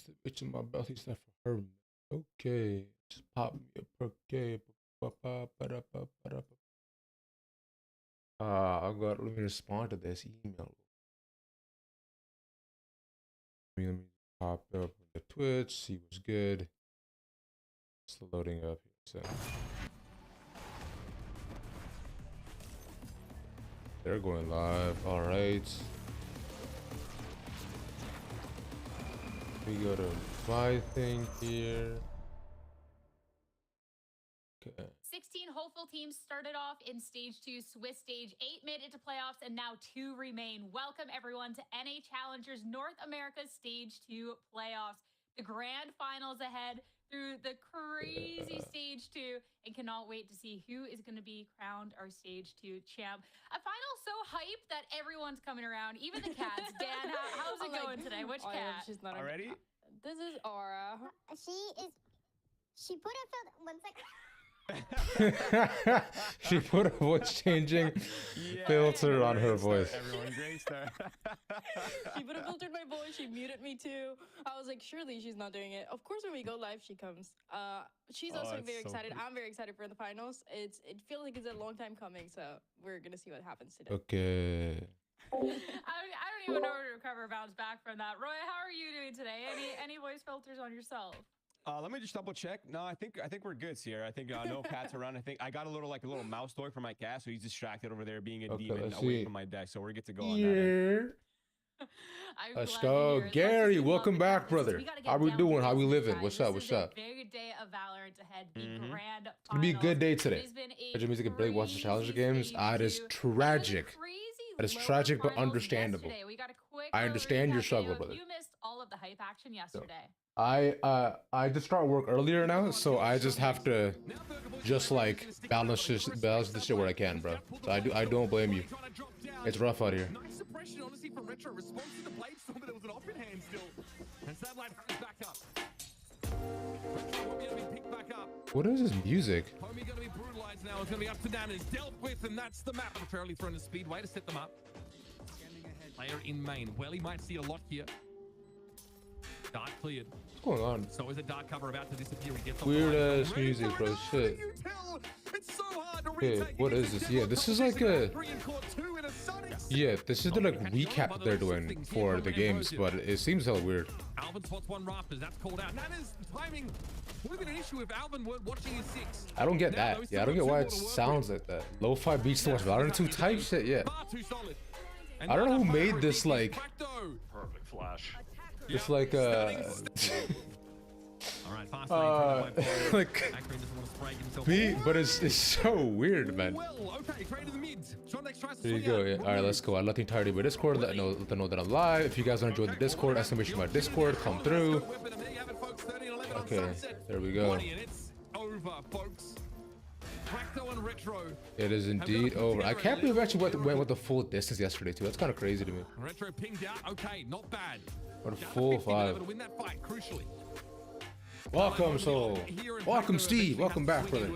The bitch in my belly stuff for her. Okay, just pop me a perky. I got. Let me respond to this email. Let me pop up the Twitch. See what's good. It's loading up here. So they're going live. All right. We go to my thing here. Okay. 16 hopeful teams started off in stage 2, Swiss stage. 8 made it to playoffs, and now 2 remain. Welcome everyone to NA Challengers North America's stage 2 playoffs. The grand finals ahead through the crazy stage 2, and cannot wait to see who is going to be crowned our stage 2 champ. A final so hyped that everyone's coming around, even the cats. Dan, how's it going today? Which cat? She's not already. This is Aura. She put a filter. 1 second. She put a voice changing filter on her voice. Everyone, great start. She put a filter in my voice. She muted me too. I was like, surely she's not doing it. Of course, when we go live, she comes. She's also very excited. I'm very excited for the finals. It feels like it's a long time coming, so we're gonna see what happens today. Okay. I don't even know where to recover or bounce back from that. Roy, how are you doing today? Any voice filters on yourself? Let me just double check. No, I think we're good, Sierra. I think no cats around. I think I got a little mouse toy for my cat, so he's distracted over there being a demon away from my deck. So we're good to go on that. Let's go, Gary. Welcome back, brother. How we doing? How we living? What's up? What's up? Very good day of Valorant ahead. The grand It's gonna be a good day today. Music and Blake watch the Challenger games. It is tragic. That is tragic but understandable. I understand your struggle, brother. You missed all of the hype action yesterday. I just start work earlier now, so I just have to like balance this shit where I can, bro. So I don't blame you. It's rough out here. Nice suppression, honestly, from Retro. Response to the blade storm, but there was an off in hand still. And Satellite hurries back up. Retro will be able to be picked back up. What is this music? Homie going to be brutalized now. It's going to be up to down. It's dealt with, and that's the map. Fairly thrown a speedway to set them up. Player in main. Well, he might see a lot here. Dart cleared. What's going on? So is a dark cover about to disappear. He gets Weird ass music, bro. Shit. It's so hard to Okay, what is this? Yeah, this is like a. Yeah, this is the like recap that they're doing for the games, but it seems hella weird. Alvin spots one rafters. That's called out. Nana's timing would have been an issue if Alvin weren't watching his 6. I don't get that. Yeah, I don't get why it sounds like that. Lo-fi beats to watch Valorant 2 type shit. Yeah. I don't know who made this like. Perfect flash. It's like like beat, but it's so weird, man. There you go. Yeah. All right, let's go. I'd like the entirety of my Discord. Let them know that I'm live. If you guys want to join the Discord, exclamation my Discord, come through. Okay, there we go. It is indeed over. I can't believe I actually went with the full distance yesterday too. That's kind of crazy to me. Retro pinged out. Okay, not bad. What a full 5. Welcome, Soul. Welcome, Steve. Welcome back, brother.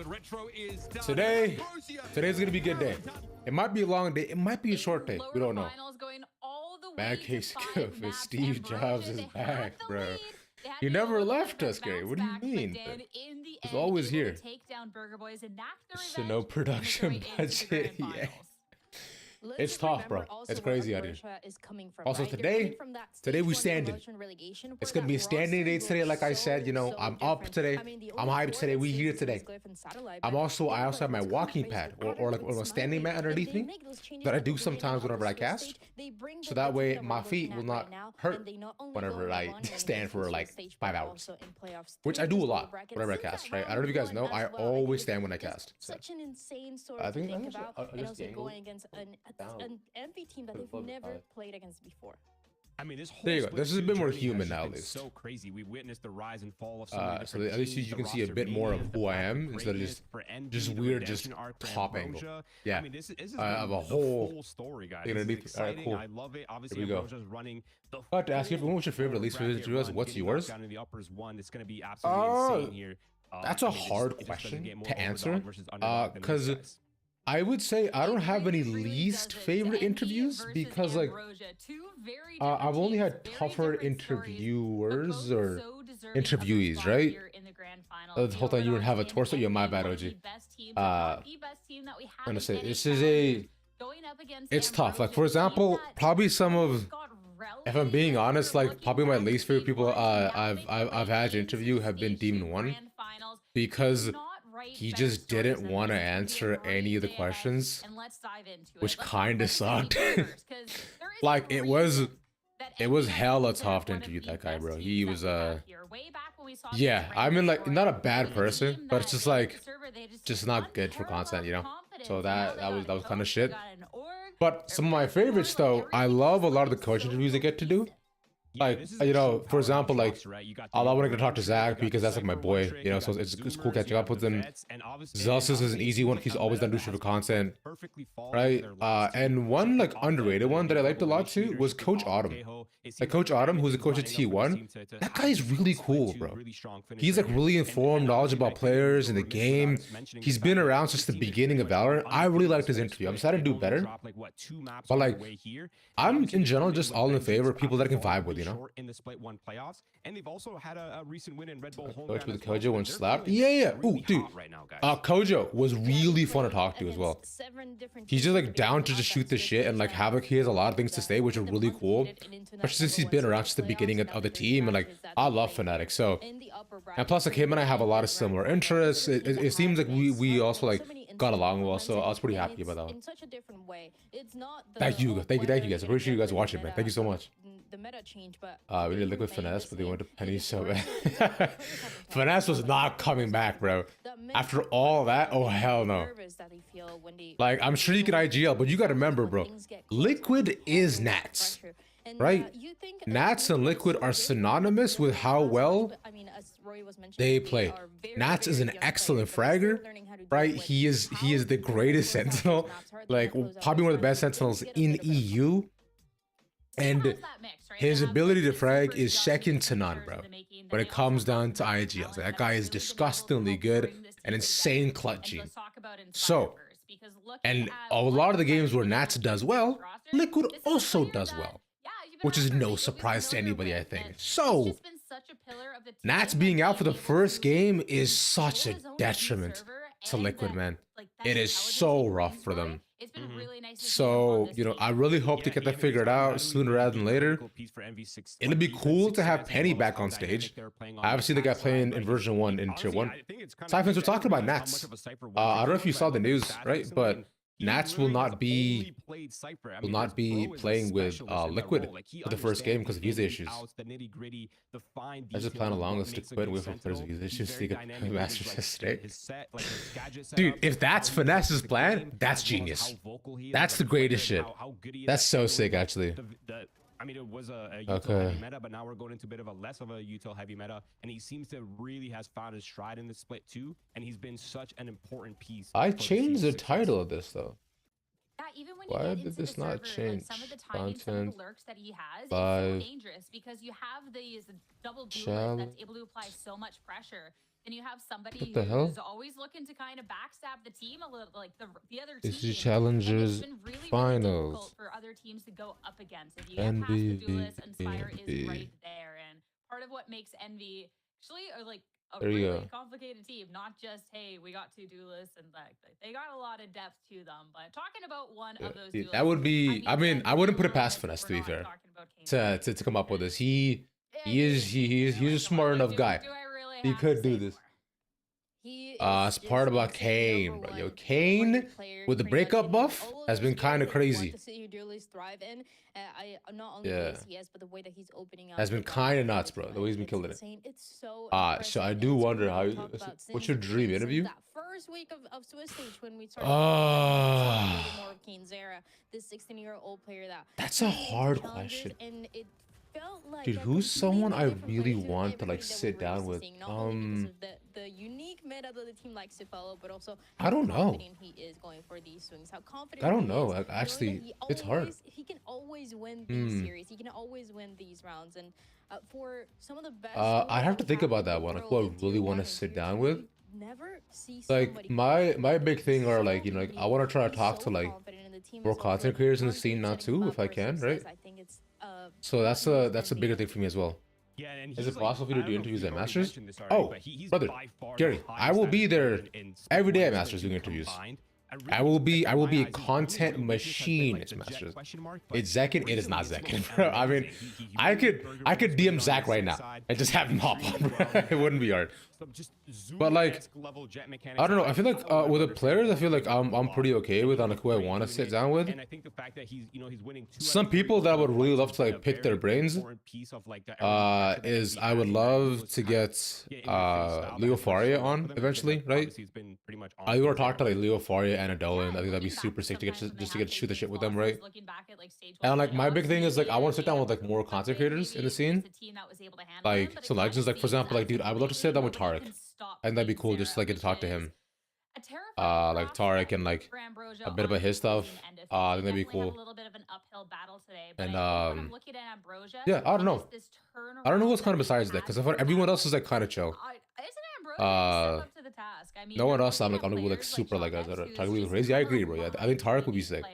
Today's gonna be a good day. It might be a long day. It might be a short day. We don't know. Bad case of Steve Jobs is back, bro. He never left us, Gary. What do you mean? He's always here. So no production budget. Yeah. It's tough, bro. It's crazy out here. Also, today we standing. It's gonna be a standing day today. Like I said, you know, I'm up today. I'm hyped today. We here today. I also have my walking pad or like a standing mat underneath me that I do sometimes whenever I cast. So that way my feet will not hurt whenever I stand for like 5 hours, which I do a lot whenever I cast. Right? I don't know if you guys know. I always stand when I cast. So. Such an insane story I to think think about, I and also going against an Envy team that they've never played against before. I mean, this whole there you go. This is a bit more human now, at least. So crazy. We witnessed the rise and fall of so at least you can see a bit more of who I am instead of just weird, just top angle. Yeah, I mean, this is I have a whole story, guys. All right, cool. I love it. Obviously, here we go. Running the I have to ask you, what was your favorite? At least for us, what's yours? Down in the uppers one. It's going to be absolutely insane here. That's a hard question to answer, because I would say I don't have any least favorite interviews because like I've only had tougher interviewers or interviewees, right? Hold on, you don't have a torso. Yeah, my bad, OG. I'm gonna say this is it's tough. Like for example, probably some of, if I'm being honest, like probably my least favorite people I've had to interview have been Demon One, because he just didn't want to answer any of the questions, which kind of sucked. Like it was hella tough to interview that guy, bro. He was yeah, I mean like not a bad person, but it's just like just not good for content, you know. So that was kind of shit. But some of my favorites though, I love a lot of the coach interviews I get to do. Like, you know, for example, like, I love when I get to talk to Zach because that's like my boy, you know, so it's cool catching up with him. Zelsus is an easy one. He's always done new shit for content, right? And one like underrated one that I liked a lot too was Coach Autumn. Like Coach Autumn, who's a coach at T1, that guy is really cool, bro. He's like really informed, knowledgeable about players in the game. He's been around since the beginning of Valorant. I really liked his interview. I'm excited to do better. But like, I'm in general just all in favor of people that I can vibe with, you know? In the split one playoffs, and they've also had a recent win in Red Bull home. Coach with Kojo and slapped. Yeah. Ooh, dude. Kojo was really fun to talk to as well. He's just like down to just shoot the shit, and like Havoc, he has a lot of things to say, which are really cool. Especially since he's been around since the beginning of the team, and like I love Fnatic. So, and plus like him and I have a lot of similar interests. It seems like we also like got along well, so I was pretty happy about that one. Thank you guys. I appreciate you guys watching, man. Thank you so much. The meta change, but we did Liquid Finesse, but they went to Penny so bad. Finesse was not coming back, bro. After all that, oh hell no. Like I'm sure you can IGL, but you gotta remember, bro. Liquid is Nats, right? Nats and Liquid are synonymous with how well they play. Nats is an excellent fragger, right? He is the greatest sentinel, like probably one of the best sentinels in EU. And his ability to frag is second to none, bro. When it comes down to IGLs, that guy is disgustingly good and insane clutching. So, and a lot of the games where Nats does well, Liquid also does well, which is no surprise to anybody, I think. So, Nats being out for the first game is such a detriment to Liquid, man. It is so rough for them. So, you know, I really hope to get that figured out sooner rather than later. It'd be cool to have Penny back on stage. I haven't seen the guy playing in version 1 in tier 1. Siphons, we're talking about Nats. I don't know if you saw the news, right? But Nats will not be playing with Liquid for the first game because of visa issues. I just plan along with to quit with players of visa issues. So you get Masters yesterday. Dude, if that's Finesse's plan, that's genius. That's the greatest shit. That's so sick, actually. I mean, it was a util heavy meta, but now we're going into a bit of a less of a util heavy meta, and he seems to really has found his stride in the split too, and he's been such an important piece. I changed the title of this though. Yeah, even when why you did get this into not the server, change? like some of the timing, some of the lurks that he has, Live. it's so dangerous because you have these double duelists that's able to apply so much pressure. Then you have somebody who's always looking to kind of backstab the team a little, like the other team. This is Challengers Finals. Difficult for other teams to go up against. If you get past the duelist, Inspire is right there, and part of what makes Envy actually like a really complicated team, not just hey, we got 2 duelists, and like they got a lot of depth to them. But talking about one of those duelists, that would be. I mean, I wouldn't put it past Finesse, to be fair, to come up with this. He's a smart enough guy. He could do this. It's part about Kane, bro. Yo, Kane with the breakup buff has been kind of crazy. Yeah, has been kind of nuts, bro. The way he's been killing it. So I do wonder how. What's your dream interview? First week of Swiss stage when we started more of Kane's era, this 16-year-old player that's a hard question. Dude, who's someone I really want to like sit down with? The unique meta that the team likes to follow, but also I don't know. He is going for these swings. How confident I don't know. Like, actually, it's hard. He can always win these series. He can always win these rounds, and for some of the best. I'd have to think about that one. Like, who I really want to sit down with. never see like my big thing are like, you know, like I want to try to talk to like more content creators in the scene now too, if I can, right? So that's a bigger thing for me as well. Yeah, and Is it he's possible for you to do interviews at Masters? Oh, brother, Gary, I will be there every day at Masters doing interviews. I will be a content machine at Masters. It's Zekin, it is not Zekin, bro. I mean, I could DM Zach right now and just have him hop on, bro. It wouldn't be hard. But like, I don't know. I feel like with the players, I feel like I'm pretty okay with on like who I want to sit down with. And I think the fact that he's winning some people that I would really love to like pick their brains is I would love to get Leo Faria on eventually, right? I want to talk to like Leo Faria and Adola, and I think that'd be super sick to get just to get to shoot the shit with them, right? And like my big thing is like I want to sit down with like more content creators in the scene, like so like just like for example like dude, I would love to sit down with Tarek. I think that'd be cool just to like get to talk to him. Like Tarek and like a bit about his stuff. I think that'd be cool. And yeah, I don't know. I don't know what's kind of besides that because I thought everyone else is like kind of chill. No one else I'm like on like super like talking crazy. I agree, bro. Yeah, I think Tarek would be sick.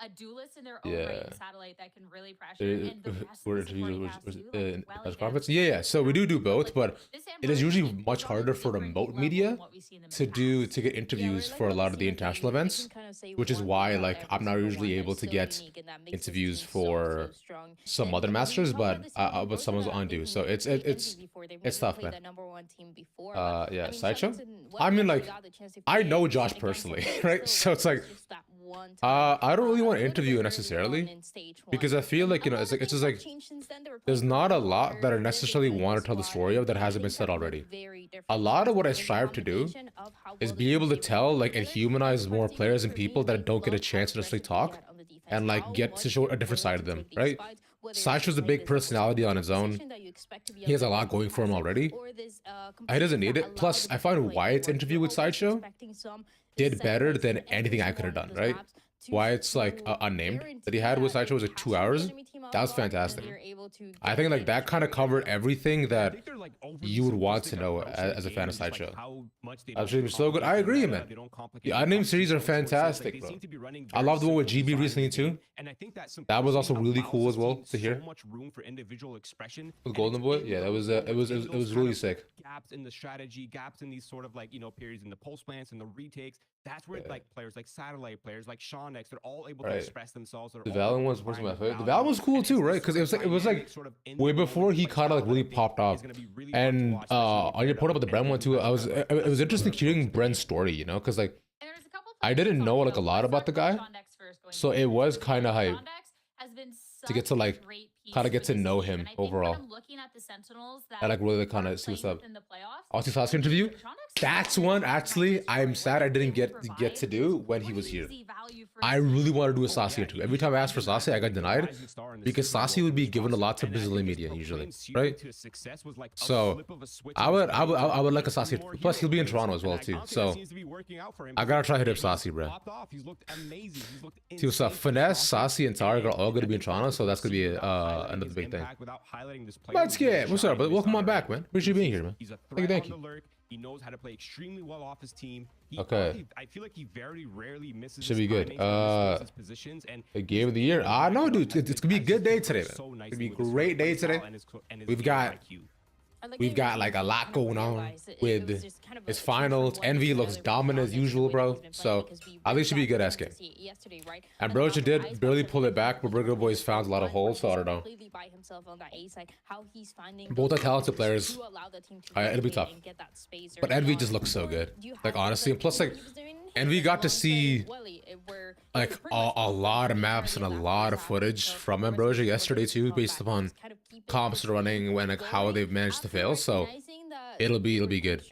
A duelist in their own right in satellite that can really pressure and the rest of the support in press conference. Yeah. So we do both, but it is usually much harder for remote media to get interviews for a lot of the international events, which is why like I'm not usually able to get interviews for some other masters, but someone's on due. So it's tough, man. Yeah, Sideshow. I mean, like I know Josh personally, right? So it's like. I don't really want to interview necessarily because I feel like, you know, it's just like there's not a lot that I necessarily want to tell the story of that hasn't been said already. A lot of what I strive to do is be able to tell like and humanize more players and people that don't get a chance to necessarily talk and like get to show a different side of them, right? Sideshow's a big personality on his own. He has a lot going for him already. He doesn't need it. Plus, I find Wyatt's interview with Sideshow did better than anything I could have done, right? Wyatt's like unnamed that he had with Sideshow was like 2 hours. That was fantastic. I think like that kind of covered everything that you would want to know as a fan of Sideshow. Actually, it's so good. I agree, man. The unnamed series are fantastic, bro. I love the one with GB recently too. That was also really cool as well to hear. With Golden Boy, yeah, that was it was really sick. Gaps in the strategy, gaps in these sort of like, you know, periods in the pulse plants and the retakes. That's where like players like Satellite, players like Sean X, they're all able to express themselves. The Valorant one's personally my favorite. The Valorant was cool too, right? Because it was like way before he kind of like really popped off. And on your point about the Bren one too, it was interesting hearing Bren's story, you know, because like I didn't know like a lot about the guy, so it was kind of hype to get to like kind of get to know him overall. I like really kind of see what's up. Also, Saucy interview. That's one actually I'm sad I didn't get to do when he was here. I really want to do a Saucy interview. Every time I asked for Saucy, I got denied because Saucy would be given a lot to Brazilian media usually, right? So I would like a Saucy interview. Plus he'll be in Toronto as well too. So I gotta try hit up Saucy, bro. So Finesse, Saucy, and Tarek are all gonna be in Toronto, so that's gonna be another big thing. Let's get what's up, brother? Welcome on back, man. Appreciate you being here, man. Thank you. He knows how to play extremely well off his team. Okay. I feel like he very rarely misses. Should be good. Positions and the game of the year. No, dude. It's gonna be a good day today, man. It's gonna be a great day today. We've got like a lot going on with his finals. Envy looks dominant as usual, bro. So I think it should be a good ass game. And Broja did barely pull it back, but Burger Boys found a lot of holes, so I don't know. Both are talented players. It'll be tough. But Envy just looks so good. Like honestly, and plus like Envy got to see like a lot of maps and a lot of footage from Ambrosia yesterday too, based upon comps running and like how they've managed to fail. So it'll be good.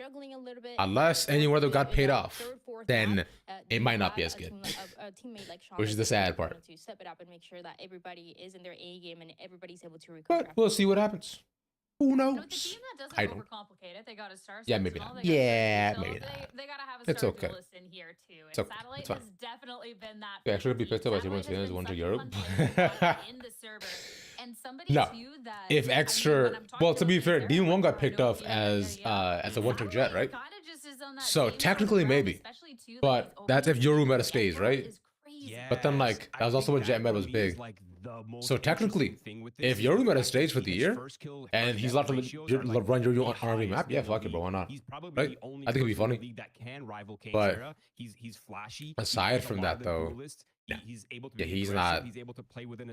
Unless anywhere that got paid off, then it might not be as good. Which is the sad part. But we'll see what happens. Who knows? I don't. They got a star. Yeah, maybe not. Yeah, maybe not. They gotta have a it's okay. In here too. It's okay. Satellite it's fine. has definitely been that. Yeah, actually, be picked up by everyone's fans one to Europe. No, if extra. Well, to be fair, Demon 1 got picked up as a one-trick jet, right? on that So same technically round, maybe, especially too, but like, that's if opening Yoru the meta stays, Echo right? is crazy. But then, like, that was also when Jet meta was big. So technically, if Yoru meta stays for the year, and he's allowed to run Yoru on every map, yeah, fuck it, bro, why not? Right? I think it'd be funny. But aside from that, though, yeah, he's not.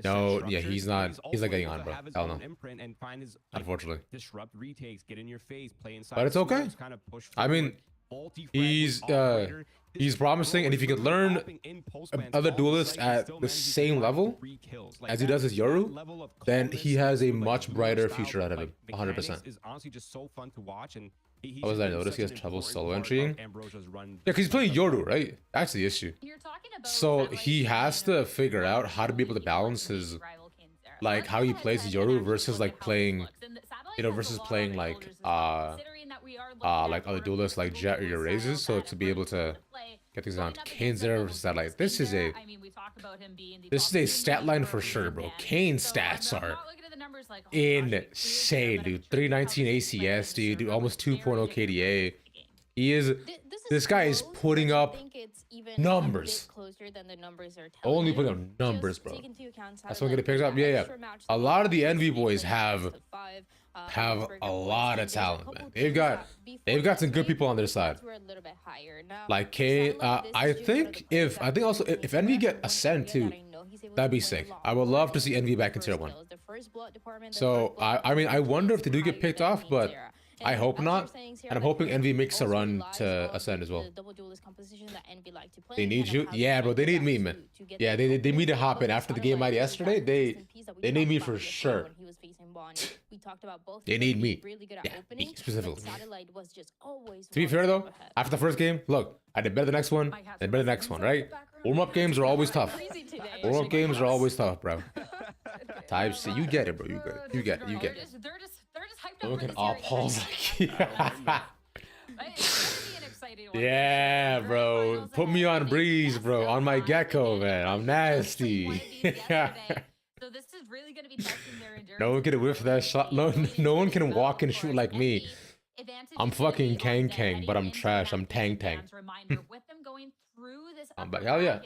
No, yeah, he's not. He's not getting on, bro. Hell no. Unfortunately. Disrupt retakes, get in your face, play inside. But it's okay. I mean, he's promising, and if he could learn other duelists at the same level as he does his Yoru, then he has a much brighter future out of him. 100%. Is honestly just so fun to watch, and how was I noticed he has trouble solo entering? Yeah, because he's playing Yoru, right? That's the issue. So he has to figure out how to be able to balance his, like, how he plays Yoru versus like playing, you know, versus playing like other duelists like Jet or your raises. So to be able to get things on Kane's there versus that, like, this is a stat line for sure, bro. Kane's stats are insane, dude. 319 ACS, dude. Almost 2.0 KDA. He is. This guy is putting up numbers. Only putting up numbers, bro. That's what I'm gonna pick up. Yeah, yeah. A lot of the Envy boys have a lot of talent, man. They've got some good people on their side. Like Kane, I think also if Envy get Ascend too, that'd be sick. I would love to see Envy back in tier 1. So I mean, I wonder if they do get picked off, but I hope not, and I'm hoping Envy makes a run to Ascend as well. They need you? Yeah, bro, they need me, man. Yeah, they need me to hop in after the game night yesterday. They need me for sure. They need me. Yeah, me specifically. To be fair though, after the first game, look, I did better the next one, and better the next one, right? Warm-up games are always tough. Warm-up games are always tough, bro. Type C, you get it, bro. You get it. No one can pause like yeah, bro. Put me on Breeze, bro. On my Gecko, man. I'm nasty. So this is really going to be testing their endurance. No one can whiff that shot. No one can walk and shoot like me. I'm fucking Kang, but I'm trash. I'm Tang. But hell yeah.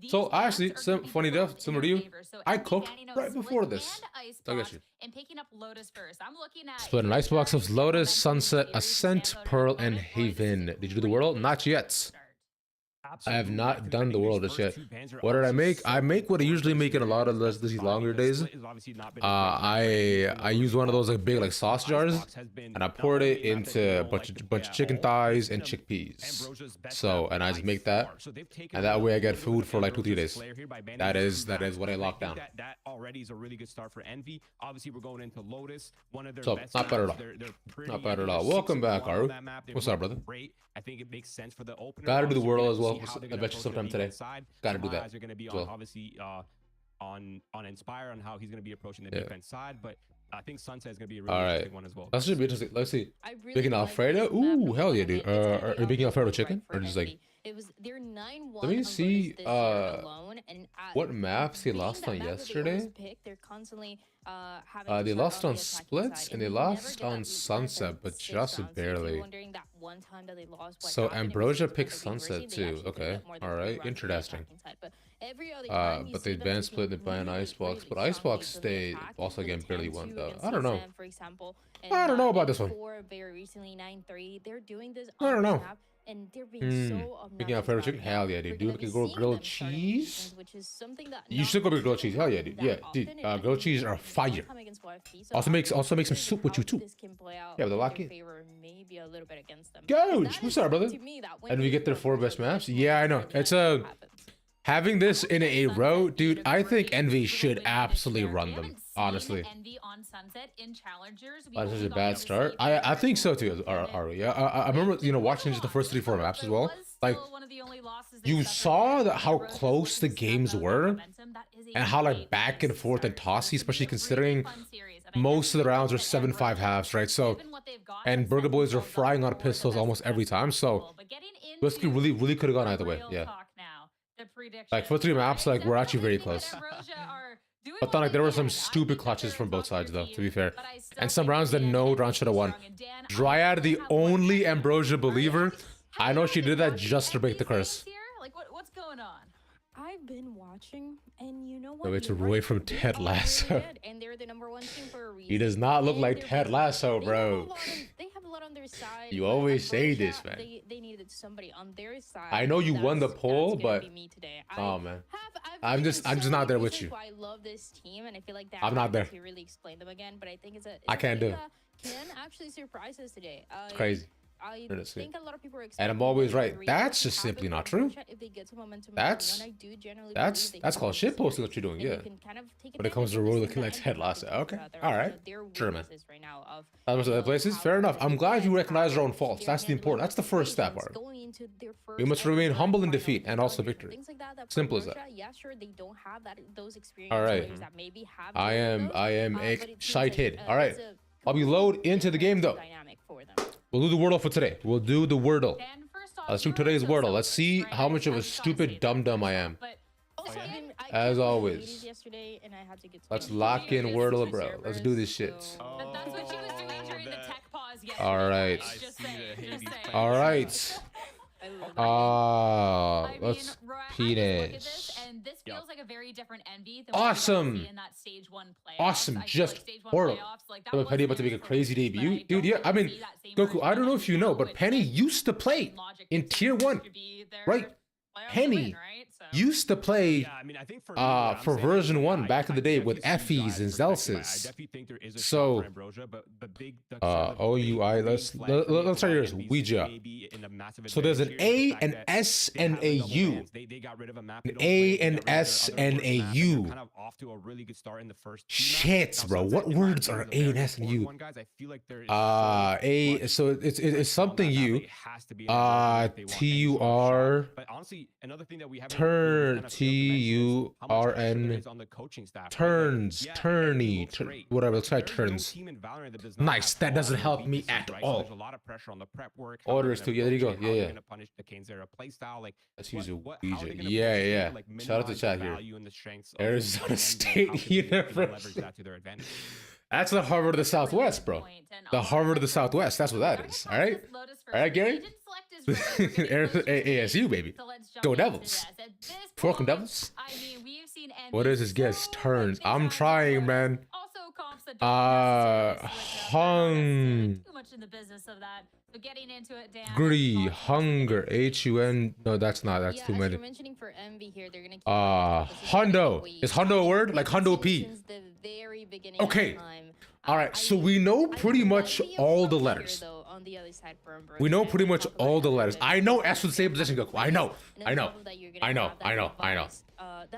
So actually, some funny stuff, similar to you, I cooked right before this. I got you. Split an icebox of Lotus, Sunset, Ascent, Pearl, and Haven. Did you do the world? Not yet. I have not done the world just yet. What did I make? I make what I usually make in a lot of these longer days. I use one of those like big like sauce jars, and I poured it into a bunch of chicken thighs and chickpeas. So, and I just make that, and that way I get food for like 2-3 days. That is what I locked down. That already is a really good start for Envy. Obviously, we're going into Lotus. One of their so not bad at all. Not bad at all. Welcome back, Aru. What's up, brother? I think it makes sense for the opener. Gotta do the world as well. I bet you sometime today. Gotta do that. Eyes are going to be well. obviously on Inspire on how he's going to be approaching the defense side, but I think Sunset is going to be a really interesting one as well. That should be interesting. Let's see. Making Alfredo. Ooh, hell yeah, dude. Are you making Alfredo chicken or just like? Let me see. What maps they lost on yesterday? They lost on Splits and they lost on Sunset, but just barely. So Ambrosia picked Sunset too. Okay, all right, interesting. But they banned Split and banned Icebox, but Icebox they also again barely won though. I don't know. I don't know about this one. I don't know. And they're being so Picking out favorite chicken? Hell yeah, dude. Do you go grilled cheese? You should go with grilled cheese. Hell yeah, dude. Yeah, dude. Grilled cheese are fire. Also make some soup with you too. Yeah, with the lock in. Go! What's up, brother? And we get their 4 best maps? Yeah, I know. It's a... Having this in a row, dude, I think Envy should absolutely run them, honestly. That's such a bad start. I think so too, Aru. Yeah, I remember, you know, watching just the first 3-4 maps as well. Like, you saw how close the games were and how like back and forth and tossy, especially considering most of the rounds are 7-5 halves, right? So, and Burger Boys are frying on pistols almost every time. So, basically, really could have gone either way. Yeah. Like for 3 maps, like we're actually very close. But then like there were some stupid clutches from both sides though, to be fair. And some rounds that no round should have won. Dryad, the only Ambrosia believer, I know she did that just to break the curse. Here? Like, what's going on? I've been watching, and you know what? So it's Roy from Ted Lasso. And they're the #1 team for a reason. He does not look like Ted Lasso, bro. They have a lot on their side. You always say this, man. They needed somebody on their side. I know you won the poll, but oh man, I'm just not there with you. I love this team, and I feel like I'm not there. to really explain them again, but I think it's I can't do it. Can actually surprise us today. It's crazy. I think a lot of people are And I'm always right. That's just simply not true. That's called shit posting what you're doing, yeah. When it comes to Roy looking like Ted Lasso. Okay. All right. Sure, man. Other places? Fair enough. I'm glad you recognize your own faults. That's the important. That's the first step, Art. We must remain humble in defeat and also victory. Simple as that. All right. I am excited. All right. I'll be load into the game though. We'll do the Wordle for today. We'll do the Wordle. Let's do today's Wordle. Let's see how much of a stupid dum-dum I am. As always. Let's lock in Wordle, bro. Let's do this shit. All right. All right. Let's penis. And this feels like a very different Envy than awesome. In that stage 1 playoffs. Awesome. Just Wordle. Like Penny about to make a crazy debut. Dude, yeah, I mean, Goku, I don't know if you know, but Penny used to play in Tier 1. Right? Penny used to play for version 1 back in the day with Effie's and Zelsis. So OUI, let's try yours. Ouija. So there's an A, an S, and a U. An A, an S, and a U. Shit, bro. What words are A and S and U? A, so it's something U. TUR. Turn TURN. Turns. Turny. Whatever. Let's try turns. Nice. That doesn't help me at all. Orders too. Yeah, there you go. Yeah. Let's use a Ouija. Yeah. Shout out to chat here. Arizona State University. That's the Harvard of the Southwest, bro. The Harvard of the Southwest. That's what that is. All right. All right, Gary. ASU, baby. Go Devils. Welcome, Devils. What is this guess? Turns. I'm trying, man. Hung. Gree. Hunger. HUN. No, that's not. That's too many. Hundo. Is Hundo a word? Like Hundo P. Okay. All right. So we know pretty much all the letters. We know pretty much all the letters. I know S with the same position, Goku. I know.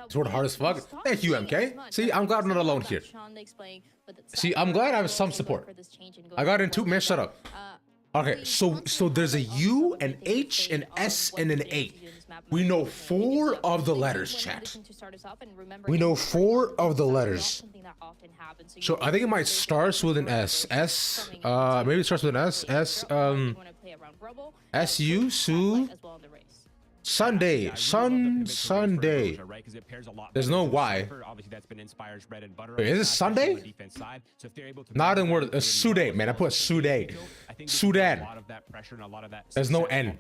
It's word hard as fuck. Thank you, MK. See, I'm glad I'm not alone here. See, I'm glad I have some support. I got into, man, shut up. Okay, so there's a U, an H, an S, and an A. We know 4 of the letters, chat. We know 4 of the letters. So I think it might start with an S. S, maybe it starts with an S. S, S-U, Su. Sunday. Sunday. There's no Y. Wait, is it Sunday? Not in word. Suday, man. I put Suday. Sudan. There's no N.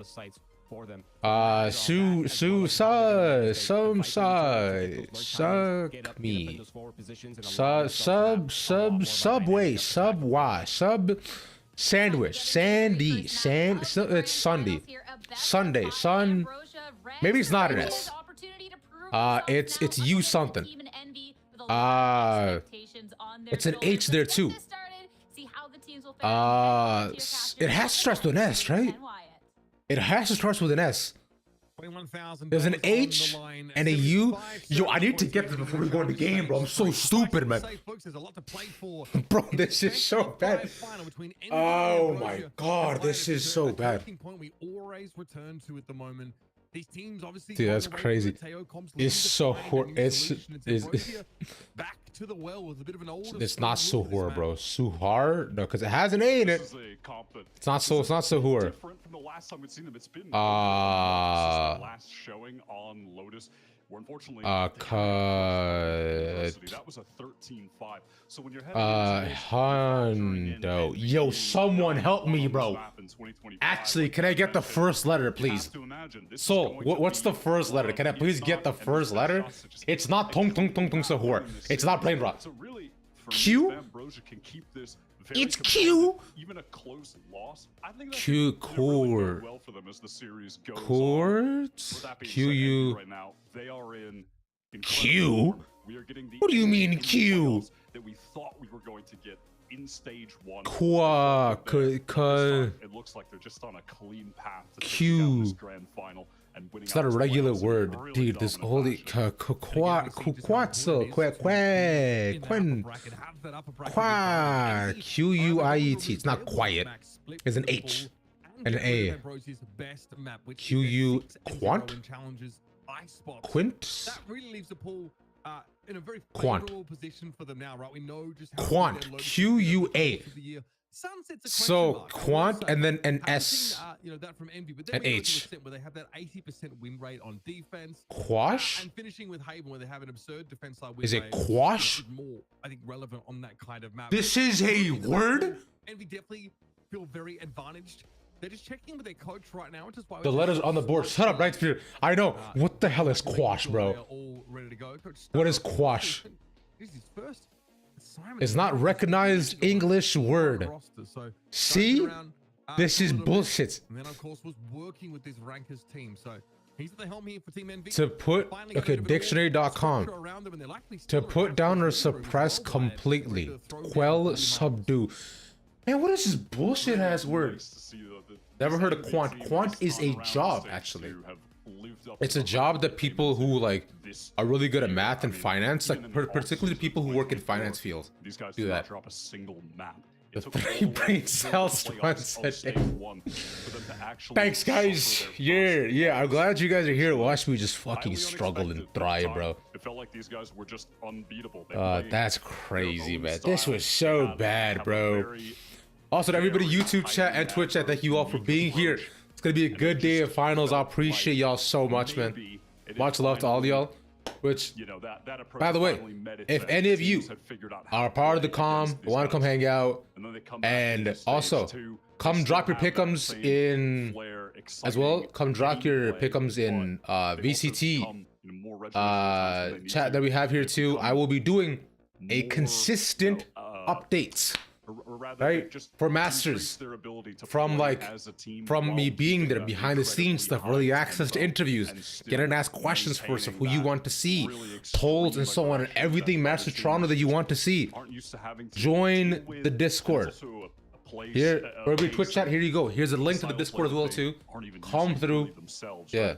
Some side. Suck me. Subway. Sub. Sandwich. Sandy. It's Sunday. Sunday. Sun. Maybe it's not an S. It's U something. It's an H there too. It has to start with an S, right? It has to start with an S. There's an H and a U. Yo, I need to get this before we go in the game, bro. I'm so stupid, man. Bro, this is so bad. Oh my god, this is so bad. These teams obviously dude, that's crazy. It's so it's back to the well with a bit of an older. It's not Suhur, bro. Suhar? No, because it has an A in it. It's not Suhur. Different from the last time we've seen them. It's been last showing on Lotus Where unfortunately, that was a 13-5. So when you're Hondo. Yo, someone help me, bro. Actually, can I get the first letter, please? So, what's the first letter? Can I please get the first letter? It's not Tong Tong Tong Tong Sahur. It's not Brain Rot. Q? It's Q. Even a close loss. I think Q core. well for them as the series goes Chords? Q U right now. They are in Q? We are getting the What do you mean Q? that we thought we were going to get in stage 1. It looks like they're just on a clean path to Q. this grand final and winning. It's not a regular word, dude. This holy Q-U-I-E-T. It's not quiet. It's an H and an A. Q-U Quant? Quint? That really leaves the pool in a very Quant. favorable position for them now, right? We know just how Quant. Q-U-A. So Quant and then an S that from Envy, but and H. Where they have that 80% win rate on defense. Quash? And finishing with Haven, where they have an absurd defense side win Is it rate, quash? more, I think, relevant on that kind of map. This is a word? Envy definitely feel very advantaged. They're just checking with their coach right now, which is why The letters on the board. Shut up, right here. I know. What the hell is quash, bro? All ready to go. What is quash? This is his first assignment. It's not recognized English word. See? This is bullshit. And then, of course, was working with this Rankers team. So he's at the helm here for Team Envy. To put, okay, dictionary.com. To put down or suppress completely. Quell, subdue. Man, what is this bullshit ass word? Never heard of quant. Quant is a job, actually. It's a job that people who like are really good at math and finance, like particularly people who work in finance fields, do that. The 3 brain cells once a day. Thanks, guys. Yeah, I'm glad you guys are here. Watch me just fucking struggle and thrive, bro. It felt like these guys were just unbeatable. That's crazy, man. This was so bad, bro. Also, to everybody, YouTube chat and Twitch chat, thank you all for being here. It's gonna be a good day of finals. I appreciate y'all so much, man. Much love to all of y'all. Which, by the way, if any of you are part of the comm, want to come hang out, and also come drop your pick'ems in as well. Come drop your pick'ems in VCT chat that we have here too. I will be doing a consistent updates. Right, for masters, from me being there behind the scenes stuff, early access to interviews, getting to ask questions first of who you want to see, polls and so on, and everything Master Toronto that you want to see. Join the Discord. Here, everybody Twitch chat, here you go. Here's a link to the Discord as well too. Come through. Yeah.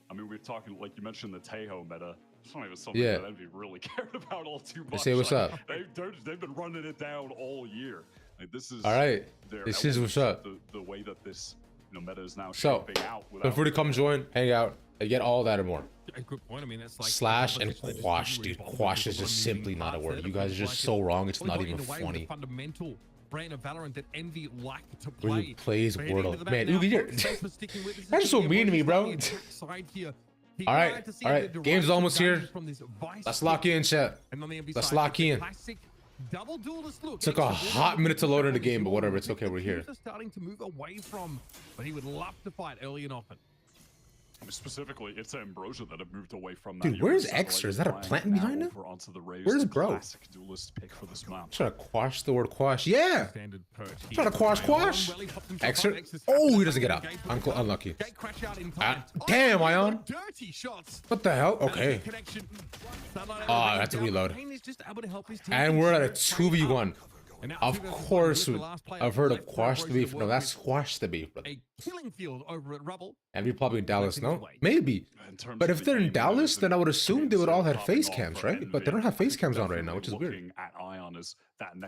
I mean, we're talking, like you mentioned, the Tejo meta. It's not even something that Envy really cared about all too much. Say what's up. They've been running it down all year. Like, this is all right. This is what's up. The way that this meta is now so shaping out. Feel free to come join, hang out, and get all that and more. Good point. I mean, that's like slash and quash, dude. Quash is just simply not a word. You guys are just so wrong. It's not even funny. Fundamental brand of Valorant that Envy like to play. Where you plays Wordle, man. You get that's so mean to me, bro. All right. Game's almost here. Let's lock in, chat. Let's lock in. Took a hot minute to load in the game, but whatever. It's okay. We're here. Starting to move away from, but he would love to fight early and often. Specifically, it's Ambrosia that have moved away from that. Dude, where's Extra? Is that a plant behind him? Where's Bro? Trying to quash the word quash. Yeah! Trying to quash. Extra. Oh, he doesn't get out. Unlucky. Damn, Ion. What the hell? Okay. Oh, I have to reload. And we're at a 2v1. Of course, I've heard of quash the beef. No, that's squash the beef, brother. And we probably in Dallas, no? Maybe. But if they're in Dallas, then I would assume they would all have face cams, right? But they don't have face cams on right now, which is weird. I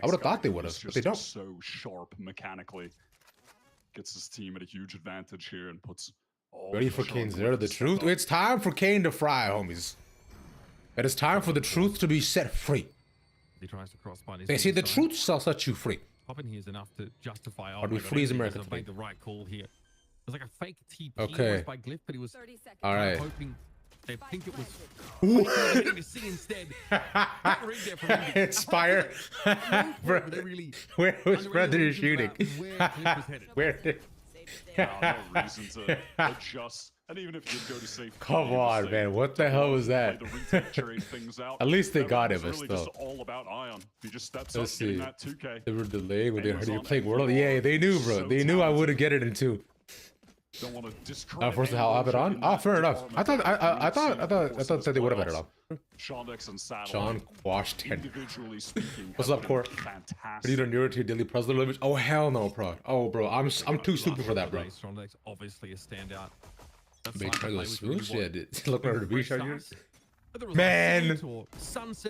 would have thought they would have, but they don't. So sharp mechanically, gets his team at a huge advantage here and puts. Ready for Kane's there, the truth. It's time for Kane to fry, homies. It is time for the truth to be set free. He tries to cross by. They say the truth shall set you free. Popping here is enough to justify. Or do we freeze America today? Made the right call here. It was like a fake TP okay. by Glyph, but he was all right. hoping They think it was see instead. Inspire. Where was brother shooting? Where did? No reason to adjust. And even if you go to safety, Come on, man. What the hell was that? At least they got it, but really still. just all about Ion. He just steps Let's up, see. getting that 2K. They were delaying when they heard you playing Wordle. Yeah, they knew, bro. They knew I wouldn't get it in 2. Don't want to discredit. First of all, have it on. Oh, fair enough. I thought that they would have had it on. Sean quashed 10. Individually speaking, What's up, Core? Are you done newer to your daily puzzle limits? Oh hell no, bro. Oh, bro, I'm too stupid for that, bro. Obviously a standout. Big triangle smooth. Yeah, look at the beach on yours. Man,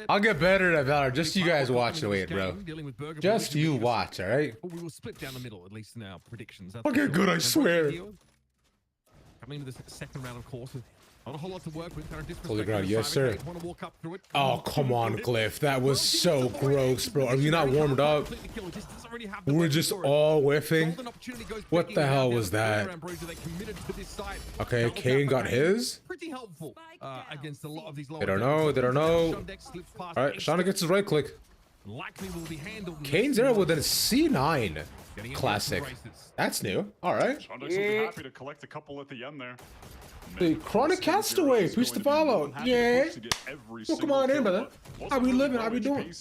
I'll get better at Valor. Just you guys watch the wait, bro. Just you watch, all right? We will split down the middle, at least in our predictions. I'll get good, I swear. Coming into this second round, of course, with not a whole lot to work with. Holy ground, yes, sir. Oh, come on, Glyph. That was so gross, bro. Are you not warmed up? We're just all whiffing. What the hell was that? Okay, Kane got his. Pretty helpful against a lot of these. They don't know. They don't know. All right, Shauna gets his right click. Kane's arrow with a C9 classic. That's new. All right. Shondex will be happy to collect a couple at the end there. The Chronic Castaway, preach the follow. Yeah. Well, come on in, brother. How we living? How we doing?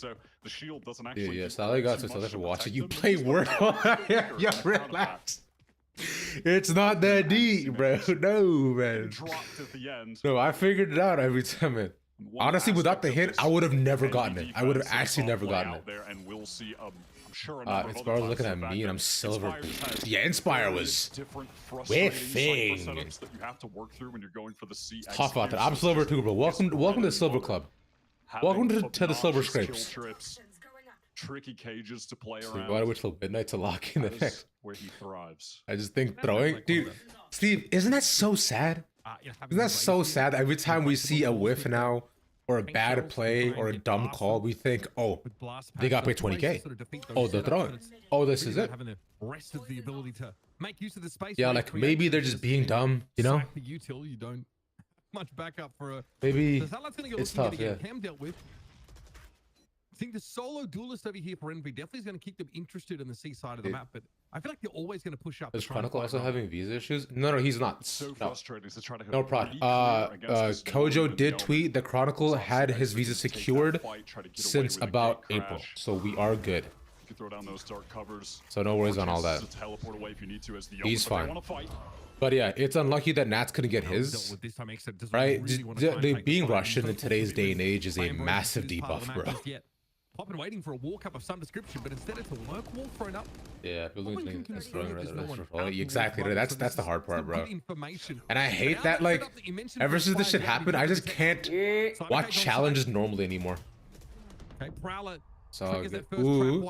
The shield doesn't actually. Yeah, Sally got to let you watch it. You play Wordle. Yeah, relax. It's not that deep, bro. No, man. No, I figured it out every time, man. Honestly, without the hint, I would have never gotten it. I would have actually never gotten it. Inspire was looking at me and I'm silver. Yeah, Inspire was whiffing. Tough out there. I'm silver too, bro. Welcome to the Silver Club. Welcome to the Silver Scrapes. Tricky cages to play So around. why do we wait till midnight to lock in the next? Where he thrives. I just think throwing, dude. Steve, isn't that so sad? Isn't that so sad? Every time we see a whiff now, or a bad play, or a dumb call, we think, oh, they got paid 20K. Oh, they're throwing. Oh, this is it. Yeah, like maybe they're just being dumb, you know? Maybe it's tough, yeah. I think the solo duelist over here for Envy definitely is going to keep them interested in the C side of the map, but I feel like they're always going to push up. Is Chronicle also having visa issues? No, he's not. So frustrating to try to no prod. Kojo did tweet that Chronicle had his visa secured since about April, so we are good. Throw down those dark covers. So no worries on all that. He's fine. But yeah, it's unlucky that Nats couldn't get his. Right? Being Russian in today's day and age is a massive debuff, bro. I've been waiting for a walk up of some description, but instead it's a work wall thrown up. Yeah, exactly. That's the hard part, bro. And I hate that, like, ever since this shit happened, I just can't watch challenges normally anymore. Okay, Prowler. So ooh,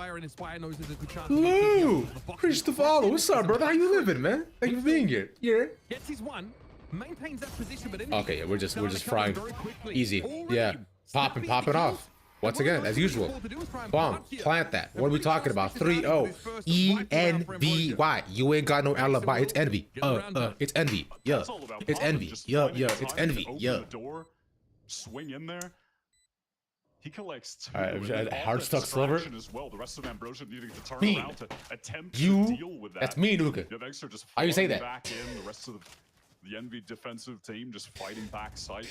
Lou, preach the follow. What's up, brother? How you living, man? Thank you for being here. Yeah. Gets his one, maintains that position, but okay, yeah, we're just frying, easy. Yeah, popping off. Once again, as usual. Bomb, plant that. What are we talking about? 3-0. E-N-V-Y. You ain't got no alibi. It's Envy. It's Envy. Yeah. It's Envy. Yeah. It's Envy. Yeah. Swing in there. He collects Alright, hard stuck silver. As well. The rest of Ambrosia needing to turn around to attempt to deal with that. That's me, Luca. How you say that? Back in. The rest of the Envy defensive team just fighting back sight.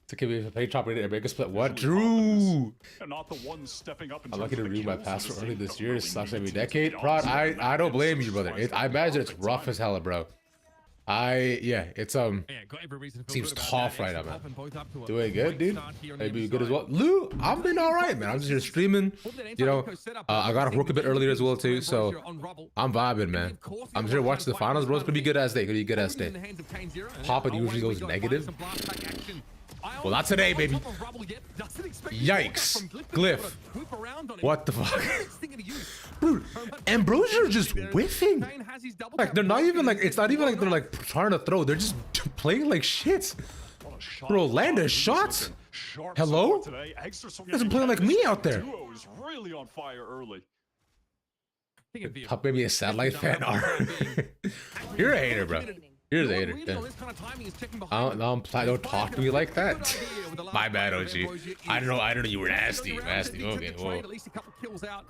To give me a play chopper to make a split. What? Drew! Not the one stepping up. I'm lucky to renew my password early this year. It sucks every decade. Prod, I don't blame you, brother. I imagine it's rough as hell, bro. It's seems tough right now, man. Doing good, dude. Maybe good as well. Lou, I've been all right, man. I'm just here streaming. You know, I got off work a bit earlier as well too, so I'm vibing, man. I'm here watching the finals, bro. It's gonna be good as day. Papa usually goes negative. Well, not today, baby. Yikes. Glyph. What the fuck? Dude, Ambrosia just whiffing. Like, they're not even like, it's not even like they're like trying to throw. They're just playing like shit. Bro, land a shot? Hello? Doesn't play like me out there. Really on fire early. Pop maybe a satellite fan. You're a hater, bro. Here's the hater. Yeah. Don't talk to me like that. My bad, OG. I don't know you were nasty. Okay, whoa. At least a couple kills out.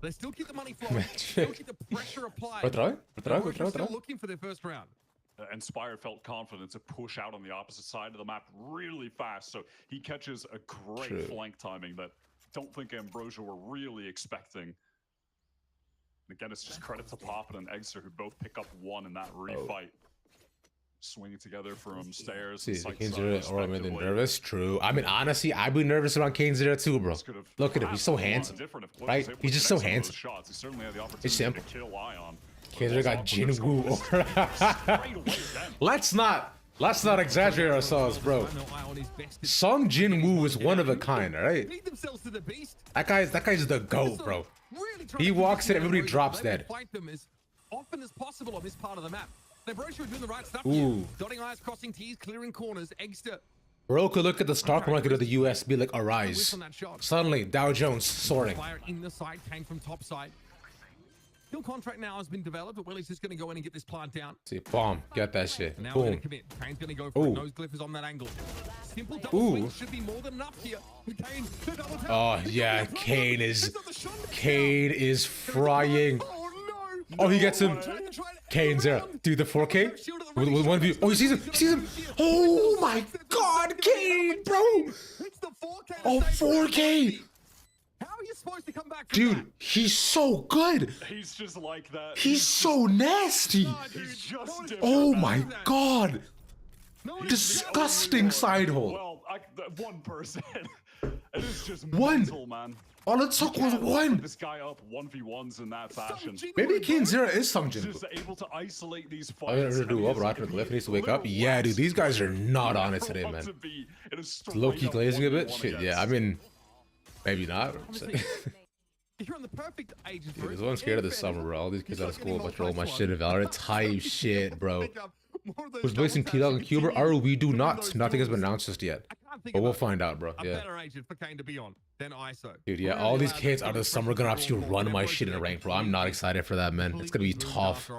They still keep the money flowing. Still keep the pressure applied. Still looking for their first round. Inspired felt confident to push out on the opposite side of the map really fast, so he catches a great flank timing that I don't think Ambrosia were really expecting. Again, it's just credit to Poppin and Eggster, who both pick up one in that refight. Swinging together from stairs. See, Kane Zero or I'm nervous. True. I mean, honestly, I'd be nervous around Kane Zero too, bro. Look at him. He's so handsome, right? He's just so handsome. It's simple. Kane Zero got Jin Woo. Let's not exaggerate ourselves, bro. Sung Jin Woo is one of a kind, all right? That guy's the GOAT, bro. He walks in, everybody drops dead. Fight them as often as possible on this part of the map. Ambrosia are doing the right stuff here. Dotting I's, crossing T's, clearing corners. Eggster. Bro could look at the stock market of the US, be like, arise. Suddenly, Dow Jones soaring. Fire in the side, came from top side. Kill contract now has been developed, but Willie's just going to go in and get this plant down. See, bomb, get that shit. Now we're going to commit. Kane's going to go for it. Nose glyph is on that angle. Simple double swing should be more than enough here. Kane, the double tap. Oh yeah, Kane is frying. Oh, he gets him. Kane's there. Dude, the 4K? With one view. Oh, he sees him. Oh my god, Kane, bro. Oh, 4K. How are you supposed to come back from Dude, that? he's so good. He's just like that. He's so nasty. He's just Oh my god. Disgusting side hole. Well, 1%. It is just mental, man. All it took was one. This guy up 1v1s in that fashion. Maybe Kane Zero is Sung Jin. Just able to isolate these I'm gonna do up. Roger Glyph needs to wake up. Yeah, dude, these guys are not on it today, man. Low-key glazing a bit. Shit, yeah. I mean, maybe not. You're on the perfect age Dude, there's one scared of this summer, bro. All these kids out of school, but roll my shit in Valorant type shit, bro. Who's placing T-Dog and Cuber? We do not. Nothing has been announced just yet. But we'll find out, bro. Yeah. Better agent for Kane to be on than ISO. Dude, yeah, all these kids out of the summer are gonna absolutely run my shit in a rank, bro. I'm not excited for that, man. It's gonna be tough.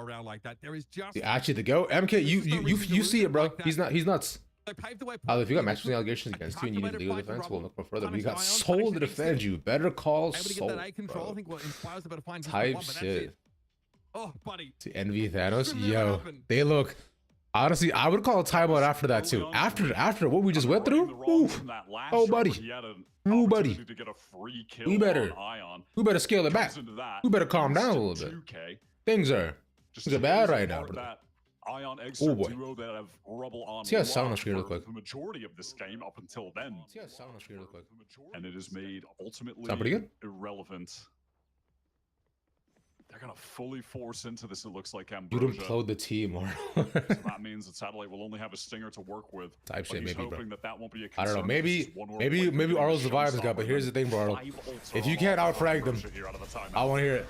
Dude, actually, to go, MK, you see it, bro. He's nuts. If you got matching allegations against you and you need legal defense, we'll look no further. We got Soul to defend you. Better call Soul, bro. Type shit. Oh, buddy. See, Envy Thanos, yo, they look. Honestly, I would call a timeout after that too. After what we just went through, oof. Oh, buddy. Ooh, buddy. We better scale it back. We better calm down a little bit. Things are bad right now, bro. Oh boy. See how sound on the screen real quick. The majority of this game up until then. See how sound on the screen real quick. And it is made ultimately sound pretty good? Irrelevant. They're gonna fully force into this. It looks like Ambrosia. You'd implode the team, or so that means that Satellite will only have a stinger to work with. Type shit, maybe, bro. That won't be a I don't know. Maybe Arl's the vibes guy. But here's the thing, bro. Arl. If you can't outfrag them, I want to hear it.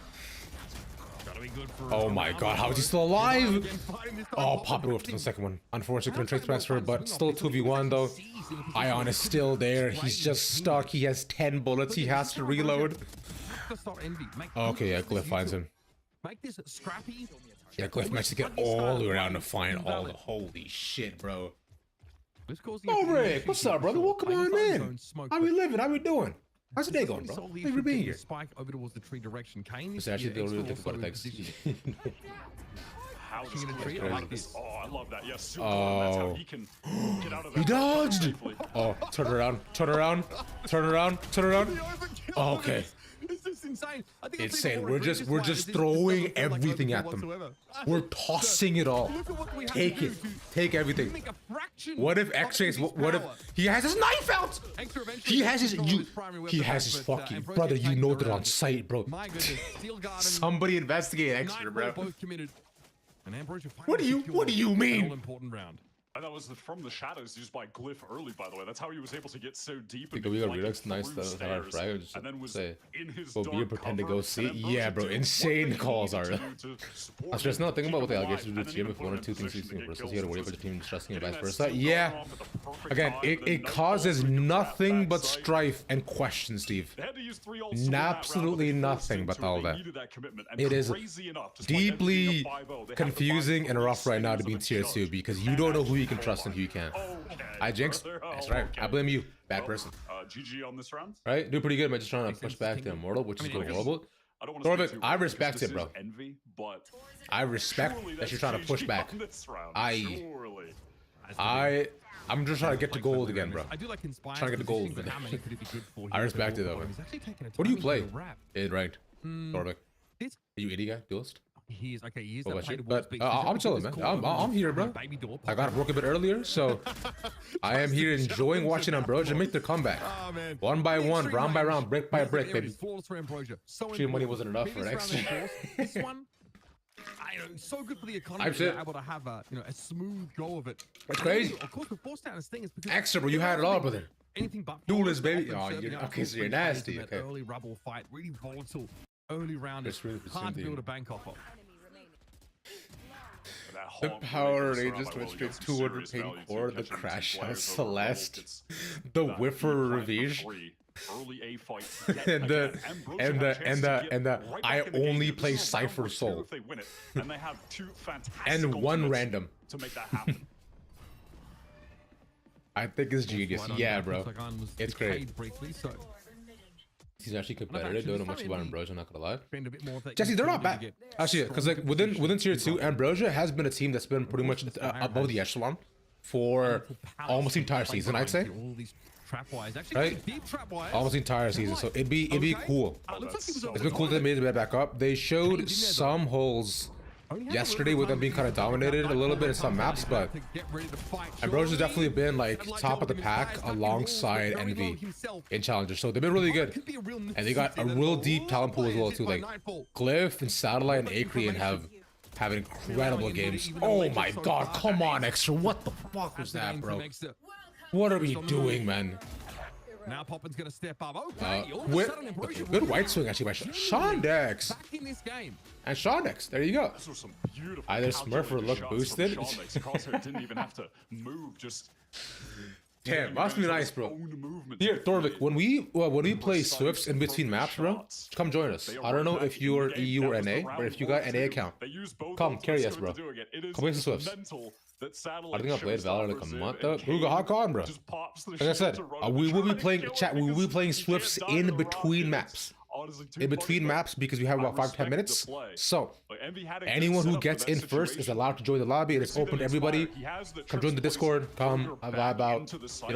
Oh my god, how is he still alive? Oh, pop it over to the second one. Unfortunately, couldn't trace transfer, but still 2v1 though. Ion is still there. He's just stuck. He has 10 bullets. He has to reload. Okay, yeah, Glyph finds him. Yeah, Glyph managed to get all the way around to find all the holy shit, bro. Oh, Rick, what's up, brother? Welcome on in. How we living? How we doing? How's the day going, bro? Thank you for being here. Spike over towards the tree direction. Kane is actually the really difficult things. How does Glyph I like this? Oh, I love that. Yes, super. Oh. That's how he can get out of he dodged. Oh, turn around, turn around, turn around, turn around. Oh, okay. It's insane. Insane. We're just throwing everything at them. We're tossing it all. Take it. Take everything. What if X-rays? What if he has his knife out? He has his fucking brother. You know they're on site, bro. Somebody investigate X-ray, bro. What do you mean? And that was from the shadows used by Glyph early, by the way. That's how he was able to get so deep. Think we got Redux, nice though. And then was in his go be pretend to go see. Yeah, bro, insane calls are. I was just not thinking about what the allegations do to GM if one or two things he's doing versus he had to worry about the team trusting and vice versa. Yeah. Again, it causes nothing but strife and questions, Steve. Absolutely nothing but all that. It is deeply confusing and rough right now to be in tier 2 because you don't know who you can trust and who you can't. I jinxed. That's right. I blame you. Bad person. GG on this round. Right? Do pretty good. I'm just trying to push back to Immortal, which is going horrible. Thorvik, I respect it, bro. Envy, but I respect that you're trying to push back. I'm just trying to get to gold again, bro. I do like inspired. Trying to get to gold. I respect it though. What do you play? It ranked. Thorvik. Are you 80 guy? Duelist? He is okay. He is but I'm chilling, man. I'm here, bro. I got broke a bit earlier, so I am here enjoying watching Ambrosia make their comeback. One by one, round by round, brick by brick, baby. Cheating money wasn't enough for next. This one, so good for the economy. They're able to have a smooth go of it. That's crazy. Of course, with forced down, this thing is because extra, bro. You had it all, brother. Anything but duelist, baby. Oh, okay, so you're nasty. Okay. Early rubble fight, really volatile. Early round is hard to build a bank off of. The Power Rangers went straight 200 ping core, the Crash House Celeste, the Whiffer Ravage, and the I only play Cypher Soul, and one random. To make that happen. I think it's genius. Yeah, bro. It's great. He's actually competitive. Don't know much about Ambrosia, not gonna lie. Jesse, they're not bad. Actually, because like within tier 2, Ambrosia has been a team that's been pretty much above the echelon for almost the entire season, I'd say. Right? Almost the entire season, so it'd be cool. It's been cool that they made it back up. They showed some holes yesterday with them being kind of dominated a little bit in some maps, but Ambrosia's definitely been like top of the pack alongside Envy in Challengers, so they've been really good, and they got a real deep talent pool as well too. Like Glyph and Satellite and Acreon have incredible games. Oh my god, come on, Extra, what the fuck was that, bro? What are we doing, man? Now Poppin's gonna step up. Okay, good white swing actually by Shondex. Back in this game. And Shondex, there you go. Either Smurf or look boosted. Crosshair didn't even have to move, just damn, must be nice, bro. Here, Thorvik, when we play Swifts in between maps, bro, come join us. I don't know if you're EU or NA, but if you got NA account, come carry us, bro. Come play some Swifts. I think I played Valorant like a month though. Ruga hawk on, bro. Like I said, we will be playing we will be playing Swifts in between maps. In between maps because we have about 5 to 10 minutes. So anyone who gets in first is allowed to join the lobby. It is open to everybody. Come join the Discord. Come vibe out.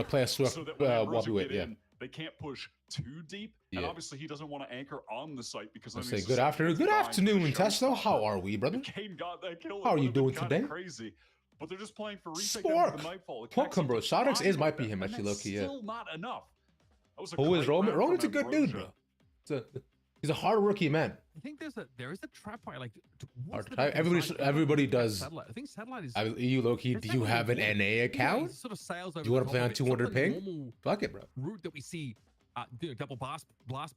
Play a Swift while we wait. Yeah. They can't push too deep, and obviously he doesn't want to anchor on the site because then say good afternoon. Good afternoon, Testo. How are we, brother? How are you doing today? Crazy. But they're just playing for retake after Nightfall. Welcome, bro. Shondex is might be him actually, low-key, yeah. Still not enough. Who is Roman? Roman's a good dude, bro. He's a hard-working man. I think there is a trap fight. Like everybody does. Satellite. I think Satellite is. You low-key, do you have an NA account? Yeah, sort of sales over do you want to play on 200 ping? Fuck it, bro. Route that we see. Double blast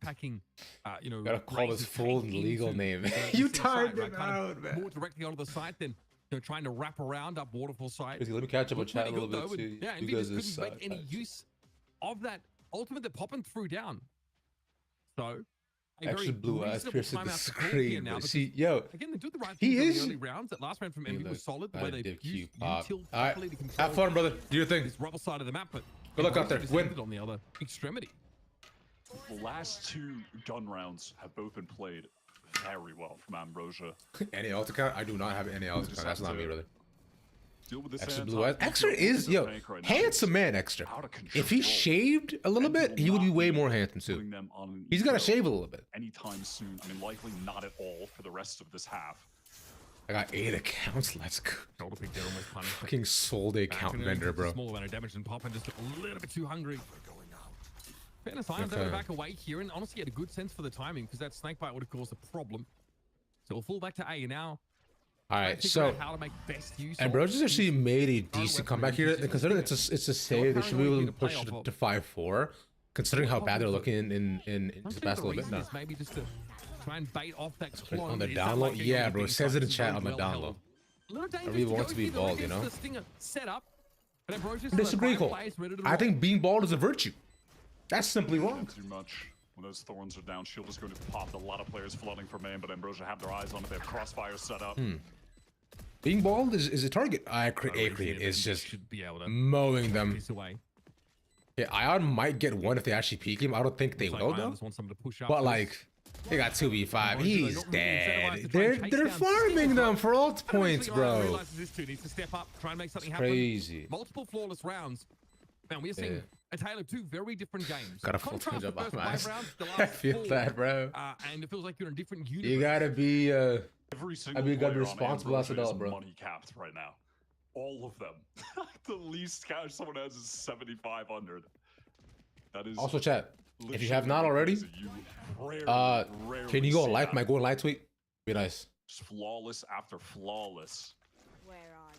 packing. Gotta call his full legal name. You timed him out, man. More directly onto the site than trying to wrap around up Waterfall site. Let me catch up with chat a little bit too. Yeah, Envy just couldn't make any use of that ultimate that Poppin threw down. So Extra blue eyes piercing the screen. See, yo, again, they do the right he thing is. In the early rounds. That last round from Envy was solid. The way they used util properly to control. Have fun, brother. Do your thing. This rubble side of the map, but good luck out there. Win on the other extremity. The last 2 gun rounds have both been played very well from Ambrosia. Any alt account? I do not have any alt account. That's not me, brother. Deal with this Extra blue eyes. Extra is handsome man. Extra. If he shaved a little bit, he would be way more handsome too. He's got to shave a little bit. Anytime soon. I mean, likely not at all for the rest of this half. I got 8 accounts. Let's go. Fucking sold account vendor, bro. Small amount of damage and Poppin just a little bit too hungry. Fairness, I'm going back away here, and honestly, had a good sense for the timing because that snakebite would have caused a problem. So we'll fall back to A now. All right, so Ambrosius actually made a decent comeback here, and considering it's a save, they should be able to push it to 5-4. Considering how bad they're looking in the past little bit now. Maybe just to try and bait off that On the down low, yeah, bro. It says it in chat on the down low. I really want to be bald, you know. Disagree, Cole. I think being bald is a virtue. That's simply wrong. Too much. When those thorns are down, shield is going to pop. A lot of players flooding for main, but Ambrosia have their eyes on it. They have crossfire set up. Being bald is a target. A-Create is just mowing them. Yeah, Ion might get one if they actually peek him. I don't think they will though. But like, they got 2v5. He's dead. They're farming them for ult points, bro. It's crazy. Multiple flawless rounds. Man, we're seeing a tale of two very different games. Got a full change up my eyes. I feel that, bro. And it feels like you're in a different universe. You gotta be every single gotta be responsible as adult, bro. Money capped right now. All of them. The least cash someone has is 7,500. That is also chat. If you have not already, can you go like my golden light tweet? Be nice. Just flawless after flawless. Where are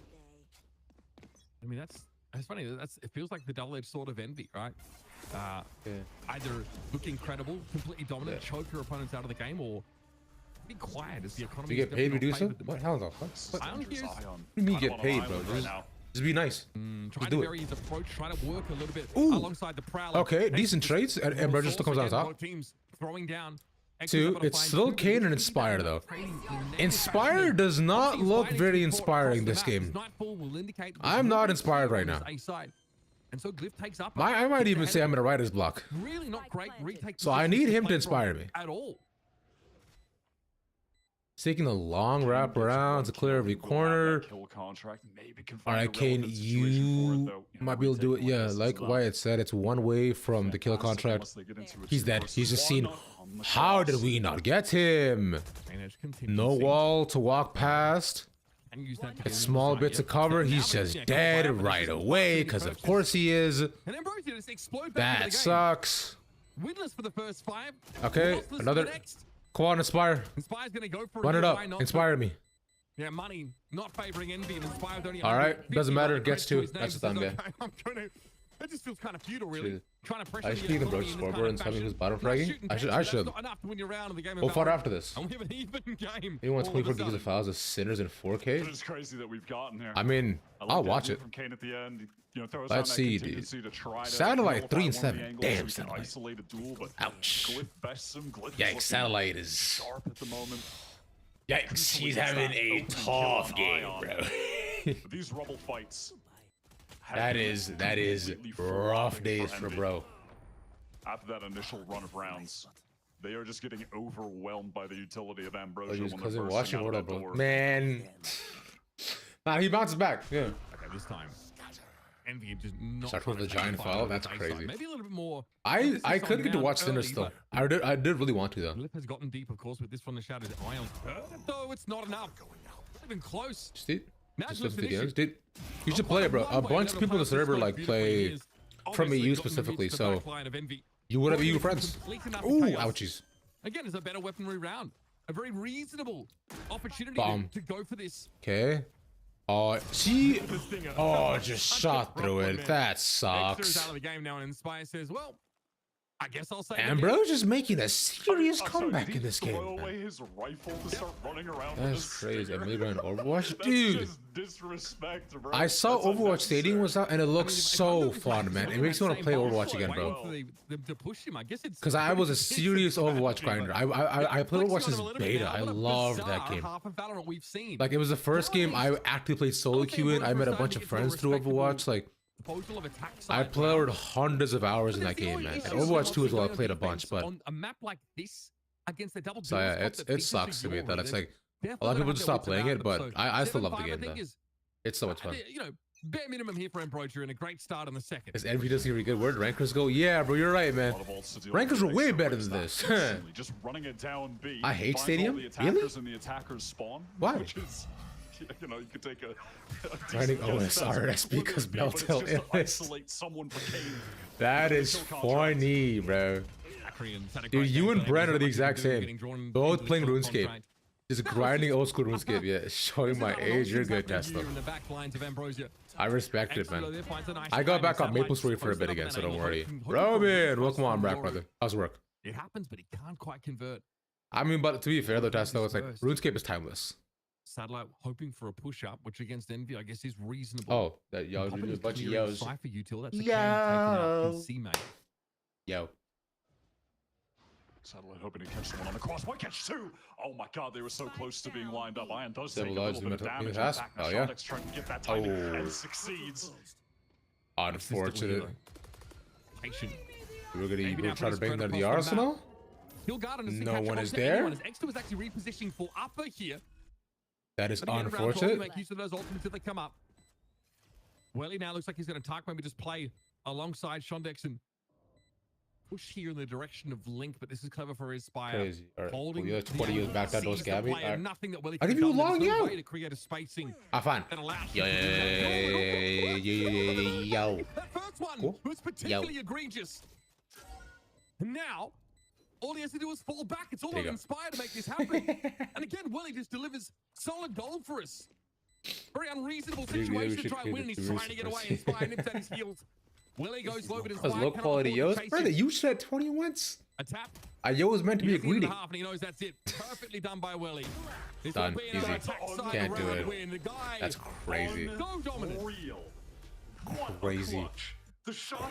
they? I mean, that's funny. It feels like the double-edged sword of Envy, right? Either look incredible, completely dominant, choke your opponents out of the game, or be quiet as the economy. Do you get paid to do so? What hell no? What? Ion here's me get paid, bro. Just be nice. Try to vary his approach, try to work a little bit alongside the Prowler. Okay, decent trades, and Ambrosius still comes on top. Teams throwing down. Two, it's still Kane and Inspire though. Inspire does not look very inspiring this game. I'm not inspired right now. I might even say I'm in a writer's block. Really not great. So I need him to inspire me. At all. Taking a long wrap around to clear every corner. Alright, Kane, you might be able to do it. Yeah, like Wyatt said, it's one way from the kill contract. He's dead. He's just seen. How did we not get him? No wall to walk past. It's small bits of cover. He's just dead right away, because of course he is. That sucks. Okay, another. Come on, Inspire. Inspire's gonna go for run it up. Inspire me. Yeah, money not favoring Envy, and Inspire's only. All right, doesn't matter. Gets to. That's the time, guy. It just feels kind of futile, really. Trying to pressure. I should even broach scoreboard and tell me who's bottom fragging. I should. We'll fight after this. He wants 24 gigs of files of sinners in 4K. It's crazy that we've gotten here. I mean, I'll watch it. Let's see, dude. Satellite 3 and 7. Damn, Satellite. Ouch. Yikes, Satellite is sharp at the moment. Yikes, he's having a tough game, bro. These rubble fights. That is rough days for bro. After that initial run of rounds, they are just getting overwhelmed by the utility of Ambrosia. Because they're watching Wordle, bro. Man. Nah, he bounces back. Yeah. Okay, this time. Envy just not. Start with the giant file. That's crazy. Maybe a little bit more. I could get to watch Sinner still. I did really want to though. Lip has gotten deep, of course, with this from the shadows. Ion. Though it's not enough. Not even close. Just look at the games, dude. You should play it, bro. A bunch of people in the server like play from EU specifically, so you would have EU friends. Ooh, ouchies. Again, it's a better weaponry round. A very reasonable opportunity to go for this. Okay. Oh, just shot through it. That sucks. Out of the game now, and Inspire says, well, I guess I'll say. Ambrosius making a serious comeback in this game. Away his rifle to start running around. That's crazy. I'm really going Overwatch, dude. Disrespect, bro. I saw Overwatch Stadium was out, and it looks so fun, man. It makes me want to play Overwatch again, bro. Because I was a serious Overwatch grinder. I played Overwatch since beta. I loved that game. Like it was the first game I actively played solo queue in. I met a bunch of friends through Overwatch. Like I played hundreds of hours in that game, man. And Overwatch 2 as well, I played a bunch, but on a map like this against the double. So yeah, it sucks to me that it's like a lot of people just stop playing it, but I still love the game, though. It's so much fun. You know, bare minimum here for Ambrosia and a great start on the second. Is Envy doesn't hear a good word? Rankers go, yeah, bro, you're right, man. Rankers are way better than this. Just running it down B. I hate Stadium. Really? Why? You know, you could take a running OSRS because Meltel illness. That is funny, bro. Dude, you and Brent are the exact same. Both playing RuneScape. Just grinding old school RuneScape, yeah. Showing my age, you're good, Tesla. I respect it, man. I got back on Maple Story for a bit again, so don't worry. Robin, welcome on back, brother. How's work? It happens, but he can't quite convert. I mean, but to be fair though, Tesla, it's like RuneScape is timeless. Satellite hoping for a push-up, which against Envy, I guess, is reasonable. Oh, that y'all do a bunch of yos. Yo. Satellite hoping to catch someone on the cross. What catch two? Oh my god, they were so close to being lined up. Iron does take a little bit of damage. Oh yeah. Trying to get that timing and succeeds. Unfortunate. We're gonna try to bring them to the arsenal. No one is there. Extra was actually repositioning for upper here. That is unfortunate. Make use of those ultimates if they come up. Welly now looks like he's going to maybe just play alongside Shondex and push here in the direction of Link, but this is clever for his Spire. Crazy. All right. Holding well, 20 years back, that don't scab me. Right. Nothing that Welly I'll give you a long yo. To create a spacing. Fine. Yo. That first one was particularly egregious. And now, all he has to do is fall back. It's all on Inspire to make this happen. And again, Welly just delivers solid gold for us. Very unreasonable situation to try and win, and he's trying to get away. Inspire nips at his heels. Welly goes low, but his low quality yos. Brother, you said 20 once. A tap. A yo was meant to be a greedy. And he knows that's it. Perfectly done by Welly. Done. Easy. Can't do it. That's crazy. Crazy.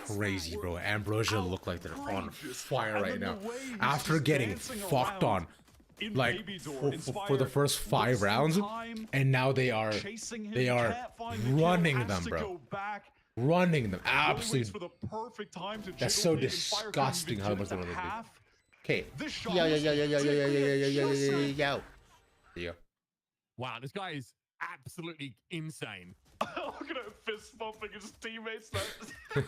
Crazy, bro. Ambrosia look like they're on fire right now. After getting fucked on, like for the first 5 rounds, and now they are running them, bro. Running them, absolutely. That's so disgusting how much they're running. Okay. Yo. Wow, this guy is absolutely insane. Look at him fist bumping his teammates. I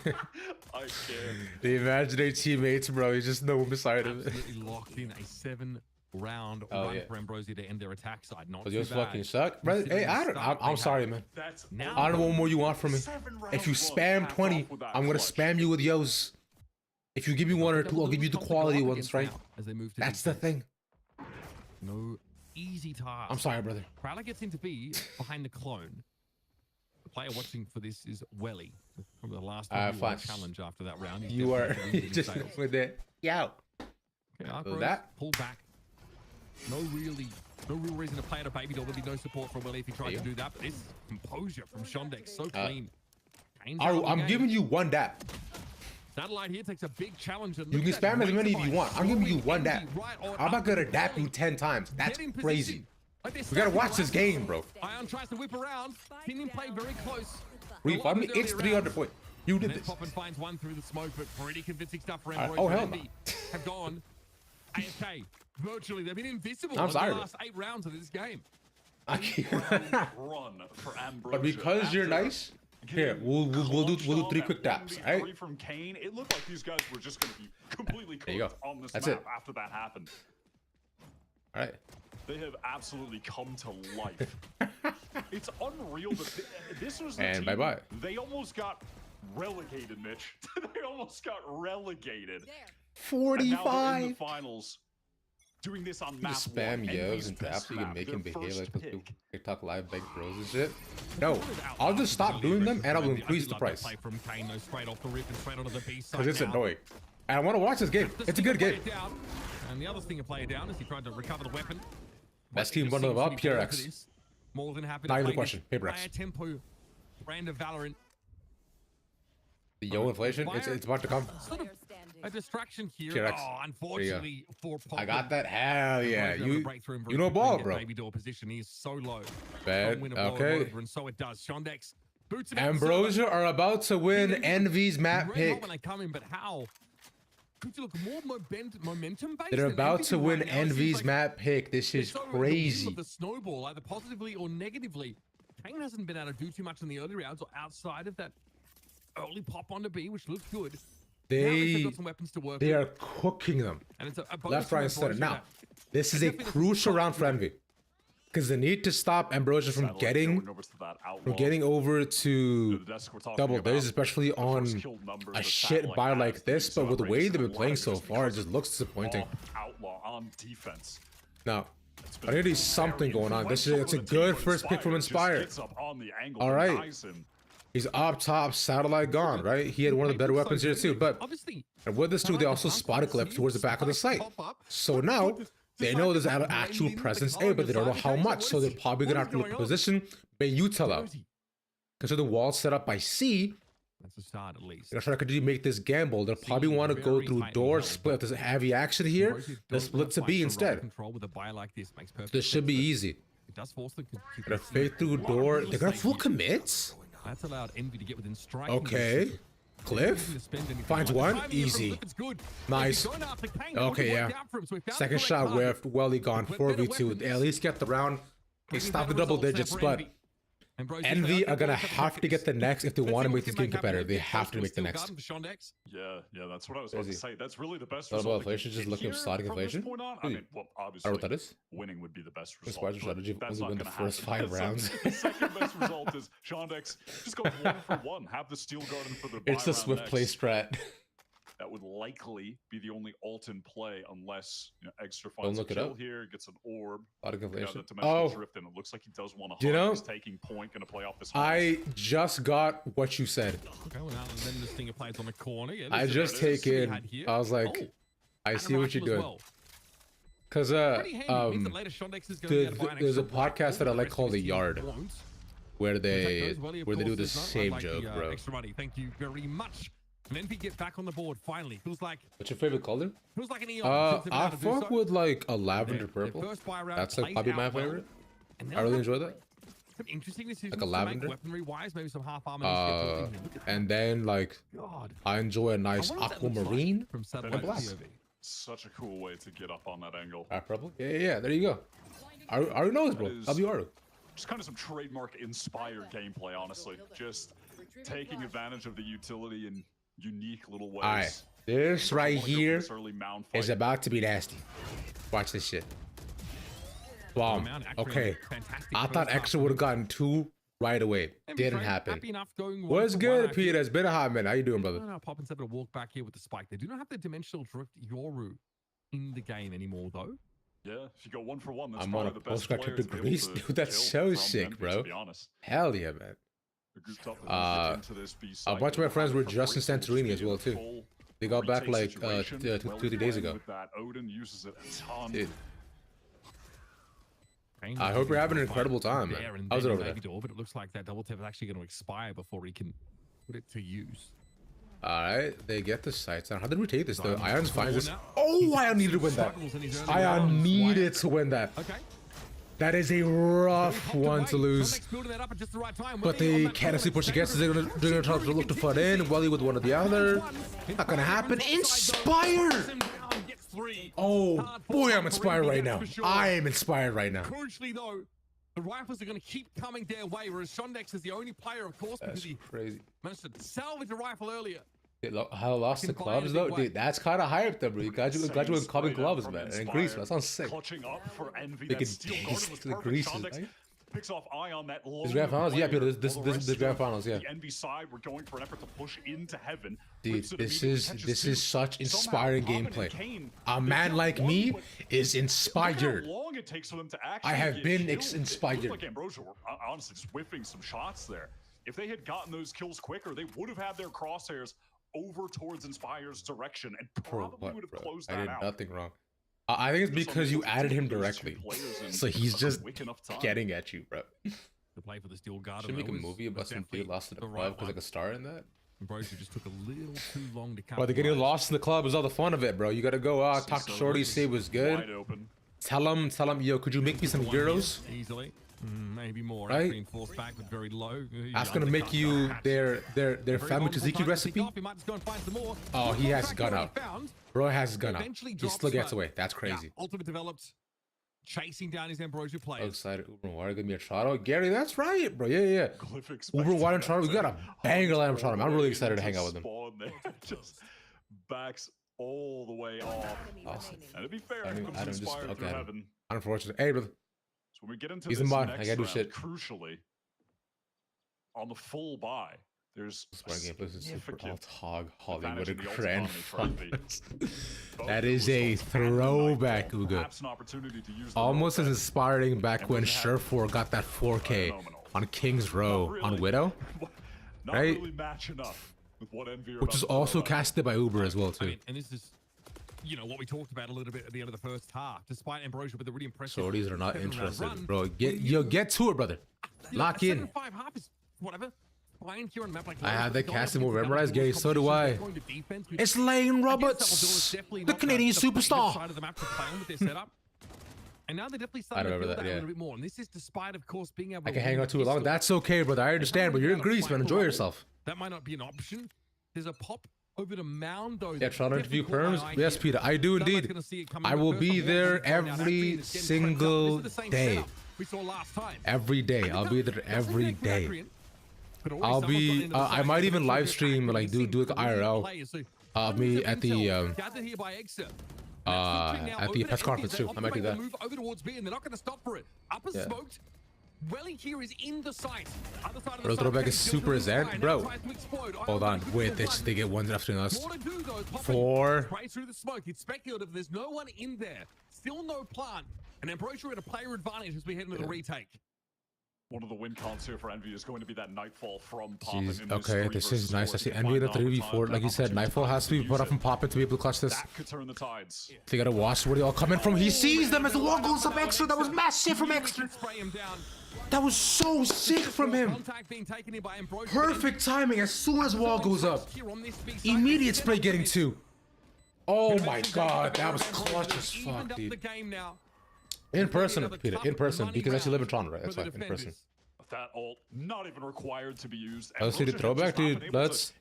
can't. The imaginary teammates, bro. He's just no one beside him. Absolutely locked in a 7-round run for Ambrosia to end their attack side. Not those fucking suck, bro. Hey, I'm sorry, man. I don't know what more you want from me. If you spam 20, I'm gonna spam you with yos. If you give me 1 or 2, I'll give you the quality ones, right? That's the thing. No easy task. I'm sorry, brother. Prowler gets into B behind the clone. The player watching for this is Welly. From the last challenge after that round. You are just with it. Yeah. Okay, that pull back. No real reason to play at a baby doll. There'll be no support from Welly if he tried to do that. But this composure from Shondex, so clean. I'm giving you 1 dap. Satellite here takes a big challenge. You can spam as many if you want. I'm giving you 1 dap. I'm not gonna dap you 10 times. That's crazy. We gotta watch this game, bro. Ion tries to whip around. Team play very close. It's 300 points. You did this. Poppin finds one through the smoke, but pretty convincing stuff for Ambrosia. Oh hell no. Have gone AFK. Virtually, they've been invisible in the last 8 rounds of this game. Run for Ambrosia. But because you're nice, here we'll do 3 quick taps. All right. From Kane, it looked like these guys were just going to be completely cooked on this That's map it. after that happened. All right. They have absolutely come to life. It's unreal that this was the and team. bye-bye. They almost got relegated, Mitch. They almost got relegated. 45. And now they're in the finals. Doing this on map spam yos and traps so you can make him behave like the TikTok live big bros and shit. No, I'll just stop doing them and I'll increase the price. Because it's annoying. And I want to watch this game. It's a good game. And the other thing to play it down is he tried to recover the weapon. Best team bundle of up, PRX. More than happy. Not even a question. Paper X. Tempo, brand of Valorant. The yo inflation, it's about to come. Sort of a distraction here. PRX. Oh, unfortunately for Pop. I got that. Hell yeah. You know ball, bro. Baby door position. He is so low. Bad. Okay. And so it does. Shondex. Ambrosia are about to win Envy's map pick. When they come in, but how? Could you look more momentum based? They're about to win Envy's map pick. This is crazy. The snowball, either positively or negatively. Kane hasn't been able to do too much in the early rounds or outside of that early pop onto B, which looks good. They got some weapons to work are cooking them. And it's a left, right, center. Now, this is a crucial round for Envy. Because they need to stop Ambrosia from getting over to double days, especially on a shit buy like this. But with the way they've been playing so far, it just looks disappointing. Outlaw on defense. Now, I think there's something going on. It's a good first pick from Inspire. All right. He's up top, satellite gone, right? He had one of the better weapons here too. But and with this too, they also spotted Cliff towards the back of the site. So now they know there's an actual presence A, but they don't know how much. So they're probably gonna have to look for position. But you tell out. Because of the wall set up by C, that's a start at least. they're trying to make this gamble. They'll probably want to go through door split. There's heavy action here. Let's split to B instead. This should be easy. Gonna fade through door. They're gonna full commits. That's allowed Envy to get within strike. Okay. Cliff finds one. Easy. Nice. Okay, yeah. Second shot where Welly gone 4v2. They at least get the round. They stop the double digits, but Envy are gonna have to get the next if they want to make this game competitive. They have to make the next. Yeah, that's what I was about to say. That's really the best result. Inflation, just looking at slotting inflation. I mean, well, obviously, I don't know what that is. Winning would be the best result. Squad strategy only win the first 5 rounds. The second best result is Shondex just goes 1 for 1. Have the Steel Garden for the. It's the Swift play strat. That would likely be the only ult in play unless Extra finds a kill here, gets an orb. A lot of conflation. Drift, and it looks like he does want to. He's taking point, gonna play off this. I just got what you said. Okay, well, then this thing plays on the corner. Yeah, I just take it. I was like, I see what you're doing. Cause there's a podcast that I like called The Yard, where they do the same joke, bro. Extra money. Thank you very much. And Envy get back on the board finally. Feels like. What's your favorite color? Feels like an Eon. I fuck with like a lavender purple. That's like probably my favorite. I really enjoy that. Some interesting decisions like a lavender. Weaponry wise, maybe some half armor. And then like I enjoy a nice aquamarine from and black. Such a cool way to get up on that angle. Purple. Yeah. There you go. I already know this, bro. WR. Just kind of some trademark inspired gameplay, honestly. Just taking advantage of the utility and unique little ways. Alright, this right here is about to be nasty. Watch this shit. Bomb. Okay, I thought Extra would have gotten 2 right away. Didn't happen. What's good, Peter? It's been a hot minute. How you doing, brother? Pop instead of walk back here with the spike. They do not have the dimensional drift Yoru in the game anymore, though. Yeah, if you go 1 for 1, that's I'm on a postcard trip to Greece, dude. That's so sick, bro. Hell yeah, man. A bunch of my friends were just in Santorini as well too. They got back like 2-3 days ago. Dude. I hope you're having an incredible time, man. How's it over there? But it looks like that double tap is actually going to expire before he can put it to use. Alright, they get the sights down. How did we take this though? Ion's finds this. Oh, Ion needed to win that. Ion needed to win that. That is a rough one to lose. But they can't actually push against it. They're gonna try to look to foot in. Welly with one or the other. Not gonna happen. Inspired! Oh boy, I'm inspired right now. I am inspired right now. Crucially though, the rifles are going to keep coming their way, whereas Shondex is the only player, of course, because he managed to salvage a rifle earlier. How lost the clubs though? Dude, that's kind of hyped though, bro. You got you with clubbing gloves, man. And in Greece, that sounds sick. They can taste the greases, right? Picks off Ion that this grand finals, yeah, Peter. This grand finals, yeah. The Envy side, we're going for an effort to push into heaven. Dude, this is such inspiring gameplay. A man like me is inspired. How long it takes for them to actually I have been inspired. Like Ambrosia were honestly just whiffing some shots there. If they had gotten those kills quicker, they would have had their crosshairs over towards Inspire's direction and probably would have closed that out. I did nothing wrong. I think it's because you added him directly, so he's just getting at you, bro. To play for the Steel Garden. Should make a movie about some kid lost in the club because like a star in that. Ambrosia just took a little too long to come. Well, they're getting lost in the club is all the fun of it, bro. You gotta go talk to Shorty, say it was good. Tell him, yo, could you make me some euros? Easily. Maybe more. Right? Back, but very low. That's gonna make you their family tzatziki recipe. Oh, he has his gun out. Bro has his gun out. He still gets away. That's crazy. Ultimate developed, chasing down his Ambrosia players. So excited. Uber Water give me a Trotter. Gary, that's right, bro. Yeah. Uber Water and Trotter. We got a banger line Trotter. I'm really excited to hang out with him. Just backs all the way off. Awesome. And to be fair, unfortunate. Hey, brother. So when we get into he's this a mod. next I gotta do round, shit. Crucially, on the full buy, There's Gameplay is super alt hog advantage Hollywood in the grand ultimate for Envy. That Both is Uber a Soft and the throwback, Nightfall, Uga. perhaps an opportunity to use the Almost as rope inspiring back and when we have- Surefour got that 4K Phenomenal. on King's Row Not on really. Widow, Not right? really matching up with what Envy are which about was to also throw at. casted by Uber as well I too. mean, and this is, you know, what we talked about a little bit at the end of the first half. Despite Ambrosia with a really impressive Shorties are not 7-round interested, run, bro. Get to it, brother. you know, Lock a in. 7-5 half is whatever. Fine here on a map like I have that Wordle, going casting up more against memorized, double Gary. doors So do I. competition, going to defense, which It's Lane against Roberts, double doors, definitely the not Canadian the favorite superstar. side of the map to play on with their setup. And now they're definitely starting to remember build that, that a yeah. little bit more. And this is despite, of course, being able I to can hang win out too the long. pistol. That's okay, brother. I understand, but you're in Greece, man. Enjoy yourself. That might not be an option. There's a pop over to Mound, though. Yeah, trying to interview Definitely caught my perms. eye Yes, here. Peter, I do Sounds like indeed. gonna see it coming I in the will first be one. there Wardle's going out. every Adrian is getting cranked up. single This is the same day. setup we saw last time. Every day. I'll be there every day. I'll I'll be. I might even live stream, like do like IRL. Me at the press conference too. I might do that. Move over towards B, and they're not going to stop for it. Upper Yeah. smoked. Welly here is in the sight. Other side of the Bro, site, throwback is still super to the zen, side. bro. Now tries to explode. Hold on, wait. They get one after us. More to do, though. Popping 4. Sprays through the smoke. It's speculative. There's no one in there. Still no plant. And Ambrosia at a player advantage as we head into the retake. One of the win cons here for Envy is going to be that Nightfall from Poppin. Jeez, in this okay, 3 this versus is nice. 4. I see If you Envy in the find 3v4. Like you said, opportunity Nightfall has to be use put up it, from Poppin to be able to clutch this. that could turn the tides. They gotta watch where they all come in from. He sees them as the wall goes up extra. That was massive from extra. Spray him down. That was so sick from him. Contact being taken in by Ambrosia. Perfect timing as soon as wall goes up. Immediate spray getting 2. Oh my god, that was clutch as fuck, dude. In person, Peter, in person, because I actually live in Toronto, right? That's why, in person. That ult not even required to be used. Let's see the Ambrosia throwback, just not dude. been able Let's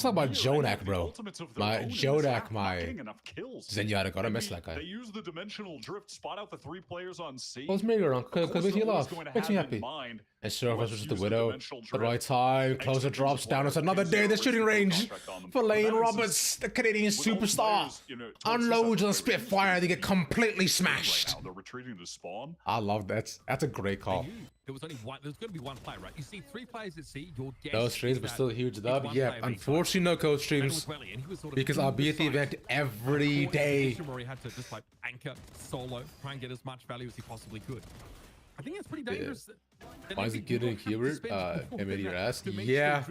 talk about near Jonak, any of the bro. ultimates of their My own in this Jonak, half, not my getting enough kills. Zenyatta, gotta I miss mean, that guy. They use the dimensional drift, spot out the 3 players on C. What's me wrong? Cause makes me laugh. Makes me happy. Mind. And sure, Let's versus use the the Widow. dimensional The drift. right time. Closer drops down. It's another day in the shooting range for Lane Roberts, the Canadian With all the superstar. players, you know, towards the Unloads center, on Spitfire. They get completely smashed. right now, they're retreating to spawn. I love that. That's a great call. There was only one. There's going to be one player, right? You see 3 players at C. Your guess Those streams is were that still a huge it's dub. one Yeah, player being unfortunately, no coach That streams was Welly, and he was sort of because in I'll be the at the site. event every day. Where he had to just like anchor solo, try and get as much value as he possibly could. I think it's pretty dangerous. Why is it getting Hubert? M80 your ass? Yeah.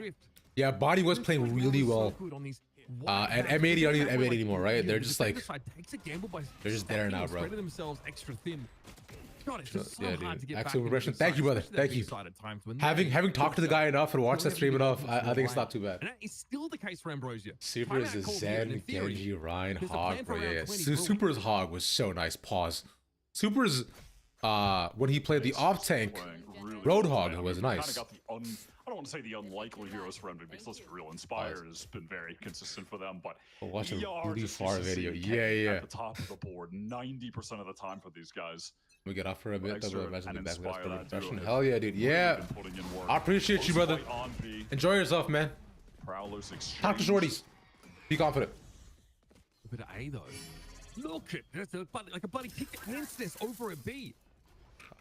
Yeah, Body was playing really well. And M80 don't need M80 anymore, right? They're just like, they're just there now, bro. Themselves extra thin. God, it's just so Yeah, hard to dude. get back Excellent into impression. the Thank you, side, brother. especially that Thank you. big-sided times when Having they talked to the guy enough and watched that stream enough, Whenever you I think it's get not too bad. And that is still the case for Ambrosia. Super is a Timeout called here, and in Zen, theory, Genji, Ryan, there's a Hog, plan for bro. Yeah, round yeah. 20 for a Super's Hog was so nice. Pause. Super's, when he played the off tank, Playing really Roadhog well. was We kinda nice. got the I don't want to say the unlikely heroes for Envy because let's be real, Inspire has been very consistent for them, but I'll watch a ER really just far used to see video. Kenny Yeah, yeah. at the top of the board 90% of the time for these guys. We get off for a bit. Extra Double imagine and the back of Inspire, that that session. duo Hell yeah, dude. Yeah. Been putting in work. I appreciate you, brother. Close fight on B. Enjoy yourself, man. Prowlers exchange. Talk to shorties. Be confident. A bit of A though. Look at there's like a bloody ticket this over a B.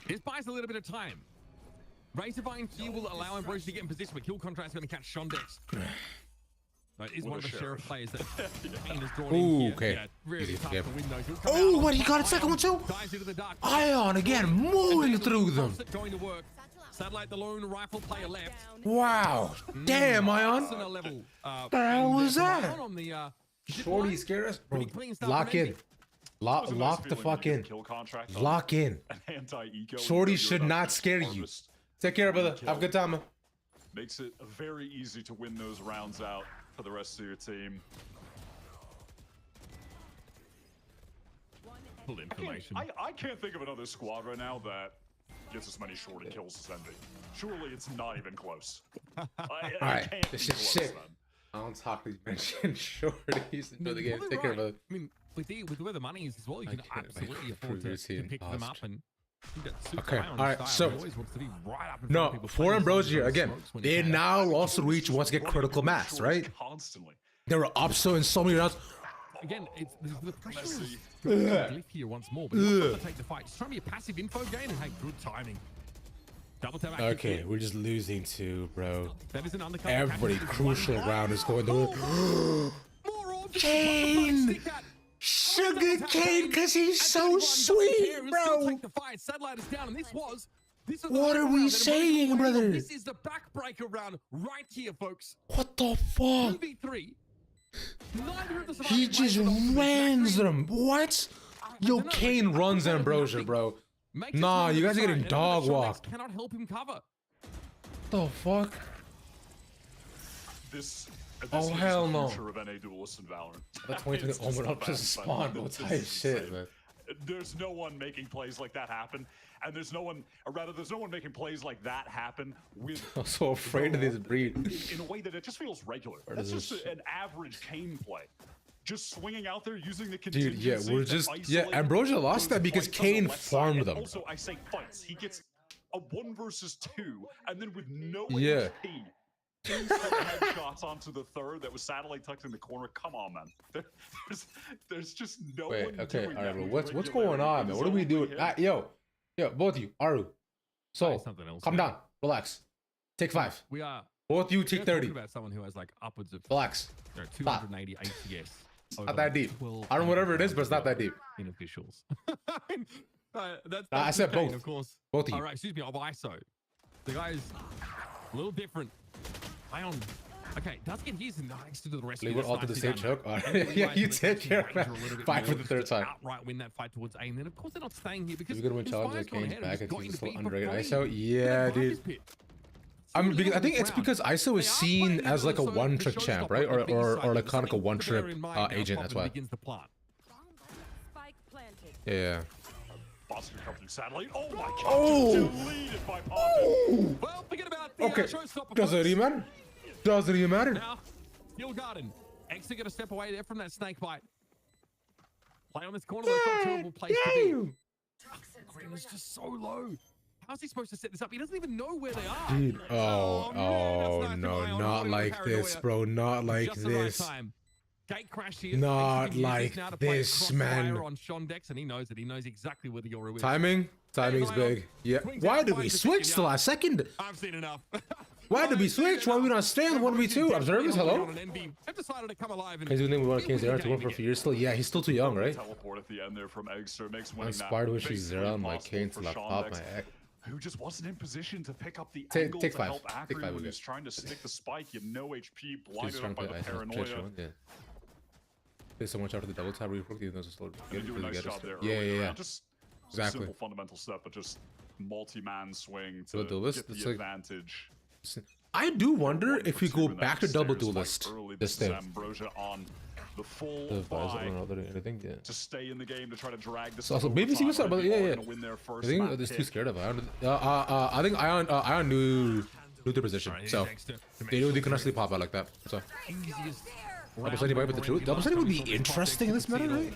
This buys a little bit of time. Razorvine here will allow Ambrosia to get in position, but kill contract's going to catch Shondex. So it is one of the sheriff players that Kane has drawn in Ooh, here. okay. Yeah, really Easy, tough yeah. to win those. He'll come Oh, out what, he got a on second one too? Dives into the dark. Ion again, moving through them. Going to work. Satellite, the lone rifle player left. Wow. Damn, Ion. Arsenal level. The hell was and that? Ion on the, Shorty scared us. Bro, Pretty clean stuff lock from in. Envy. It was a nice Lock the feeling fuck when you in. get a kill contract on Lock in. an anti-eco. Shorty and should you're not about to scare you. harvest. Take care, brother. Have a good time, man. Makes it very easy to win those rounds out for the rest of your team. Full information. I can't think of another squad right now that gets as many shorty kills as Envy. Surely it's not even close. Alright, can't this be is close, sick. man. I don't talk these mentioned shorties. Enjoy the game. Probably Take care, right. brother. I mean, with where the money is as well, you I can can't absolutely wait afford for to routine pick them up paused. and you get super Okay, high on alright, style. so- He always wants to be right up in front No, of people, for playing Ambrosia, those again, smokes when he they can. now also reach once get critical mass, right? Constantly. They were up so in so many rounds. Again, it's the pressure is Messy. glyph here once more, but he's not trying to take the fight. He's trying to be a passive info gain and hey, good timing. Okay, we're just losing too, bro. That is an undercut. Every crucial round is going the Kane! Sugar Cane, because he's so sweet, bro! What are we saying, brother? This is the backbreaker round right here, folks. What the fuck? 2v3. He just runs them. What? Yo, Kane runs Ambrosia, bro. Nah, you guys are getting dog walked. Cannot help him cover. The fuck? This Oh, hell no. Of NA duelists in Valorant. The 2020 Omen up to spawn, what type shit, man. There's no one making plays like that happen, and there's no one, or rather, there's no one making plays like that happen with. I'm so afraid of this breed. In a way that it just feels regular. That's just an average Kane play. Just swinging out there using the contingency. Dude, yeah, we're just Ambrosia lost that because Kane farmed them. Also, I say fights. He gets a 1 versus 2, and then with no yeah. HP. Headshots onto the third that was satellite tucked in the corner. Come on, man. There's just no one. Okay, doing all right, that bro. What's going on, man? What are we doing? Yo, both of you, Aru, so calm down, relax. Take 5. We are both of you take 30. About someone who has like upwards of relax. 280 ATS. Not that deep. I don't know whatever it is, but it's not that deep. In officials. That's I said both. Of course. Both of you. All right, excuse me. Of ISO. The guy is a little different. Ion. Okay, does get his next to the rest. Leave it all to the same choke. Yeah, you did. Yeah, fight for the third time. Outright win that fight towards A, and then of course they're not staying here because you're gonna win challenges Kane's back and he's still underrated ISO. Yeah, dude. I think it's because ISO is seen as like a one-trick champ, right? Or like kind of like a one-trick agent. That's why. Yeah. Boston company satellite. Oh my god. Oh. Well, forget about the okay. Does it really matter? Does it really matter? Now, Steel Garden. X are gonna step away there from that snake bite. Play on this corner. That's not a terrible place to be. Green is just so low. How's he supposed to set this up? He doesn't even know where they are. Dude, oh no, not like this, bro. Not like this. Gate crash here. Not like this, man. On Sean Dex, and he knows it. He knows exactly where the Yoru is. Timing's big. Yeah. Why did we switch the last second? I've seen enough. Why did we switch? Why are we not staying 1v2? Observers, hello? I've decided to come alive. He's doing we want Kane's there to win for a few years still. Yeah, he's still too young, right? Teleport at the end there from Eggster makes I'm inspired with she's there on my Kane's laptop, my egg. Who just wasn't in position to pick up the take angle take to 5. help Take 5 when he's trying to stick the spike. You have no HP, blinded up by the paranoia. There's so much after the double tap where you broke the slow. You do a nice job there. Yeah. Just exactly. Simple fundamental step, but just multi-man swing to duelist, get the advantage. I do wonder if we go back to double duelist this thing. Ambrosia on the full buy to stay in the game to try to drag this. Also, maybe see what's up, but yeah. I think they're too scared of it. I think Ion knew the position, so they knew they could not pop out like that. So. Double setting with the truth. Double setting would be interesting in this meta, right?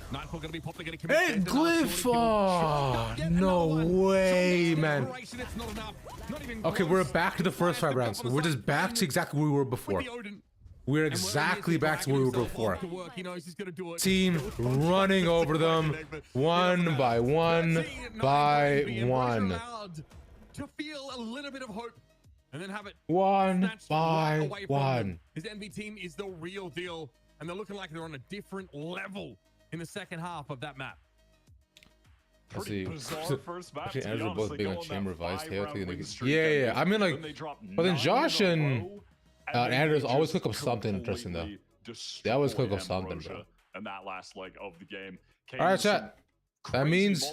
Hey, Glyph! Oh, no way, man. Okay, we're back to the first 5 rounds. We're just back to exactly where we were before. We're exactly back to where we were before. Team running over them one by one by one. To feel a little bit of hope. And then have it one by one. His Envy team is the real deal, and they're looking like they're on a different level in the second half of that map. Let's see. First map, actually, Andrew both being on chamber revised here. Yeah. I mean, like, but then Josh and Andrews always cook up something interesting, though. They always cook up something, bro. And that last leg of the game. All right, chat. That means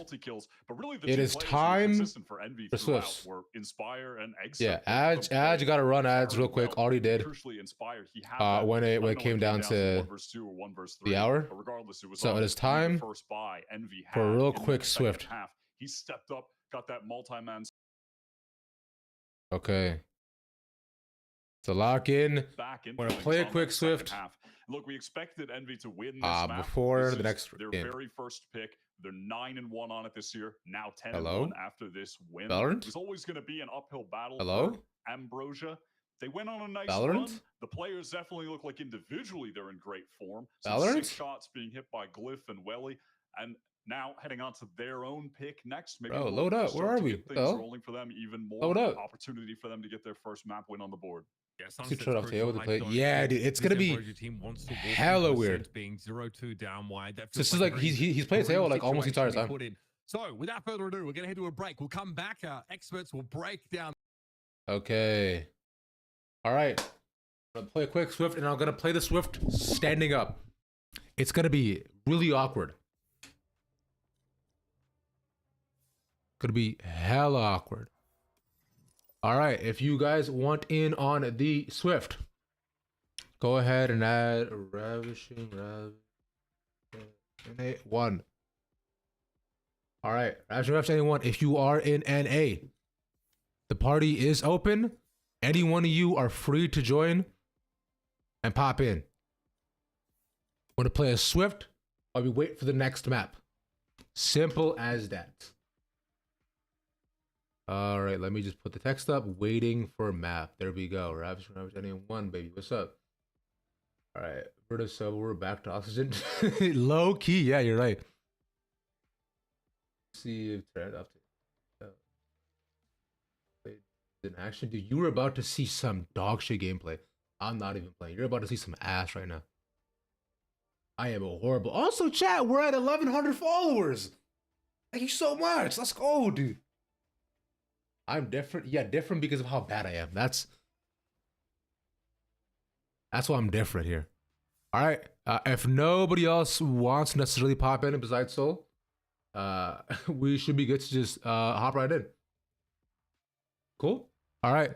but really it is time for Swifts. Inspire and yeah, ads, you gotta run ads real quick. Already did. When it came down to the hour. So it is time for a real quick Swift. He stepped up, got that multi-man. Okay. So lock in. We're gonna play a quick Swift. Look, we expected Envy to win this map. Before the next their game. very first pick. They're 9-1 on it this year. Now 10-1 Hello? after this win. Valorant? It was always going to be an uphill battle. Hello? For Ambrosia. They went on a nice Valorant? run. The players definitely look like individually they're in great form. Valorant? 6 shots being hit by Glyph and Welly. And Now heading on to their own pick next. Maybe Bro, we'll load up. start Where are to we? get things rolling for them even more. Load up. Opportunity for them to get their first map win on the board. Yeah, Off table to play. Yeah, dude, it's gonna be hella weird. Being 0-2 down wide. This is like he's played Tail like almost the entire time. So without further ado, we're gonna head to a break. We'll come back. Our experts will break down. Okay. All right. I'm gonna play a quick Swift, and I'm gonna play the Swift standing up. It's gonna be really awkward. Gonna be hella awkward. All right, if you guys want in on the Swift, go ahead and add Ravishing 1. All right, Ravishing 1. If you are in NA, the party is open. Any one of you are free to join and pop in. Want to play a Swift while we wait for the next map. Simple as that. All right, let me just put the text up. Waiting for map. There we go. Ravishing 1, baby. What's up? All right, so we're back to Oxygen. Low key, yeah, you're right. See if turn up in action, dude. You were about to see some dog shit gameplay. I'm not even playing. You're about to see some ass right now. I am a horrible. Also, chat, we're at 1,100 followers. Thank you so much. Let's go, dude. I'm different. Yeah, different because of how bad I am. That's why I'm different here. All right. If nobody else wants to necessarily pop in besides Soul, we should be good to just hop right in. Cool. All right.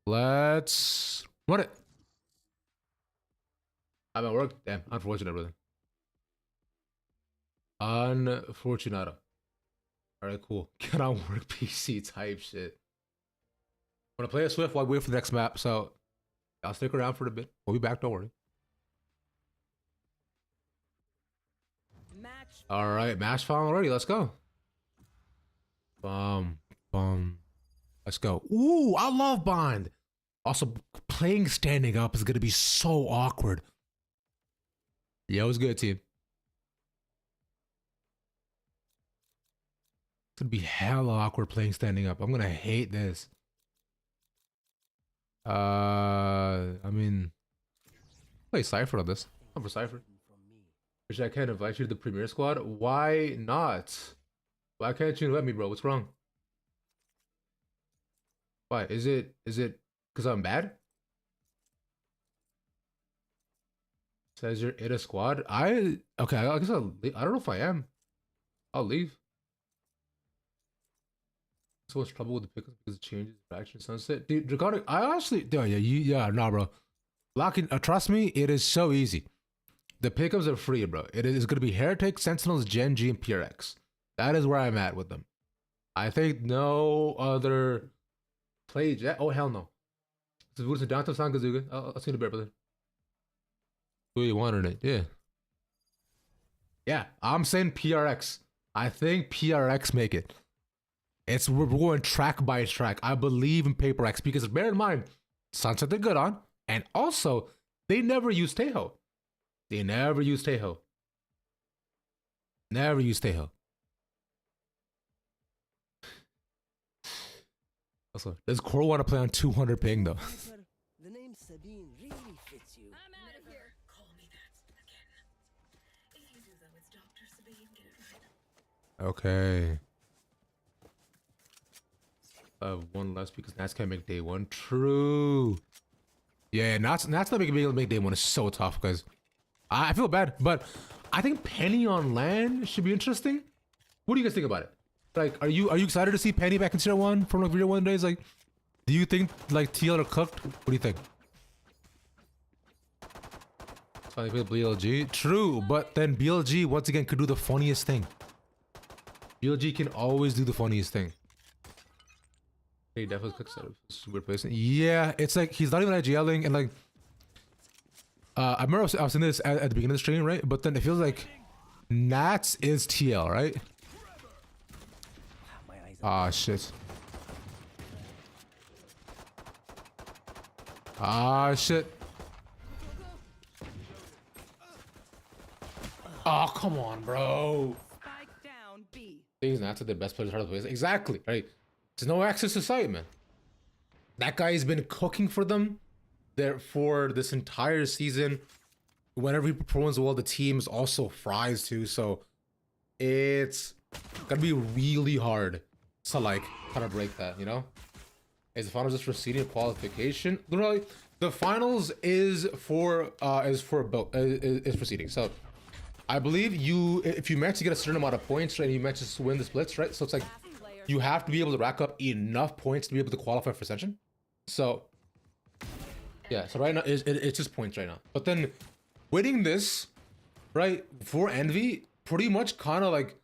Let's run it. I'm at work. Damn, unfortunate, brother. Unfortunato. All right, cool. Get on work PC type shit. I'm gonna play a Swift while we wait for the next map, so I'll stick around for a bit. We'll be back, don't worry. All right, match found already. Let's go. Let's go. Ooh, I love Bind. Also, playing standing up is gonna be so awkward. Yeah, it was good, team. It's gonna be hella awkward playing standing up. I'm gonna hate this. I mean, play Cypher on this. I'm for Cypher. Wish I can't invite you to the Premier Squad. Why not? Why can't you invite me, bro? What's wrong? Why? Is it because I'm bad? Says you're in a squad. Okay, I guess I'll leave. I don't know if I am. I'll leave. So much trouble with the pickups because it changes faction sunset. Dude, regarding I honestly nah bro. Locking trust me, it is so easy. The pickups are free, bro. It is gonna be Heretic, Sentinels, Gen G, and PRX. That is where I'm at with them. I think no other play jet. Oh hell no. So it's a downtown sound Kazuga. I'll see the bear, brother. Who you wanted it? Yeah. Yeah, I'm saying PRX. I think PRX make it. We're going track by track. I believe in Paper X because bear in mind, Sunset they're good on, and also they never use Tejo. They never use Tejo. Never use Tejo. Also, does Core want to play on 200 ping though? The name Sabine really fits you. I'm out of here. Call me that again. Easy though, it's Dr. Sabine. Get it right. Okay. One less because Nats can't make day one. True. Yeah, Nats not being able to make day one is so tough because I feel bad, but I think Penny on land should be interesting. What do you guys think about it? Like, are you excited to see Penny back in Tier 1 from like Tier 1 days? Like, do you think like TL are cooked? What do you think? It's fine with BLG. True, but then BLG once again could do the funniest thing. BLG can always do the funniest thing. He definitely clicks out of super placement. Yeah, it's like he's not even IGLing and like I remember I was saying this at the beginning of the stream, right? But then it feels like Nats is TL, right? Ah shit. Ah shit. Oh come on, bro. things not to the best players hard to play. Exactly, right? There's no access to sight, man. That guy's been cooking for them there for this entire season. Whenever he performs well, the team's also fries too. So it's gonna be really hard to like kind of break that, you know? Is the finals just for seeding qualification? Literally, the finals is for seeding. So I believe if you manage to get a certain amount of points, right, and you manage to win the splits, right? So it's like you have to be able to rack up enough points to be able to qualify for Ascension. So yeah, so right now it's just points right now. But then winning this, right, for Envy, pretty much kind of like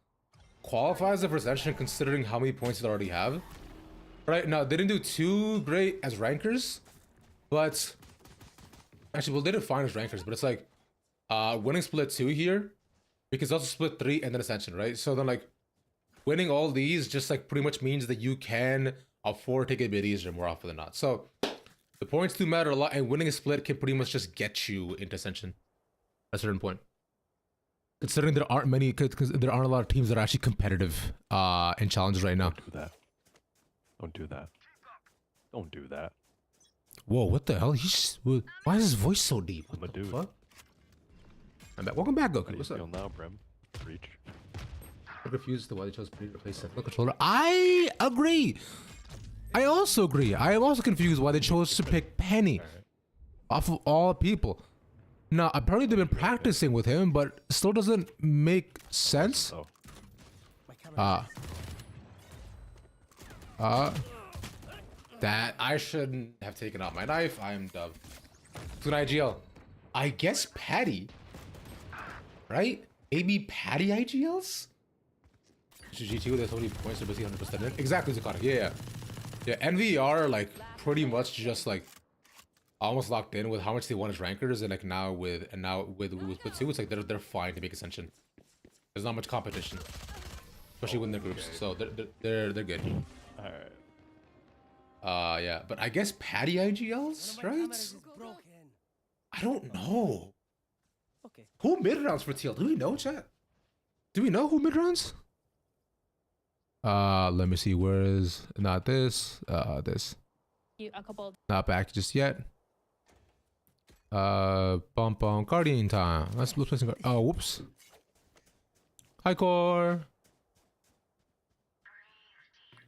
qualifies the Ascension considering how many points they already have. Right now, they didn't do too great as rankers, but actually, well, they did fine as rankers, but it's like winning split 2 here, because also split 3 and then Ascension, right? So then like winning all these just like pretty much means that you can afford to get a bit easier more often than not. So the points do matter a lot, and winning a split can pretty much just get you into Ascension at a certain point. Considering there aren't many, because there aren't a lot of teams that are actually competitive in challenges right now. Don't do that. Don't do that. Don't do that. Whoa, what the hell? Why is his voice so deep? I'm a dude. Fuck? I'm back. Welcome back, Goku. What's up? Now, Brim? Reach. I'm confused to why they chose Penny to replace Sentinel Controller. I agree. I also agree. I am also confused why they chose to pick Penny off of all people. Now, apparently they've been practicing with him, but still doesn't make sense. That I shouldn't have taken out my knife. I am dumb. Good IGL. I guess Patty. Right? Maybe Patty IGLs? G2, there's so many points to be 100% in. Exactly, Zakata. Yeah. Yeah, Envy are like pretty much just like almost locked in with how much they want as rankers, and like now with split 2, it's like they're fine to make Ascension. There's not much competition. Especially when they're groups. So they're good. Alright. Yeah, but I guess Patty IGLs, right? I don't know. Okay. Who mid rounds for TL? Do we know, chat? Do we know who mid rounds? Let me see. Where is not this? This. A couple. Not back just yet. Bum Guardian time. Let's play some. Oh, whoops. Hi, Core.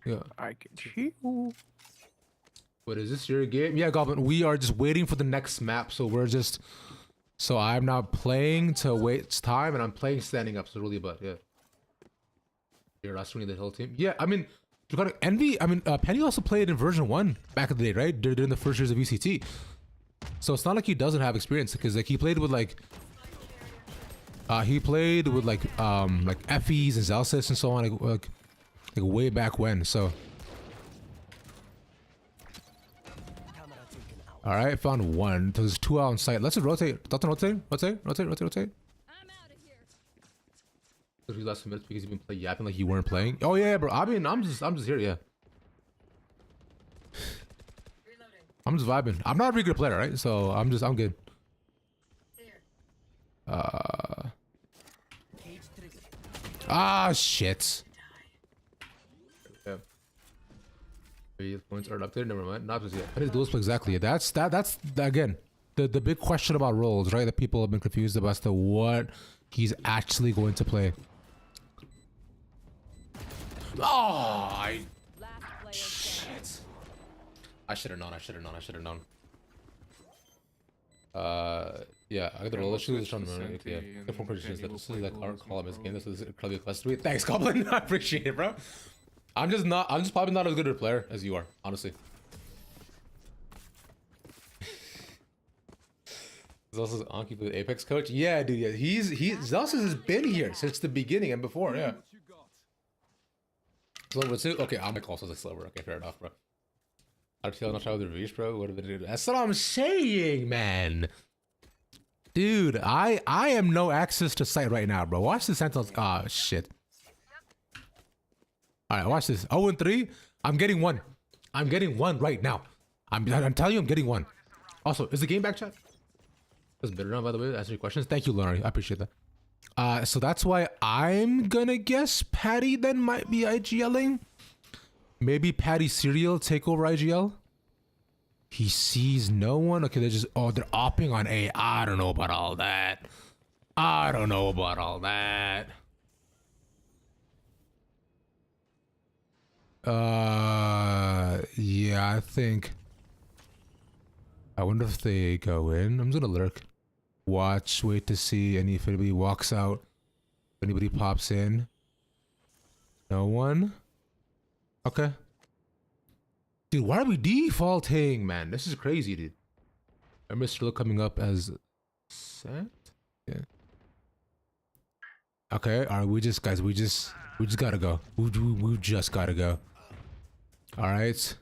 Yeah. I can chew. What is this, your game? Yeah, Goblin, we are just waiting for the next map, so we're just... So I'm not playing to waste time, and I'm playing standing up, so really about, yeah. You're last winning the whole team. Yeah, I mean, Envy, I mean, Penny also played in version 1 back in the day, right? During the first years of ECT. So it's not like he doesn't have experience, because like he played with like FEs and Zelsis and so on, like way back when, so... All right, found one. There's 2 out on site. Let's just rotate. Rotate. I'm out of here. You last minutes because you've been playing yapping like you weren't playing. Oh yeah, bro. I mean, I'm just here. Yeah. I'm just vibing. I'm not a very good player, right? So I'm good. Shit. Points aren't updated. Never mind. Not just yet. I didn't do this exactly. That's again the big question about roles, right? That people have been confused about as to what he's actually going to play. Oh, shit. I should have known. Yeah, I got the role. Let's choose from yeah. The form predictions that this is like our column is game. This is incredibly class 3. Thanks, Goblin. I appreciate it, bro. I'm just probably not as good a player as you are, honestly. Zelsis Anki for the Apex coach? Yeah, dude, yeah. Zelsis has been here since the beginning and before, yeah. Silver 2? Okay, I'm also like silver. Okay, fair enough, bro. I'd feel not try with the reviews, bro. Would have been good. That's what I'm saying, man. Dude, I am no access to sight right now, bro. Watch the Sentinels. Ah, shit. All right, watch this. 0-3. I'm getting 1. I'm getting 1 right now. I'm telling you, I'm getting 1. Also, is the game back, chat? That's better now, by the way. Answer your questions. Thank you, Leonard. I appreciate that. So that's why I'm gonna guess Patty then might be IGLing. Maybe Patty Serial take over IGL. He sees no one. Okay, they're opping on A. I don't know about all that. I don't know about all that. Yeah, I think. I wonder if they go in. I'm just gonna lurk. Watch, wait to see if anybody walks out. If anybody pops in. No one? Okay. Dude, why are we defaulting, man? This is crazy, dude. Remember still coming up as set? Yeah. Okay, alright, we just gotta go. We just gotta go. Alright.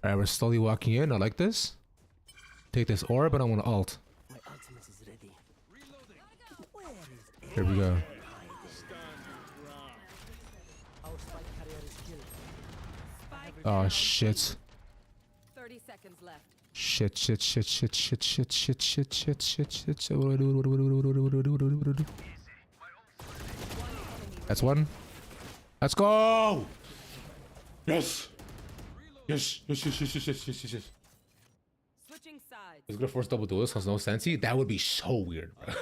Alright, we're slowly walking in. I like this. Take this orb, and I want to ult. My ultimate is ready. Here we go. Oh shit. 30 seconds left. Shit. That's one. Let's go! Yes! Yes. Switching sides. Is gonna force double duelist has no sensey? That would be so weird, bro.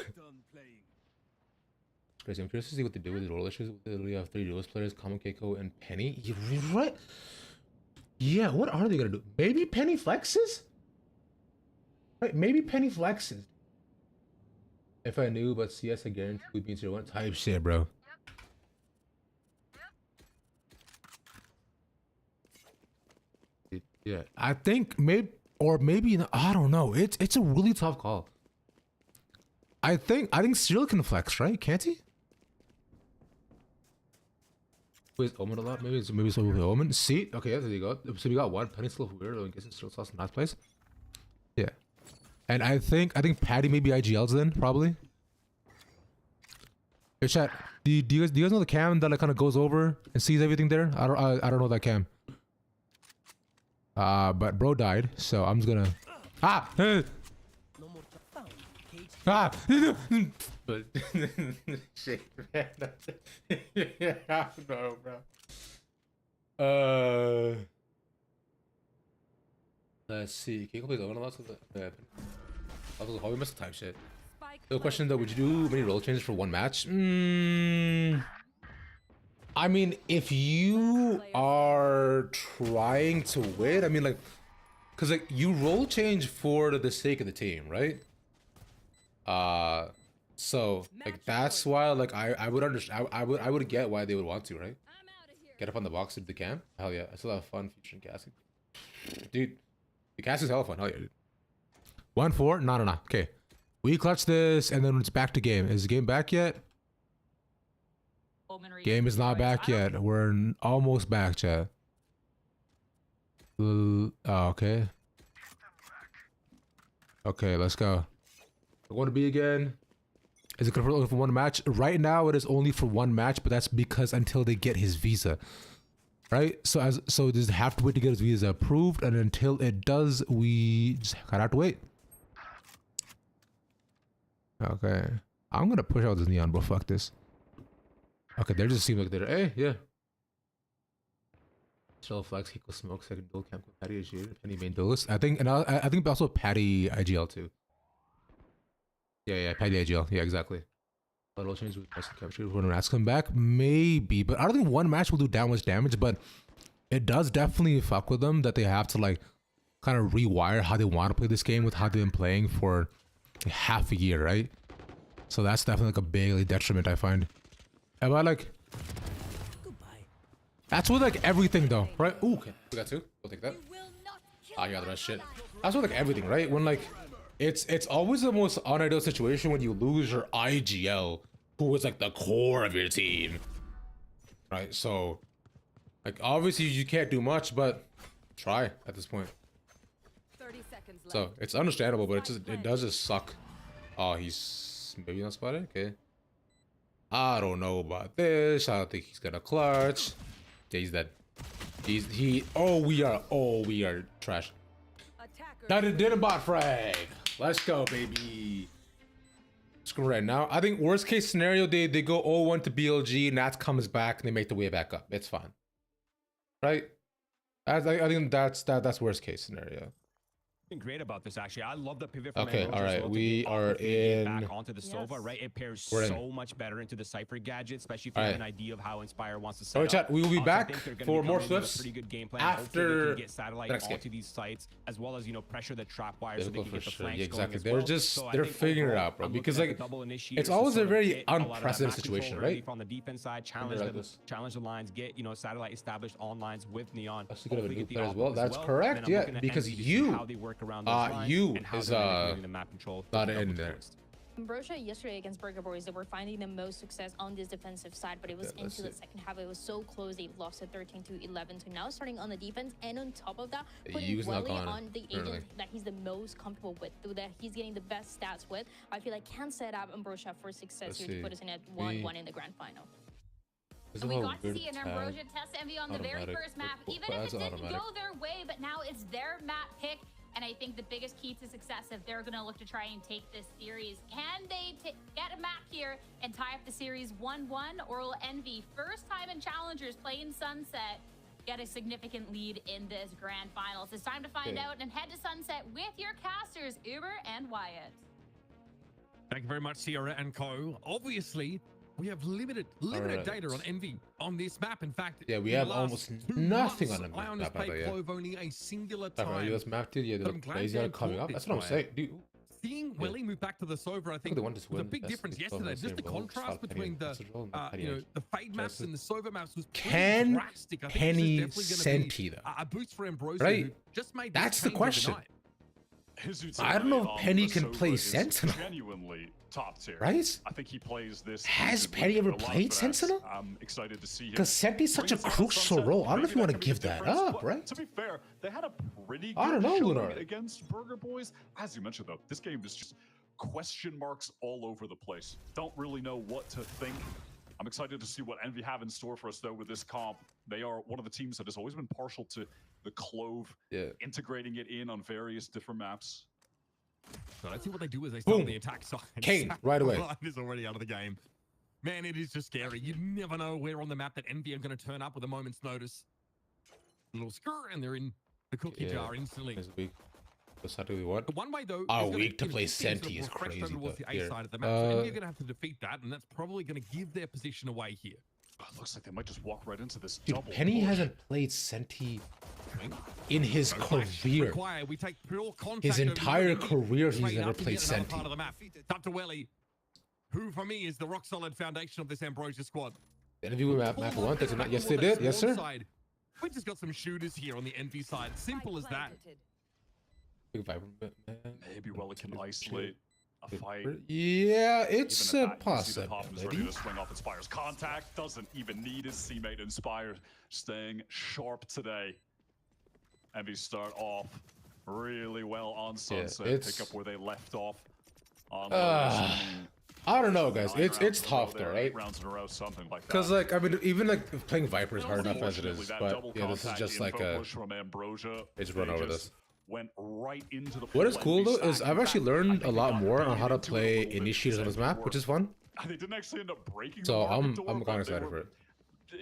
Crazy. I'm curious to see what they do with the role issues. They literally have 3 duelist players, Common, Keiko, and Penny. You're right. Yeah, what are they gonna do? Maybe Penny flexes? Right, maybe Penny flexes. If I knew about CS, I guarantee we'd be 0-1 type shit, bro. Yeah, I think maybe I don't know. It's a really tough call. I think Cyril can flex, right? Can't he? Wait, Omen a lot? Maybe it's so with Omen. See? Okay, yeah, there you go. So we got one. Penny's still weird. I guess it's still lost in last place. Yeah. And I think Patty maybe IGL's then, probably. Hey chat, do you guys know the cam that like kind of goes over and sees everything there? I don't know that cam. But bro died, so I'm just gonna but shit, man. Yeah, no, bro. Let's see. Can you complete the lots of the hobby must type shit. The question though, would you do many role changes for one match? I mean, if you are trying to win, I mean, like, cause like you role change for the sake of the team, right? So like that's why like I would understand. I would get why they would want to, right? Get up on the box of the cam. Hell yeah, I still have fun featuring casting. Dude, the cast is hella fun. Hell yeah, dude. 1-4. No. Okay, we clutch this and then it's back to game. Is the game back yet? Game is not back yet. We're almost back, chat. Oh, okay. Okay, let's go. We're going to be again. Is it confirmed for one match? Right now, it is only for one match, but that's because until they get his visa, right? So just have to wait to get his visa approved, and until it does, we just gotta have to wait. Okay, I'm gonna push out this neon, bro. Fuck this. Okay, they just seem like they're yeah. Shell flex, Hiko smoke, second dual camp with Patty AGL, Penny main duelist. I think also Patty IGL too. Yeah, Patty IGL. Yeah, exactly. Little change with capture when rats come back, maybe, but I don't think one match will do that much damage. But it does definitely fuck with them that they have to like kind of rewire how they want to play this game with how they've been playing for like, half a year, right? So that's definitely like a big like, detriment I find. Am I like? That's with like everything though, right? Ooh, okay, we got 2. We'll take that. Ah, yeah, the rest shit. That's with like everything, right? When like, it's always the most unideal situation when you lose your IGL, who is like the core of your team, right? So, like obviously you can't do much, but try at this point. 30 seconds left. So it's understandable, but it does just suck. Oh, he's maybe not spotted. Okay. I don't know about this. I don't think he's gonna clutch. Yeah, he's dead. We are trash. That did a bot frag. Let's go, baby. screen right now. I think worst case scenario, they go 0-1 to BLG, Nats comes back, and they make the way back up. It's fine, right? I think that's worst case scenario. Great about this actually. I love the pivot from okay, all right, we are in back onto the Sova, right? It pairs so much better into the Cypher gadget, especially if you have an idea of how Inspire wants to set up. Chat, we will be back for more Swifts pretty good game plan. after they can get satellite onto these sites, as well as pressure the trap wires so they can get the flanks yeah, exactly. They're well. They're figuring it out, bro. Because like it's always a very unprecedented situation, right? On the defense side, challenge the lines, get satellite established on lines with Neon. That's gonna be a new player as well. That's correct, yeah. Because you is not in there. Ambrosia yesterday against Burger Boys, they were finding the most success on this defensive side, but it was into the second half. It was so close. They lost it 13-11. So now starting on the defense, and on top of that, putting Welly on the agent that he's the most comfortable with, through that he's getting the best stats with. I feel like can set up Ambrosia for success here to put us in at 1-1 in the grand final. And we got to see an Ambrosia test Envy on the very first map, even if it didn't go their way, but now it's their map pick. And I think the biggest key to success, if they're going to look to try and take this series, can they get a map here and tie up the series 1-1, or will Envy, first time in Challengers playing Sunset, get a significant lead in this grand finals? It's time to find out and head to Sunset with your casters, Uber and Wyatt. Thank you very much, Sierra and Co. Obviously, we have limited data on Envy on this map. In fact, yeah, we have almost nothing on the map. Ion has played Clove only a singular time. US map, dude. Yeah, the plays are coming up. That's what I'm saying, dude. Seeing Welly move back to the Sova, I think was a big difference yesterday. Just the contrast between the the Fade maps and the Sova maps was pretty drastic. I think Penny Senti though, a boost for Ambrosia, right? Just made that's the question. I don't know if Penny can play Sentinel. Genuinely top tier, right? I think he plays this. Has Penny ever played Sentinel? I'm excited to see him. Because Senti's such a crucial role. I don't know if you want to give that up, right? To be fair, they had a pretty good showing against Burger Boys. As you mentioned, though, this game is just question marks all over the place. Don't really know what to think. I'm excited to see what Envy have in store for us, though, with this comp. They are one of the teams that has always been partial to the Clove, integrating it in on various different maps. So let's see what they do as they start on the attack side. Kane, right away. Is already out of the game. Man, it is just scary. You never know where on the map that Envy are going to turn up with a moment's notice. A little skr, and they're in the cookie jar instantly. The one way, though, our week to play Senti is crazy. Towards the A side of the map. So Envy are going to have to defeat that, and that's probably going to give their position away here. Oh, it looks like they might just walk right into this double. Penny hasn't played Senti in his career. His entire career, he's never played Senti. Dr. Welly, who for me is the rock solid foundation of this Ambrosia squad. Envy map 1. Yes, they did. Yes, sir. We just got some shooters here on the Envy side. Simple as that. Maybe Welly can isolate a fight. Yeah, it's a possibility. Ready to swing off Inspire's contact. Doesn't even need his teammate Inspire. Staying sharp today. Envy start off really well on Sunset. Pick up where they left off. I don't know, guys. It's tough though, right? Rounds in a row, something like that. Because like I mean, even like playing Viper is hard enough as it is. But yeah, this is just like a. It's run over this. Went right into the what is cool though is I've actually learned a lot more on how to play initiators on this map, which is fun. They didn't actually end up breaking. So I'm kind of excited for it.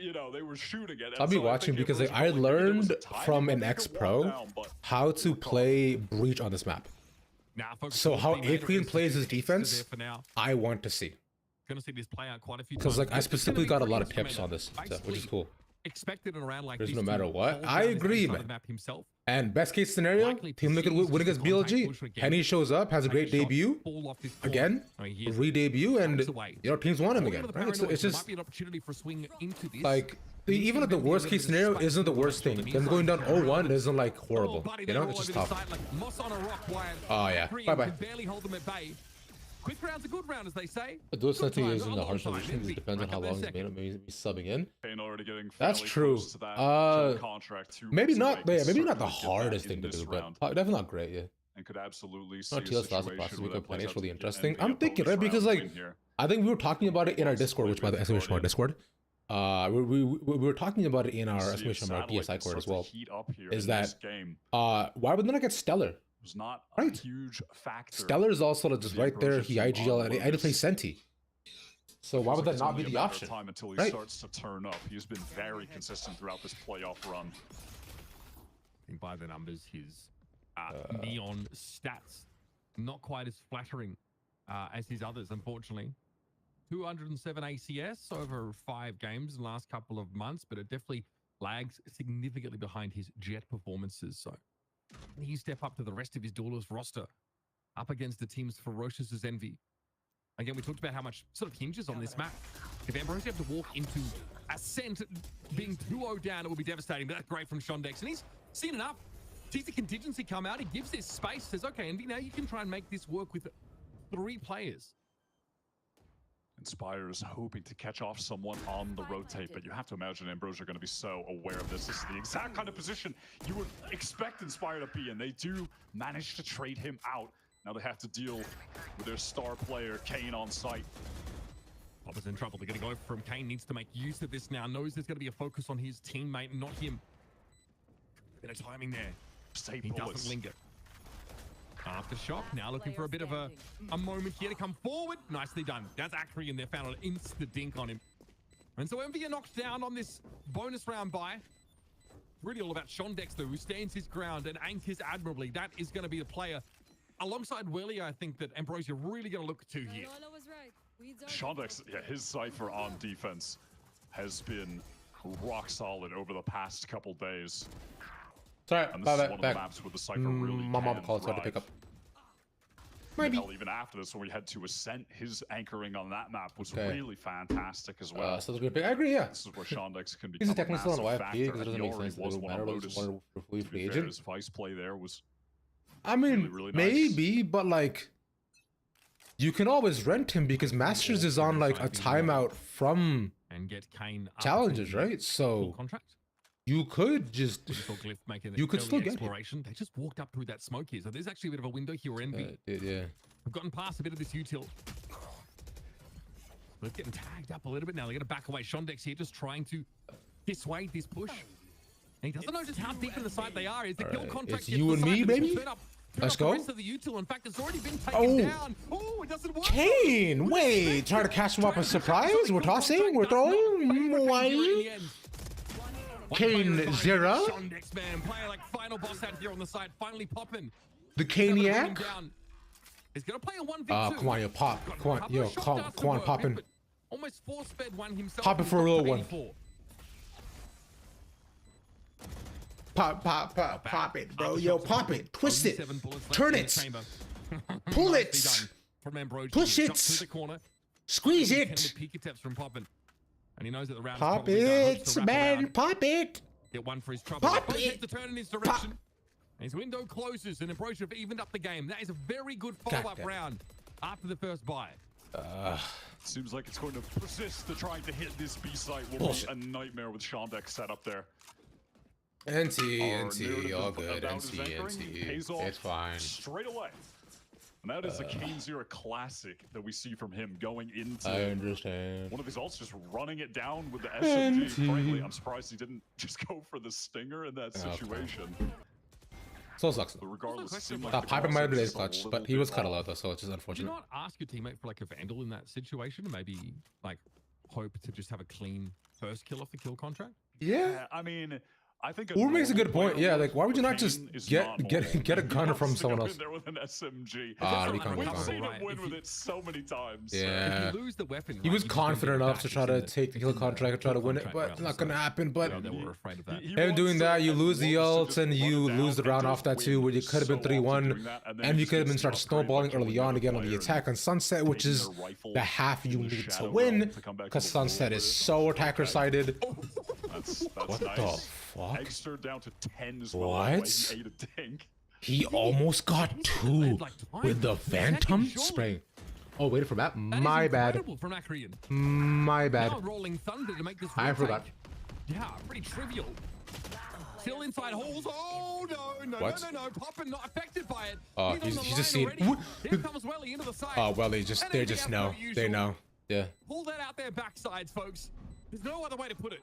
You know, they were shooting it. I'll be watching because like, I learned from an ex-pro how to play Breach on this map. So how A-Queen plays his defense, I want to see. Because like I specifically got a lot of tips on this, which is cool. Expected in around like there's no matter what. I agree, man. And best case scenario, Team Liquid win against BLG. Penny shows up, has a great debut. Again, re-debut, and you know teams want him again. Right? It's just like even like the worst case scenario isn't the worst thing. Them going down 0-1 isn't like horrible. You know, it's just tough. Oh yeah. Bye bye. Quick round's a good round, as they say. The dual Senti is in the hard position. It depends on how long he's maybe subbing in. That's true. Maybe not. Yeah, maybe not the hardest thing to do, but definitely not great. Yeah. And could absolutely see TL's last process become plenty. It's really interesting. I'm thinking right because like I think we were talking about it in our Discord, which by the exclamation mark Discord. We were talking about it in our exclamation mark DSI Discord as well. Is that why would they not get Stellar? was not Right. a huge factor. Stellar's also just The right there. Ambrosius He team IGL. on I didn't play Lotus. Senti. So why would that It's not only be a the matter of option? time until he Right? starts to turn up. He's been very consistent throughout this playoff run. I think by the numbers, his neon stats not quite as flattering as his others, unfortunately. 207 ACS over 5 games in the last couple of months, but it definitely lags significantly behind his Jet performances. So he step up to the rest of his Duelist roster up against the team's ferocious as Envy. Again, we talked about how much sort of hinges on this map. If Ambrose have to walk into Ascent being 2-0 down, it would be devastating. But that's great from Shondex. And he's seen enough. Sees the contingency come out. He gives this space. Says, okay, Envy, now you can try and make this work with 3 players. Inspire is hoping to catch off someone on the rotate, but you have to imagine Ambrose are going to be so aware of this. This is the exact kind of position you would expect Inspire to be in. They do manage to trade him out. Now they have to deal with their star player, Kane, on site. Popper's in trouble. They're going to go for him. Kane needs to make use of this now. Knows there's going to be a focus on his teammate, not him. Bit of timing there. He doesn't linger. Aftershock now looking for a bit of a moment here to come forward. Nicely done. That's Akri in there. Found an insta dink on him. And so Envy are knocked down on this bonus round bye. Really all about Shondex though, who stands his ground and anchors admirably. That is going to be the player alongside Willie, I think that Ambrosia really going to look to here. Shondex, yeah, his cipher on defense has been rock solid over the past couple days. Sorry, and this is one of the maps where the cipher really my mom called, so I had to pick up. Maybe. Hell, even after this, when we had to Ascent, his anchoring on that map was really fantastic as well. So it's a good pick. I agree, yeah. This is where Shondex can He's become a technically still on massive YFP factor. because it doesn't He make already sense. was It one on Lotus. for To be agent. fair, his vice play there was I mean, really nice. maybe, but like, you can always rent him because Masters is on like a timeout from and get Kane challenges, right? So contract. You could just, you could still get exploration. They just walked up through that smoke here, so there's actually a bit of a window here. Envy, yeah. We've gotten past a bit of this util. We're getting tagged up a little bit now. They're going to back away. Shondex here just trying to dissuade this push. And he doesn't know just how deep in the side they are. Is the kill contract? It's you and me, baby. Let's go. The rest of the util. In fact, it's already been taken down. Oh, it doesn't work. Kane, wait, try to catch him up a surprise. We're tossing, we're throwing. Why? Kane Zera. Shondex, man, player like final boss out here on the side, finally popping. The Caniac. He's gonna play a 1v2. Come on, yo, pop. Come on, yo, come on, popping. Almost force-fed one himself. Pop it for a real one. Pop it, bro. Yo, pop it. Twist it. Turn it. Pull it. Push it. Squeeze it. And he knows that the round pop it, man. Pop it. Get one for his trouble. Pop it. To turn in his direction. And his window closes and Ambrosia have evened up the game. That is a very good follow-up round after the first bye. Seems like it's going to persist to trying to hit this B site. Will be a nightmare with Shondex set up there. NT, all good. NT. It's fine. Straight away. And that is a Kane Zero classic that we see from him going into I understand. One of his ults, just running it down with the SMG. Frankly, I'm surprised he didn't just go for the stinger in that situation. So sucks. But regardless, it seemed like that Piper might have been his clutch, but he was cut a lot though, so it's just unfortunate. Did you not ask your teammate for like a Vandal in that situation, and maybe like hope to just have a clean first kill off the kill contract? Yeah, I mean, I think Uber makes a good point. Yeah, like why would you not just get a gunner from someone else? There with an SMG. We've seen him win with it so many times. Yeah, if you lose the weapon, he was confident enough to try to take the kill contract and try to win it, but it's not gonna happen. But they were afraid of that. him doing that, you lose the ults and you lose the round off that too, where you could have been 3-1, and you could have been started snowballing early on again on the attack on Sunset, which is the half you need to win, because Sunset is so attacker sided. What the fuck? Extra down to 10 as well. What? He ate a dink. He almost got 2 with the Phantom spray. Oh, wait for that. My bad. My bad. I forgot. Yeah, pretty trivial. Still inside holes. Oh no, no. Poppin not affected by it. Oh, he's just seen. Here comes Welly into the side. Oh well, they just know. They know. Yeah. Pull that out their backsides, folks. There's no other way to put it.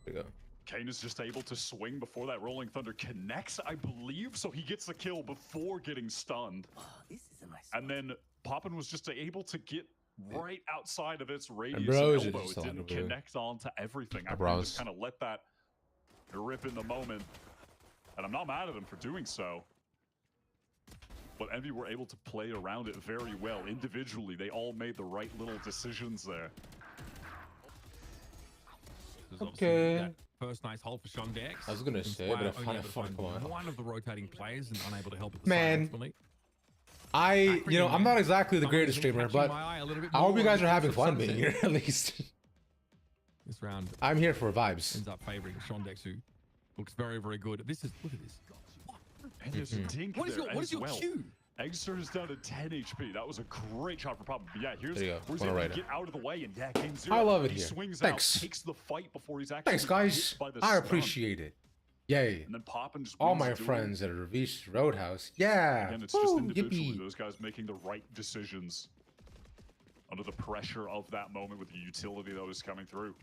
There you go. Kane is just able to swing before that Rolling Thunder connects, I believe, so he gets the kill before getting stunned. Oh, this is a nice And then Poppin was just able to get right outside of its radius Ambrosia and elbow. just It didn't landed, connect onto everything. I Bronze. just kind of let that rip in the moment. And I'm not mad at him for doing so. But Envy were able to play around it very well. Individually, they all made the right little decisions there. Okay. First nice hold for Shondex. I was gonna say, but if I find one of the rotating players and unable to help at the Man. side, I'm not exactly the greatest streamer, but I hope you guys are having fun being here at least. This round I'm here for vibes. ends up favoring Shondex, who looks very, very good. Look at this. And there's a dink What is there your, what is as your well. Q? Exeter is down to 10 HP. That was a great shot for Poppin. But yeah, here's There you go. where's Wanna able rate to it. get out of the way, and yeah, Kane Zero. I love it he here. swings Thanks. out, takes the fight before he's actually Thanks, guys. hit by the I stun. appreciate it. Yay. And then Poppin just All wins my the duel. friends at Ravish Roadhouse. Yeah. Again, it's just Woo, individually yippee. those guys making the right decisions under the pressure of that moment with the utility that was coming through.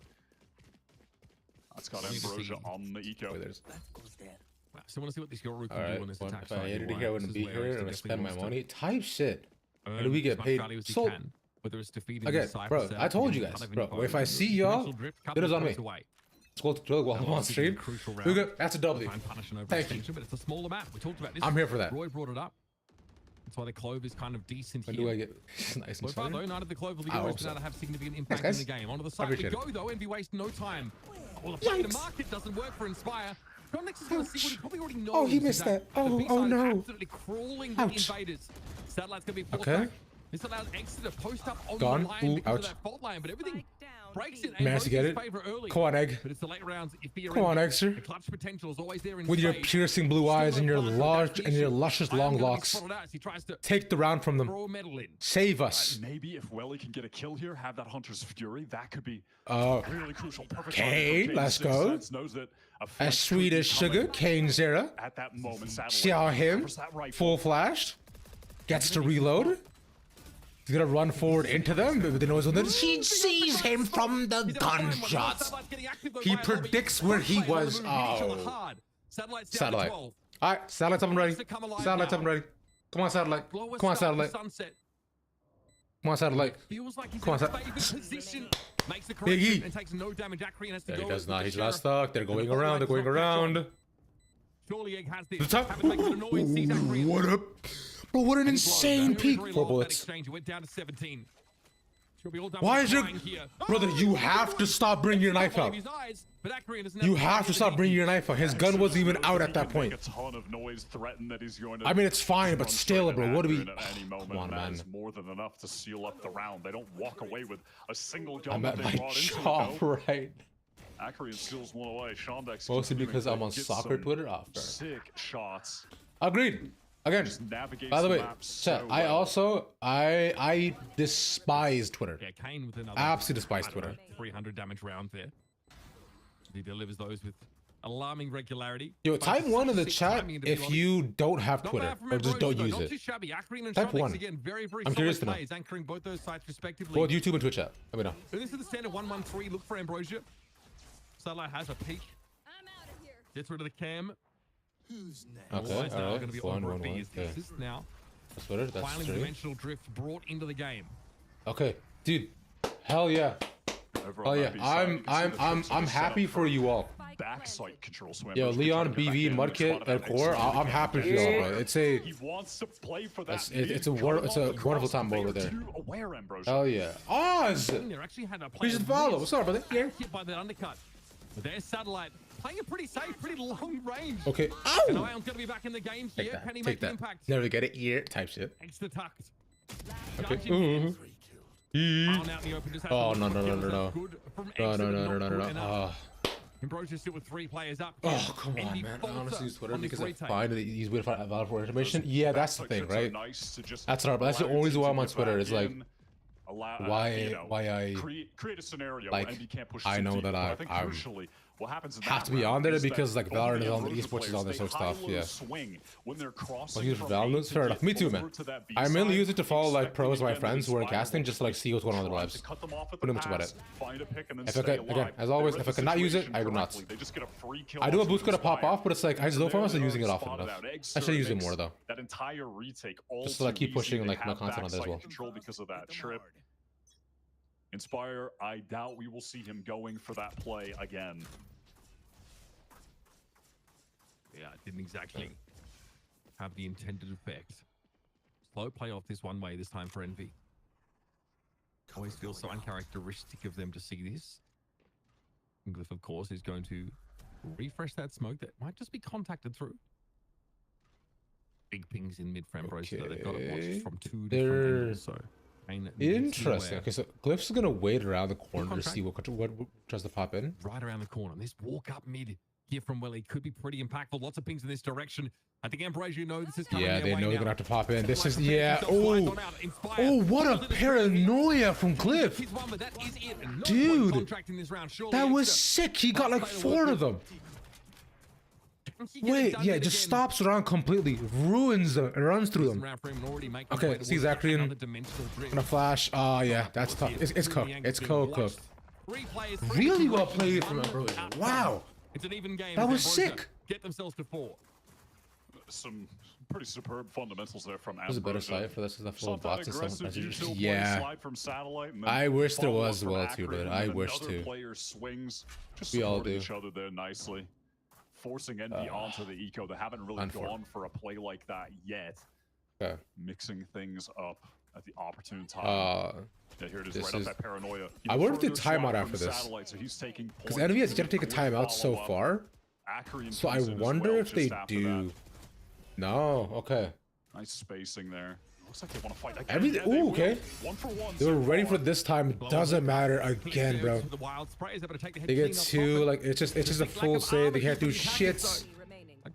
That's got Ambrosia on the eco. Wait, there's- That goes there. Wow, so I want to see what this Yoru can All do right. on this Well, attack if I side. hated it Right, here, I this wouldn't is be where here. Exeter I'm gonna definitely spend my wants to money. Type shit. earn How do we get as much paid? value as he So- can, whether it's defeating Again, the Cypher bro, setup, I told you getting guys, cut of bro. info, If I see potential y'all, drift, it couple is of on me. points away. Let's go to while I'm on Obviously, stream. crucial We round. go. That's a W. Try and punish an Thank you. overextension, but it's a smaller map. We talked about this. I'm here for that. Roy brought it up. That's why the Clove is kind of decent When here. do I get nice So and far, though, sunny? none of the Clove of the I Euros hope been so. able to have significant impact guys. in the game. Onto the side we Appreciate go, it. though. Envy waste no time. Well, the play to Yikes. market doesn't work for Inspire. Shondex is going to see what he probably already knows. Oh, he is missed that. the Oh, B oh side is no. absolutely crawling with the Ouch. invaders. Satellite's going to be forced Okay. back. This allows Exeter to post up on Gone. the line Ooh, because ouch. of that fault line, but everything Spike down, breaks B. in Managed to get it. favor early. Come on, Egg. But it's the late rounds. If you're Come on, in, Exeter. the clutch potential is always there in With your spades. piercing blue eyes and your Still no large pass for and your Dash. luscious Ion long gonna be locks. spotted out as he tries to Take the round from them. throw a medal in. Save us. Maybe if Welly can get a kill here, have that Hunter's Fury, that could be Uh, really crucial. Perfect Kane, timing for let's Sixth go. Sense knows that a flank as sweet could be as sugar, coming Kane Zera. at that moment. Saw him. Full flashed. Gets to reload. He's gonna run forward into them, but the nose on she sees him from the gunshots. He predicts where he was. Oh. Satellite. Alright, satellite's up and ready. Satellite's up and ready. Come on, satellite. Come on, satellite. Come on, satellite. Feels like he's Come on, in a favored position. Makes the correction Biggie. and takes no damage. Akrian has to There he go does with not. the He's Sheriff. not stuck. They're going The around. They're going Botline's not catch around. on. Surely Egg has The this. top. Haven't made it annoying, sees Akrian. What up? Bro, what an And he blows. insane Very, peak. very 4 low on that bullets. exchange. It went down to 17. She'll be all done Why with is your... crying here. Brother, you have to stop bringing your knife out. His eyes, but Akrian doesn't You the have to stop bringing your knife out. His gun wasn't even out at that point. A ton of noise, threaten that he's going to I mean, it's fine, but run still, straight bro, at what do we... Akrian at any moment, Come on, and that man. is more than enough to seal up the round. They don't walk away with a single gun I'm that at they my brought into job, it, though. right? Akrian steals one away. Shondex Mostly continuing because to I'm on get soccer some Twitter. Oh, fair. sick shots. Agreed. Again, Just navigates by the way, map chat, so I well. also, I despise Twitter. Yeah, Kane with another. Absolutely despise I don't Twitter. know, 300 damage round there. He delivers those with alarming regularity. Yo, Both type 1 in the 6 chat timing into if Beyond. you don't have Not Twitter, bad from or just don't Ambrosio, use not it. too shabby. Akrian and Type Shondex 1. again, very, very I'm curious solid to know. plays, anchoring both those sides respectively. Both YouTube and Twitch chat. Let me know. So this is the standard 1-1-3. Look for Ambrosia. Satellite has a peek. I'm out of here. Gets rid of the cam. Who's next? Okay, All eyes now are alright. going to be 1, over 1, at 1. B's Okay. thesis now. That's Twitter. That's Finally, straight. dimensional drift brought into the game. Okay, dude. Hell yeah. Over Oh on yeah. that B side, you can see the tricks I'm that are set happy up for you all. Spike backside planted. control swim. Yo, which Leon, gets back BV, in, Mudkit, spotted and that Core. extra I'm happy for y'all, bro. It's a He wants to play for that. it's a mid, wor- cut it's him a off wonderful across time the over player there. too aware, Ambrosia. hell yeah. Oz. There actually had a player Please follow. miss. What's up, brother? Yeah. Hit by that undercut. But there's Satellite playing it pretty safe, pretty long range. Okay. And Ow. Ion's going to be back in the game Take here. that. Can he Take make the that. impact? Never get it. Yeah. Type shit. Extra tucked. Okay. Charging. Ooh. Ion out in the open, just has Oh a no little no no kill, no that's no. good from No Exeter, no no not no no good no. enough. Ambrosia still with 3 players up. Oh come on, Envy man. I falter honestly use Twitter on this because I retake. find that he's waiting for valid for information. Yeah, that's the thing, Sections are right? nice to just That's not- that's the allow only you reason why to I'm on get Twitter. back It's like, in, allow, why I create a scenario like, where Envy can't push I too know deep, that but I think I'm crucially What happens in have that to be round on there is that because like both Valorant of is the on the Ambrosia esports is on players, this sort of they stuff. Yeah. swing when they're crossing Well, use from Valorant. A to Fair get enough. Me too, man. over to that B I mainly side, use it to follow like expecting pros, my again that friends who are in Inspire casting, will just to like see what's going on in their try lives. to cut them off with Pretty the much about pass, it. find a pick, and then If stay I could, alive. again, as always, They if read I could not use it, situation I would not. correctly. They just get a free kill I do a onto boost could have pop Inspire. off, but it's like I just don't find myself using it often Spotted enough. out. I Extra should use it makes more though. that entire retake all Just to like too keep pushing easy. like They my have content on there as backside well. control because of that trip. Inspire, I doubt we will see him going for that play again. Yeah, it didn't exactly have the intended effect. Slow play off this one way this time for Envy. Always feels so uncharacteristic of them to see this. Glyph, of course, is going to refresh that smoke that might just be contacted through. Big pings in mid-frame, bros, so they've got it watched from two different angles. So interesting. Okay, so Glyph's gonna wait around the corner to see what tries to pop in. Right around the corner. This walk up mid here from Willie could be pretty impactful. Lots of pings in this direction. I think Ambrosia know this is coming. Yeah, they know they're gonna have to pop in. This is yeah. Oh, what a paranoia from Glyph. Dude, that was sick. He got like 4 of them. Wait, yeah, just stops around completely, ruins them, and runs through them. Okay, see Zacrian gonna flash. Oh yeah, that's tough. It's cooked. It's cooked. Really well played from Ambrosia. Wow, it's an even game. That was sick. Get themselves to 4. Some pretty superb fundamentals there from Ambrosia. There's a better side for this. Is that full of bots or something? Yeah. From satellite and I wish there was as well too, dude. I wish too. Player swings, just we all do. each other there nicely, forcing Envy onto the eco. They haven't really gone for a play like that yet. Okay. Mixing things up at the opportune time. Yeah, here it is, right up that paranoia. I wonder if they timeout after this. Because Envy has yet to take a timeout so far. So I wonder if they do. No, okay. Nice spacing there. Looks like they want to fight again. Everything. Ooh, okay. They were ready for this time. It doesn't matter again, bro. They get 2. Like it's just a full save. They can't do shits.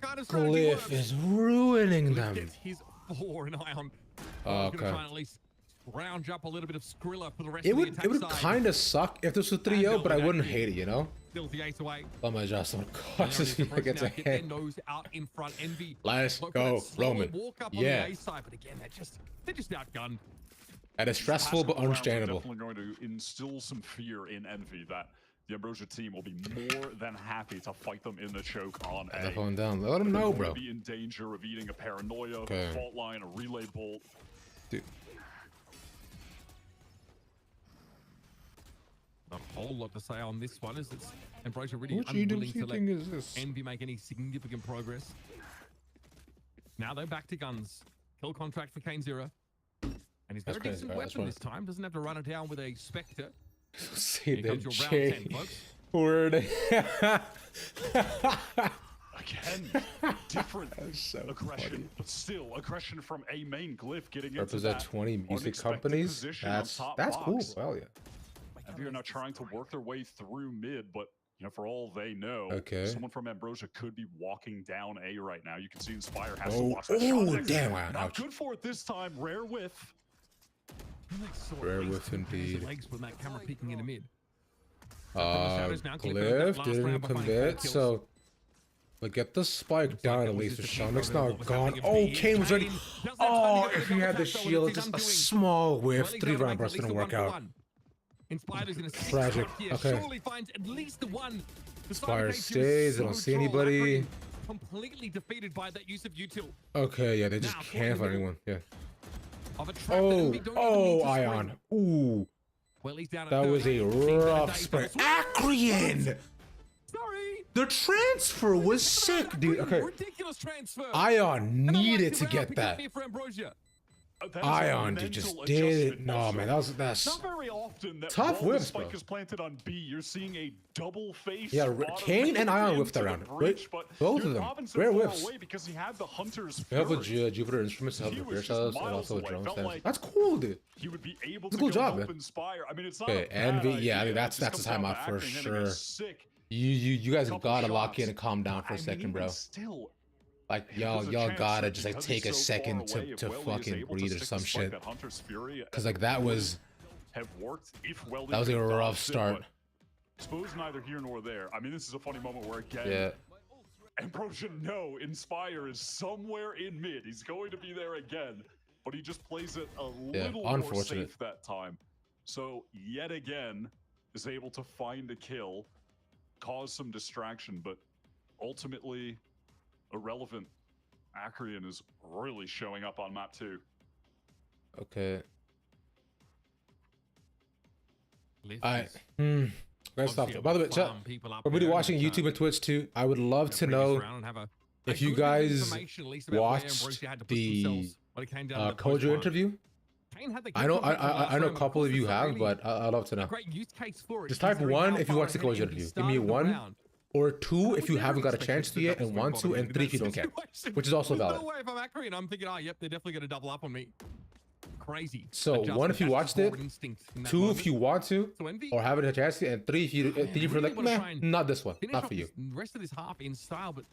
Glyph is ruining them. Okay. Round up a little bit of Skrilla for the rest it would kind of suck if this was 3-0, but I wouldn't hate it, you know? Oh my gosh, someone causes he gets a hit. Let's go, Roman. Yeah. They're just outgunned. That is stressful but understandable. Definitely going to instill some fear in Envy that the Ambrosia team will be more than happy to fight them in the choke on A. They're falling down. Let them know, bro. Be in danger of eating a paranoia, a fault line, a relay bolt. Dude. Not a whole lot to say on this one, as it's Ambrosia really unwilling to let Envy make any significant progress. Now they're back to guns. Kill contract for Kane Zero. And he's got a decent weapon this time. Doesn't have to run it down with a Spectre. See the J word. Again, different aggression, funny. but still aggression from a main Glyph getting Represent into that 20 music companies. That's cool. Well, yeah. And they're now trying to work their way through mid, but you know, for all they know, someone from Ambrosia could be walking down A right now. You can see Inspire has to watch that shot. Damn! Wow, not good for it this time. Rare whiff. Rare whiff indeed. Legs with that camera peeking in the mid. Glyph didn't commit, so but get the spike down at least. Shamik's not gone. Oh, Kane was ready. Oh, if he had the shield, just a small whiff. 3-round burst didn't work out. Tragic. Okay. Inspire stays. They don't see anybody. Completely defeated by that use of util. Okay, yeah, they just can't find anyone. Yeah. Oh, Ion. Ooh. That was a rough spray. Acreon! The transfer was sick, dude. Okay. Ion needed to get that. Ion, dude, just did it. No, man, that's not very often that tough whiffs, spike bro. is planted on B. You're seeing a double face. Yeah, Kane and Ion whiffed around. Both of them. Rare whiffs. Because he had the Hunter's They have a Jupiter Instruments to help repair cells and also a drone stand. That's cool, dude. He would be able to cool job, man. Inspire. I mean, it's not okay, Envy. Yeah, I mean, that's a timeout for sure. You guys gotta lock in and calm down for a second, bro. Like y'all gotta just like take a second to fucking breathe or some shit. Cause like that was a rough start. suppose neither here nor there. I mean, this is a funny moment where again, Yeah. Ambrosia, no, Inspire is somewhere in mid. He's going to be there again, but he just plays it a little more safe that time. So yet again, is able to find a kill, cause some distraction, but ultimately irrelevant. Acreon is really showing up on map 2. Okay. Great stuff. By the way, chat, for everybody watching YouTube and Twitch too, I would love to know if you guys watched the Kojo interview. I know a couple of you have, but I'd love to know. Just type 1 if you watched the Kojo interview. Give me 1, or 2 if you haven't got a chance to yet, and 1, 2, and 3 if you don't care, which is also valid. No way if I'm Acreon, I'm thinking, oh, yep, they're definitely going to double up on me. Crazy. So 1 if you watched it, 2 if you want to, or haven't had a chance to, and 3 if you're like, meh, not this one, not for you. The rest of this half in style, but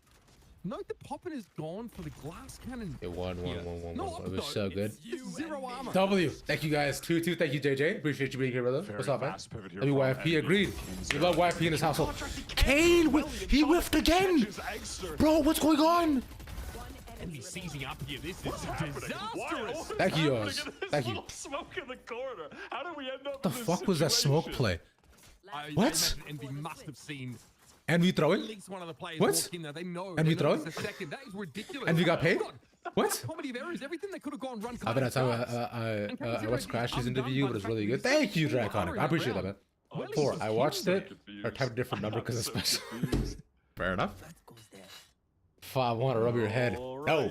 note that Poppin is gone for the glass cannon. It won. It was so good. 0 armor. W. Thank you guys. 2-2. Thank you, JJ. Appreciate you being here, brother. What's up, man? WYFP agreed. We love YFP in this household. Kane, he whiffed again. Bro, what's going on? Envy seizing up here. This is disastrous. Thank you, yours. Thank you. Smoke in the corner. How did we end up? What the fuck was that smoke play? What? Envy must have seen. Envy throwing? What? Envy throwing? That is ridiculous. Envy got paid? What? Comedy of errors. Everything that could have gone run. I've been at time I watched Crash's interview, but it was really good. Thank you, Draconic. I appreciate that, man. 4. I watched it, or typed a different number because it's special. Fair enough. 5. Want to rub your head? No.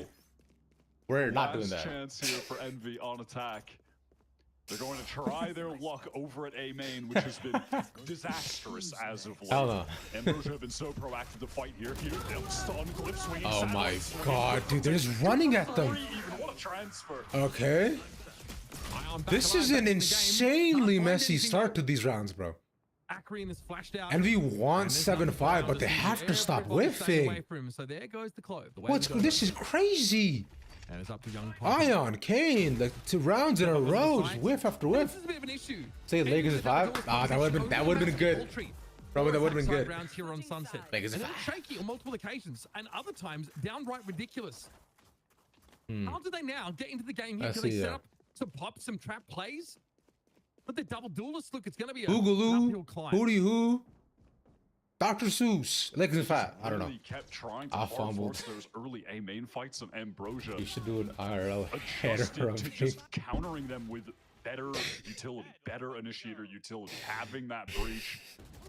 We're not doing that. Chance here for Envy on attack. They're going to try their luck over at A main, which has been disastrous as of late. Hell no. Ambrosia have been so proactive to fight here. Stun, clip swinging. Oh my god, dude, they're just running at them. What a transfer. Okay. This is an insanely messy start to these rounds, bro. Envy wants 7-5, but they have to stop whiffing. So there goes the clove. This is crazy. And it's up to young Ion, Kane, like 2 rounds in a row, just whiff after whiff. This is a bit of an issue. Say Lakers is 5. Ah, that would have been good. Probably that would have been good. Rounds here on Sunset. Lakers is 5. Shaky on multiple occasions, and other times downright ridiculous. How do they now get into the game here? Do they set up some pops, some trap plays? But the double duelist, look, it's going to be a uphill climb. Who? Dr. Seuss. Lakers is 5. I don't know. Kept trying to force those early A main fights of Ambrosia. You should do an IRL header to just countering them with better utility, better initiator utility, having that breach,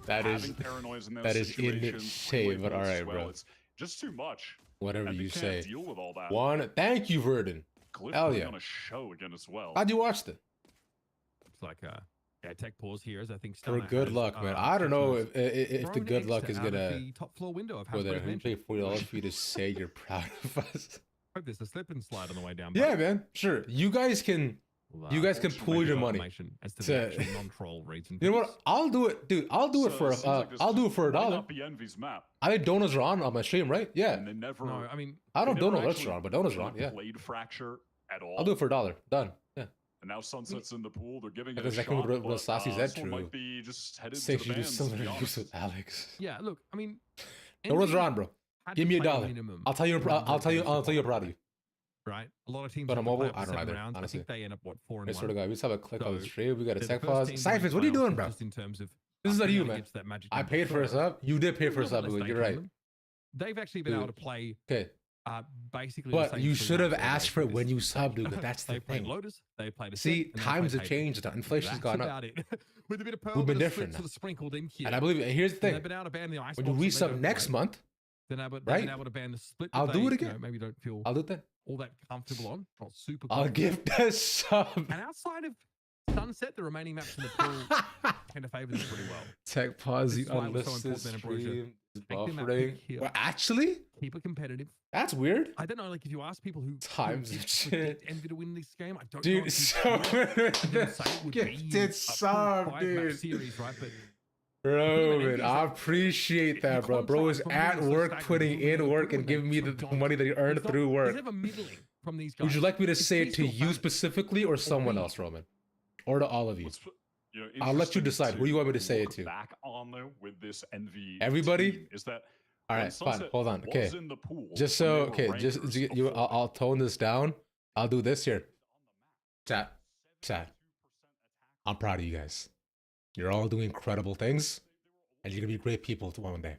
having paranoias in those situations. Insane, but all right, bro. It's just too much. Whatever you say. Deal with all that. 1. Thank you, Verdon. Hell yeah. On a show again as well. How'd you watch it? It's like tech pause here as I think for good luck, man. I don't know if the good luck is gonna top floor window of go there. We pay $40 for you to say you're proud of us. Hope there's a slip and slide on the way down. Yeah, man. Sure. You guys can pool your money. As to the actual non-troll reason. You know what? I'll do it, dude. I'll do it for I'll do it for $1. I think donuts are on my stream, right? Yeah. No, I mean I don't donut restaurant, but donuts are on. Yeah. Played Fracture at all. I'll do it for $1. Done. Yeah. And now Sunset's in the pool. They're giving it a shot. But Sassy's might be just headed to the bans, similar use with Alex. Yeah, look, I mean, donuts are on, bro. Give me $1. I'll tell you I'm proud of you. Right, a lot of teams. But on mobile, I don't either. Honestly, I think they end up 4-1. I swear to God, we just have a click on the stream. We got a tech pause. Cyphers, what are you doing, bro? In terms of this is not you, man. I paid for a sub. You did pay for a sub, but you're right. They've actually been able to play. Okay. Basically, but you should have asked for it when you subbed, dude. That's the thing. Lotus, they played see, times have changed. Inflation's gone up. With a bit of we've been different now. Sprinkled in here. And I believe here's the thing. When you resub next month, right? I'll do it again. Maybe don't feel. I'll do it then. All that comfortable on. Not super. I'll give the sub. And outside of Sunset, the remaining maps in the pool tend to favor them pretty well. Tech pause. You unlisted stream. Buffering. Well, actually, keep it competitive. That's weird. I don't know, like if you ask people who times of shit Envy to win this game, I don't know. Dude, so gifted sub, dude. Series, right? But bro, man, I appreciate that, bro. Bro is at work, putting in work, and giving me the money that he earned through work. Would you like me to say it to you specifically or someone else, Roman, or to all of you? You know, I'll let you interesting decide. Who do you want me to say it look to? Back on though with this Envy. Everybody? team is that All when right, fine. Sunset Hold on. Okay. was in the pool, Just when so they were okay, just rankers you, before I'll tone this down. I'll do this here. Chat. I'm proud of you guys. You're all doing incredible things, and you're gonna be great people to one day.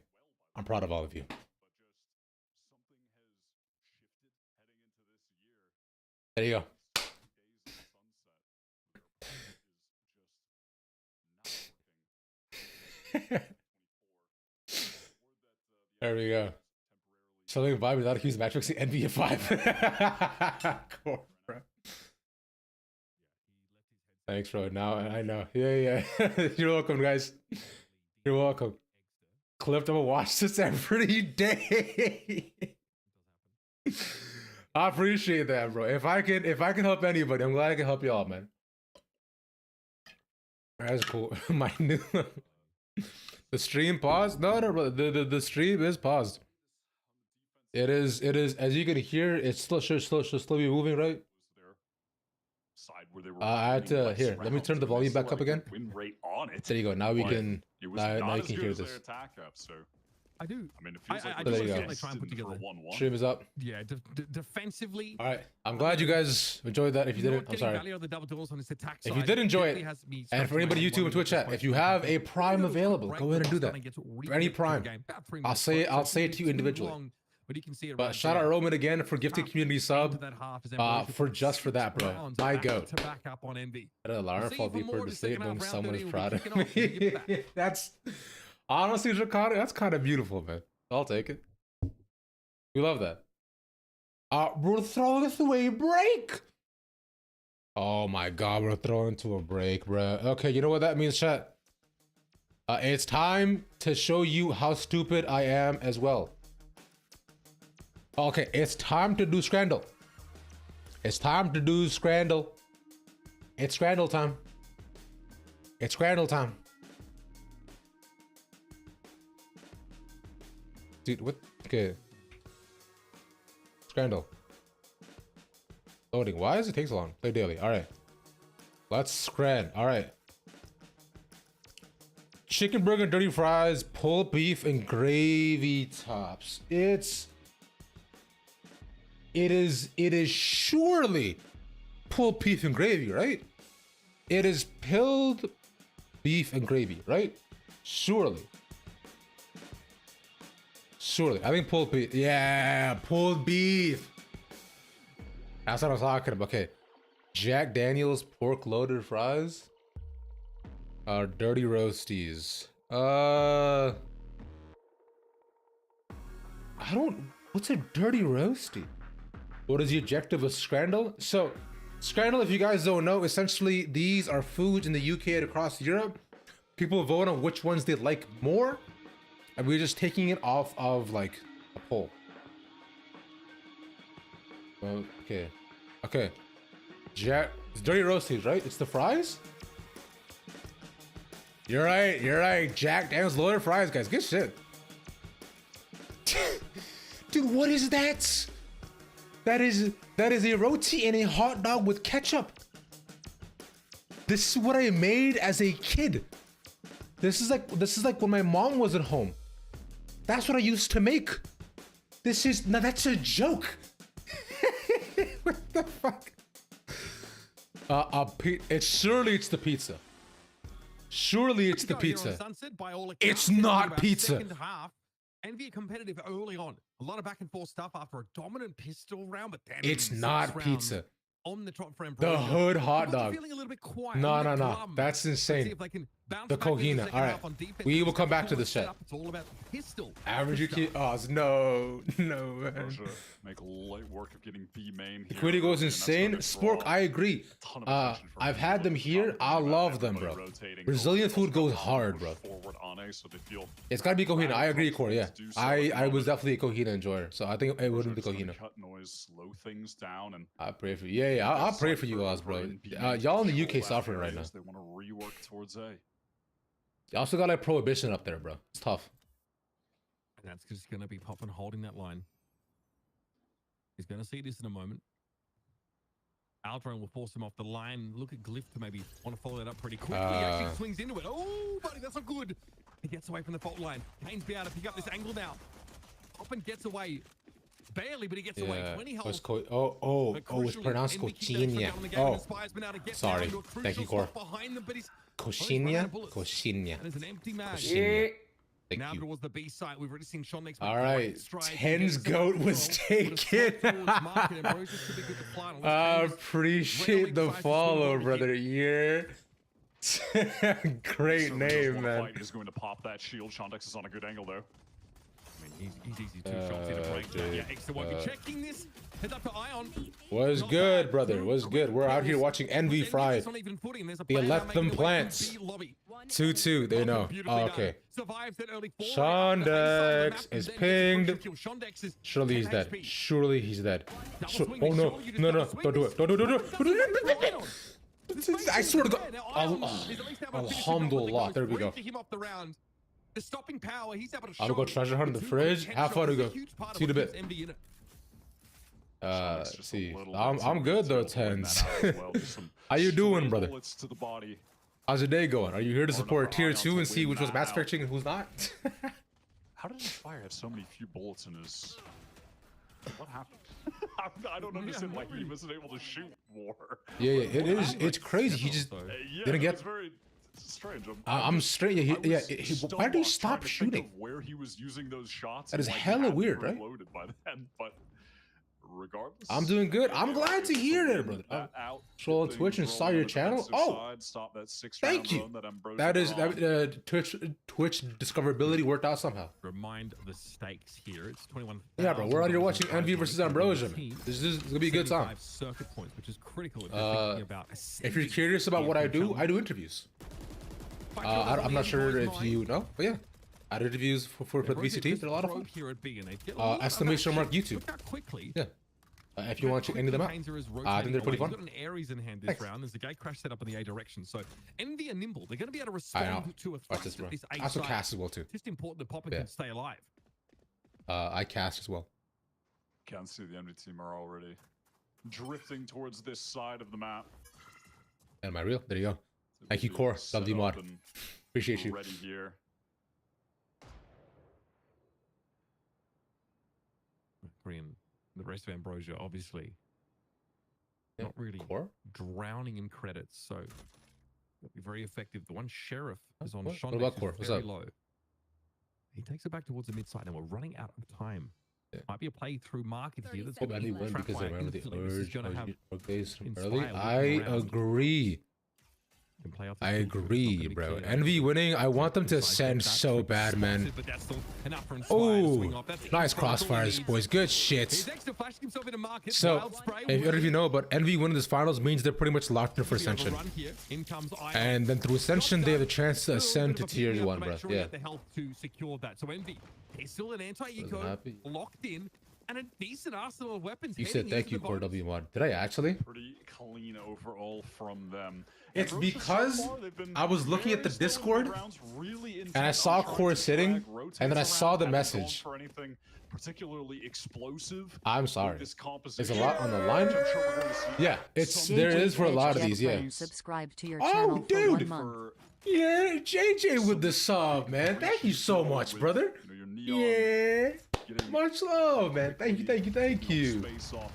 I'm proud of all of you. There you go. There we go. Something vibe without a huge metrics. The Envy V Cool, bro. Thanks, bro. Now I know. Yeah. You're welcome, guys. You're welcome. Clipped, I'm gonna watch this every day. I appreciate that, bro. If I can help anybody, I'm glad I can help y'all, man. That's cool. My new the stream paused? No, bro. The stream is paused. It is as you can hear, it's still should be moving, right? Side where they were I had to here. Let me turn the volume back up again. Win rate on it. There you go. Now we can. Now you as can good hear as their this. attack up, so I do. I mean, it feels like I There do you go. like they try and put together. Stream is up. Yeah, defensively. All right. I'm glad you guys enjoyed that. If you didn't, I'm sorry. If you did enjoy it, and for anybody YouTube and Twitch chat, if you have a Prime available, go ahead and do that. For any Prime, I'll say it to you individually. But shout out Roman again for gifting community sub. For that, bro. My goat. An alarm fall deeper to state when someone is proud of me. That's honestly, Jakarta, that's kind of beautiful, man. I'll take it. We love that. We're throwing this away break. Oh my god, we're throwing to a break, bro. Okay, you know what that means, chat? It's time to show you how stupid I am as well. Okay, it's time to do Scrandle. It's time to do Scrandle. It's Scrandle time. It's Scrandle time. Dude, what? Okay. Scrandle. Loading. Why does it take so long? Play daily. Alright. Let's scran. Alright. Chicken burger, dirty fries, pulled beef, and gravy tops. It is surely pulled beef and gravy, right? It is pulled beef and gravy, right? Surely. I think pulled beef. Yeah, pulled beef. That's what I'm talking about. Okay. Jack Daniel's pork loaded fries. Dirty roasties. What's a dirty roasty? What is the objective of Scrandle? So, Scrandle, if you guys don't know, essentially these are foods in the UK and across Europe. People vote on which ones they like more, and we're just taking it off of like a poll. Okay. It's dirty roasties, right? It's the fries? You're right. Jack Daniel's loaded fries, guys. Good shit. Dude, what is that? That is a roti and a hot dog with ketchup. This is what I made as a kid. This is like when my mom wasn't home. That's what I used to make. Now that's a joke. What the fuck? Surely it's the pizza. Surely it's the pizza. It's not pizza. Envy competitive early on. A lot of back and forth stuff after a dominant pistol round, but then it's not pizza. On the top for the hood hot dog. Feeling a little bit quiet, no. That's insane. The Kohina. All right. We will come back to the set. It's all about pistol. Average key. Oh, no, man. Make light work of getting B main. The community goes insane. Spork, I agree. I've had them here. I love them, bro. Brazilian food goes hard, bro. It's gotta be Kohina. I agree, Corey. Yeah, I was definitely a Kohina enjoyer, so I think it wouldn't be Kohina. Cut noise, slow things down, and I pray for you. Yeah. I'll pray for you guys, bro. Y'all in the UK suffering right now. They want to rework towards A. You also got like Prohibition up there, bro. It's tough. And that's just gonna be popping, holding that line. He's gonna see this in a moment. Aldrone will force him off the line. Look at Glyph to maybe want to follow that up pretty quickly. He actually swings into it. Oh, buddy, that's not good. He gets away from the fault line. Kane's be able to pick up this angle now. Oppen gets away. Barely, but he gets away. 20 health. It's pronounced Cochinia. Oh, sorry. Thank you, Core. Cochinia? Cochinia. There's an empty match. Thank Now you. towards the B site, we've already seen Sean next. All right, Ten's goat was taken. Appreciate the follow, brother. Yeah. Great name, man. Is going to pop that shield. Shondex is on a good angle though. I mean, he's easy 2 shots in a break. Yeah, extra one. Checking this. Head up to Ion. Was good, brother. Was good. We're out here watching Envy fry. They let them plants. 2-2. They know. Oh, okay. Shondex is pinged. Surely he's dead. Surely he's dead. Oh no. No, no. Don't do it. Don't do it. I swear to God. Alhamdulillah. There we go. The stopping power, he's able to I'm gonna go treasure hunt in the fridge. Have fun to go. See you in a bit. See. I'm good though, Tens. How you doing, brother? How's your day going? Are you here to support tier 2 and see which was match fixing and who's not? How did Fire have so many few bullets in his... What happened? I don't understand why he wasn't able to shoot more. Yeah, it is. It's crazy. He just didn't get... It's strange. I'm straight. Why did he stop shooting? Where he was using those shots. That is hella weird, right? Loaded by then, but regardless, I'm doing good. I'm glad to hear that, brother. Scroll on Twitch and saw your channel. Oh, thank you. That is Twitch discoverability worked out somehow. Remind the stakes here. It's 21. Yeah, bro. We're out here watching Envy versus Ambrosia. This is gonna be a good time. Circuit points, which is critical. If you're curious about what I do interviews. I'm not sure if you know, but yeah, I do interviews for the VCT. They're a lot of fun. Exclamation mark YouTube. Yeah. If you want to check any of them out, I think they're pretty fun. Got an Ares in hand this round. There's a guy crash set up in the A direction. So Envy and Nimble, they're going to be able to respond to a thrust at this A I also cast as well too. Just important that Popper can stay alive. I cast as well. Can't see the Envy team are already drifting towards this side of the map. Am I real? There you go. Thank you, Core. Love you, mod. Appreciate you. Ready here. Korean. The rest of Ambrosia, obviously, not really drowning in credits, so it'll be very effective. The one Sheriff is on Sean. Very low. He takes it back towards the mid side, and we're running out of time. Might be a play through market here. That's what win because around the urge early. I agree. I agree, bro. Envy winning, I want them to ascend so bad, man. Oh, nice crossfires, boys. Good shit. So, if you know, but Envy winning this finals means they're pretty much locked in for Ascension. And then through Ascension, they have a chance to ascend to tier 1, bro. Yeah. So Envy is still an anti-eco, locked in, and a decent arsenal of weapons. You said thank you, Core W mod. Did I actually? Pretty clean overall from them. It's because I was looking at the Discord and I saw Core sitting, and then I saw the message. Particularly explosive. I'm sorry. There's a lot on the line. Yeah, there is for a lot of these. Yeah. Subscribe to your channel for 1 month. Yeah, JJ with the sub, man. Thank you so much, brother. Yeah. Much love, man. Thank you.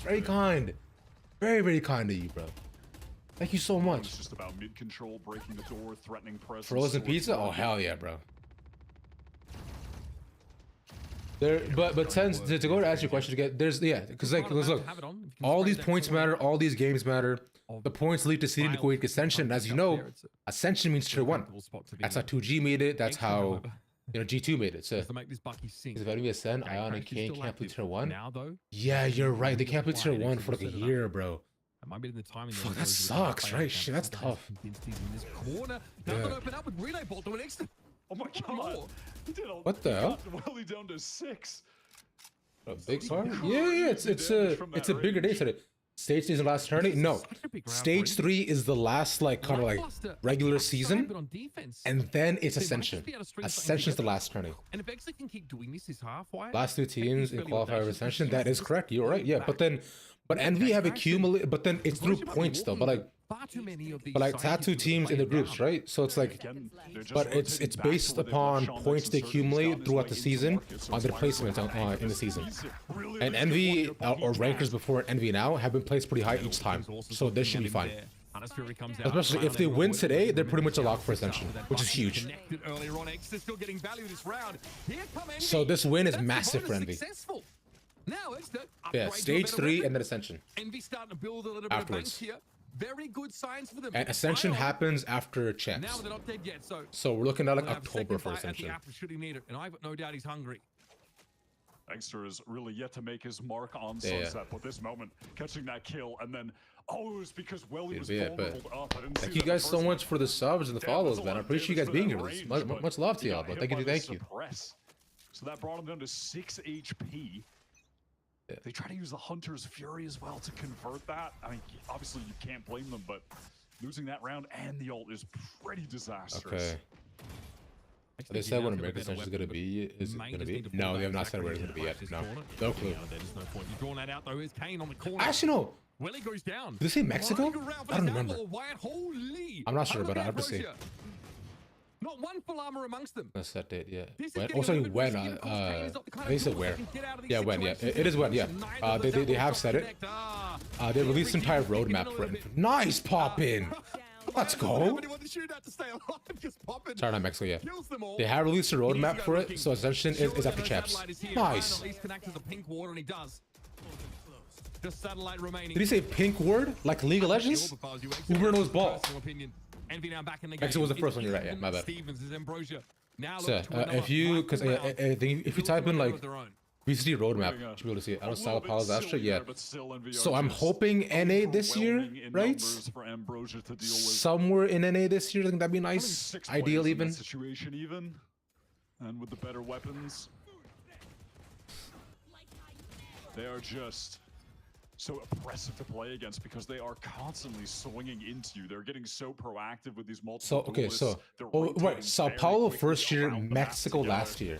Very kind. Very, very kind of you, bro. Thank you so much. It's just about mid control, breaking the door, threatening presence. Frozen pizza? Oh hell yeah, bro. But since to go to ask your question again, because like look, all these points matter, all these games matter. The points lead to seeding to go Ascension. As you know, Ascension means tier 1. That's how 2G made it. That's how G2 made it. So if Envy ascend, Ion and Kane can't play tier 1. Yeah, you're right. They can't play tier 1 for like a year, bro. Fuck, that sucks, right? Shit, that's tough. Oh my god! What the hell? Welly down to 6. A big part? Yeah. It's a bigger day today. Stage 3 is the last tourney? No. Stage 3 is the last kind of regular season, and then it's Ascension. Ascension is the last tourney. Last 2 teams in qualifier of Ascension. That is correct. You're right. Yeah, but then But Envy have accumulated, but then it's through points though. But like tattoo teams in the groups, right? So it's like, but it's based upon points they accumulate throughout the season on their placements in the season. And Envy or rankers before Envy now have been placed pretty high each time, so this should be fine. Especially if they win today, they're pretty much a lock for Ascension, which is huge. So this win is massive for Envy. Yeah, stage 3 and then Ascension. Afterwards. Very good signs for them. And Ascension happens after checks. So we're looking at like October for Ascension. And I've no doubt he's hungry. Exter is really yet to make his mark on Sunset, but this moment, catching that kill, and then, oh, it was because Welly was vulnerable up. Thank you guys so much for the subs and the follows, man. I appreciate you guys being here. Much love to y'all, but thank you. So that brought him down to 6 HP. Yeah. They try to use the Hunter's Fury as well to convert that. I mean, obviously you can't blame them, but losing that round and the ult is pretty disastrous. Okay. They said what American Ascension is going to be? No, they have not said where it's going to be yet. No. No clue. Actually, no. Welly goes down. Did they say Mexico? I don't remember. I'm not sure, but I have to see. Not one full armor amongst them. That's that date, yeah. When? Oh, sorry, when? They said where. Yeah, when, yeah. It is when, yeah. They have said it. They released an entire roadmap for it. Nice pop in! Let's go! Sorry, not Mexico, yeah. They have released a roadmap for it, so Ascension is after chaps. Nice! Did he say pink word? Like League of Legends? Uber knows ball. Mexico was the first one, you're right, yeah, my bad. So, if you type in like VCD roadmap, you should be able to see it. I don't Sal Paul's Astra yet. So I'm hoping NA this year, right? Somewhere in NA this year, I think that'd be nice. Ideal even. And with the better weapons, they are just so oppressive to play against because they are constantly swinging into you. They're getting so proactive with these multiple. So okay, so right, Sao Paulo first year, Mexico last year.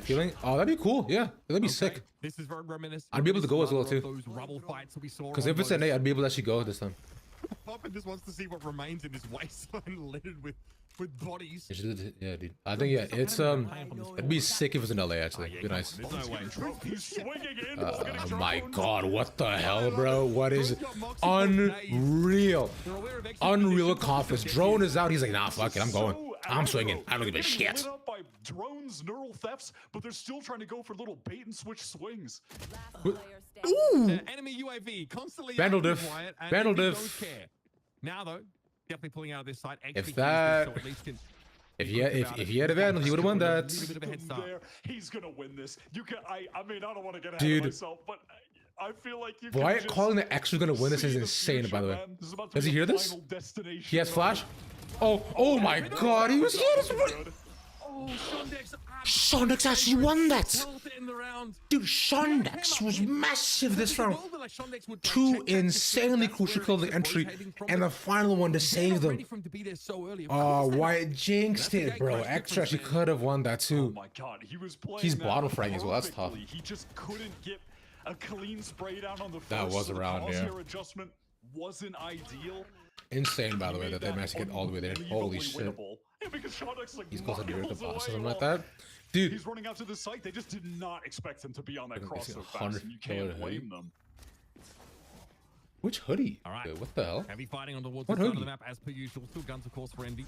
Feeling? Oh, that'd be cool. Yeah, that'd be sick. This is very reminiscent. I'd be able to go as well too. Because if it's NA, I'd be able to actually go this time. Poppin just wants to see what remains in his waistline littered with bodies. Yeah, dude. I think yeah, it's it'd be sick if it was in LA actually. It'd be nice. Oh my god, what the hell, bro? What is unreal? Unreal confidence. Drone is out. He's like, nah, fuck it, I'm going. I'm swinging. I don't give a shit. By drones, neural thefts, but they're still trying to go for little bait and switch swings. Ooh. Enemy UAV constantly. Vandal diff. Vandal diff. Now though, definitely pulling out of this side. If he had a Vandal, he would have won that. He's gonna win this. You can. I mean, I don't want to get ahead of myself, but I feel like you. Wyatt calling the Extra's gonna win this is insane. By the way, does he hear this? He has flash. Oh my god, he was here. Shondex actually won that. Dude, Shondex was massive this round. 2 insanely crucial kills in the entry, and the final one to save them. Oh, Wyatt jinxed it, bro. Extra actually could have won that too. Oh my god, he was playing. He's bottom fragging as well. That's tough. He just couldn't get a clean spray down on the first. That was around, yeah. Adjustment wasn't ideal. Insane, by the way, that they managed to get all the way there. Holy shit. Yeah, because like he's close to the boss or something like that. Dude. He's running out to the site. They just did not expect him to be on that cross so fast, and you can't blame them. Which hoodie? All right. Dude, what the hell? Heavy fighting on towards the side of the map as per usual. Still guns, of course, for Envy.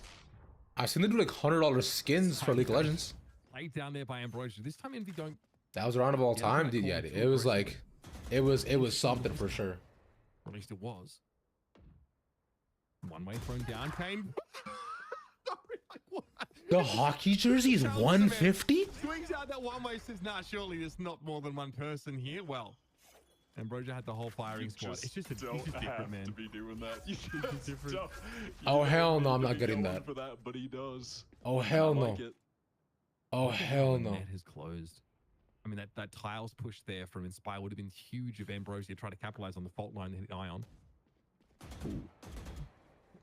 I've seen them do like $100 skins for League of Legends. Laid down there by Ambrosia. This time Envy don't. That was around of all time, dude. Yeah, it was like, it was something for sure. Or at least it was. One way thrown down, Kane. The hockey jersey is 150? Swings out that one way, says, nah, surely there's not more than one person here. Well, Ambrosia had the whole firing squad. It's just different, man. To be doing that. Different. Oh hell no, I'm not getting that. For that, but he does. Oh hell no. Oh hell no. Net has closed. I mean, that tiles push there from Inspire would have been huge if Ambrosia tried to capitalize on the fault line and hit Ion. Ooh.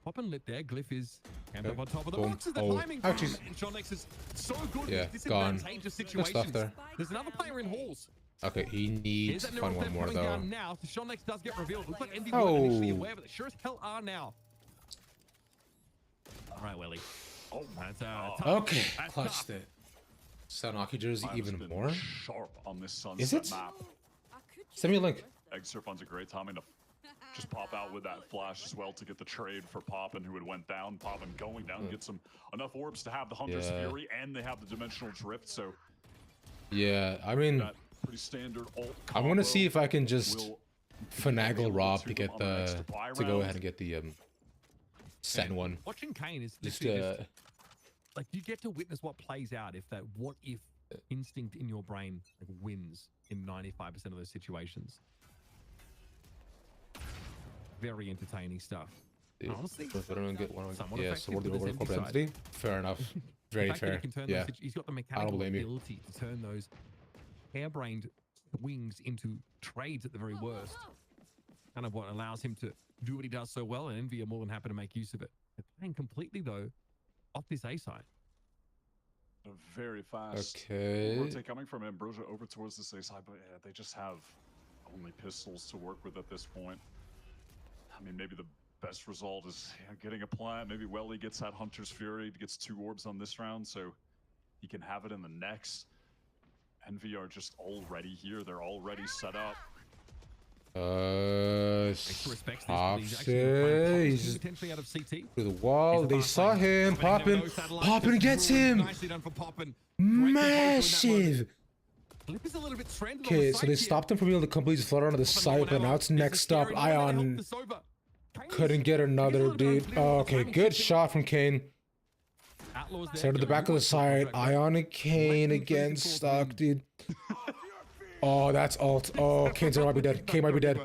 Pop and lit there. Glyph is camped up on top of the boxes. The timing from Shondex is so good in this disadvantageous situation. There. There's another player in halls. Okay, he needs to find one more though. Now, so Sean Next does get revealed. Looks like Envy Oh. initially aware, but they sure as hell are now. All right, Welly. Oh, that's God. Okay, That's clutched tough. it. Sanaki jersey Time's even been more. sharp on this Is sunset it? map. Send me a link. Extra finds a great timing to just pop out with that flash as well to get the trade for Poppin, who had went down. Poppin going down, get some enough orbs to have the Hunter's Fury, and they have the Dimensional Drift. So yeah, I mean, that pretty standard ult I'm gonna see if I can just will finagle Rob to get on the the next buy to go round. ahead and get the second one. Watching Kane is Just literally just, like you get to witness what plays out if that what if instinct in your brain like wins in 95% of those situations. Very entertaining stuff. Honestly, if I don't get one, yeah, so what do we for density? Fair enough. Very fair. Yeah, he's got the I don't mechanical blame you. ability to turn those harebrained wings into trades at the very worst. Kind of what allows him to do what he does so well, and Envy are more than happy to make use of it. They're playing completely though off this A side. Very fast. Okay. Rotate coming from Ambrosia over towards this A side, but yeah, they just have only pistols to work with at this point. I mean, maybe the best result is getting a plant. Maybe Welly gets that Hunter's Fury, gets 2 orbs on this round, so he can have it in the next. Envy are just already here. They're already set up. Pops it. He's just potentially out of CT. through the wall. They saw him. Poppin. Poppin gets him. Nicely done for Poppin. Massive. Flip is a little bit stranded on Okay, the so side they here. stopped him from being able to complete his flutter onto the side, but now it's next up. Ion couldn't get another, dude. Oh, okay, good shot from Kane. Set to the back of the side. Ion and Kane again stuck, dude. Oh, that's ult. Oh, Kane's might be dead. Kane might be dead.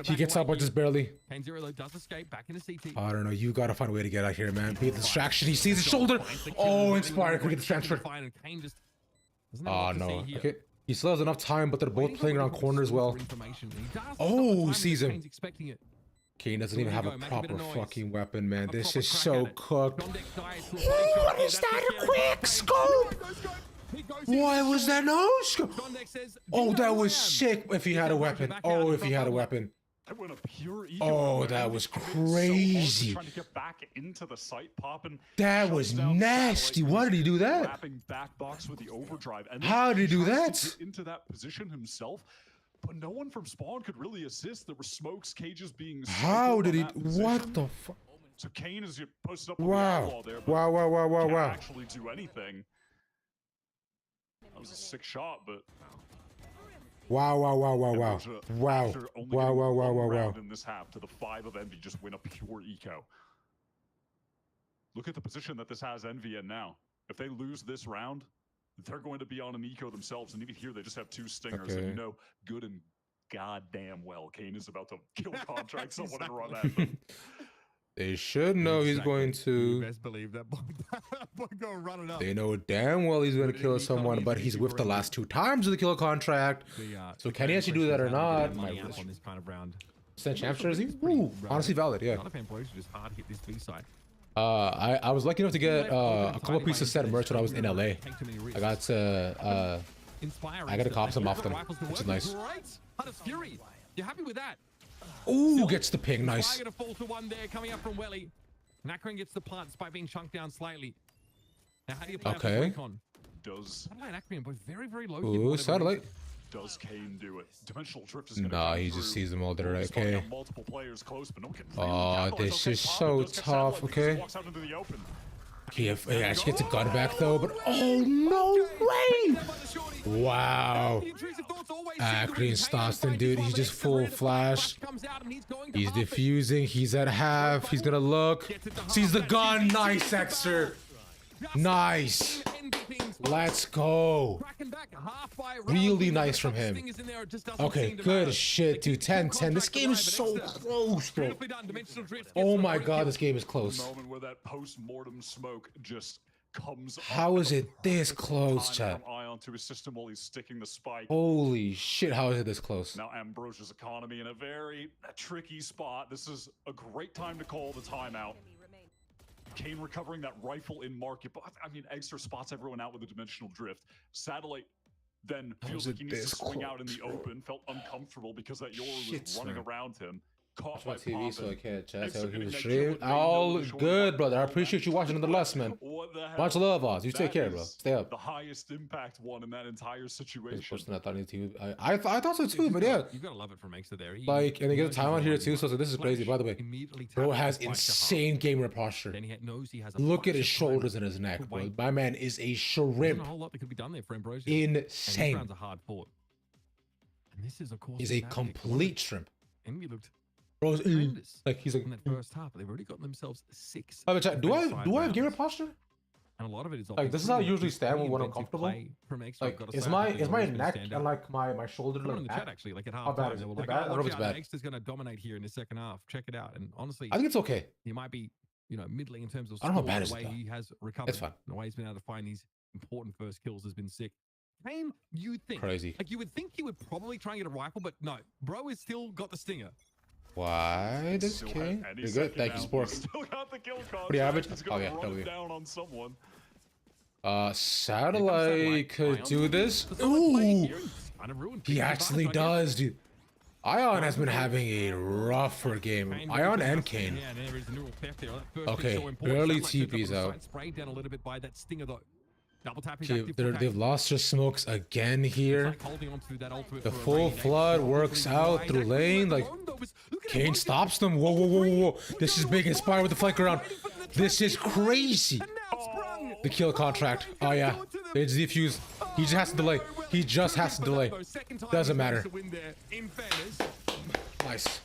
He gets up, but just barely. Kane Zero does escape back into CT. I don't know. You gotta find a way to get out here, man. Be a distraction. He sees his shoulder. Oh, Inspired could get the transfer. Oh, no. Okay. He still has enough time, but they're both playing around corner as well. Oh, sees him. Kane doesn't even have a proper fucking weapon, man. This is so cooked. What is that? A quick scope? Why was that no scope? Oh, that was sick if he had a weapon. Oh, if he had a weapon. Oh, that was crazy. Trying to get back into the site, Poppin. That was nasty. Why did he do that? Wrapping back box with the overdrive. And how did he do that? To get into that position himself, but no one from spawn could really assist. There were smokes, cages being. How did he? What the fuck? So Kane is posted up. Wow. There, Wow. Actually do anything. That was a sick shot, but. Wow. In this half to the 5 of Envy, just win a pure eco. Look at the position that this has Envy in now. If they lose this round, they're going to be on an eco themselves, and even here they just have 2 stingers, and you know good and goddamn well Kane is about to kill contract someone and run at them. They should know he's going to. You best believe that boy go running up. They know damn well he's going to kill someone, but he's whiffed the last 2 times with the kill contract. So can he actually do that or not? On this kind of round. Send champs jersey? Ooh, honestly valid, yeah. I was lucky enough to get a couple pieces of set merch when I was in LA. I got to cop some off them, which is nice. You happy with that? Ooh, gets the ping, nice. Get a fall to 1 there coming up from Welly. Nakarin gets the plant despite being chunked down slightly. Now how do you play okay. Satellite Nakarin both very low. Ooh, satellite. Does Kane do it? Dimensional drift is nah, he just sees them all there, right? Okay. Multiple players close, but no one can oh, this is so tough, okay. Walks out into the open. He actually gets a gun back though, but oh no way! Wow. Green Stoston, dude, he's just full flash. He's defusing, he's at half, he's gonna look. Sees the gun, nice Exer. Nice. Let's go. Really nice from him. Okay, good shit, dude. 10-10. This game is so close, bro. Oh my god, this game is close. Where that post-mortem smoke just comes how is it this close, chat? Ion to his system while he's sticking the spike. Holy shit, how is it this close? Now Ambrosia's economy in a very tricky spot. This is a great time to call the timeout. Kane recovering that rifle in market, but I mean, Extra spots everyone out with a dimensional drift. Satellite then feels like he needs to swing out in the open, felt uncomfortable because that Yoru was running around him. Watch my TV so I can't chat. So he was stream. All good, brother. I appreciate you watching nonetheless, man. Much love, Oz. You take care, bro. Stay up. The highest impact one in that entire situation. I thought so too, but yeah. You gotta love it from Exeter there. Like, and they get a timeout here too. So this is crazy, by the way. Bro has insane gamer posture. Look at his shoulders and his neck, bro. My man is a shrimp. A whole lot that could be done there for Ambrosio. Insane. And hard fought. And this is, of course, he's a complete shrimp. Envy looked. Bro's like he's like in that first half, they've already gotten themselves 6. Do I have gamer posture? And a lot of it is like this is how I usually stand when I'm comfortable. Like is my neck and like my shoulder like that? Chat actually, like at half how bad is it? Bad? I don't know if it's bad. Exeter's gonna dominate here in the second half. Check it out. And honestly, I think it's okay. He might be, middling in terms of I don't know how bad the way he has recovered. It's fine. The way he's been able to find these important first kills has been sick. Kane, you think crazy? Like you would think he would probably try and get a rifle, but no, bro has still got the stinger. Why does Kane? You're good. Thank you, sport. Still got the kill card. Pretty average. Oh yeah, W. Down on someone. Satellite could do this. Ooh, he actually does, dude. Ion has been having a rougher game. Ion and Kane. Okay, barely TP's out. Sprayed down a little bit by that stinger though. Okay, they've lost their smokes again here. The full flood works out through lane. Like, Kane stops them. Whoa, whoa, whoa, whoa. This is big. Inspire with the flank around. This is crazy. The kill contract. Oh, yeah. It's defuse. He just has to delay. He just has to delay. Doesn't matter. Nice.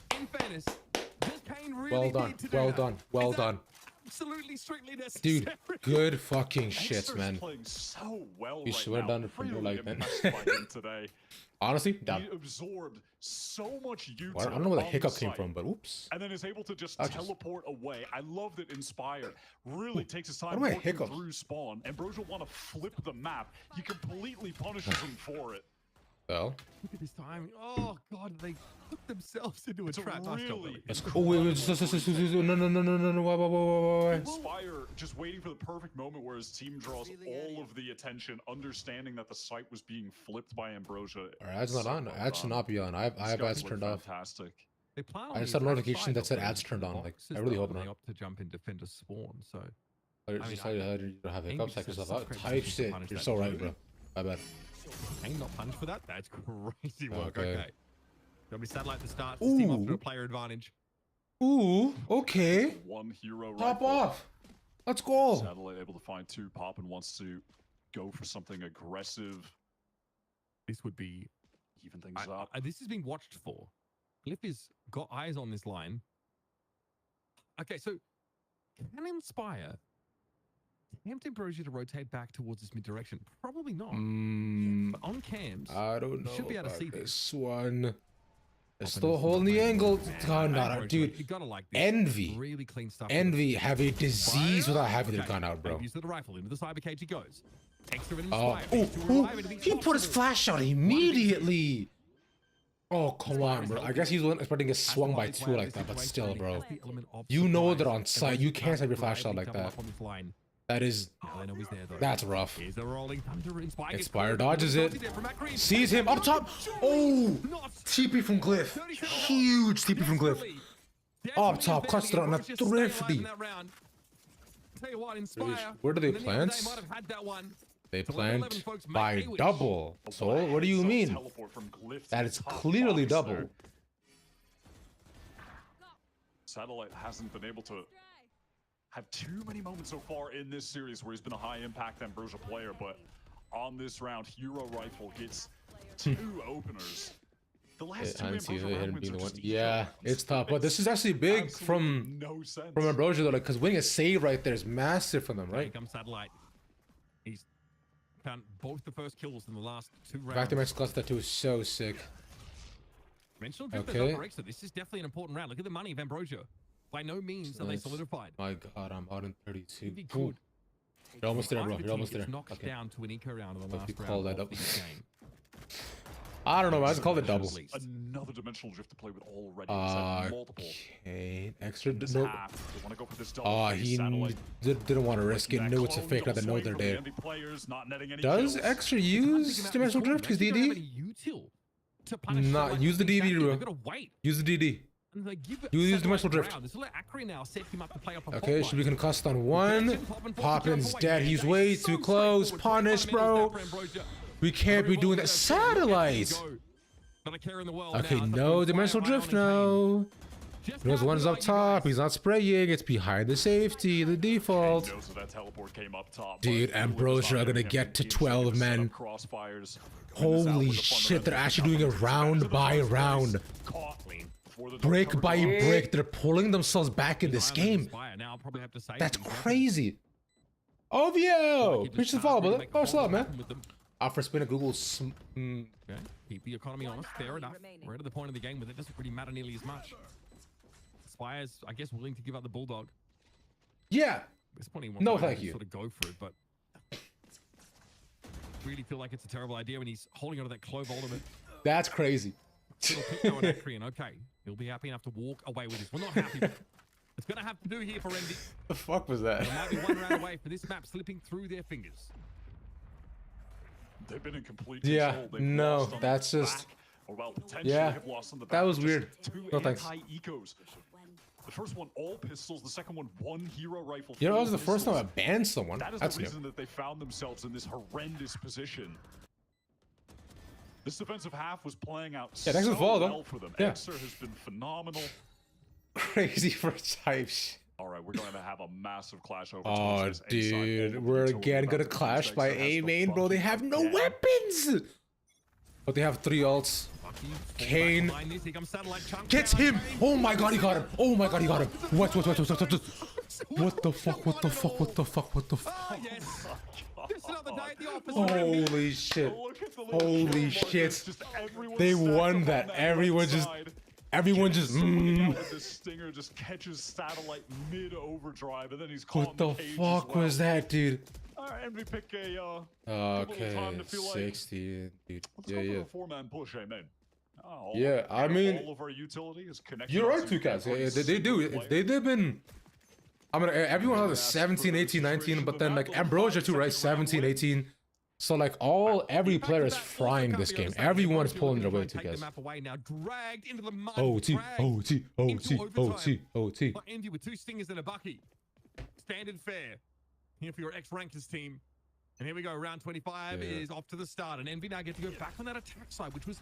Well done. Well done. Well done. Absolutely strictly dude, good fucking shit, man. So well you should have done it from really like that. Today. Honestly, down. He absorbed so much utility. I don't know where the hiccup came from, but oops. And then is able to just teleport away. I love that Inspire really takes his time working through spawn. Ambrosio want to flip the map. He completely punishes him for it. Well, look at this time. Oh god, they put themselves into a trap. Really? Oh wait, no, whoa. Inspire just waiting for the perfect moment where his team draws all of the attention, understanding that the site was being flipped by Ambrosia. Our ad's not on. Ads should not be on. I have ads turned off. Fantastic. I just had a notification that said ads turned on. Like, I really hope not. Opt to jump in defender spawn. So I just decided to have hiccups. Check yourself out. Type shit. You're so right, bro. My bad. Kane not punished for that? That's crazy work. Okay. Got me satellite to start. Team off to a player advantage. Ooh, okay. One hero pop off. Let's go. Satellite able to find 2. Poppin wants to go for something aggressive. This would be even things up. This is being watched for. Cliff has got eyes on this line. Okay, so can Inspire tempt Ambrosia to rotate back towards this mid direction? Probably not. But on cams, I don't know. Should be able to see this one. They're still holding the angle. God, no, dude. You gotta like this. Envy. Really clean stuff. Envy have a disease without having the gun out, bro. Use the rifle into the cyber cage. He goes. He put his flash out immediately. Oh, come on, bro. I guess he's expecting to get swung by 2 like that, but still, bro. You know that on site, you can't have your flash out like that. That is, that's rough. Inspire dodges it. Sees him up top. Oh, TP from Glyph. Huge TP from Glyph. Up top, clutched it on a thrifty. Where do they plant? They plant by double. So what do you mean? That is clearly double. Satellite hasn't been able to have too many moments so far in this series where he's been a high impact Ambrosia player, but on this round, Hero Rifle gets 2 openers. The last 2 Ambrosia rounds are just yeah, it's tough, but this is actually big from Ambrosia though, like, because winning a save right there is massive for them, right? Here comes Satellite. He's found both the first kills in the last 2 rounds. Back to max cluster 2 is so sick. Okay. This is definitely an important round. Look at the money of Ambrosia. By no means are they solidified. My god, I'm out in 32. You're almost there, bro. You're almost there. Knocked down to an eco round in the last round. Call that up. I don't know, man. I just called it double. Another dimensional drift to play with already. Multiple. Okay, extra. This Nope. half, they want to go for this He didn't want to risk it. Knew it's a fake. Now they know they're dead. Does extra use dimensional drift? Because DD? Not use the DD, bro. Use the DD. You use dimensional drift. Okay, should be concussed on one. Poppin's dead. He's way too close. Punish, bro. We can't be doing that. Satellites. Okay, no dimensional drift now. There's one's up top. He's not spraying. It's behind the safety, the default. Dude, Ambrosia are gonna get to 12 men. Holy shit, they're actually doing a round by round. Brick by brick. They're pulling themselves back in this game. That's crazy. OVO! Appreciate the follow, brother. Oh, what's up, man? Offer spin a Google. Okay. Keep the economy honest. Fair enough. We're at the point of the game where it doesn't really matter nearly as much. Spire's, I guess, willing to give up the bulldog. Yeah. No, thank you. Sort of go for it, but really feel like it's a terrible idea when he's holding onto that clove ultimate. That's crazy. Okay, he'll be happy enough to walk away with this. We're not happy. It's gonna have to do here for Envy. The fuck was that? There might be one round away for this map slipping through their fingers. They've been in complete control. Yeah, no, that's just. Yeah, that was weird. No thanks. Ecos. The first one, all pistols. The second one hero rifle. You know, that was the first time I banned someone. That's the reason that they found themselves in this horrendous position. This defensive half was playing out so well for them. Yeah. Exer has been phenomenal. Crazy for types. All right, we're going to have a massive clash over. Oh, dude, we're again gonna clash by A main, bro. They have no weapons, but they have 3 ults. Kane gets him. Oh my god, he got him. Oh my god, he got him. What the fuck? What the fuck? What the fuck? What the fuck? Holy shit. Holy shit. They won that. Everyone just The stinger just catches satellite mid overdrive, and then he's caught. What the fuck was that, dude? And we pick a okay, 60, dude. Let's go for the 4-man push, amen. Yeah, I mean, all of our utility is connected. You're right, two cats. They do. They've been. I mean, everyone has a 17, 18, 19, but then like Ambrosia too, right? 17, 18. So like every player is frying this game. Everyone is pulling their weight together. OT. Envy with 2 stingers and a bucky. Standard fare. Here for your ex-rankers team. And here we go. Round 25 is off to the start. And Envy now get to go back on that attack side, which was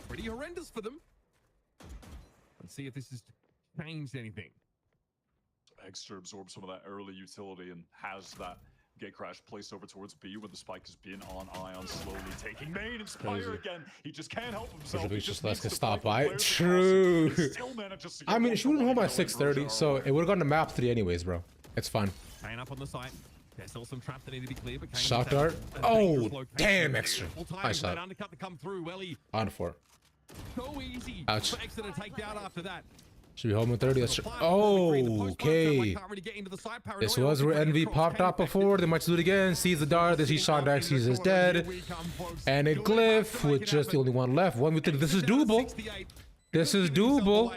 pretty horrendous for them. Let's see if this has changed anything. Extra absorbs some of that early utility and has that gate crash placed over towards B when the spike has been on Ion, slowly taking main. Inspire again. He just can't help himself. Just let's get stopped by it. True. I mean, she wouldn't hold by 6:30, so it would have gone to map 3 anyways, bro. It's fine. Staying up on the site. There's still some traps that need to be cleared, but shot dart. Oh, damn, Extra. Nice shot. On 4. So easy. Ouch. For Extra to take down after that. Should be home in 30. That's okay. This was where Envy popped out before. They might do it again. Sees the dart. They see shot Dex. He's just dead. And a glyph with just the only one left. 1v3. This is doable. This is doable.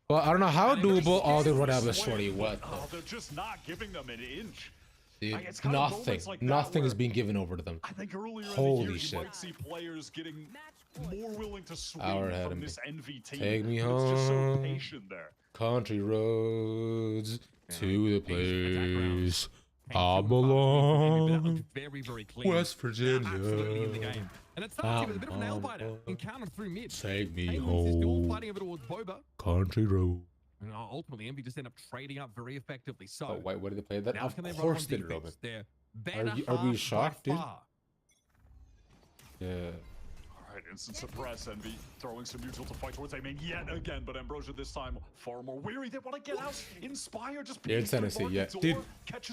Well, I don't know how doable. Oh, they run out of shorty. What? They're just not giving them an inch. Dude, nothing is being given over to them. I think earlier Holy shit. You might see players getting more willing to swing from this Envy team. Take me home. Just so patient there. Country roads to the place I belong. Very clean. West Virginia. Absolutely in the game. And it starts with a bit of a nail biter. Encountered through mid. Take me home. Still fighting over towards Boba. Country road. And ultimately, Envy just end up trading up very effectively. So, oh, wait, where did they play that? Of course they did, Robin. Are we shocked, dude? Yeah. All right, instant suppress. Envy throwing some neutral to fight towards A-main yet again, but Ambrosia this time far more weary. They want to get out. Inspire just. Insanity, yeah. Dude,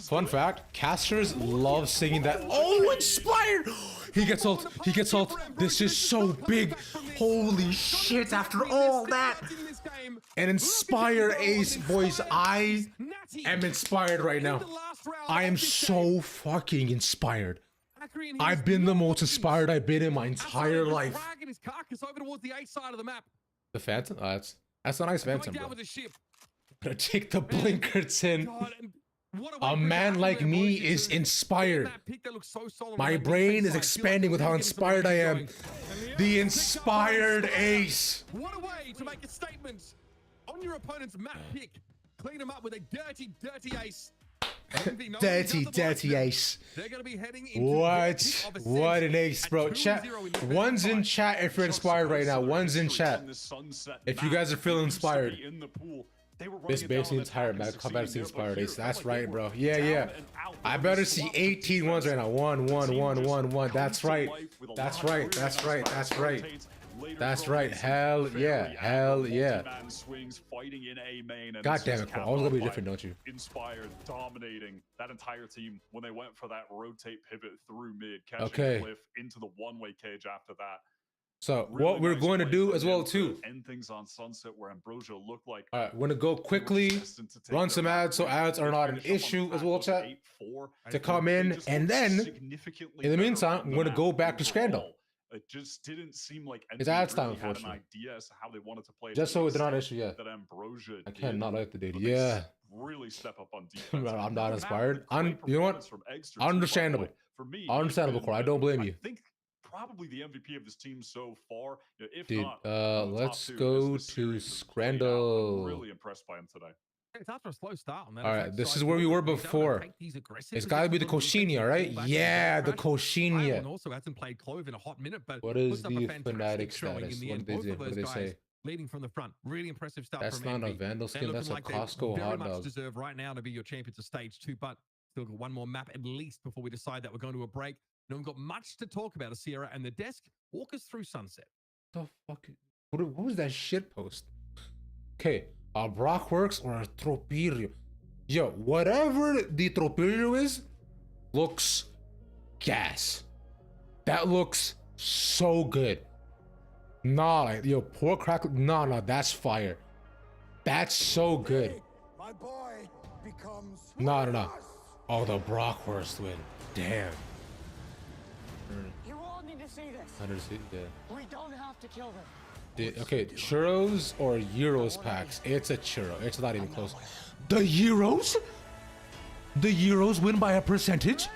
fun fact, casters love singing that. Oh, Inspired! He gets ult. He gets ult. This is so big. Holy shit, after all that. And Inspire Ace, boys, I am inspired right now. I am so fucking inspired. Valkyrie, and I've been the most inspired I've been in my entire life. Dragging his carcass over towards the A side of the map. The Phantom? That's a nice Phantom, Down bro. with the ship. Gonna take the blinkers in. God, and what A man like me is inspired. My brain is expanding with how inspired I am. The inspired ace. What a way to make a statement on your opponent's map pick. Clean him up with a dirty, dirty ace. Dirty ace. They're gonna be heading into What an ace, bro. Chat. One's in chat if you're inspired right now. One's in chat if you guys are feeling inspired. This basically entire map come back to the inspired ace. That's right, bro. Yeah. I better see 18 ones right now. 1, 1, 1, 1, 1. That's right. That's right. That's right. That's right. That's right. Hell yeah. Hell yeah. God damn it, bro. Always gonna be different, don't you? Inspired, dominating that entire team when they went for that rotate pivot through mid, catching Cliff into the one-way cage after that. So what we're going to do as well too. End things on Sunset where Ambrosia looked like. All right, we're gonna go quickly, run some ads so ads are not an issue as well, chat. To come in, and then in the meantime, I'm gonna go back to Scandal. It just didn't seem like it's ads time, had an unfortunately. idea as to how they wanted to play. Just so it's not an issue, yeah. That Ambrosia I cannot like the dude. but Yeah. really step up on defense. I'm not inspired. You know what? Understandable. For me, Understandable, Cole. I don't blame you. I think probably the MVP of this team so far. If Dude, not, let's go to Scandal. Really impressed by him today. It's after a slow start on that. All right, this is where we were before. It's got to be the Koshinia, right? Yeah, the Koshinia. Also hasn't played Clove in a hot minute, but what is the Fnatic status? What did they say? Leading from the front, really impressive stuff. That's not a Vandal skin. That's a Costco hot dog. Much deserve right now to be your champions of stage 2, but still got one more map at least before we decide that we're going to a break. And we've got much to talk about. Sierra and the desk walk us through Sunset. The fuck? What was that shit post? Okay, a Brockworks or a Tropirio? Yo, whatever the Tropirio is, looks gas. That looks so good. Nah, like, yo, poor crack. Nah, that's fire. That's so good. My boy becomes No. Oh, the Brockwurst win. Damn. You all need to see this. Yeah. We don't have to kill them. Dude, okay, churros or Euros packs? It's a churro. It's not even close. The Euros? The Euros win by a percentage?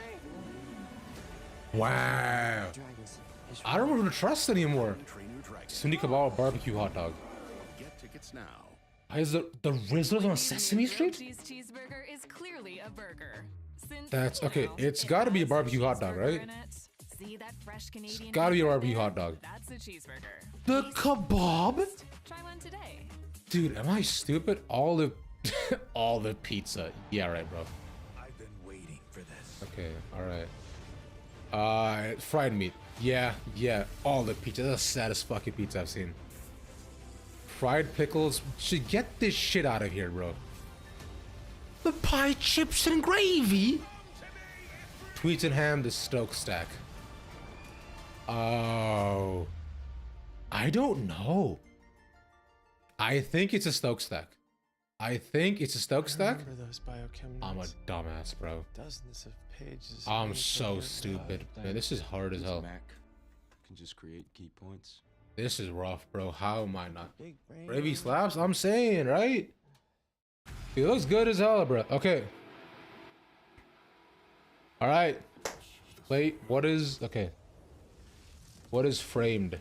Wow. I don't know who to trust anymore. Cindy Kebab barbecue hot dog. Get tickets now. Is the Rizzlers on Sesame Street? Cheeseburger is clearly a burger. That's okay. It's got to be a barbecue hot dog, right? See that fresh Canadian? It's got to be a barbecue hot dog. That's a cheeseburger. The kebab? Try one today. Dude, am I stupid? All the all the pizza. Yeah, right, bro. I've been waiting for this. Okay, all right. Fried meat. Yeah. All the pizza. That's the saddest fucking pizza I've seen. Fried pickles. Should get this shit out of here, bro. The pie, chips, and gravy. Tweets and ham. The Stoke stack. Oh, I don't know. I think it's a Stoke stack. I'm a dumbass, bro. Dozens of pages. I'm so stupid. Man, this is hard as hell. Mac can just create key points. This is rough, bro. How am I not? Gravy slaps? I'm saying, right? He looks good as hell, bro. Okay. All right. Wait, what is... Okay. What is framed?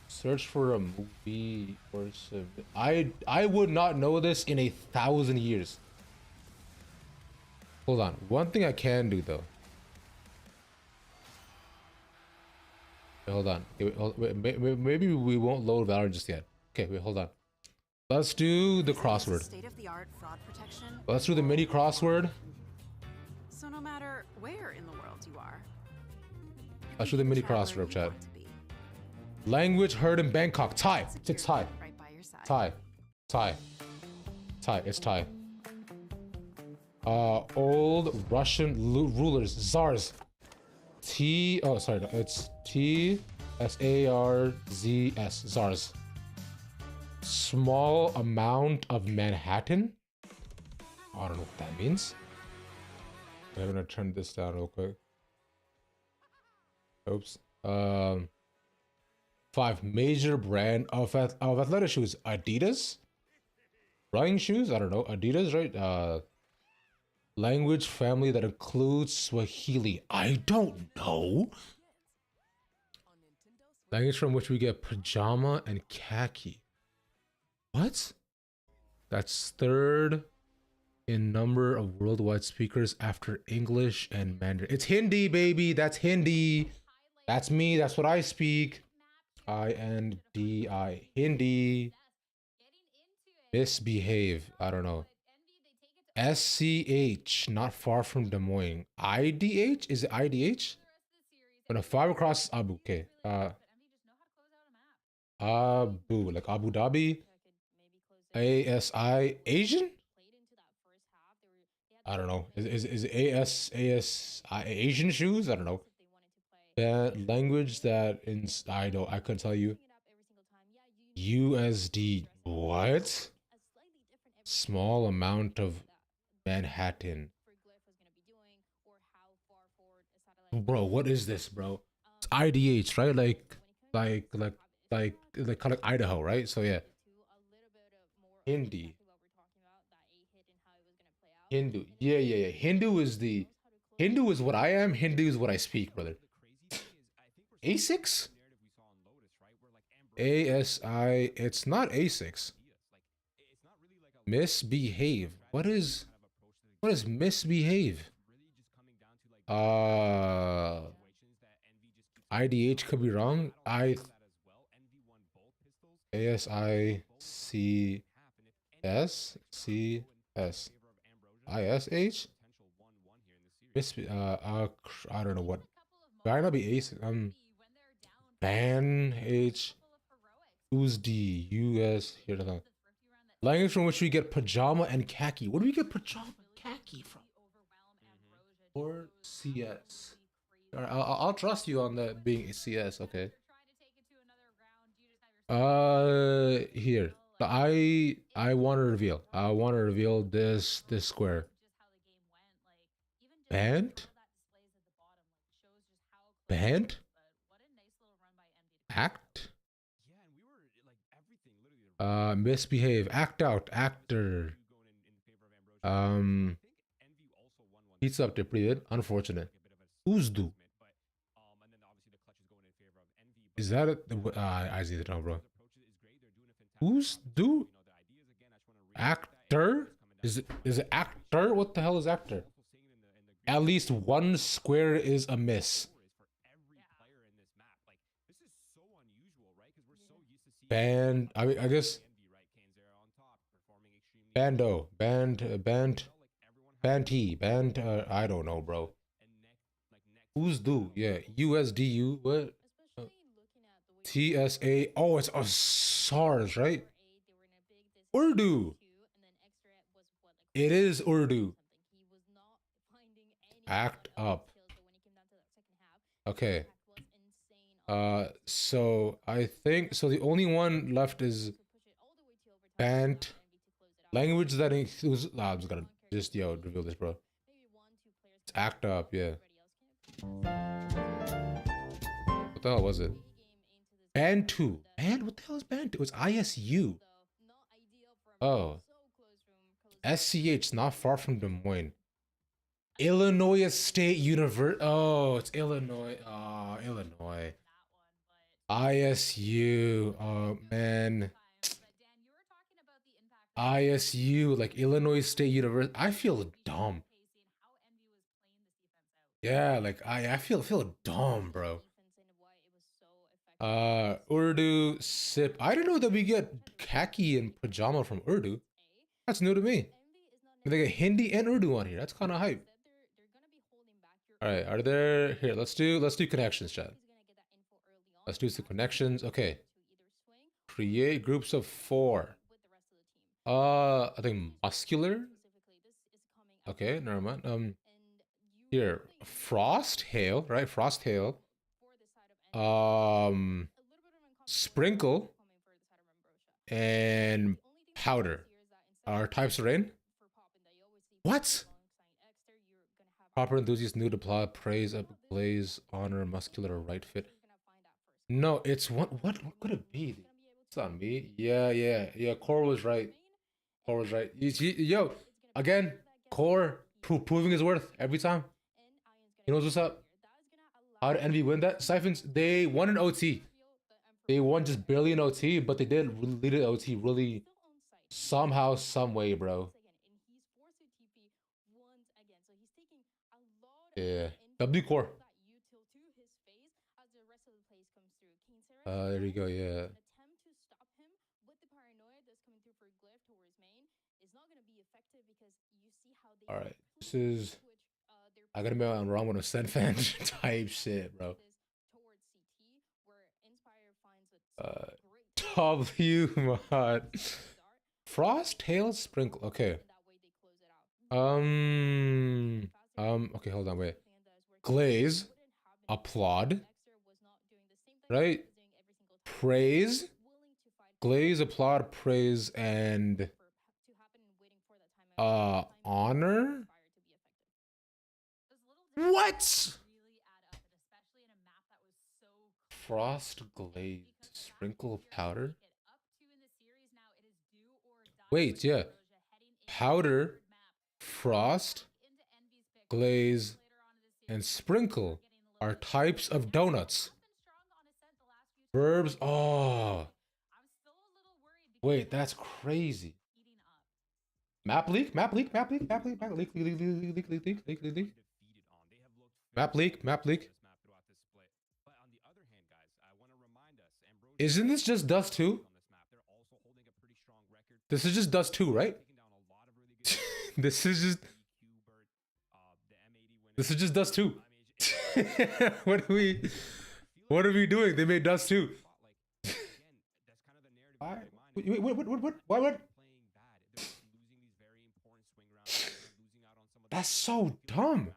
Search for a movie or some... I would not know this in 1,000 years. Hold on. One thing I can do, though. Wait, hold on. Wait, maybe we won't load Valorant just yet. Okay, wait, hold on. Let's do the crossword. State-of-the-art fraud protection. Let's do the mini crossword. So no matter where in the world you are. Let's do the mini crossword, chat. Language heard in Bangkok. Thai. It's Thai. Right by your side. Thai. It's Thai. Old Russian rulers. Tsars. It's T-S-A-R-Z-S. Tsars. Small amount of Manhattan. I don't know what that means. I'm gonna turn this down real quick. Oops. 5 major brand of athletic shoes. Adidas. Running shoes. I don't know. Adidas, right? Language family that includes Swahili. I don't know. Language from which we get pajama and khaki. What? That's third in number of worldwide speakers after English and Mandarin. It's Hindi, baby. That's Hindi. That's me. That's what I speak. I-N-D-I. Hindi. Misbehave. I don't know. SCH. Not far from Des Moines. IDH? Is it IDH? When a 5 crosses Abu. Okay. Abu. Like Abu Dhabi. ASI. Asian? I don't know. Is AS Asian shoes? I don't know. That language that in I couldn't tell you. USD. What? Small amount of Manhattan. Bro, what is this, bro? It's IDH, right? Like kind of Idaho, right? So yeah. Hindi. Hindu. Yeah. Hindu is what I am. Hindu is what I speak, brother. A6? ASI. It's not A6. Misbehave. What is misbehave? IDH could be wrong. ASICS. CS. ISH? I don't know what. Might not be ace. Ban H. Who's D? US. Here the language from which we get pajama and khaki. Where do we get pajama and khaki from? Or CS. Alright, I'll trust you on that being CS. Okay. Here. I want to reveal. I want to reveal this square. Band? Act? Misbehave. Act out. Actor. Pizza up there pretty good. Unfortunate. Who's do? Is that it? I see the now, bro. Who's do? Actor? Is it actor? What the hell is actor? At least one square is a miss. Band. I guess. Bando. Banty. I don't know, bro. Who's do? Yeah. USDU. What? TSA. Oh, it's a SARS, right? Urdu. It is Urdu. Act up. Okay. So I think so. The only one left is Bant. Language that includes. I'm just gonna reveal this, bro. It's act up, yeah. What the hell was it? Bantu. What the hell is Bantu? It's ISU. Oh. SCH, not far from Des Moines. Illinois State University. Oh, it's Illinois. Oh, Illinois. ISU. Oh, man. ISU, like Illinois State University. I feel dumb. Yeah, like I feel dumb, bro. Urdu, sip. I don't know that we get khaki and pajama from Urdu. That's new to me. They get Hindi and Urdu on here. That's kind of hype. All right, are there here? Let's do connections, chat. Let's do some connections. Okay. Create groups of 4. I think muscular. Okay, never mind. Here, frost hail, right? Frost hail. Sprinkle and powder. Our types are in. What? Proper enthusiast, nude, applaud, praise, up, blaze, honor, muscular, right fit. No, it's what could it be? It's on me. Yeah. Core was right. Core was right. Yo, again, Core proving his worth every time. He knows what's up. How did Envy win that? Siphons, they won in OT. They won just barely in OT, but they did lead in OT really somehow, some way, bro. Yeah. W Core. There you go, yeah. Alright, this is... I gotta be on wrong with a Sen fan type shit, bro. W mod. Frost, Hail, Sprinkle. Okay. Okay, hold on, wait. Glaze, applaud, right? Praise, glaze, applaud, praise, and honor. What? Frost, glaze, sprinkle, powder. Wait, yeah. Powder, frost, glaze, and sprinkle are types of donuts. Verbs, oh. Wait, that's crazy. Map leak. Map leak. Isn't this just Dust 2? This is just Dust 2, right? This is just Dust 2. What are we doing? They made Dust 2. Wait, what? That's so dumb.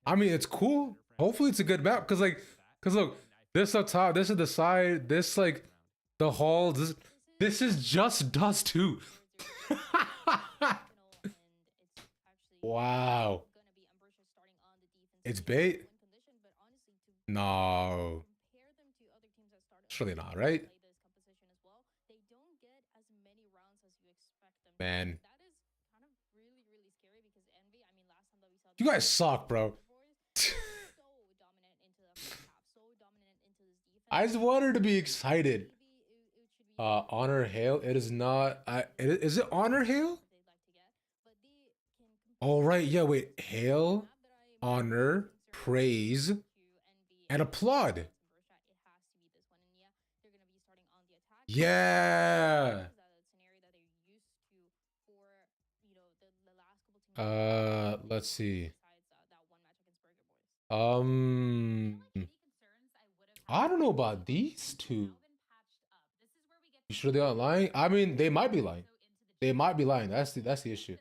I mean, it's cool. Hopefully it's a good map. Cause look, this up top, this is the side, this like the hall, this is just Dust 2. Wow. It's bait? No. Surely not, right? Man. You guys suck, bro. I just want her to be excited. Honor Hail. It is not. Is it Honor Hail? Oh right. Yeah. Wait. Hail, honor, praise, and applaud. Yeah. Let's see. I don't know about these two. You sure they're not lying? I mean, they might be lying. They might be lying. That's the issue.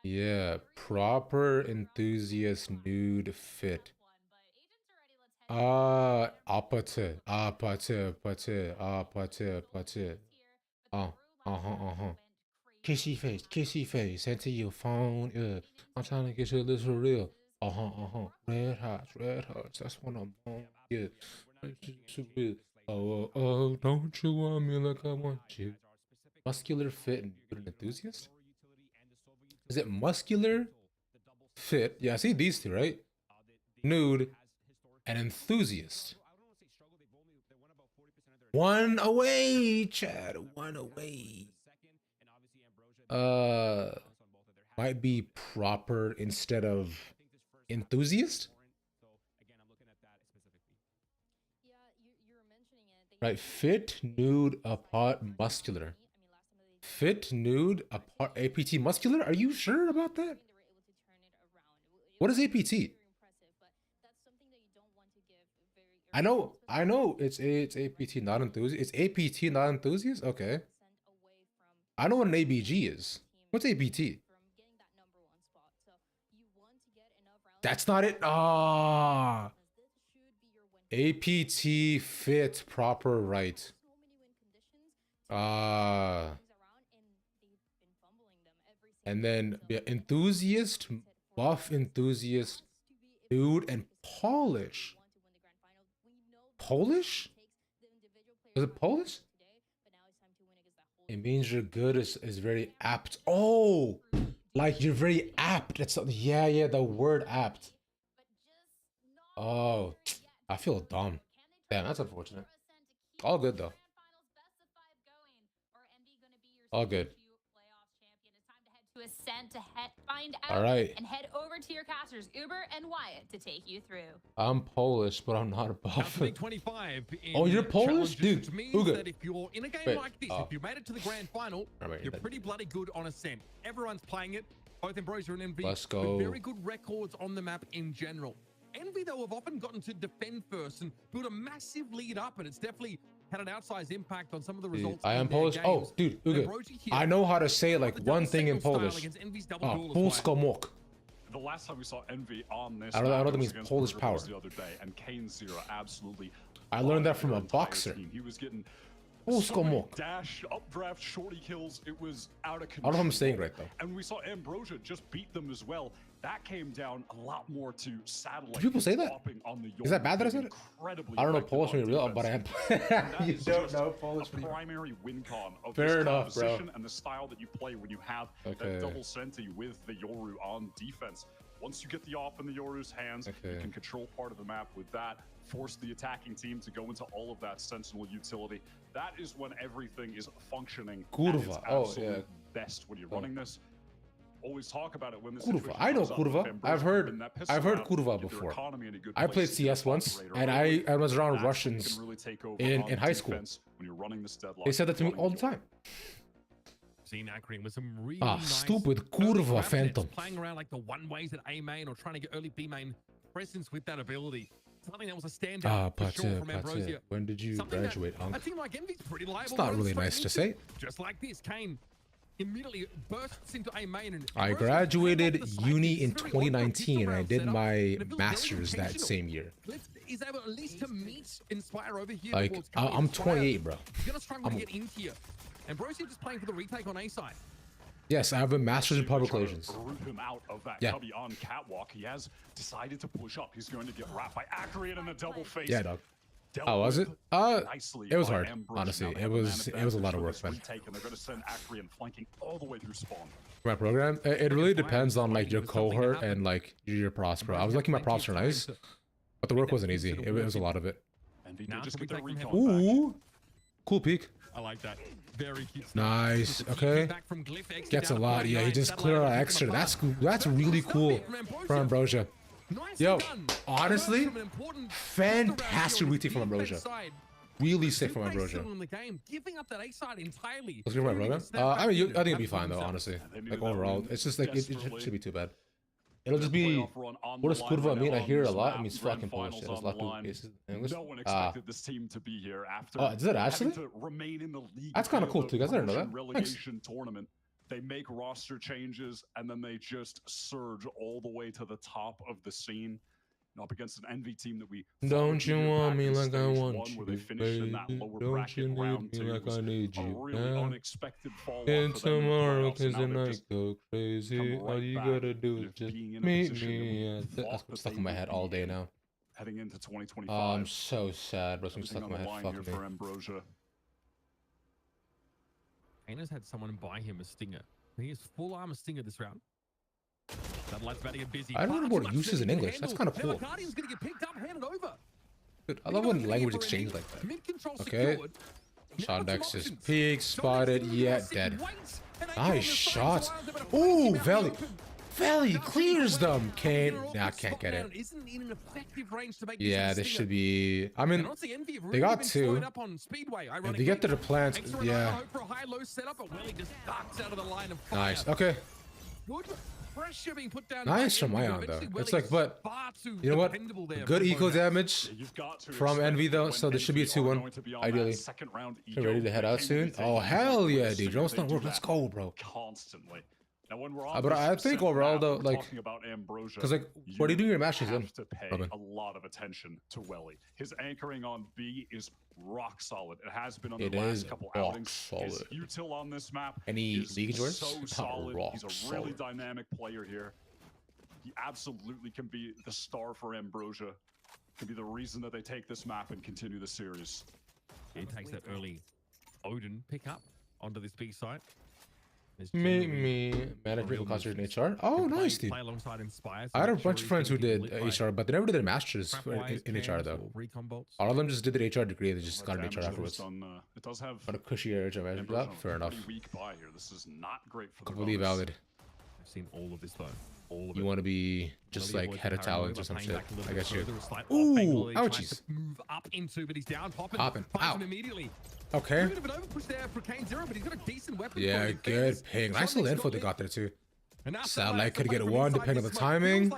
Yeah, proper enthusiast nude fit. Apate. Kissy face, sent to your phone. I'm trying to get you a little real. Red hot, that's what I'm on. Yeah. Oh, don't you want me like I want you? Muscular fit and nude enthusiast? Is it muscular, fit? Yeah, I see these two, right? Nude and enthusiast. One away, Chad. One away. Might be proper instead of enthusiast. Right, fit, nude, apart, muscular. Fit, nude, apart, APT, muscular? Are you sure about that? What is APT? I know it's APT, not enthusiast. It's APT, not enthusiast? Okay. I know what an ABG is. What's APT? That's not it. APT fit proper right. And then enthusiast, buff enthusiast, dude, and Polish. Polish? Is it Polish? It means you're good is very apt. Oh, like you're very apt. That's yeah, the word apt. Oh, I feel dumb. Damn, that's unfortunate. All good though. All good. All right. And head over to your casters, Uber and Wyatt, to take you through. I'm Polish, but I'm not a buff. 25 oh, you're Polish, dude. Uga. That if you're in a game like this, if you made it to the grand final, you're pretty bloody good on Ascent. Everyone's playing it. Both Ambrosia and Envy. Let's go. With very good records on the map in general. Envy, though, have often gotten to defend first and build a massive lead up, and it's definitely had an outsized impact on some of the results. I am Polish. Games. Oh, dude, Uga. I know how to say like one thing in Polish. Polskomok. The last time we saw Envy on this, I don't know that means Polish power. The other day, and Kane Zero absolutely. I learned that from a boxer. Team. He was getting so dash, updraft, shorty kills. It was out of control. I don't know if I'm saying right though. And we saw Ambrosia just beat them as well. That came down a lot more to satellite. Do people say that? Is that bad that I said it? I don't know Polish when you're real, but I am. You don't know Polish. A primary win con of Fair this enough, bro. And the style that you play when you have that double senti with the Yoru on defense. Once you get the off in the Yoru's hands, you can control part of the map with that, force the attacking team to go into all of that sentinel utility. That is when everything is functioning at its absolute best when you're running this. Always talk about it when this Kurva. I know Kurva. I've heard Kurva before. I played CS once, and I was around Russians in high school. They said that to me all the time. Seen Akrian with some really nice stupid Kurva Phantom. Playing around like the one ways at A main or trying to get early B main presence with that ability. Something that was a standout for sure from Ambrosia. When did you graduate, Unc? A team like Envy's pretty liable. It's not really nice to say. Just like this, Kane immediately bursts into A main. And I graduated uni in 2019, and I did my master's that same year. Is able at least to meet Inspire over here. Like, I'm 28, bro. He's gonna struggle to get in here. Ambrosia just playing for the retake on A side. Yes, I have a master's in public relations. Root him out of that cubby on catwalk. He has decided to push up. He's going to get wrapped by Akrian in the double face. Yeah, dog. How was it? It was hard, honestly. It was a lot of work, man. They're going to send Akrian flanking all the way through spawn. My program, it really depends on like your cohort and like your props, bro. I was lucky my props are nice, but the work wasn't easy. It was a lot of it. Ooh, cool peek. I like that. Very cute. Nice. Okay. Gets a lot. Yeah, he just cleared out extra. That's cool. That's really cool from Ambrosia. Yo, honestly, fantastic retake from Ambrosia. Really sick from Ambrosia. Let's give my brother. I mean, I think it'll be fine though. Honestly, like overall, it's just like it shouldn't be too bad. It'll just be. What does Kurva mean? I hear it a lot. It means fucking Polish. It has a lot to do with English. No one expected this team to be here after. Oh, is it actually? That's kind of cool too, guys. I didn't know that. Relegation tournament. They make roster changes and then they just surge all the way to the top of the scene. Up against an Envy team that we don't you want me like I want you, baby? Don't you need me like I need you? Really unexpected fall and tomorrow, cause the night go crazy. All you gotta do is just meet me. That's stuck in my head all day now. Heading into 2025. Oh, I'm so sad, bro. I'm stuck in my head. Fuck me. For Ambrosia. Kana's had someone buy him a stinger. He has full armor stinger this round. I don't know what uses in English. That's kind of cool. Dude, I love when language exchange like that. Okay. Shondex is peak, spotted, yeah, dead. Nice shots. Ooh, Valley. Valley clears them. Kane. Nah, can't get it. Yeah, this should be. I mean, they got two. If they get to the plants, yeah. Nice. Okay. Nice from Ion though. It's like, but you know what? Good eco damage from Envy though, so this should be a 2-1 ideally. We're ready to head out soon. Oh hell yeah, dude! Drone's not work. Let's go, bro. Now, when we're on but I this think set overall map, though, we're like, talking about Ambrosia, because like, what are you doing your matches in? have to pay a lot of attention to Welly. His anchoring on B is rock solid. It has been on the last couple outings. His util on this map is so solid. He's a really dynamic player here. He absolutely can be the star for Ambrosia. Can be the reason that they take this map and continue the series. He takes that early Odin pickup onto this big site. Management will concentrate in HR. Oh, nice, dude. Play alongside Inspire, so I had a bunch of friends who did HR, but they never did a master's in HR though. All of them just did their HR degree. They just got an HR afterwards. It does have but a cushier HR management. Fair enough. Weak buy here. This is not great for the completely valid. I've seen all of this though. All of you want to be just like head of talent or some shit. I guess you. Ooh, ouchies. Move up into, but he's down. Popping. Ow. Immediately. Okay. A bit of an overpush there for Kane Zero, but he's got a decent weapon. Yeah, good ping. Nice little info they got there too. Satellite could get one depending on the timing.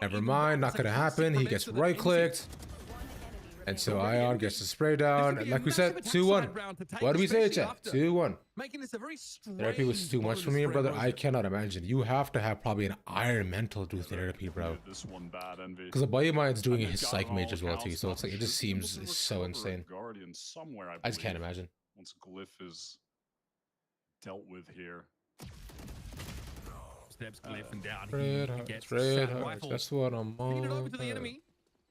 Never mind, not gonna happen. He gets right clicked. And so Ion gets the spray down. And like we said, 2-1. What do we say, chat? 2-1. Therapy was too much for me, brother. I cannot imagine. You have to have probably an iron mental to do therapy, bro. Because a buddy of mine's doing his psych major as well too, so it's like it just seems so insane. I just can't imagine. Once Glyph is dealt with here. Steps Glyph and down. Red hearts, that's what I'm on. Feed it over to the enemy.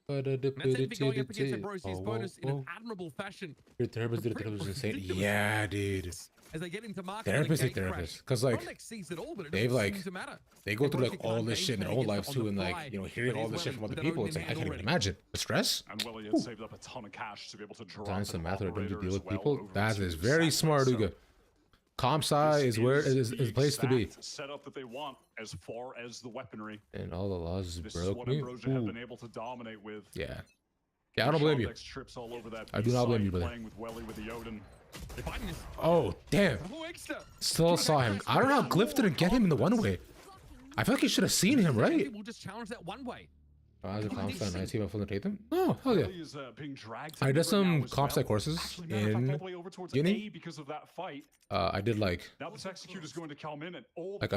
And that's Envy going up against Ambrosia's bonus in an admirable fashion. Your therapist did a therapist insane. Yeah, dude. As they get into market, therapist. Because like, they've like, they go through like all this shit in their own lives too, and like, you know, hearing all this shit from other people, it's like, I can't even imagine. The stress? And Welly had saved up a ton of cash to be able to draw. Time some math or don't you deal with people? That is very smart, Uga. Comp sci is where it is the place to be. Setup that they want as far as the weaponry. And all the laws this broke is what me. Ambrosia have been able to dominate with. Yeah, I don't blame you. I do not blame you, brother. With Welly with the Odin. Oh damn! Still saw him. I don't know how Glyph didn't get him in the one way. I feel like he should have seen him, right? We'll just challenge that one way. As a comp sci, nice team of Tatum. Oh hell yeah! I did some comp sci courses in uni. I did like I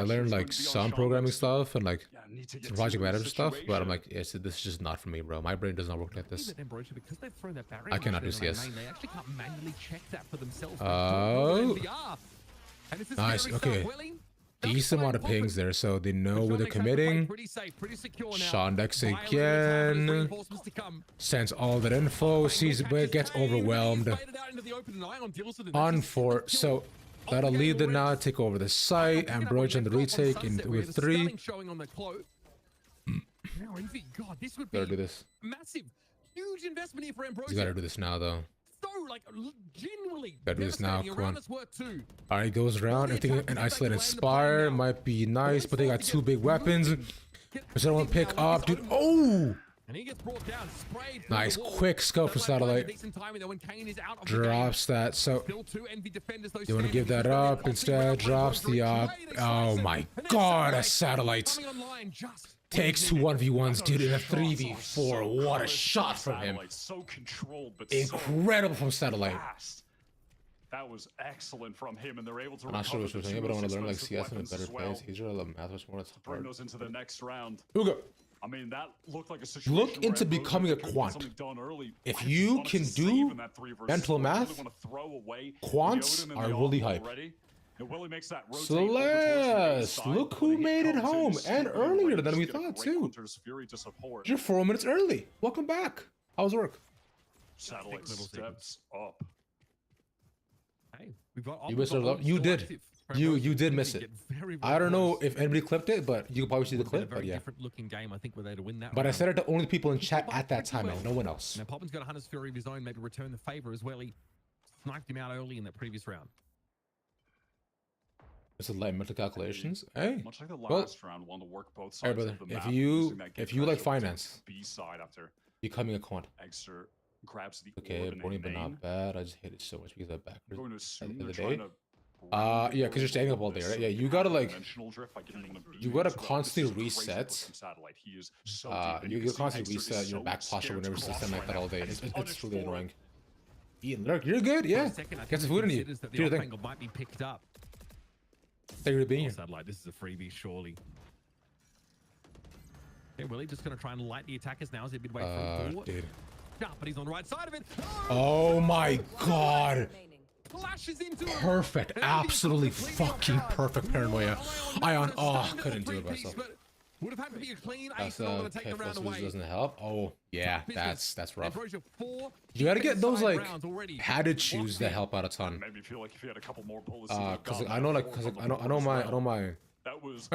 learned like some programming stuff and like some project management stuff, but I'm like, yes, this is just not for me, bro. My brain does not work like this. I cannot do CS. Oh, nice. Okay. Decent amount of pings there, so they know where they're committing. Shondex again. Sends all that info, sees it, gets overwhelmed. On 4, so that'll lead them now to take over the site. Ambrosia and the retake in with 3. Gotta do this. Massive, huge investment here for Ambrosia. You gotta do this now, though. Like genuinely gotta do this now. Come on. Alright, goes around. Everything and isolate Inspire might be nice, but they got 2 big weapons. Someone pick up, dude. Oh! And he gets brought down, sprayed. Nice, quick scope for Satellite. Drops that, so you want to give that up instead. Drops the up. Oh my god, a Satellite. Takes 2 1v1s, dude, in a 3v4. What a shot from him. So controlled, but incredible from Satellite. That was excellent from him, and they're able to. I'm not sure what you're saying, but I want to learn like CS in a better place. He's really math much more. Bring those into the next round. Uga. I mean, that looked like a situation. Look into becoming a quant. If you can do mental math, quants are really hype. Celeste, look who made it home, and earlier than we thought too. You're 4 minutes early. Welcome back. How's work? Satellite steps up. Hey, we've got you missed it. You did. You did miss it. I don't know if anybody clipped it, but you can probably see the clip. But yeah. Different looking game. I think we're there to win that. But I said it to only people in chat at that time, and no one else. Now Poppin's got a Hunter's Fury of his own. Maybe return the favor as well. He sniped him out early in that previous round. It's a light mental calculations. Hey, much like the last round, one to work both sides brother, of the map, if you like finance, B side after becoming a quant. Exer grabs the okay, Bonnie, but not bad. I just hate it so much because of backwards. Going to assume the day. Yeah, because you're staying up all day, right? Yeah, you gotta like, you gotta constantly reset. You constantly reset your back posture whenever you stand like that all day. It's really annoying. Ian, look, you're good. Yeah, get some food in you. Do your thing. Might be picked up. Thank you for being here. Satellite, this is a freebie, surely. Okay, Willie just going to try and light the attackers now as they midway through forward. Dude. Jump, but he's on the right side of it. Oh my god. Flashes into Perfect. Absolutely fucking perfect paranoia. Ion. Oh, couldn't do it myself. Would have had to be a clean That's ace in order to take the round away. Doesn't help. Oh yeah, that's rough. Ambrosia, 4 You gotta get those like rounds already. padded shoes that help out a ton. Made me feel like if you had a couple more bullets. Cause I know my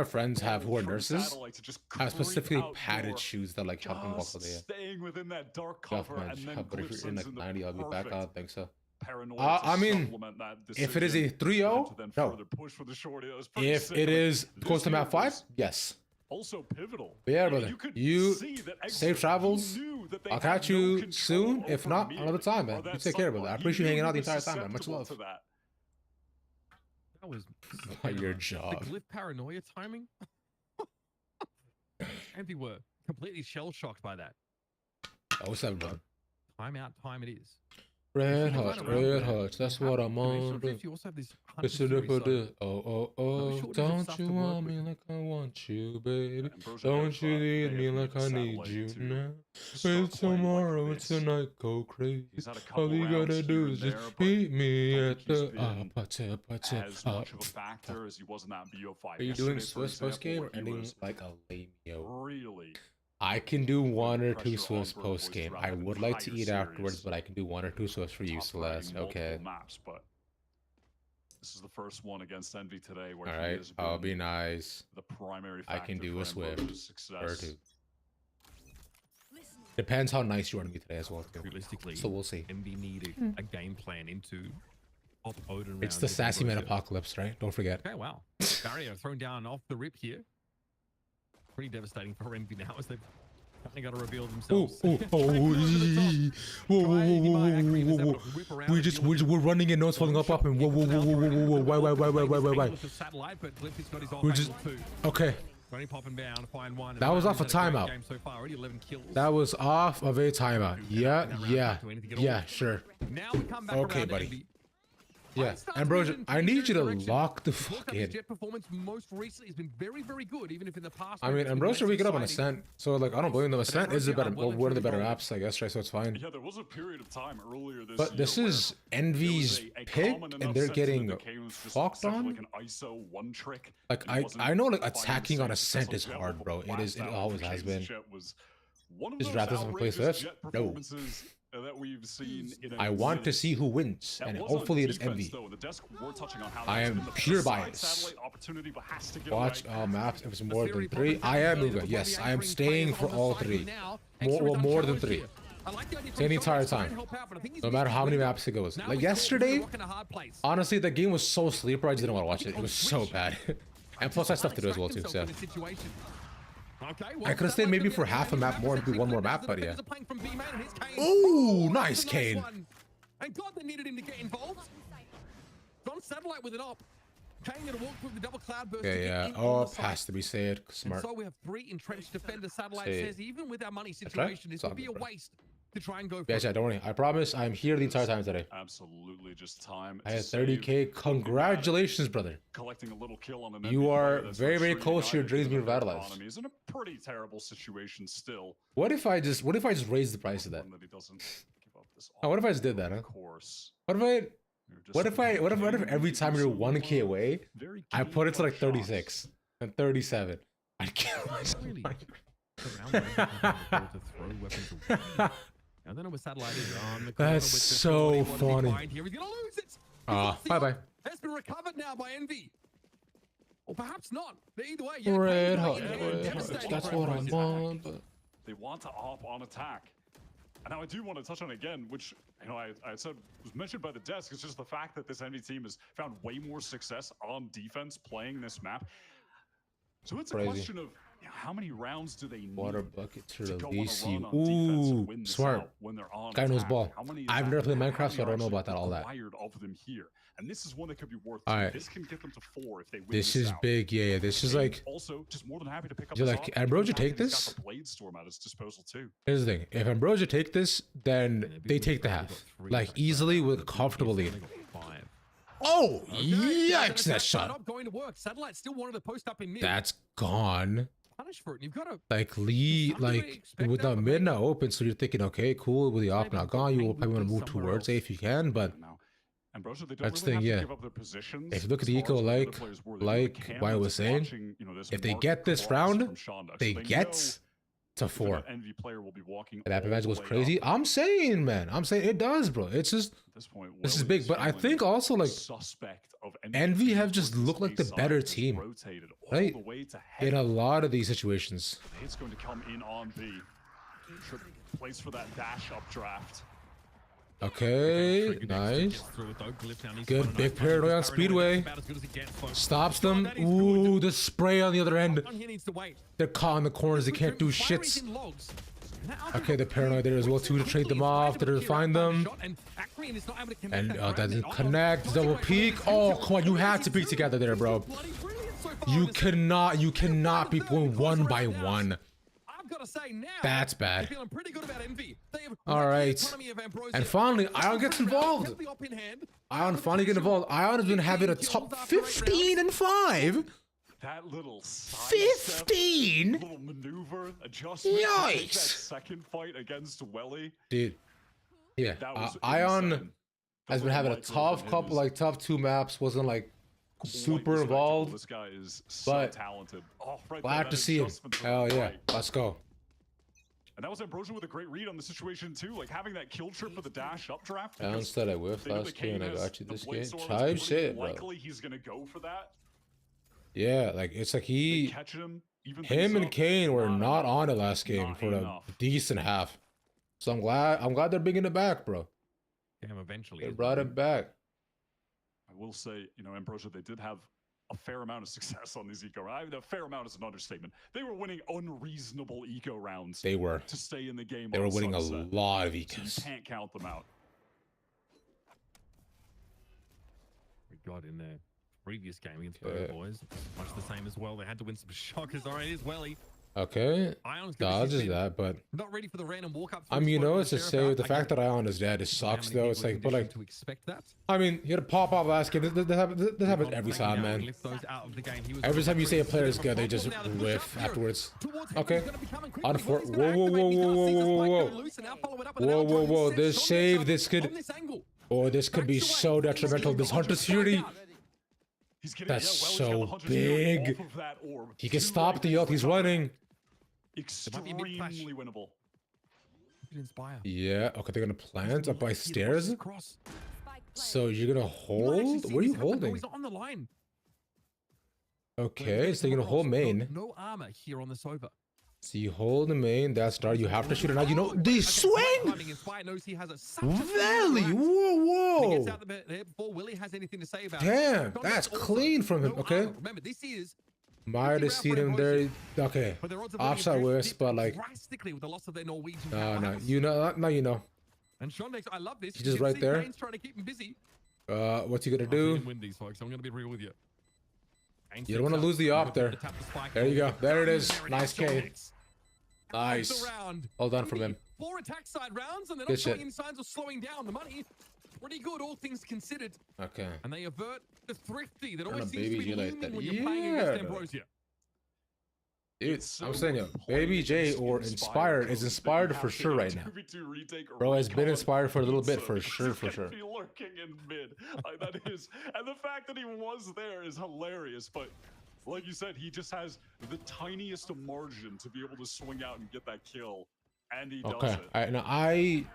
friends have who are nurses have specifically padded shoes that like help them walk all day. Staying within that dark cover and then but if you're in like 90, I'll be back. I don't think so. Paranoia I mean, if it is a 3-0, no. If it is goes to map 5, yes. Also pivotal. But yeah, brother. You safe travels. I'll catch you soon. If not, another time, man. You take care, brother. I appreciate you hanging out the entire time, man. Much love. That was your job. The glyph paranoia timing. Envy were completely shell shocked by that. Oh, what's up, bro? Timeout time it is. Red hot, that's what I'm on. Oh, don't you want me like I want you, baby? Don't you need me like I need you now? It's tomorrow, it's tonight, go crazy. All you gotta do is just beat me at the as much of a factor as he was in that BO5. Are you doing Swiss post game or ending like a lame yo? Really? I can do 1 or 2 Swiss post game. I would like to eat afterwards, but I can do 1 or 2 Swiss for you, Celeste. Okay. Maps, but this is the first one against Envy today. Where all right, I'll be nice. The primary I can do a Swift or 2. Listen. Depends how nice you want to be today as well. Too. Realistically, so we'll see. Envy needed a game plan into Odin. It's the sassy man apocalypse, right? Don't forget. Okay, wow. Barrier thrown down off the rip here. Pretty devastating for Envy now as they've kind of got to reveal themselves. We're running in, notes falling up, and whoa, why? We're just okay. That was off a timeout. That was off of a timeout. Yeah, sure. Okay, buddy. Yeah, Ambrosia, I need you to lock the fuck in. Jet performance most recently has been very, very good, even if in the past. I mean, Ambrosia, we get up on Ascent, so like I don't blame them. Ascent is a better, one of the better apps, I guess, right? So it's fine. Yeah, there was a period of time earlier this but this is Envy's pick, and they're getting fucked on. Like I know, like attacking on Ascent is hard, bro. It is. It always has been. Is Raptors gonna play Swift? No. That we've seen I want to see who wins, and hopefully it is Envy. I am pure bias. Watch all maps if it's more than 3. I am Uga. Yes, I am staying for all 3. More than 3. Stay the entire time. No matter how many maps it goes. Like yesterday, honestly, the game was so sleeper, I just didn't want to watch it. It was so bad. And plus, I have stuff to do as well too. So. I could have stayed maybe for half a map more and do 1 more map, but yeah. Ooh, nice, Kane. And God, they needed him to get involved. On satellite with it up. Kane gonna walk through the double cloud burst. Yeah. Oh, has to be said. Smart. And so we have 3 entrenched defenders. Satellite says even with our money situation, this would be a waste to try and go for it. Yeah, don't worry. I promise I'm here the entire time today. Absolutely, just time. I had 30K. Congratulations, brother. Collecting a little kill on you are very, very close to your dreams being revitalized. He's in a pretty terrible situation still. What if I just raised the price of that? Oh, what if I just did that, huh? What if every time you're 1K away, I put it to like 36 and 37? I'd kill myself. I don't know what satellite is on. That's so funny. Bye-bye. Has been recovered now by Envy. Or perhaps not. Either way, red hot. That's what I want. They want to hop on attack. And now I do want to touch on again, which I said was mentioned by the desk. It's just the fact that this Envy team has found way more success on defense playing this map. So it's a question of how many rounds do they need? Water bucket to release you. Ooh, smart. Guy knows ball. I've never played Minecraft, so I don't know about that. All that. Of them here. And this is one that could be worth. All right. This can get them to 4 if they win. This is big, yeah. This is like. Also, just more than happy to pick up. You're like, Ambrosia take this? Bladestorm at his disposal too. Here's the thing: if Ambrosia take this, then they take the half, like easily with comfortable lead. Oh, Okay, yikes, that shot. Not going to work. Satellite still wanted to post up in mid. That's gone. Punish for it. You've got to Like lead, like with the mid now open, so you're thinking, okay, cool, with the op now gone, you will probably want to move towards A if you can, but that's the thing, yeah. If you look at the eco, like why I was saying, if they get this round, they get to 4. Envy player will be walking. That advantage goes crazy. I'm saying, man, I'm saying it does, bro. It's just this is big, but I think also like Envy have just looked like the better team, right? In a lot of these situations. It's going to come in on B. Place for that dash up draft. Okay, nice. Good big paranoia on Speedway. Stops them. Ooh, the spray on the other end. They're caught in the corners. They can't do shit. Okay, the paranoia there as well too to trade them off, to find them. And that doesn't connect. Double peek. Oh, come on, you had to be together there, bro. You cannot be going 1 by 1. That's bad. All right. And finally, Ion gets involved. Ion finally gets involved. Ion has been having a top 15 and 5. That little 15 little maneuver adjustment. Yikes. That second fight against Welly. Dude. Yeah. Ion has been having a tough couple, like tough 2 maps. Wasn't like super involved. This guy is so talented. Oh, right glad to see him. Hell yeah. Let's go. And that was Ambrosia with a great read on the situation too, like having that kill trip for the dash up draft. I instead I whiffed last game and I got you this game. Type shit, bro. Likely he's gonna go for that. Yeah, like it's like him and Kane were not on it last game for a decent half. So I'm glad they're bringing it back, bro. Damn, eventually they brought it back. I will say, Ambrosia, they did have a fair amount of success on these eco rounds. A fair amount is an understatement. They were winning unreasonable eco rounds. They were. To stay in the game. They were winning a lot of ecos. So you can't count them out. We got in there. Previous game against Bird Boys, much the same as well. They had to win some shockers. All right, here's Welly. Okay, dodges that, but not ready for the random walk up. I mean, it's to say the fact that Ion is dead, it sucks though. It's like, but like, to expect that. I mean, he had a pop off last game. This happens every time, man. Every time you say a player is good, they just whiff afterwards. Okay, on 4. Whoa. This save, this could be so detrimental. This Hunter security. That's so big. He can stop the ult. He's running. Extremely winnable. Yeah. Okay, they're gonna plant up by stairs. So you're gonna hold. What are you holding? Okay, so you're gonna hold main. No armor here on the Sova. So you hold the main. That's start. You have to shoot it now. The swing. Valley. Whoa. Damn, that's clean from him. Okay. Remember, this is. Might have seen him there. Okay. Offside wisp, but like. No. You know. And Shondex, I love this. He's just right there. Trying to keep him busy. What's he gonna do? Win these, folks. I'm gonna be real with you. You don't want to lose the op there. There you go. There it is. Nice K. Nice. Well done from him. 4 attack side rounds, and they're not showing any signs of slowing down. The money, pretty good, all things considered. Okay. And they avert the thrifty that always seems to be like looming when you're playing against Ambrosia. Dude, I'm saying yo, Baby J or Inspired is inspired for sure right now. Bro has been inspired for a little bit for sure. Lurking in mid, that is, and the fact that he was there is hilarious. But like you said, he just has the tiniest margin to be able to swing out and get that kill, and he does it.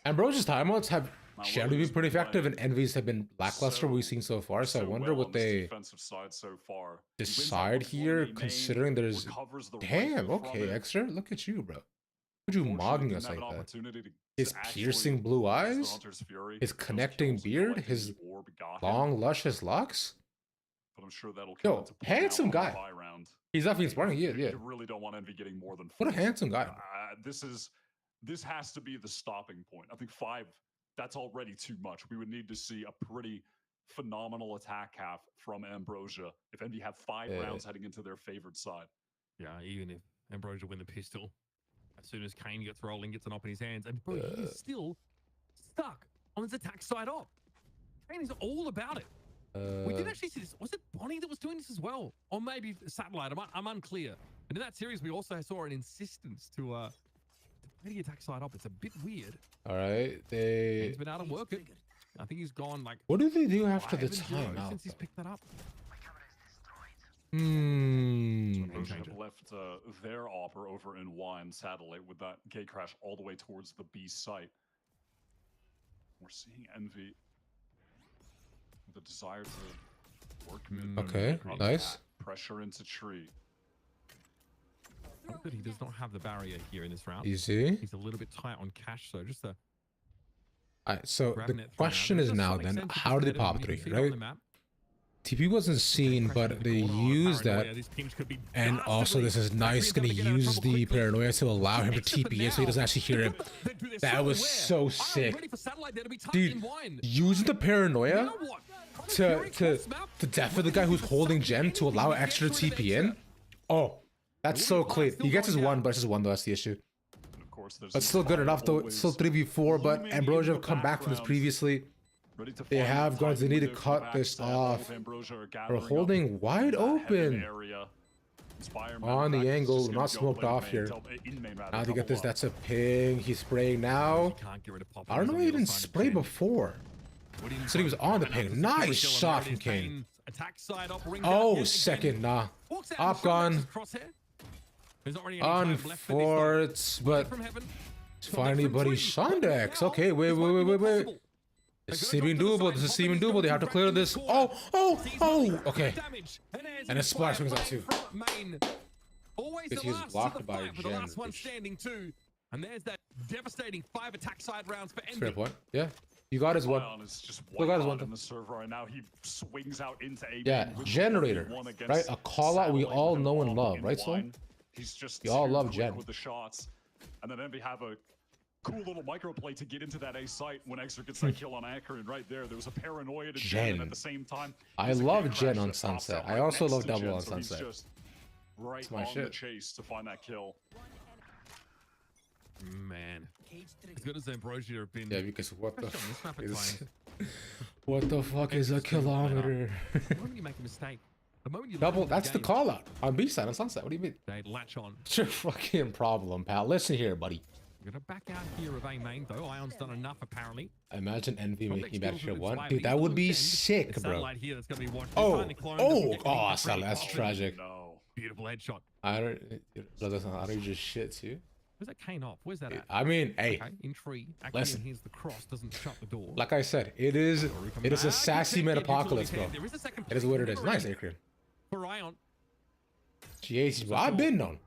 Ambrosia's timeouts have generally been pretty effective, and Envy's have been lackluster. We've seen so far. So I wonder what they decide here, considering there's. Damn. Okay, Extra. Look at you, bro. Look at you mogging us like that. His piercing blue eyes, his connecting beard, his long luscious locks. But I'm sure that'll come to handsome guy. He's definitely inspiring. Yeah. You really don't want Envy getting more than 4. What a handsome guy. This has to be the stopping point. I think 5. That's already too much. We would need to see a pretty phenomenal attack half from Ambrosia if Envy have 5 rounds heading into their favored side. Yeah, even if Ambrosia win the pistol, as soon as Kane gets rolling, gets an op in his hands, and bro, he is still stuck on his attack side op. Kane is all about it. We did actually see this. Was it Bonnie that was doing this as well? Or maybe Satellite? I'm unclear. And in that series, we also saw an insistence to play the attack side up. It's a bit weird. All right, He's been out of work it. I think he's gone like. What do they do after the timeout? Since he's picked that up. So Broja have left their opera over in Wine Satellite with that gate crash all the way towards the B site. We're seeing Envy with a desire to work mid. Okay, nice. Pressure into tree. But he does not have the barrier here in this round. Easy. He's a little bit tight on cash, so just a. Alright, so the question is now then, how do they pop 3, right? TP wasn't seen, but they used that. And also, this is nice, gonna use the paranoia to allow him to TP in so he doesn't actually hear him. That was so sick. Dude, using the paranoia to deafen the guy who's holding Gen to allow extra TP in? Oh, that's so clean. He gets his 1, but it's just 1 though, that's the issue. But still good enough though, it's still 3v4, but Ambrosia have come back from this previously. They have guns, they need to cut this off. They're holding wide open. On the angle, not smoked off here. Now to get this, that's a ping. He's spraying now. I don't know why he didn't spray before. So he was on the ping. Nice shot from Kane. Oh, second, nah. Op gone. On forts, but finally, buddy, Shondex. Okay, wait. This is seeming doable. This is seeming doable. They have to clear this. Oh. Okay. And a splash swings out too. Because he was blocked by Gen. And there's that devastating 5 attack side rounds for Envy. Fair point. Yeah. You got his 1. Still got his 1 in the server right now. He swings out into A. Yeah, generator. Right? A call out we all know and love, right, so? He's just we all love Gen. With the shots. And then Envy have a cool little micro play to get into that A site when Exer gets that kill on Anchor, and right there was a paranoia to Gen at the same time. I love Gen on Sunset. I also love Double on Sunset. Just right on the chase to find that kill. Man, as good as Ambrosia have been. Yeah, because what the fuck is what the fuck is a kilometer? The moment you make a mistake, the moment you Double, that's the call out on B side on Sunset. What do you mean? They latch on. It's your fucking problem, pal. Listen here, buddy. You're gonna back out here of A main though. Ion's done enough apparently. Imagine Envy making back here 1. Dude, that would be sick, bro. Oh, that's tragic. No. Beautiful headshot. I don't just shit too. Where's that Kane off? Where's that at? I mean, hey. Okay, in tree. Listen. Here's the cross. Doesn't shut the door. Like I said, it is a sassy meta-apocalypse, bro. It is what it is. Nice, Akron. For Ion. Jeez, I've been known.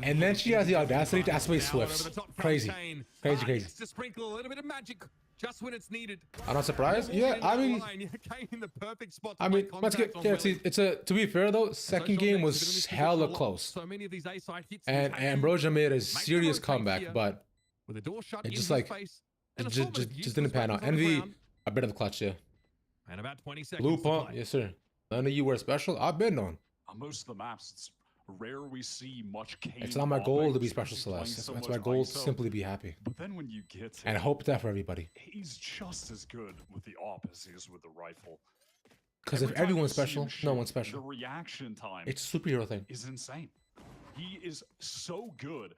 And then she has the audacity to activate Swifts. Crazy. To sprinkle a little bit of magic just when it's needed. I'm not surprised. Yeah, I mean, let's get to be fair though, second game was hella close. And Ambrosia made a serious comeback, but it just just didn't pan out. Envy, a bit of the clutch, yeah. And about 20 seconds. Blue pump, yes sir. None of you were special. I've been known. On most of the maps, it's rare we see much Kane. It's not my goal to be special Celeste. It's my goal to simply be happy. But then when you get and I hope that for everybody. He's just as good with the AWP as he is with the rifle. Because if everyone's special, no one's special. The reaction time. It's a superhero thing. Is insane. He is so good.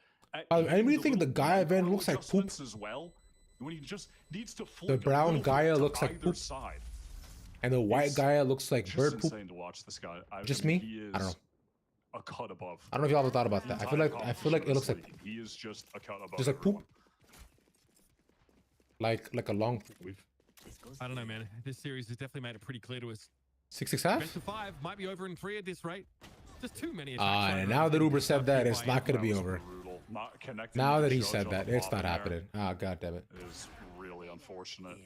Anybody think the Gaia event looks like poop? As well, when he just needs to the brown Gaia looks like poop. Side. And the white Gaia looks like bird poop. Insane to watch this guy. Just me? I don't know. A cut above. I don't know if y'all ever thought about that. I feel like it looks like he is just a cut above. Just like poop. Like a long poop. I don't know, man. This series has definitely made it pretty clear to us. 6-6 Best of 5 might be over in 3 at this rate. Just too many. And now that Uber said that, it's not going to be over. Now that he said that, it's not happening. Ah, god damn it. It is really unfortunate.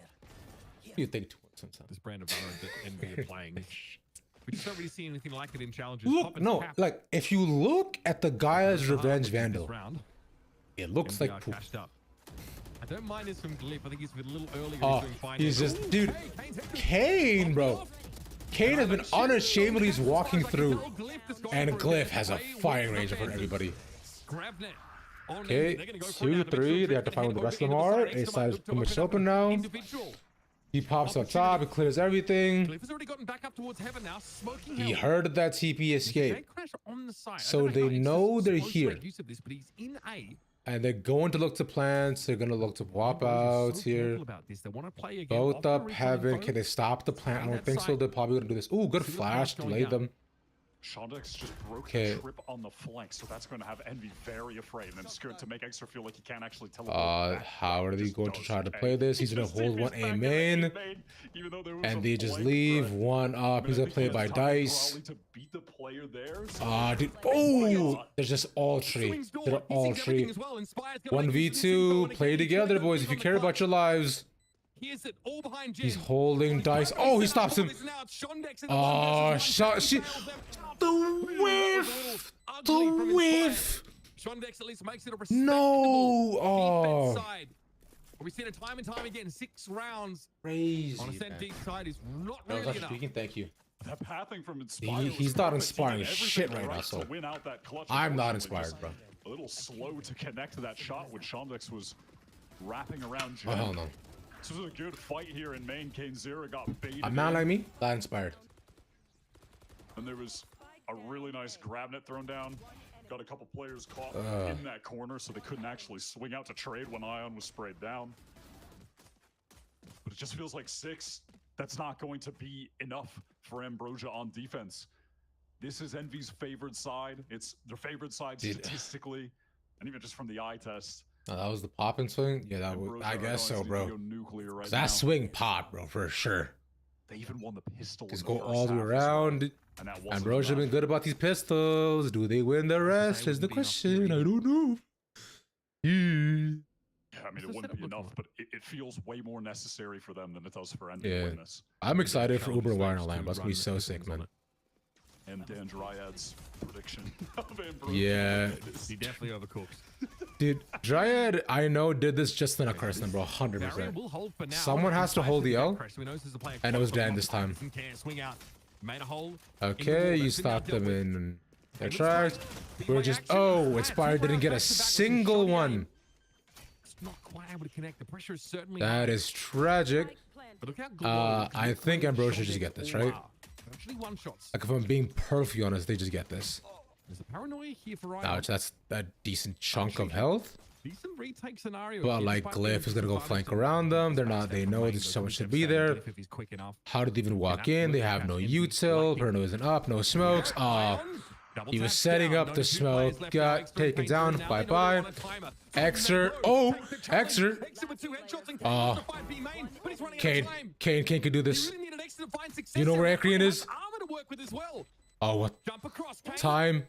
You think too much sometimes. This brand of valorant that Envy are playing. We just don't really see anything like it in challenges. Look, no, like if you look at the Gaia's Revenge Vandal, it looks like poop. I don't mind this from Glyph. I think he's a little early. Oh, he's just, dude, Kane, bro. Kane has been unashamedly walking through, and Glyph has a firing range for everybody. Okay, 2-3. They have to find where the rest of them are. A side is pretty much open now. He pops up top, he clears everything. Cliff has already gotten back up towards heaven now, smoking He hell. heard that TP escape. On the side. So they know they're here. Use of this, but he's in A. And they're going to look to plants. They're going to look to wop out here. They want to play again. Both up heaven. Can they stop the plant? I don't think so. They're probably going to do this. Ooh, good flash. Delay them. Shondex just broke the trip on the flank, so that's going to have Envy very afraid, and it's good to make Extra feel like he can't actually teleport back. How are they going to try to play this? He's going to hold one A main, and they just leave one up. He's going to play by dice. Dude. Oh, they're just all three. They're all three. 1v2. Play together, boys, if you care about your lives. He's holding dice. Oh, he stops him. Oh, shot. The whiff. The whiff. No. Oh. We've seen it time and time again. 6 rounds. Crazy. On a sent deep side is not really enough. Thank you. That pathing from Inspire he's not inspiring shit right now, so I'm not inspired, bro. A little slow to connect to that shot when Shondex was wrapping around Jim. Oh, hell no. This was a good fight here in main. Kane Zero got baited. A man like me, not inspired. And there was a really nice grab net thrown down. Got a couple players caught in that corner, so they couldn't actually swing out to trade when Ion was sprayed down. But it just feels like 6. That's not going to be enough for Ambrosia on defense. This is Envy's favored side. It's their favorite side statistically, and even just from the eye test. Oh, that was the pop and swing? Yeah, that was, I guess so, bro. Right that swing pop, bro, for sure. They even won the pistol. Just go all the way around. Ambrosia been good about these pistols. Do they win the rest? Is the question. I don't know. Yeah, I mean, it wouldn't be enough, but it feels way more necessary for them than it does for Envy to win this. I'm excited for Uber Wire Land. That's gonna be so sick, man. And Dan Dryad's prediction of Ambrosia. Yeah. He definitely overcooked. Dude, Dryad, I know, did this just in a Carson, bro. 100%. Someone has to hold the L. And it was Dan this time. Okay, you stopped them in their tracks. We're just, oh, Inspired didn't get a single one. Not quite able to connect. The pressure is certainly that is tragic. I think Ambrosia just get this, right? Like, if I'm being perfectly honest, they just get this. Ouch, that's a decent chunk of health. But like, Glyph is gonna go flank around them. They're not. They know there's so much to be there. How did they even walk in? They have no util. Perno isn't up. No smokes. Oh, he was setting up the smoke. Got taken down. Bye bye. Exer. Oh, Exer. Oh, Kane can do this. You know where Akrian is? Oh, what? Time.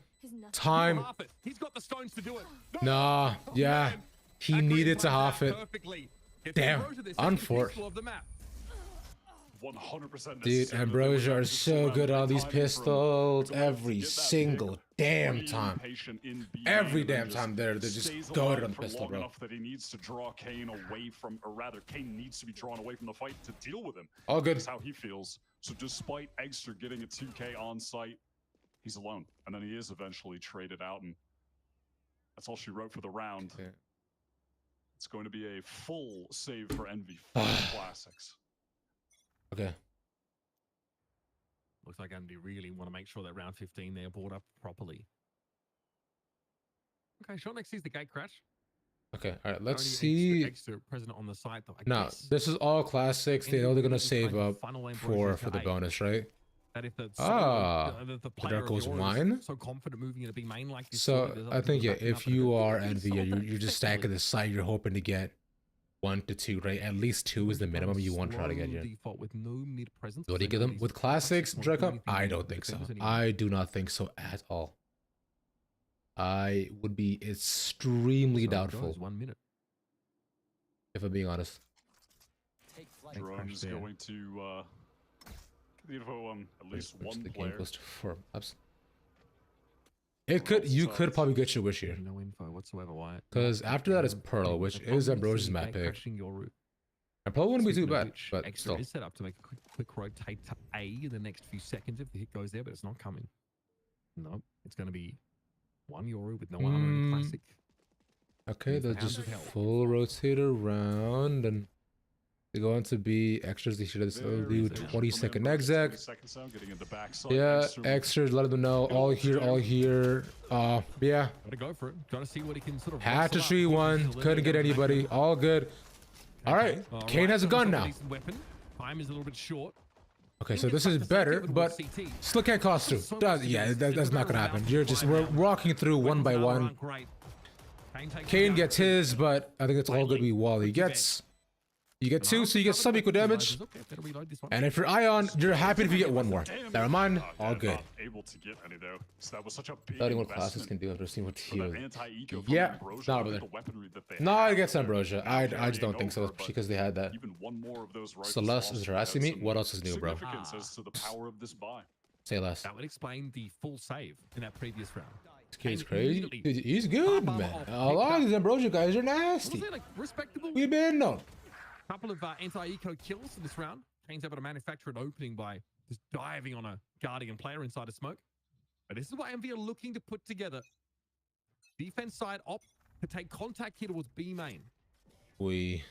Nah, yeah. He needed to half it. Damn. Unfortunate. 100%. Dude, Ambrosia are so good on these pistols every single damn time. Every damn time they're just going on the pistol, bro. That he needs to draw Kane away from, or rather, Kane needs to be drawn away from the fight to deal with him. All good. That's how he feels. So despite Egster getting a 2K on site, he's alone, and then he is eventually traded out, and that's all she wrote for the round. Yeah. It's going to be a full save for Envy Classics. Okay. Looks like Envy really want to make sure that round 15 they're brought up properly. Okay, Shotnex sees the gate crash. Okay, all right, let's see. Extra present on the site, though. No, this is all classics. They know they're gonna save up for the bonus, right? There goes wine. So confident moving in a big main like this. So I think if you are Envy, you're just stacking the side. You're hoping to get 1 to 2, right? At least 2 is the minimum you want to try to get here. What do you give them with classics, Draco? I don't think so. I do not think so at all. I would be extremely doubtful. 1 minute. If I'm being honest. Drone is going to the info on at least one player. Game goes to 4 maps. You could probably get your wish here. No info whatsoever. Why? Because after that is Pearl, which is Ambrosia's map pick. I probably wouldn't be too bad, but still. Is set up to make a quick rotate to A in the next few seconds if the hit goes there, but it's not coming. No, it's going to be 1 Yoru with no armor in classic. Okay, they'll just full rotate around, and They go into B. Extras, they should do 20-second exec. Yeah, extras, let them know. All here, all here. Yeah. Gotta go for it. Gotta see what he can sort of. Had to 3-1. Couldn't get anybody. All good. All right. Kane has a gun now. Time is a little bit short. Okay, so this is better, but still can't cost through. Yeah, that's not gonna happen. We're walking through one by one. Kane gets his, but I think it's all gonna be Wally gets. You get 2, so you get some equal damage. And if you're Ion, you're happy if you get 1 more. Never mind, all good. Studying what classes can do after seeing what heal. Yeah, nah, brother. Not against Ambrosia. I just don't think so, because they had that. Celeste is harassing me. What else is new, bro? Say less. That would explain the full save in that previous round. This kid's crazy. He's good, man. A lot of these Ambrosia guys are nasty. We've been known. Couple of anti-eco kills in this round. Kane's able to manufacture an opening by just diving on a Guardian player inside of smoke. But this is what Envy are looking to put together. Defense side opt to take contact here towards B main. We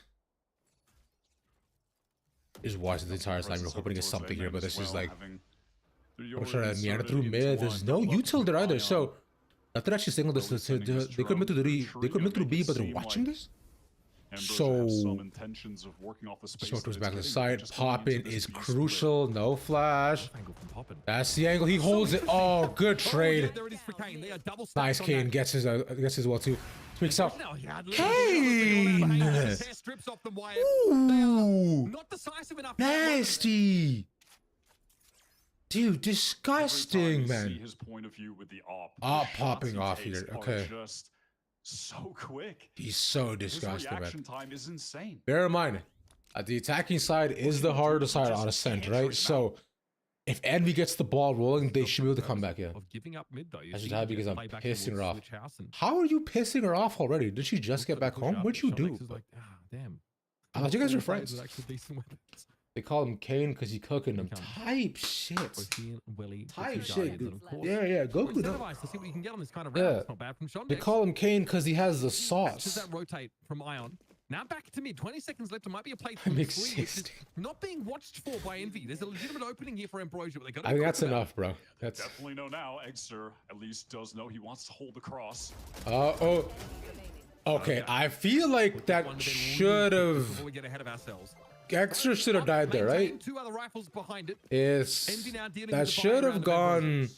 just watching the entire time. We're hoping to get something here, but this is like I'm trying to meander through mid. There's no util there either. So nothing actually signal this. They could mid through B, but they're watching this. So smoke goes back to the side. Poppin is crucial. No flash. That's the angle. He holds it. Oh, good trade. Nice. Kane gets his well too. Speaks up. Kane. Ooh, nasty. Dude, disgusting, man. Op popping off here. Okay. So quick. He's so disgusting, man. Reaction time is insane. Bear in mind, the attacking side is the harder side on Ascent, right? So if Envy gets the ball rolling, they should be able to come back in. I should have because I'm pissing her off. How are you pissing her off already? Did she just get back home? What'd you do? I thought you guys were friends. They call him Kane because he's cooking them. Type shit. Type shit, dude. Yeah, Goku. Yeah. They call him Kane because he has the sauce. That rotate from Ion. Now back to mid. 20 seconds left. It might be a play through. Not being watched for by Envy. There's a legitimate opening here for Ambrosia, but they got. I think that's enough, bro. That's definitely know now. Egster at least does know he wants to hold the cross. Okay, I feel like that should have. Before we get ahead of ourselves. Extra should have died there, right? Two other rifles behind it. That should have gone.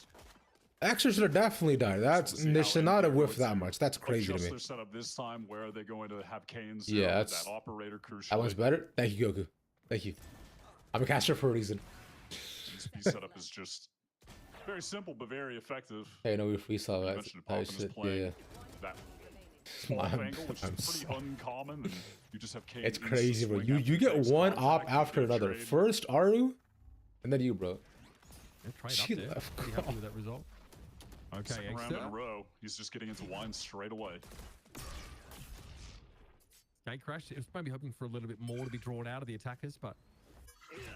Extra should have definitely died. They should not have whiffed that much. That's crazy to me. Set up this time where they're going to have Kane's that operator crucial. That one's better. Thank you, Goku. Thank you. I'm a caster for a reason. This setup is just very simple but very effective. Hey, no, we saw that. Yeah. That angle, which is pretty uncommon, and you just have Kane. It's crazy, bro. You get one op after another. First Aru, and then you, bro. She left. Pretty happy with that result. Okay, second round in a row. He's just getting into wine straight away. Gate crash. It was maybe hoping for a little bit more to be drawn out of the attackers, but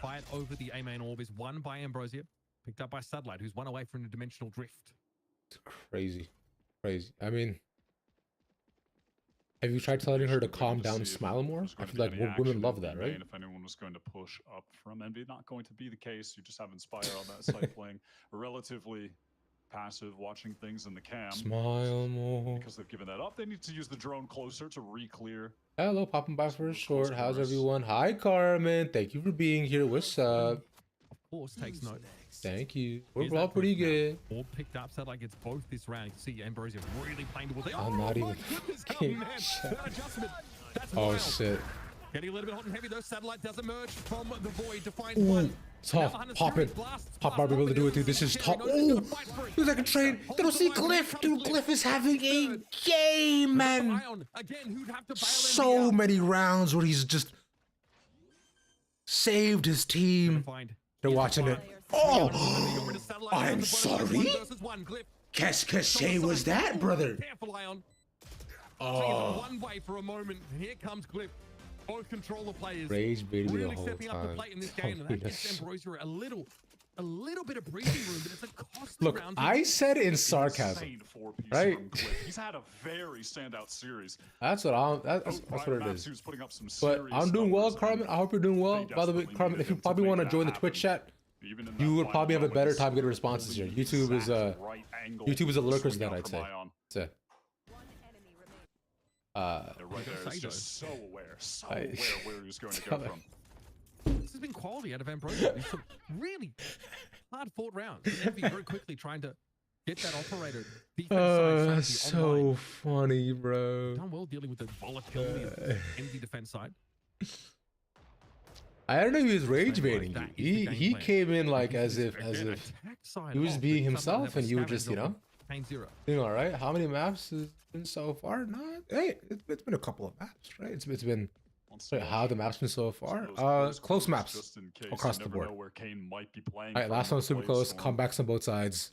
fired over the A main orb is won by Ambrosia, picked up by Sudlight, who's one away from a dimensional drift. It's crazy. I mean, have you tried telling her to calm down and smile more? I feel like women love that, right? If anyone was going to push up from Envy, not going to be the case. You just have Inspire on that side playing relatively passive, watching things in the cam. Smile more. Because they've given that up, they need to use the drone closer to re-clear. Hello, popping by for a short. How's everyone? Hi, Carmen. Thank you for being here. What's up? Of course, takes note. Thank you. We're all pretty good. All picked up, so like it's both this round. You can see Ambrosia really playing towards it. I'm not even fucking oh shit. Getting a little bit hot and heavy though. Satellite does emerge from the void to find one. Tough. Pop it. Pop Barbie able to do it, dude. This is tough. Oh, dude, I can trade. They don't see Glyph. Dude, Glyph is having a game, man. So many rounds where he's just saved his team. They're watching it. Oh, I'm sorry. Qu'est-ce que c'est was that, brother? Oh. One way for a moment. Here comes Glyph. Both controller players Rage baby really the whole stepping up the time. plate in this game, and that gives Ambrosia a little a little bit of breathing room, but it's a costly Look, round. I said in sarcasm, right? He's had a very standout series. That's what that's what it is. But I'm doing well, Carmen. I hope you're doing well. By the way, Carmen, if you probably want to join the Twitch chat, you would probably have a better time getting responses here. YouTube is a lurker's net, I'd say. So, right there is just so aware where he was going to go from. This has been quality out of Ambrosia. These some really hard-fought rounds. Envy very quickly trying to get that operator. So funny, bro. Done well dealing with the volatility of the Envy defense side. I don't know if he was rage baiting you. He came in like as if he was being himself, and you were just, you know, doing all right. How many maps has been so far? Not. Hey, it's been a couple of maps, right? It's been. How the maps been so far? Close maps across the board. Alright, last one super close. Comebacks on both sides.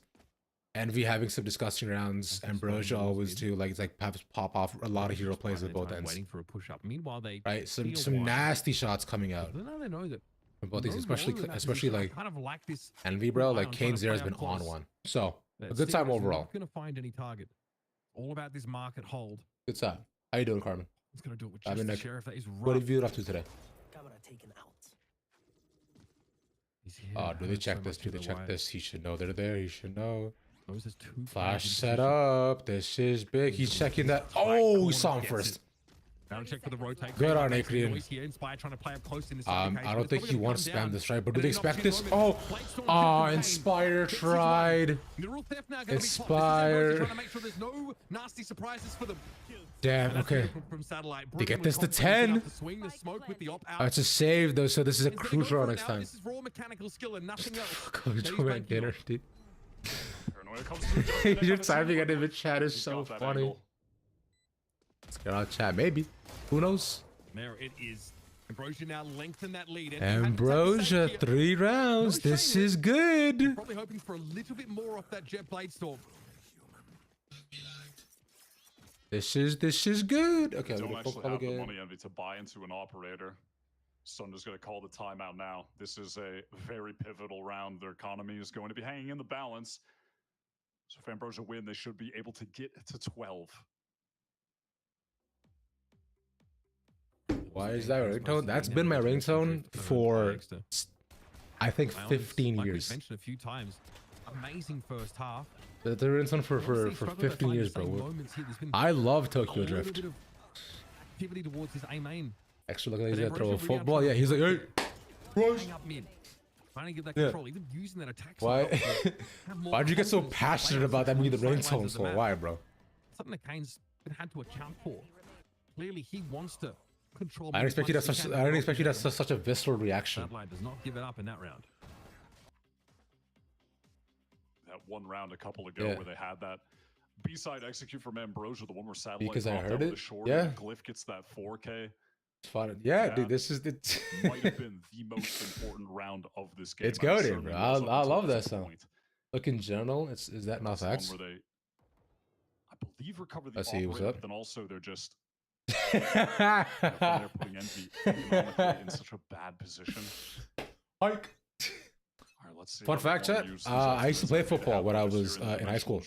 Envy having some disgusting rounds. Ambrosia always do like pop off a lot of hero plays at both ends. Waiting for a push up. Meanwhile, they right some nasty shots coming out. They know that from both these, especially like kind of like this Envy, bro. Like Kane Zero has been on one. So a good time overall. Not gonna find any target. All about this market hold. Good time. How you doing, Carmen? It's gonna do it with just the sheriff. That is rough. What have you been up to today? Oh, do they check this? Do they check this? He should know they're there. He should know. Flash set up. This is big. He's checking that. Oh, he saw him first. Check for the rotate. Good on Acreon. I don't think he wants to spam this, right? But do they expect this? Oh, Inspire tried. Inspire. Damn, okay. They get this to 10. It's a save, though, so this is a crucial round next time. Dinner, dude. Your timing at the chat is so funny. Let's get out chat, maybe. Who knows? There it is. Ambrosia now lengthen that lead. Ambrosia, 3 rounds. This is good. Probably hoping for a little bit more off that Jet Blade Storm. This is good. Okay, we don't actually have the money, Envy, to buy into an operator. So I'm just going to call the timeout now. This is a very pivotal round. Their economy is going to be hanging in the balance. So if Ambrosia win, they should be able to get to 12. Why is that ringtone? That's been my ringtone for, I think, 15 years. Mentioned a few times. Amazing first half. The ringtone for 15 years, bro. I love Tokyo Drift. Towards his A-main. Extra look at he's gonna throw a football. Yeah, he's like, hey, rush. Trying to give that control, even using that attack. Why? Why'd you get so passionate about that being the ringtone? So why, bro? Something that Kane's had to account for. Clearly, he wants to control. I didn't expect you to have such a visceral reaction. Satellite does not give it up in that round. That one round a couple ago where they had that B-side execute from Ambrosia, the one where Satellite because I heard it. Short, and Glyph gets that 4K. Fun. Yeah, dude, this is the might have been the most important round of this game. It's goated, bro. I love that sound. Look, in general, is that not facts? I believe recover the operator, but then also they're just they're putting Envy in such a bad position. Hike. Let's see. Fun fact, chat. I used to play football when I was in high school.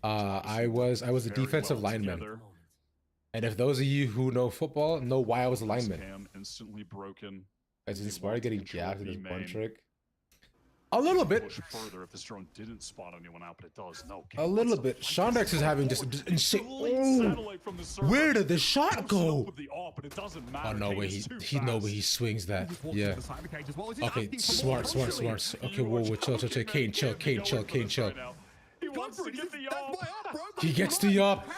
I was a defensive lineman. And if those of you who know football know why I was a lineman, instantly broken. As Inspired getting jabbed in his one trick. A little bit. Further if this drone didn't spot anyone out, but it does. No. A little bit. Shondex is having just insane. Oh, where did the shot go? Oh no way! He swings that. Yeah. Okay, smart. Okay, whoa, chill. Kane, chill. He gets the up.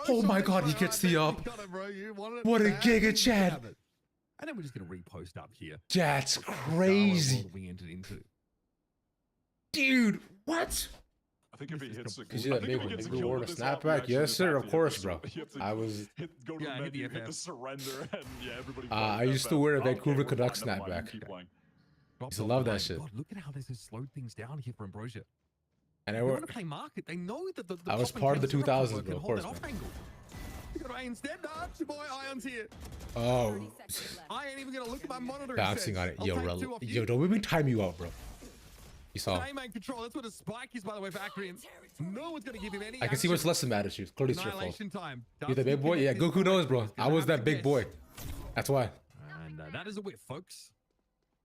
Oh my god, he gets the up. What a giga chat. And then we're just gonna repost up here. That's crazy. We entered into. Dude, what? I think if he hits it, because big reward a snapback. Yes, sir. Of course, bro. I was. Go to the menu, hit the surrender, and everybody. I used to wear a Vancouver Canucks snapback. I used to love that shit. God, look at how this has slowed things down here for Ambrosia. And they want to play market. They know that the I was part of the 2000s, bro. Of course, man. Instead, that's your boy Ion's here. Oh. I ain't even gonna look at my monitor. Bouncing on it. Yo, don't even time you out, bro. You saw. Man control. That's what a spike is, by the way, for Acreon. No one's gonna give him any. I can see what's less than attitude. Clearly, it's your fault. Time. You the big boy? Yeah, Goku knows, bro. I was that big boy. That's why. And that is a whip, folks.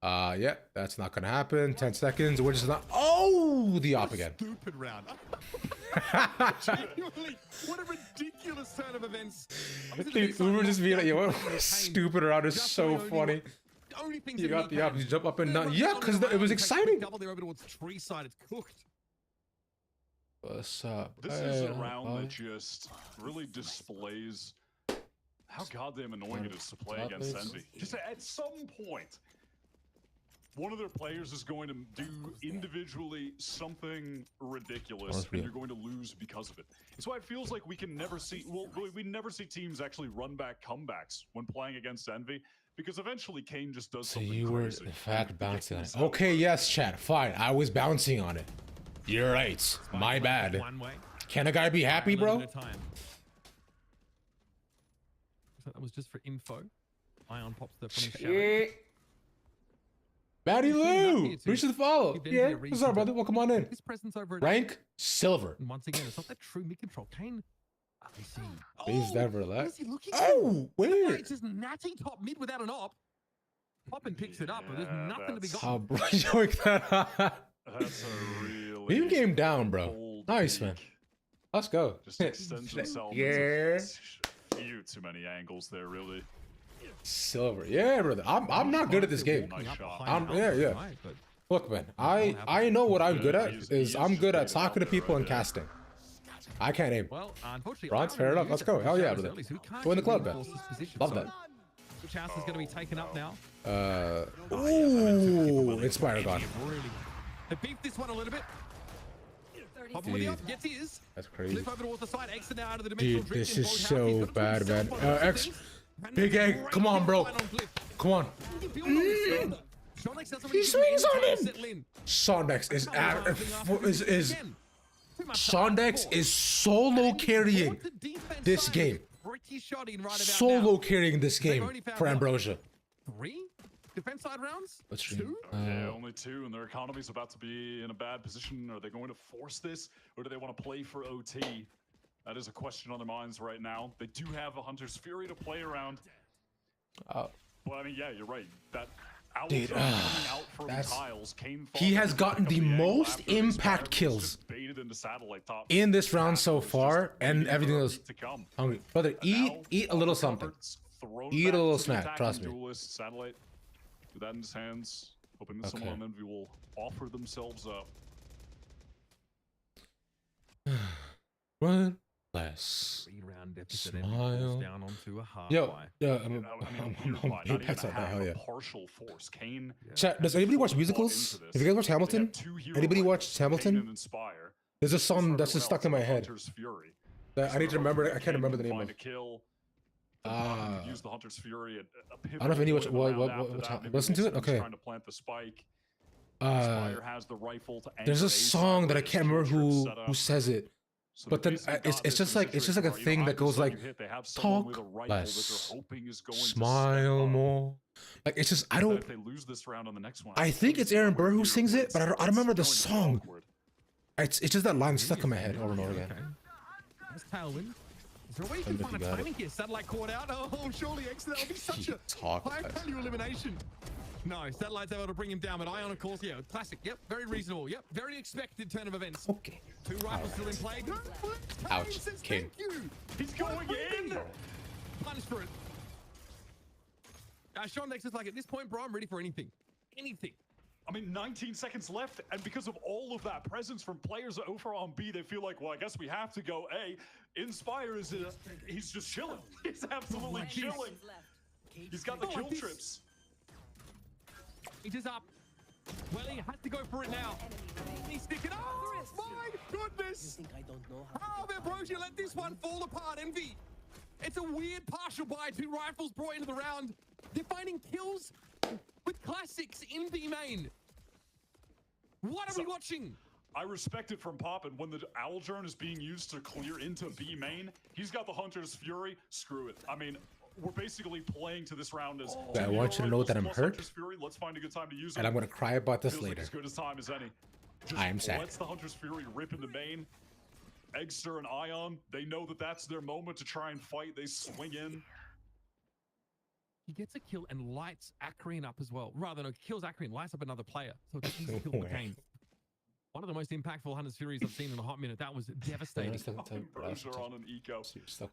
Yeah, that's not gonna happen. 10 seconds. We're just not. Oh, the op again. Stupid round. Genuinely, what a ridiculous turn of events. Dude, we were just being like, yo, what a stupid round is so funny. You got the op, you jump up and down. Yeah, because it was exciting. Double there over towards tree side. It's cooked. What's up? This is a round that just really displays how goddamn annoying it is to play against Envy. Just at some point, one of their players is going to do individually something ridiculous, and you're going to lose because of it. It's why it feels like we can never see, we never see teams actually run back comebacks when playing against Envy, because eventually Kane just does something crazy. So you were, in fact, bouncing on it. Okay, yes, chat, fine. I was bouncing on it. You're right. My bad. Can a guy be happy, bro? That was just for info. Ion pops the funny shout. Matty Lou! Reach the follow. Yeah, what's up, brother? Welcome on in. His presence over Rank silver. And once again, it's not that true mid control. Kane. I see. He's never left. What is he looking for? Weird. It's just natty top mid without an op. Poppin picks it up, but there's nothing to be got. Oh, bro, showing that. That's a really Meme game down, bro. Nice, man. Let's go. Just extends himself. Yeah. Few too many angles there, really. Silver, yeah, brother. I'm not good at this game. Yeah. Look, man, I know what I'm good at is I'm good at talking to people and casting. I can't aim. Well, unfortunately, Bronze, fair enough. Let's go. Hell yeah, brother. Join the club, man. Love that. Which house is going to be taken up now? Ooh, Inspire gone. They beefed this one a little bit. Gets his. That's crazy. Flip over towards the side. Exit now out of the dimensional dude, this is so bad, man. X, big egg. Come on, bro. Come on. He swings on him. Sondex is solo carrying this game. Solo carrying this game for Ambrosia. 3 defense side rounds? What's 2? Yeah, only 2, and their economy's about to be in a bad position. Are they going to force this, or do they want to play for OT? That is a question on their minds right now. They do have a Hunter's Fury to play around. But I mean, yeah, you're right. That dude, he has gotten the most impact kills in this round so far, and everything else. Hungry, brother, eat a little something. Eat a little snack. Trust me. Satellite, with that in his hands, hoping that someone on Envy will offer themselves up. Run less. Smile. Down onto a half Yo, I'm that's not that. Hell yeah. Partial force. Kane. Chat, does anybody watch musicals? If you guys watch Hamilton, anybody watch Hamilton? There's a song that's just stuck in my head that I need to remember. I can't remember the name of. Use the Hunter's Fury at I don't know if any what listen to it. Okay. Trying to plant the spike. Has the rifle to there's a song that I can't remember who says it. But then it's just like a thing that goes like talk less, smile more. Like it's just I don't. I think it's Aaron Burr who sings it, but I don't remember the song. It's just that line stuck in my head over and over again. That's Tailwind. Is there a way you can find a timing here? Satellite caught out. Oh, surely X, that'll be such a high value elimination. No, Satellite's able to bring him down, but Ion, of course, yeah, classic. Yep, very reasonable. Yep, very expected turn of events. Okay. 2 rifles still in play. Ouch, King. He's going in. Punch for it. Sean Dex is like, at this point, bro, I'm ready for anything. Anything. I mean, 19 seconds left, and because of all of that presence from players over on B, they feel like, well, I guess we have to go A. Inspire is he's just chilling. He's absolutely chilling. He's got the kill trips. He's just up. Well, he has to go for it now. He's sticking. Oh my goodness! How have Ambrosia let this one fall apart, Envy? It's a weird partial buy. 2 rifles brought into the round. They're finding kills with classics in B main. What are we watching? I respect it from Pop, and when the Algern is being used to clear into B main, he's got the Hunter's Fury. Screw it. I mean, we're basically playing to this round as I want you to know that I'm hurt, Fury. Let's find a good time to use and I'm gonna cry about this Feels later. Like as good as time as any. Just I am sad. Lets the Hunter's Fury rip into main. Eggster and Ion, they know that that's their moment to try and fight. They swing in. He gets a kill and lights Akrian up as well. Rather, no, kills Akrian, lights up another player. So it's an easy kill for Kane. One of the most impactful Hunter's Furies I've seen in a hot minute. That was devastating. Pressure on an eco.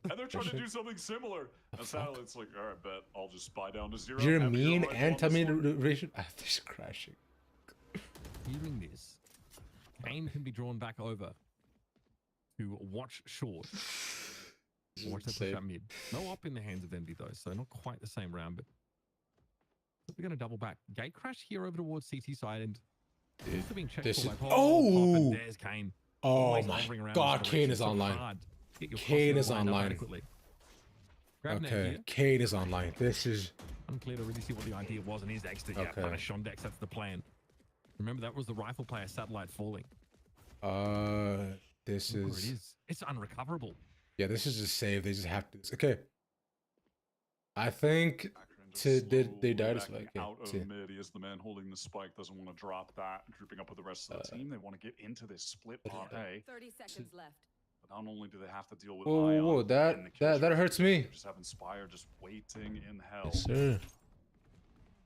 And they're trying to do something similar. And Satellite's like, all right, bet I'll just buy down to 0. You're mean and tell me the ratio. This crashing. Hearing this, Kane can be drawn back over to watch short. Watch that push up mid. No op in the hands of Envy though, so not quite the same round, but we're going to double back. Gate crash here over towards CT side, and also being checked for like, oh, there's Kane. Oh my God, Kane is online. Kane is online. Okay, Kane is online. This is unclear to really see what the idea was, and his extra punish on decks. That's the plan. Remember, that was the rifle player Satellite falling. This is. It's unrecoverable. Yeah, this is just save. They just have to. Okay. I think they died as like out of mid. He is the man holding the spike. Doesn't want to drop that. Grouping up with the rest of the team. They want to get into this split part A. 30 seconds left. But not only do they have to deal with whoa, that hurts me. Just have Inspire just waiting in hell. Yes, sir.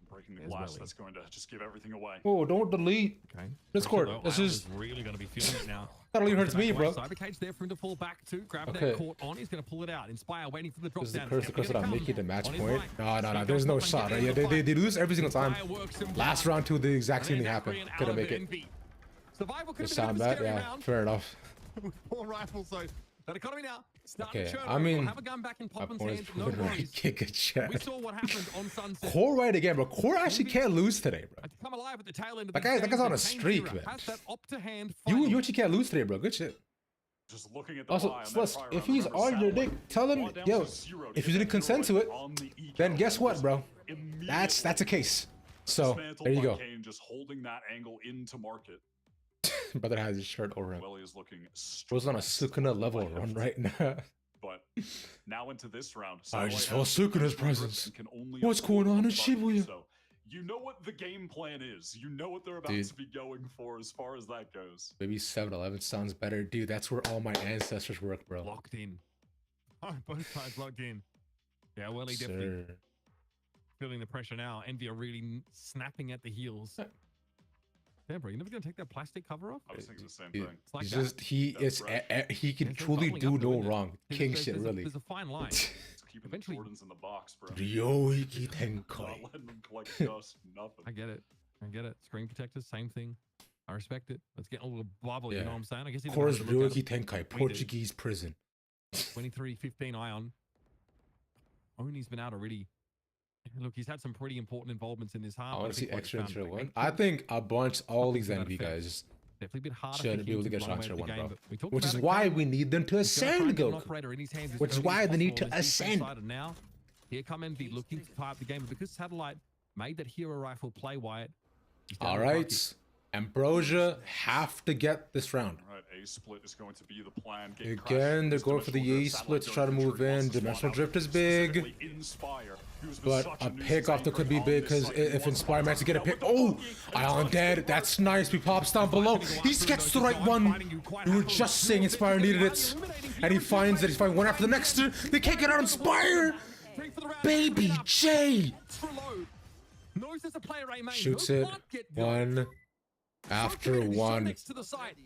Breaking the glass. That's going to just give everything away. Oh, don't delete. Okay. Discord. This is really going to be feeling it now. That only hurts me, bro. Cybercage's there for him to fall back to. Grab that court on. He's going to pull it out. Inspire waiting for the drop down. This is the curse that I'm making the match point. No. There's no shot. Right? Yeah, they lose every single time. Last round two, the exact same thing happened. Couldn't make it. It sound bad. Yeah, fair enough. Four rifles, so that economy now. Okay, I mean, have a gun back in Poppin's hands. No worries. Kick a chat. We saw what happened on Sunset. Core right again, bro. Core actually can't lose today, bro. Come alive at the tail end of that guy's on a streak, man. You actually can't lose today, bro. Good shit. Just looking at the also, if he's on your dick, tell him, yo, if you didn't consent to it, then guess what, bro? That's a case. So there you go. Just holding that angle into market. Brother has his shirt over him. Welly is looking was on a Sukuna level run right now. But now into this round, I just felt Sukuna's presence. What's going on in Shibuya? So you know what the game plan is. You know what they're about to be going for as far as that goes. Maybe 7-11 sounds better. Dude, that's where all my ancestors work, bro. Locked in. Oh, both sides locked in. Yeah, Welly definitely feeling the pressure now. Envy are really snapping at the heels. Yeah, bro, you're never gonna take that plastic cover off? I was thinking the same thing. It's like he can truly do no wrong. King shit, really. There's a fine line. Keeping the Jordans in the box, bro. Ryoiki Tenkai. Not letting them collect dust, nothing. I get it. Screen protectors, same thing. I respect it. Let's get a little bubble, you know what I'm saying? I guess Core's Ryoiki Tenkai, Portuguese prison. 23-15 Ion. Oni's been out already. Look, he's had some pretty important involvements in this half. I want to see extra into one. I think all these Envy guys shouldn't be able to get shots for one, bro. Which is why we need them to ascend, Goku. Which is why they need to ascend. Now, here come Envy looking to tie up the game, but because Satellite made that hero rifle play, Wyatt. All right, Ambrosia have to get this round. All right, A split is going to be the plan. Again, they're going for the A split to try to move in. Dimensional drift is big, but a pick off that could be big because if Inspire managed to get a pick, oh, Ion dead. That's nice. We pops down below. He gets the right one. We were just saying Inspire needed it, and he finds that he's fighting one after the next. They can't get out Inspire. Baby J shoots it. One. After one,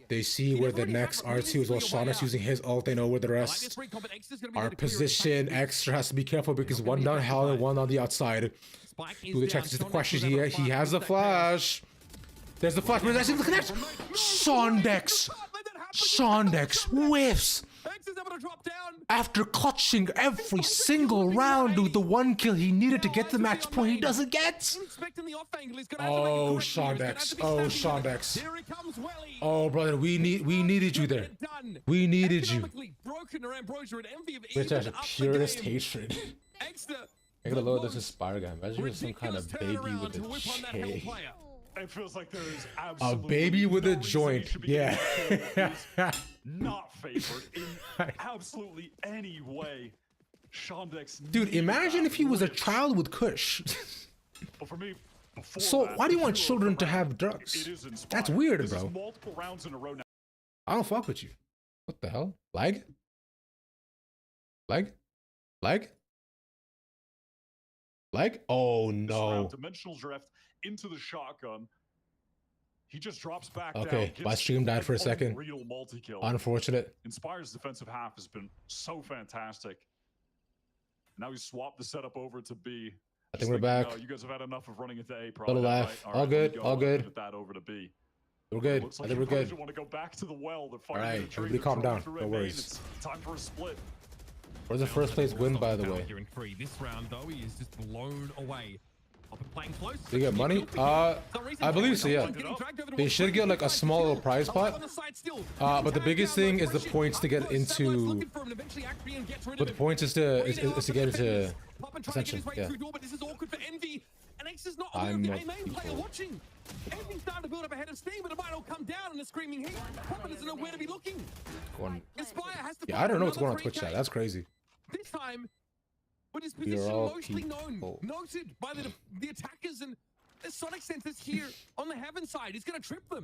they see where the next R2 is. While Shauna's using his ult, they know where the rest. Our position, Extra has to be careful because one down Hell and one on the outside. Blue checks the question. He has the flash. There's the flash. There's the connect. Sondex whiffs. After clutching every single round with the one kill he needed to get the match point, he doesn't get. Oh, Sondex. Oh, Sondex. Oh, brother, we needed you there. We needed you. Which has a purest hatred. I gotta load this Inspire guy. Imagine you're some kind of baby with a J. It feels like there's A absolutely baby with no a reason he joint. should be Yeah. getting killed. He's not favored in absolutely any way. Shondex Dude, needed imagine that if he was a rich. child with Kush. But for me, before So that, why do you the want hero children of the to round, have drugs? it is Inspired. That's weird, This is bro. multiple rounds in a row now. I don't fuck with you. What the hell? Lag? Lag? Lag? Lag? Oh This no. round, dimensional drift into the shotgun. He just drops back down. Okay, my gets stream died for a second. Real multi-kill. Unfortunate. Inspire's defensive half has been so fantastic. Now he's swapped the setup over to B. I think we're back. You guys have had enough of running into A. Probably. Little laugh. Right? All good. All good. Pivot that over to B. We're good. Looks I like think we're good. Want to go back to the well. All right, everybody calm down. No worries. It's time for a split. Where's the first place win, by the way? Here in 3. This round, though, he is just blown away. Playing close. They get money? I believe so, yeah. They should get like a small little prize pot. But the biggest thing is the points to get into. But the points is to get into Ascension. Yeah. And Ace is not aware of the main player watching. Envy's starting to build up ahead of steam, but it might all come down in a screaming heat. Papa doesn't know where to be looking. Inspire has to. Yeah, I don't know what's going on Twitch chat. That's crazy. This time, with his position mostly noted by the attackers, and the Sonic Sensor's here on the Heaven side. He's going to trip them.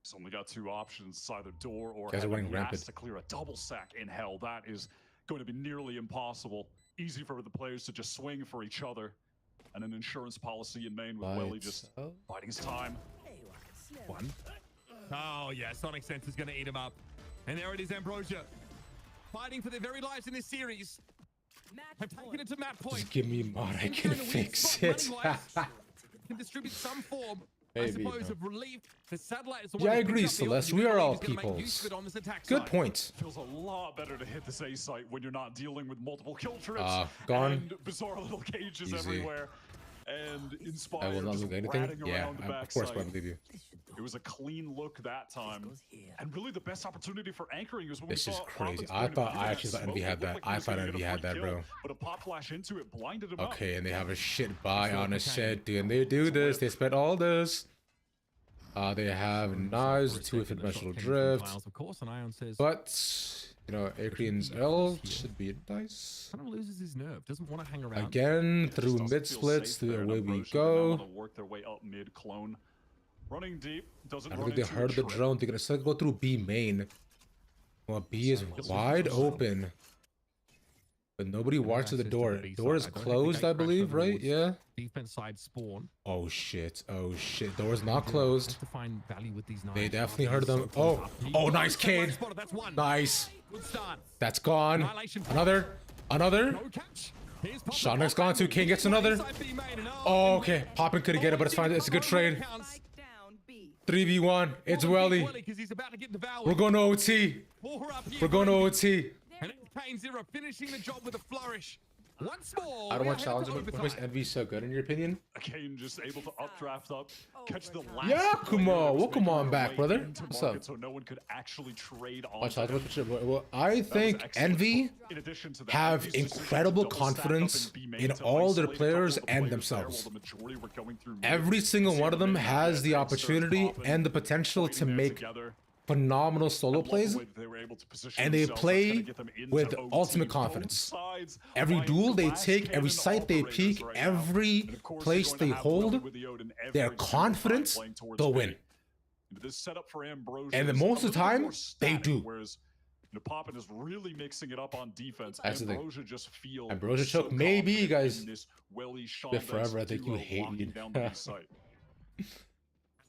He's only got 2 options: it's either door or guys are running he rampant. has to clear a double sack in hell. That is going to be nearly impossible. Easy for the players to just swing for each other. And an insurance policy in main with Welly just biding his time. 1. Oh yeah, Sonic Sensor's going to eat him up. And there it is, Ambrosia. Fighting for their very lives in this series. Have taken it to map point. Just give me mod, I can fix it. Can distribute some form, Maybe, I suppose, of relief. The satellite is the yeah, one I agree, Celeste. We are all peoples. Good point. Feels a lot better to hit this A site when you're not dealing with multiple kill trips gone. and bizarre little cages everywhere. And Inspired I will not look anything. Yeah, of course, I believe you. It was a clean look that time, and really the best opportunity for anchoring is when this we is saw crazy. I actually thought Envy had that. I thought Envy had that, bro. But a pop flash into it blinded him okay, and they have a shit buy on a shed, dude. And they do this. They spent all this. They have knives, 2 with dimensional drift. But you know, Akrian's L should be nice. Kind of loses his nerve. Doesn't want to hang around. Again, through mid splits, the way we go. Work their way up mid clone. Running deep, doesn't I think they heard the drone. They're gonna still go through B main. Well, B is wide open. But nobody watches the door. Door is closed, I believe, right? Yeah. Defense side spawn. Oh shit. Oh shit. Door's not closed. To find value with these they definitely heard them. Oh, nice, Cade. Nice. That's gone. Another. Shonek's gone too. King gets another. Oh, okay. Poppin couldn't get it, but it's fine. It's a good trade. 3v1. It's Welly. We're going to OT. We're going to OT. And it's Kane Zero finishing the job with a flourish. Once more. I don't want to challenge him. What makes Envy so good, in your opinion? Kane just able to updraft up, catch the last. Yeah, come on. Welcome on back, brother. What's up? So no one could actually trade on. Well, I think Envy have incredible confidence in all their players and themselves. Every single one of them has the opportunity and the potential to make phenomenal solo plays, and they play with ultimate confidence. Every duel they take, every site they peek, every place they hold, they're confident they'll win. And most of the time, they do. Poppin is really mixing it up on defense. That's Ambrosia just feels Ambrosia choke. Maybe you guys live forever. I think you hate me.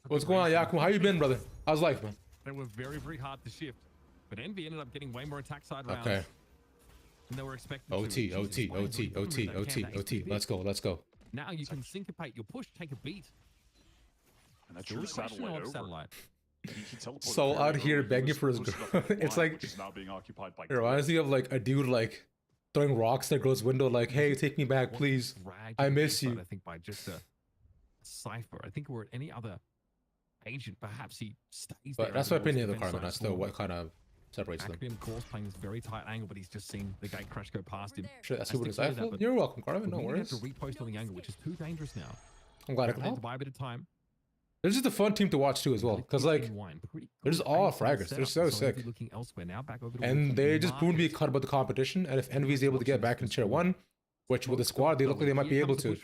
What's going on, Yakum? How you been, brother? How's life, man? They were very, very hard to shift. But Envy ended up getting way more attack side rounds. Okay. And they were expecting OT. Let's go. Now you can syncopate your push, take a beat. And that's your satellite. So out here begging for his girl. It's like, it reminds me of like a dude like throwing rocks at a girl's window like, hey, take me back, please. I miss you. I think by just a cipher. I think we're at any other agent, perhaps he stays there. But that's my opinion of the Carmen. That's still what kind of separates them. Of course, playing this very tight angle, but he's just seen the gate crash go past him. Sure, that's super insightful. You're welcome, Carmen. No worries. To repost on the angle, which is too dangerous now. I'm glad I can help. Buy a bit of time. They're just a fun team to watch too as well, because like they're just all fraggers. They're so sick, and they just wouldn't be cut about the competition. And if Envy is able to get back in tier 1, which with the squad they look like they might be able to,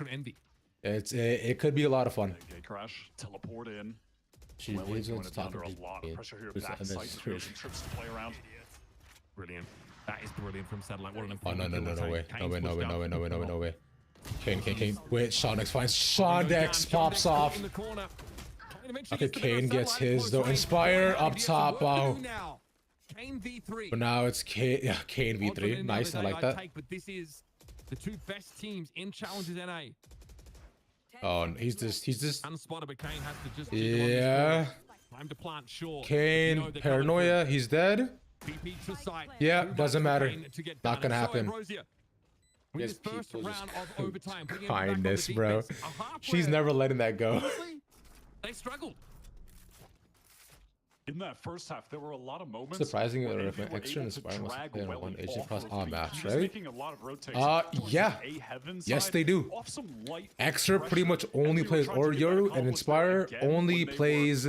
it could be a lot of fun. Crash, teleport in. She needs to talk under a lot of pressure here. Backside trips to play around. Brilliant. That is brilliant from Satellite. What an oh no way. Kane. Wait, Shondex finds Shondex pops off. Okay, Kane gets his though. Inspire up top. Oh. But now it's Kane V3. Nice, I like that. But this is the two best teams in Challengers NA. Oh, he's just unspotted, but Kane has to just yeah. Time to plant, sure. Kane, paranoia, he's dead. Yeah, doesn't matter. Not gonna happen. Yes, kindness, bro. She's never letting that go. They struggled. In that first half, there were a lot of moments. Surprising or if my extra inspire must play on one agent across all maps, right? Yeah. Yes, they do. Extra pretty much only plays Oreo, and Inspire only plays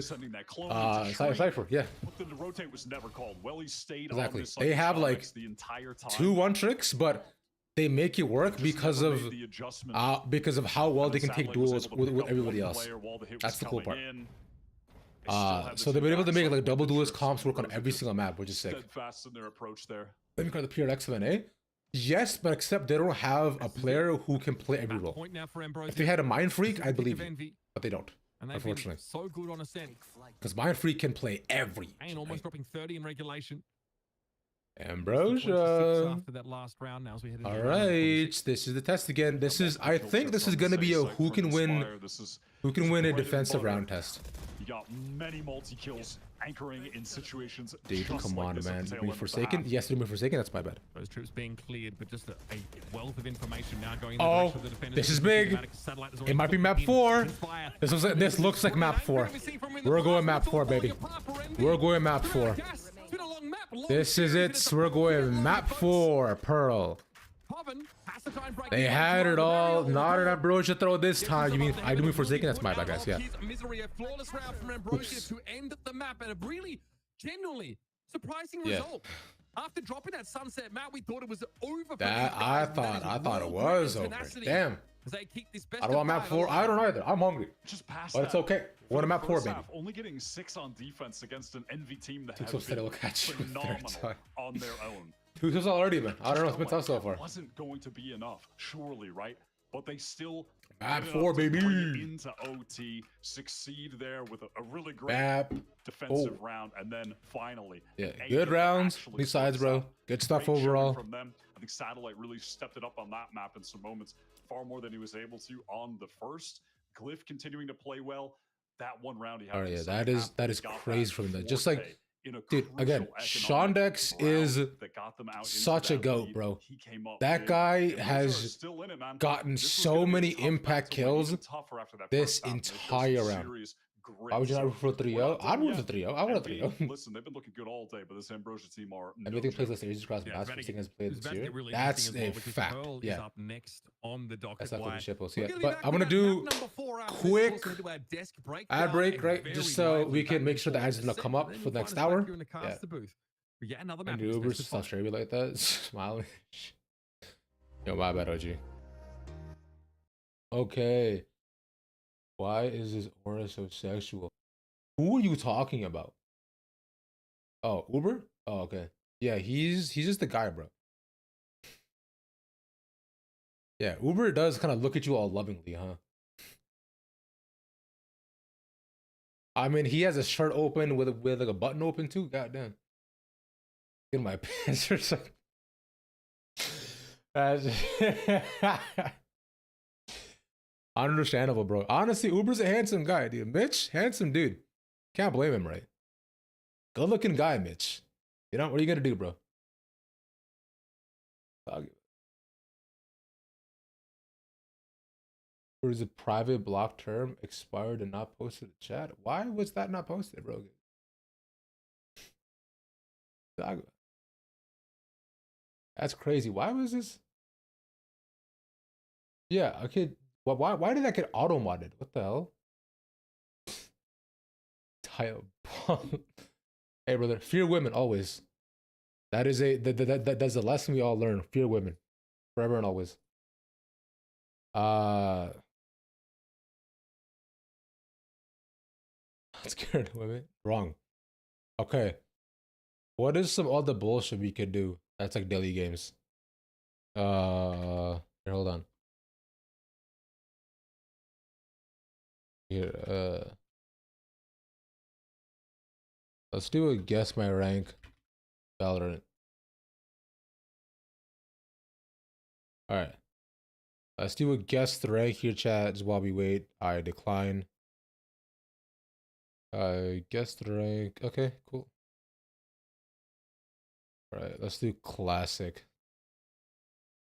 Cypher. Yeah. The rotate was never called. Welly stayed exactly. They have like 2 1-tricks, but they make it work because of how well they can take duels with everybody else. That's the cool part. So they've been able to make like double duelist comps work on every single map, which is sick. Fast in their approach there. Let me call the PRX of NA. Yes, but except they don't have a player who can play every role. If they had a Mind Freak, I'd believe you, but they don't. Unfortunately. So good on Ascent. Because Mind Freak can play every. And almost dropping 30 in regulation. Ambrosia. After that last round, now as we head all right, this is the test again. This is, I think, this is gonna be a who can win a defensive round test. You got many multi-kills anchoring in situations. Dude, come on, man. Be Forsaken? Yes, be Forsaken. That's my bad. Those troops being cleared, but just a wealth of information now going. Oh, this is big. It might be map 4. This looks like map 4. We're going map 4, baby. We're going map 4. This is it. We're going map 4, Pearl. They had it all. Not an Ambrosia throw this time. You mean I do mean Forsaken? That's my bad, guys. Yeah. Flawless round from Ambrosia to end the map and a really genuinely surprising result. After dropping that sunset map, we thought it was over. That I thought it was over. Damn. I don't want map 4. I don't either. I'm hungry. Just pass but it's okay. We're on map 4, baby. Only getting 6 on defense against an Envy team that has been phenomenal on their own. 2 kills already, man. I don't know. It's been tough so far. Wasn't going to be enough, surely, right? But they still map 4, baby. Into OT, succeed there with a really great defensive round, and then finally, good rounds. Besides, bro, good stuff overall. From them, I think Satellite really stepped it up on that map in some moments, far more than he was able to on the first. Glyph continuing to play well. That one round he had. Oh yeah, that is crazy from them. Just like. Dude, again, Shondex is such a goat, bro. That guy has gotten so many impact kills this entire round. Why would you not root for 3-0? I'd root for 3-0. I want a 3-0. Listen, they've been looking good all day, but this Ambrosia team are. Everything plays the series across maps. Everything has played this year. That's a fact. Yeah. That's not the shitpost. Yeah. But I'm gonna do quick ad break, right? Just so we can make sure the ads do not come up for the next hour. Yeah. And do Uber stop streaming like that, smiling. Yo, my bad, OG. Okay. Why is his aura so sexual? Who are you talking about? Oh, Uber? Oh, okay. Yeah, he's just the guy, bro. Yeah, Uber does kind of look at you all lovingly, huh? I mean, he has a shirt open with like a button open too. Goddamn. In my pants or something. Understandable, bro. Honestly, Uber's a handsome guy, dude. Mitch, handsome dude. Can't blame him, right? Good looking guy, Mitch. You know, what are you gonna do, bro? Or is a private block term expired and not posted in chat? Why was that not posted, bro? That's crazy. Why was this? Yeah, okay. Why did that get auto modded? What the hell? Hey brother, fear women always. That is that's a lesson we all learn. Fear women, forever and always. Scared of women. Wrong. Okay. What is some other bullshit we could do? That's like daily games. Here, hold on. Here, let's do a guess my rank Valorant. Alright. Let's do a guess the rank here, chat, just while we wait. I decline. Guess the rank. Okay, cool. Alright, let's do classic.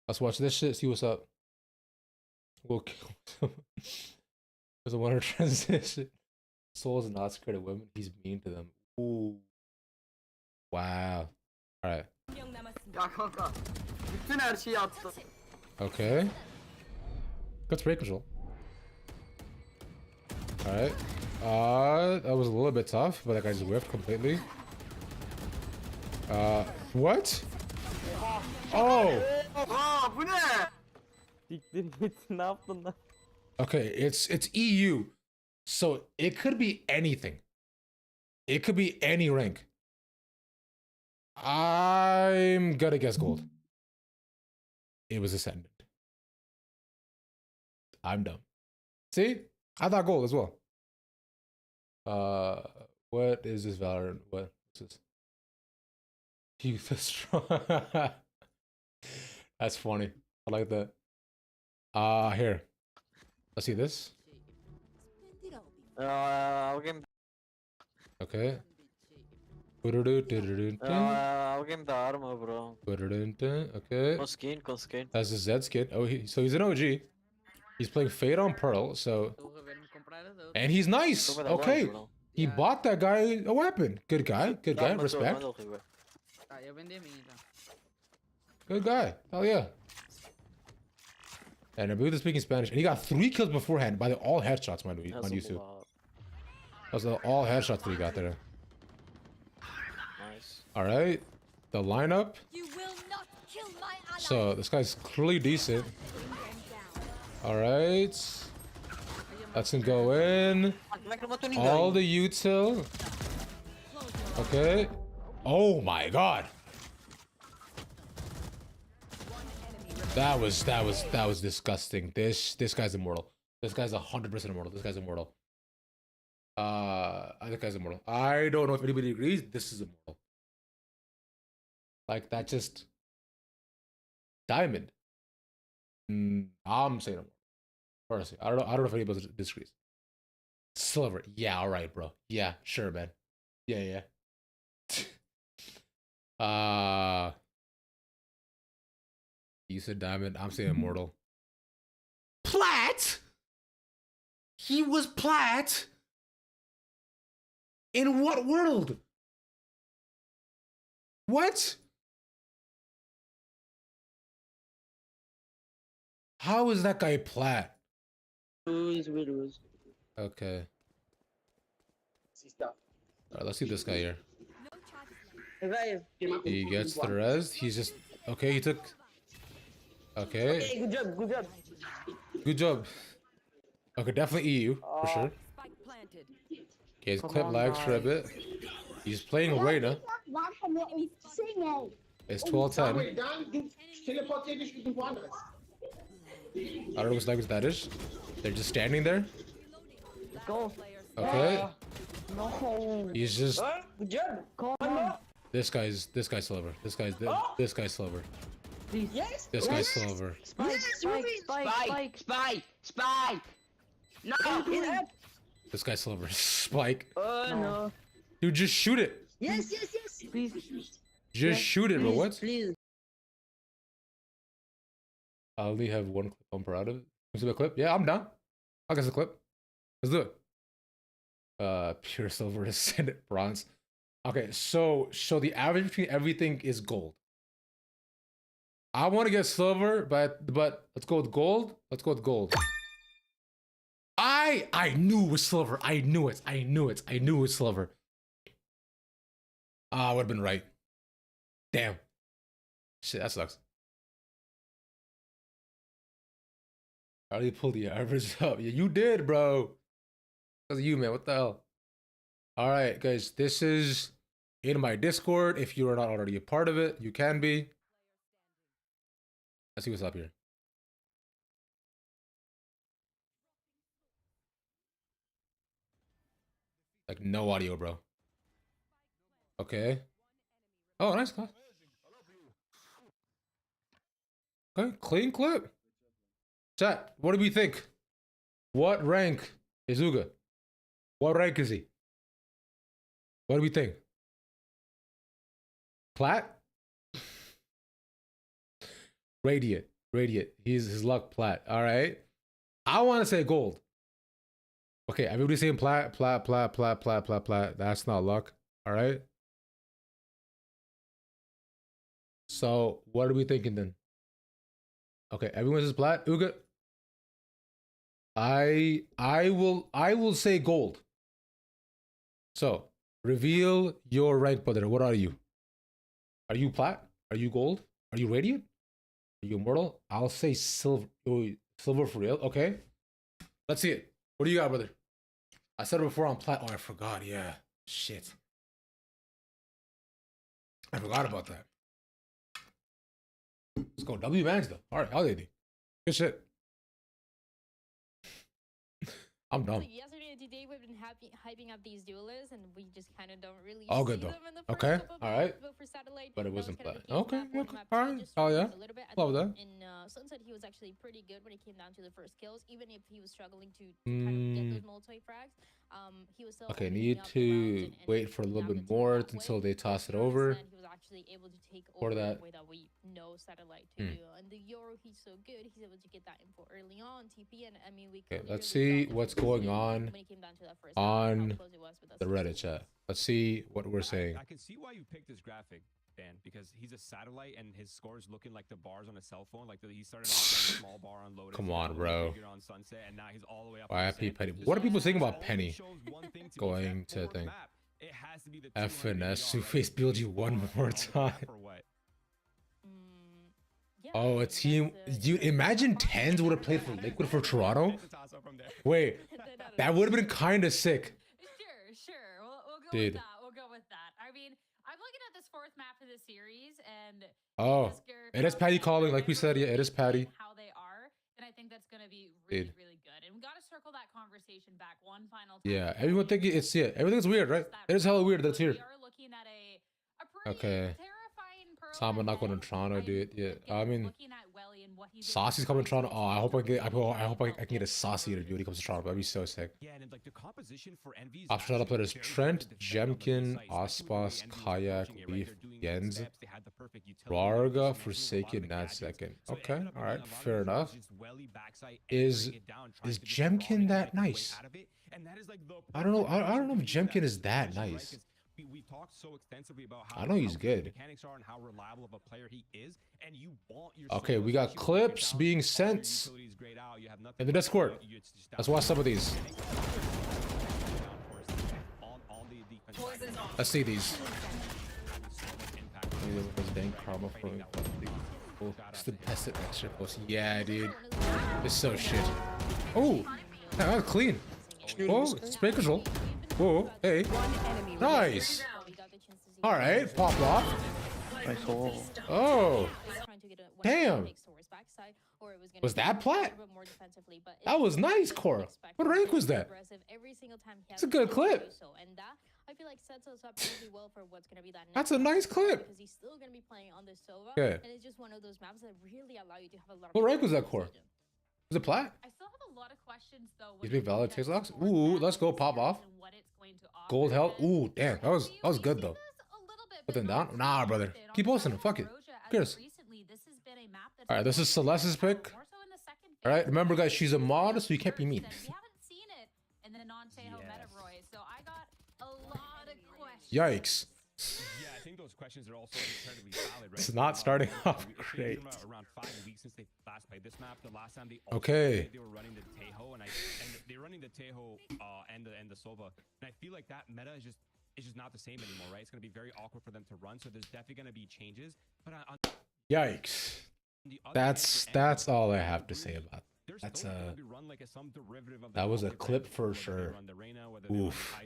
Let's watch this shit, see what's up. We'll kill There's a winner transition. Souls not scared of women. He's mean to them. Ooh. Wow. Alright. Okay. Good spray control. Alright. That was a little bit tough, but that guy just whiffed completely. What? Oh! Okay, it's EU. So it could be anything. It could be any rank. I'm gonna guess gold. It was Ascendant. I'm dumb. See? I thought gold as well. What is this Valorant? What's this? Youth is strong. That's funny. I like that. Here. Let's see this. Okay. Okay. That's his Z skin. Oh, so he's an OG. He's playing Fade on Pearl, so... And he's nice! Okay. He bought that guy a weapon. Good guy. Good guy. Respect. Good guy. Hell yeah. And I believe they're speaking Spanish. And he got 3 kills beforehand by the all headshots, mind you, too. Those are all headshots that he got there. Nice. Alright. The lineup. So, this guy's clearly decent. Alright. That's gonna go in. All the util. Okay. Oh my god. That was disgusting. This guy's immortal. This guy's 100% immortal. This guy's immortal. I think guy's immortal. I don't know if anybody agrees. This is immortal. Like that just diamond. I'm saying immortal. Honestly, I don't know if anybody disagrees. Silver. Yeah, all right, bro. Yeah, sure, man. Yeah. You said diamond. I'm saying immortal. Plat. He was plat. In what world? What? How is that guy plat? Okay. Alright, let's see this guy here. He gets the res. He's just okay. He took. Okay. Good job. Okay, definitely EU for sure. Okay, his clip lags for a bit. He's playing Reyna. It's 12-10. I don't know what language that is. They're just standing there. Okay. He's just. This guy's silver. This guy's silver. Yes. This guy's silver. Spike. No. This guy's silver. Spike. No. Dude, just shoot it. Yes. Please. Just shoot it, bro. What? Please. I only have one clip on per out of it. You see the clip? Yeah, I'm down. I'll guess the clip. Let's do it. Pure silver ascendant bronze. Okay, so the average between everything is gold. I want to get silver, but let's go with gold. Let's go with gold. I knew it was silver. I knew it. I knew it. I knew it was silver. Ah, I would have been right. Damn. Shit, that sucks. I already pulled the average up. Yeah, you did, bro. Because of you, man. What the hell? All right, guys. This is in my Discord. If you are not already a part of it, you can be. Let's see what's up here. Like, no audio, bro. Okay. Oh, nice. Okay, clean clip. Chat, what do we think? What rank is Uga? What rank is he? What do we think? Plat? Radiant. Radiant. He's his luck plat. All right. I want to say gold. Okay, everybody's saying plat. That's not luck. All right. So what are we thinking then? Okay, everyone says plat. Uga. I will say gold. So reveal your rank, brother. What are you? Are you plat? Are you gold? Are you radiant? Are you immortal? I'll say silver. Oh, silver for real. Okay. Let's see it. What do you got, brother? I said it before on plat. Oh, I forgot. Yeah. Shit. I forgot about that. Let's go. W man's though. All right. How they do? Good shit. I'm dumb. Yesterday and today we've been hyping up these duelists, and we just kind of don't really all see good though. them in the Okay. first couple All right. for satellite. But it wasn't Those plat. kind of Okay. became Okay. map All so right. just Oh yeah. a little bit. I Love think that. in Sunset he was actually pretty good when it came down to the first kills, even if he was struggling to kind of get those multi-frags. He was still Okay, opening need up the to rounds and wait for a bringing little down the bit team more that until way. they toss it Since over. then, he was actually able to take For over that. the way that we know satellite to do. And the Euro, he's so good. He's able to get that info early on. TP, and I mean, we Okay, clearly let's saw see the what's difference going when on it came down to that first half, how on close it was with us the as Reddit chat. Let's see what we're saying. I can see why you picked this graphic, Dan, because he's a satellite and his scores looking like the bars on a cell phone. Like he started off on a small bar on Lotus. Come on, bro. On Sunset, and now he's all the way up. YP Penny. What are people saying about Penny going to thing? FNS who face build you one more time. Oh, a team. Dude, imagine Tens would have played for Liquid for Toronto. Wait, that would have been kind of sick. Sure. We'll go Dude. with that. We'll go with that. I mean, I'm looking at this fourth map of the series, and Oh, it is Patty calling. Like we said, yeah, it is Patty. How they are, and I think that's going to be Dude. really good. And we got to circle that conversation back one final time. Yeah, everyone thinking it's everything's weird, right? It is hella weird that's here. We are looking at a pretty Okay. terrifying Pearl Samba not going to ahead. Toronto, dude. Yeah, Again, I mean, looking at Welly and what he's Saucy's coming to Toronto. Oh, I hope I can get a Saucy interview when he comes to Toronto. That'd be so sick. Yeah, and like the composition for Envy's Optional players Trent, Jemkin, Ospas, Kayak, Leaf, Jens, Rarga, Forsaken, Nadsecond. Okay, all right, fair enough. Is Jemkin that nice? I don't know. I don't know if Jemkin is that nice. We've talked so extensively about I know he's good. Mechanics are and how reliable of a player he is, and you want your Okay, we got clips being sent in the Discord. Let's watch some of these. Let's see these. It's the best at extra post. Yeah, dude. It's so shit. Oh, that was clean. Oh, spray control. Whoa, hey. Nice. All right, pop off. Nice hole. Oh. Damn. Was that plat? That was nice, Cora. What rank was that? It's a good clip. I feel like sets us up really well for what's going to be that next That's a nice clip. because he's still going to be playing on the Sova, Okay. and it's just one of those maps that really allow you to have a lot of What rank was that, Cora? Was it plat? I still have a lot of questions though. He's big valid taste locks. Ooh, let's go pop off. Gold health. Ooh, damn, that was good though. Put them down. Nah, brother. Keep posting them. Fuck it. Cheers. All right, this is Celeste's pick. All right, remember guys, she's a mod, so you can't be mean. We haven't seen it in the non-Tejo meta, Roy. So I got a lot of questions. Yikes. Yeah, I think those questions are also incredibly valid, right? It's not starting off great. Around 5 weeks since they last played this map. The last time they they were running the Tejo, and they're running the Tejo and the Sova, and I feel like that meta is just not the same anymore, right? It's gonna be very awkward for them to run, so there's definitely gonna be changes. But yikes, that's all I have to say about. That's that was a clip for sure. Oof.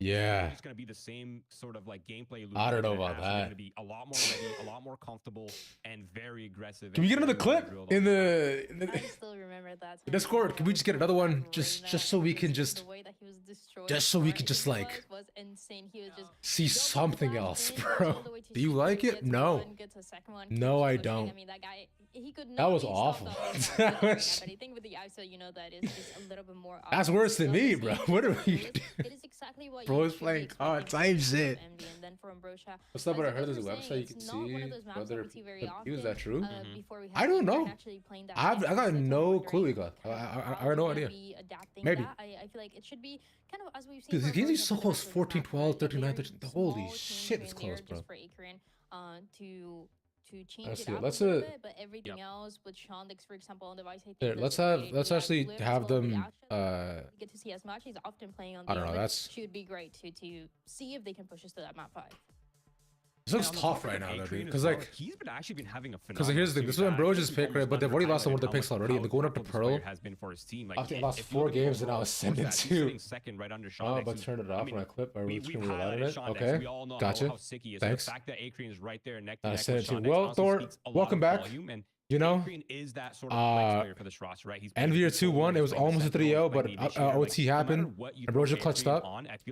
Yeah. It's gonna be the same sort of like gameplay loop. I don't know about that. Gonna be a lot more ready, a lot more comfortable, and very aggressive. Can we get another clip in the I still remember that. Discord? Can we just get another one, just so we can just like see something else, bro? Do you like it? No. No, I don't. That was awful. That's worse than me, bro. What are we doing? Bro is playing COD. Same shit. What's up? But I heard there's a website you can see whether is that true? I don't know. I got no clue. I got no idea. Maybe. I feel like it should be kind of as we've seen. Dude, the games are so close. 14, 12, 13, 9, 13. Holy shit, it's close, bro. To change it up a little bit, but everything else with Shondix, for example, on device, I think let's actually have them get to see as much. He's often playing on I don't know, that's should be great to see if they can push us to that map 5. This looks tough right now, though, dude. Because like, he's actually been having a because here's the thing. This is Ambrosia's pick, right? But they've already lost one of their picks already, and they're going up to Pearl. After they lost 4 games, and now Ascendant 2. Oh, but turn it off when I clip. Or we screen reloaded it. Okay, gotcha. Thanks. Ascendant 2. Well, Thor, welcome back. You know, Envy 2-1. It was almost a 3-0, but OT happened. Ambrosia clutched up,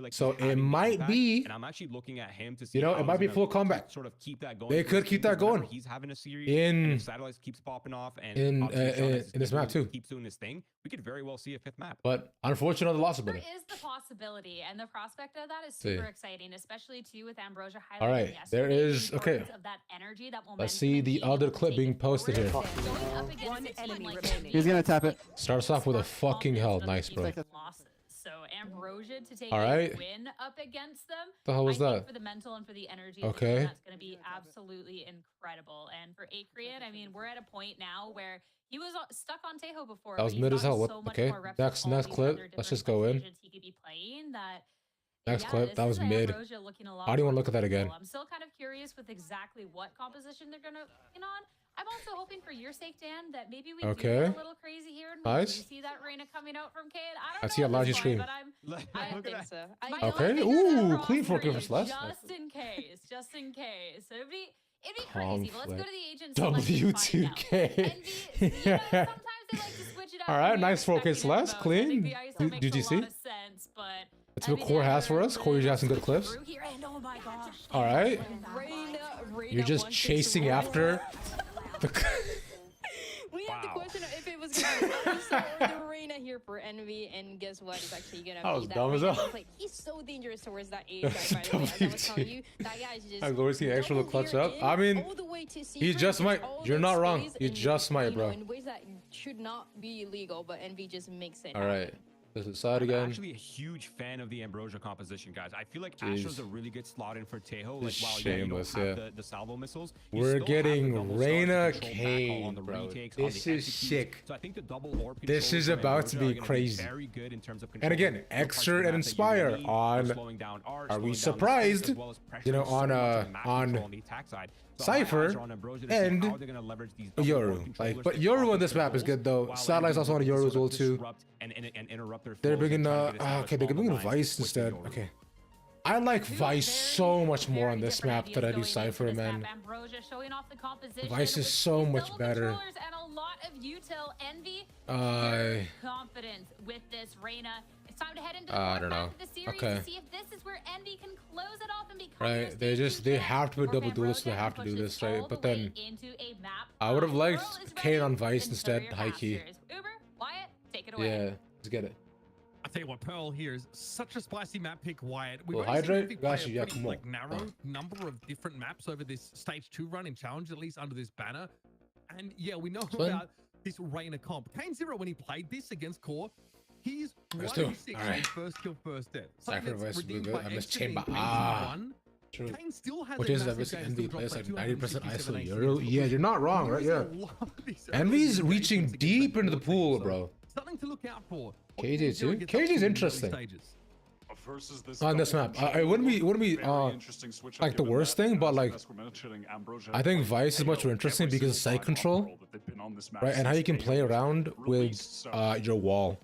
so it might be. And I'm actually looking at him to see. You know, it might be full comeback. Sort of keep that going. They could keep that going. He's having a series. In satellites keeps popping off, and in this map too. Keeps doing this thing. We could very well see a 5th map. But unfortunately, the loss of it. There is the possibility, and the prospect of that is super exciting, especially too with Ambrosia highlighting. All right, there is okay. Of that energy, that let's see the other clip being posted here. He's gonna tap it. Starts off with a fucking hell. Nice, bro. So Ambrosia to take a win up against them. The hell was that? For the mental and for the energy, okay, that's going to be absolutely incredible. And for Acrean, I mean, we're at a point now where he was stuck on Tejo before. That was mid as hell. What? Okay, next clip. Let's just go in. He could be playing that. Next clip. That was mid. How do you want to look at that again? I'm still kind of curious with exactly what composition they're going to get on. I'm also hoping for your sake, Dan, that maybe we do get a little crazy here and nice. You see that Reyna coming out from Cade. I see a large screen. I don't think so. Okay. Ooh, clean for less. Just in case. So it'd be crazy. But let's go to the agent. W2K. Sometimes they like to switch it up. All right, nice 4K less. Clean. Did you see? That's what Core has for us. Core usually has some good clips. All right. You're just chasing after. We have to question if it was going to be the Reyna here for Envy, and guess what? It's actually going to be that dumb as hell. He's so dangerous towards that age guy, by the way. As I was telling you, that guy is just... I'm going to see extra little clutch up. I mean, he just might. You're not wrong. He just might, bro. In ways that should not be legal, but Envy just makes it. All right. This is side again. I'm actually a huge fan of the Ambrosia composition, guys. I feel like Astra's a really good slot in for Tejo. Like, while you don't have the salvo missiles, we're getting Reyna Kane, bro. This is sick. So I think the double orb this is about to be crazy. Very good in terms of and again, Exert and Inspire on. Are we surprised? You know, on Cypher and Yoru. Like, but Yoru on this map is good though. Satellite's also on Yoru as well too. They're bringing okay, they're bringing Vice instead. Okay. I like Vice so much more on this map than I do Cypher, man. Vice is so much better. Confidence with this Reyna. It's time to head into I don't know. Okay. See if this is where Envy can close it off and become right. They have to put double duels, so they have to do this, right? But then I would have liked Kane on Vice instead, high key. Uber, Wyatt, take it away. Yeah, let's get it. I tell you what, Pearl here is such a spicy map pick, Wyatt. We've hydrate, gosh, yeah, come on. Narrow number of different maps over this stage 2 run in challenge, at least under this banner. And yeah, we know about this Reyna comp. Kane Zero, when he played this against Core, he's 1-6 first kill, first death. Sacrifice, I missed chamber. True. Kane still has Which a is massive game, Envy still plays dropped like by 90% 267 ISO AC. Euro. Yeah, you're not wrong, right? Yeah. Envy's reaching deep into the pool, bro. Something to look out for. KJ too. KJ's interesting. On this map, it wouldn't be like the worst thing, but like I think Vice is much more interesting because of site control, right? And how you can play around with your wall.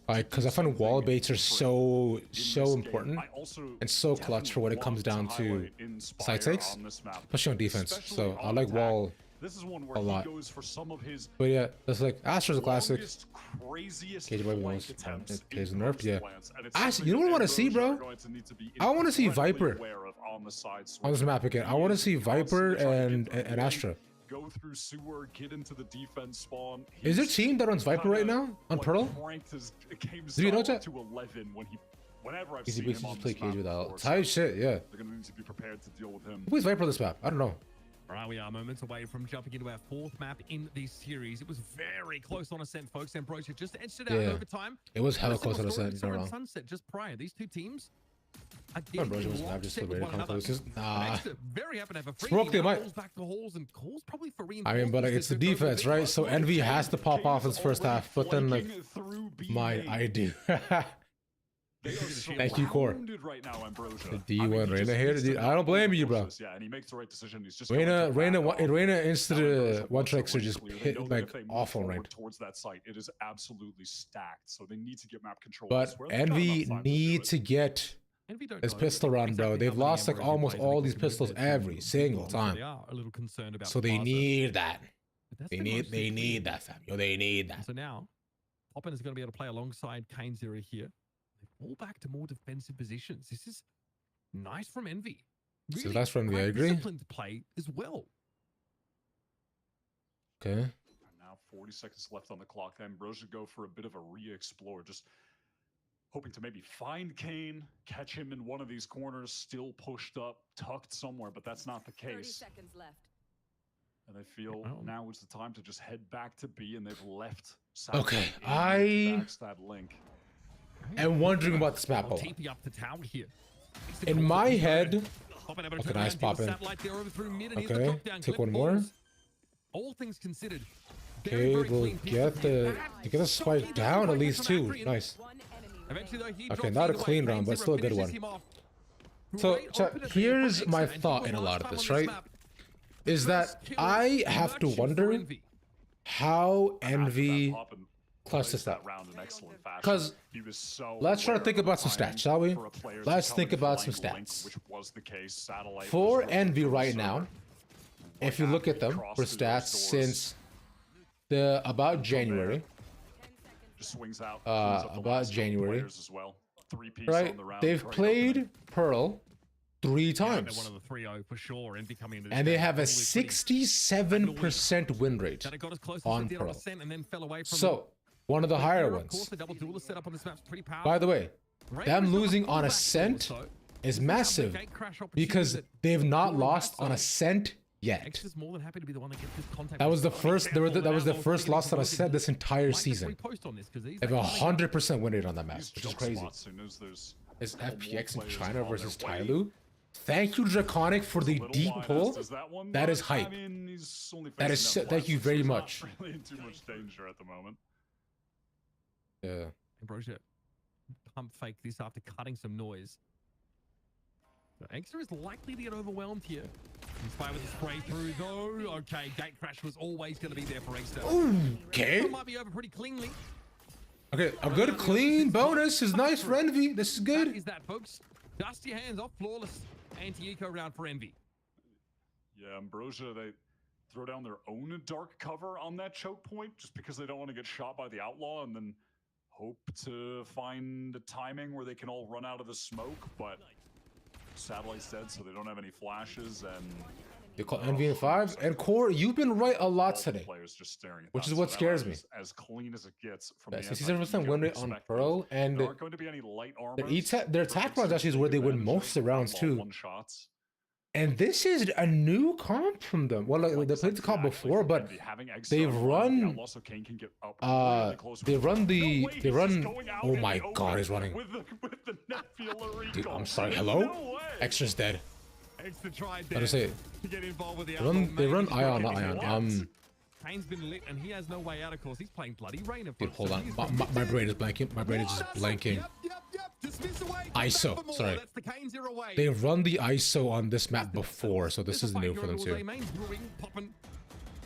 Like, because I find wall baits are so important and so clutch for when it comes down to side takes, especially on defense. So I like wall a lot. But yeah, that's like Astra's a classic. KJ might be most KJ's nerfed, yeah. Actually, you know what I want to see, bro? I want to see Viper on this map again. I want to see Viper and Astra. Go through sewer, get into the defense spawn. Is there a team that runs Viper right now on Pearl? Do you know that? Whenever I've Easy seen Beats him just on play this map KJ without before, tight shit, yeah. They're gonna need to be prepared to deal with him. Who is Viper on this map? I don't know. All right, we are moments away from jumping into our fourth map in this series. It was very close on Ascent, folks. Ambrosia just edged it out in overtime. It was hella close on Ascent. You're wrong. Sunset just prior. These two teams. Ambrosia was not just very close. Nah. Very happy to have a free Smoke them, mate. back to halls and calls probably for I mean, but like, it's the defense, right? So Envy has to pop off his first half, but then like, I do. Thank you, Core. Right now, The D1 Reina here, dude. I don't blame you, bro. Yeah, and he makes the right decision. He's just Reina insta the one tricks are just hit like awful right towards that site. It is absolutely stacked, so they need to get map control. But Envy need to get this pistol run, bro. They've lost like almost all these pistols every single time. So they need that. They need that, fam. Yo, they need that. So now, Poppin is going to be able to play alongside Kane Zero here. All back to more defensive positions. This is nice from Envy. So that's from Envy, I agree. Disciplined play as well. Okay. And now 40 seconds left on the clock. Ambrosia go for a bit of a re-explore, just hoping to maybe find Kane, catch him in one of these corners, still pushed up, tucked somewhere, but that's not the case. 30 seconds left. And they feel now is the time to just head back to B, and they've left. Okay, I am wondering about this map. In my head, okay, nice pop in. Okay, take one more. All things considered. Okay, we'll get the spike down at least two. Nice. Okay, not a clean round, but still a good one. So, here's my thought in a lot of this, right? Is that I have to wonder how Envy clutches that. Because let's try to think about some stats, shall we? Let's think about some stats. For Envy right now, if you look at them for stats since about January, right? They've played Pearl 3 times. And they have a 67% win rate on Pearl. So, one of the higher ones. By the way, them losing on Ascent is massive because they've not lost on Ascent yet. That was the first. That was the first loss on Ascent this entire season. They have 100% win rate on that match, which is crazy. Is FPX in China versus Tyloo? Thank you, Draconic, for the deep pull. That is hype. That is. Thank you very much. Really in too much danger at the moment. Yeah. Ambrosia pump fake this after cutting some noise. Extra is likely to get overwhelmed here. Inspired with a spray through though. Okay, gate crash was always going to be there for Extra. Okay. Might be over pretty cleanly. Okay, a good clean bonus is nice for Envy. This is good. That is that, folks. Dust your hands off. Flawless anti-eco round for Envy. Yeah, Ambrosia, they throw down their own dark cover on that choke point just because they don't want to get shot by the outlaw, and then hope to find a timing where they can all run out of the smoke, but Satellite's dead, so they don't have any flashes, and you call Envy in 5s, and Core, you've been right a lot today, which is what scares me. As clean as it gets from 67% win rate on Pearl, and there aren't going to be any light armor. Their attack rounds actually is where they win most of the rounds too. And this is a new comp from them. Well, like, they played the comp before, but they've run. They run. Oh my God, he's running. Dude, I'm sorry. Hello? Extra's dead. It's the try How to say it? to get involved with the They run Ion, not Ion. Kane's been lit and he has no way out, of course. He's playing bloody Rain, of Dude, course. hold on. My brain is blanking. My brain is just blanking. ISO, sorry. That's the Kane's era way. They run the ISO on this map before, so this is new for them too.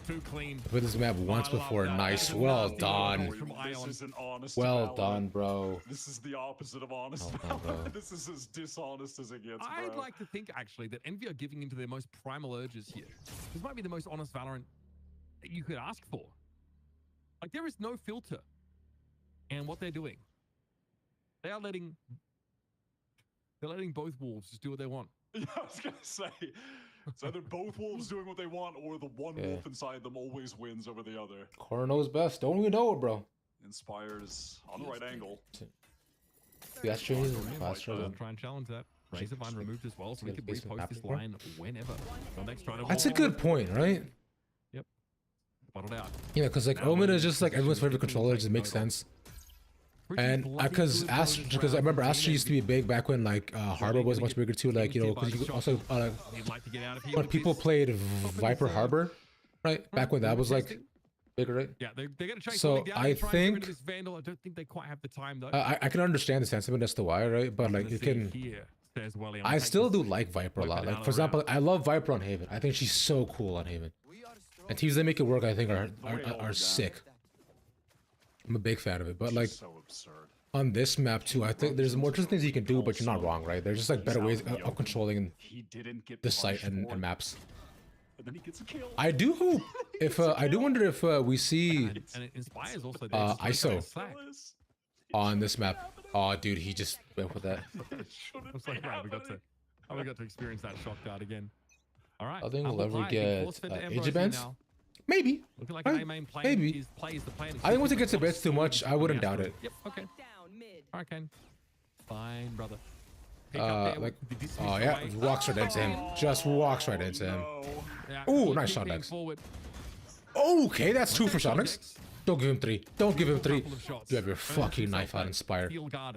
Too clean. But this map once before, nice. Well done. This is an honest well done, bro. This is the opposite of honest. Well done, This is as dishonest as it gets, bro. I'd like to think, actually, that Envy are giving into their most primal urges here. This might be the most honest Valorant that you could ask for. Like, there is no filter. And what they're doing, they're letting both wolves just do what they want. Yeah, I was gonna say, it's either both wolves doing what they want, or the one wolf inside them always wins over the other. Corner knows best. Don't we know it, bro? Inspires on the right angle. That's true. Faster I'll than. try and challenge that. Razorvine removed as well, so we could repost this line whenever. That's a good point, right? Yep. Bottled out. Yeah, because like Omen is just like everyone's favorite controller. It just makes sense. And because I remember Astra used to be big back when like Harbor was much bigger too. Like, you know, because you could also when people played Viper Harbor, right? Back when that was like bigger, right? Yeah, they're gonna chase. So I think this Vandal. I don't think they quite have the time though. I can understand the sentiment as to why, right? But like you can. I still do like Viper a lot. Like for example, I love Viper on Haven. I think she's so cool on Haven. And teams that make it work, I think, are sick. I'm a big fan of it, but like on this map too, I think there's more interesting things you can do, but you're not wrong, right? There's just like better ways of controlling the site and maps. I do hope if I do wonder if we see ISO on this map. Oh, dude, he just went with that. Looks like we got to experience that shock dart again. All right. I think we'll ever get agent bans. Maybe. Like maybe. I think once it gets a bit too much, I wouldn't doubt it. Yep. Okay. All right, Ken. Fine, brother. Like, oh yeah, walks right into him. Just walks right into him. Ooh, nice shot next. Okay, that's 2 for Sonics. Don't give him 3. Don't give him 3. You have your fucking knife out, Inspire.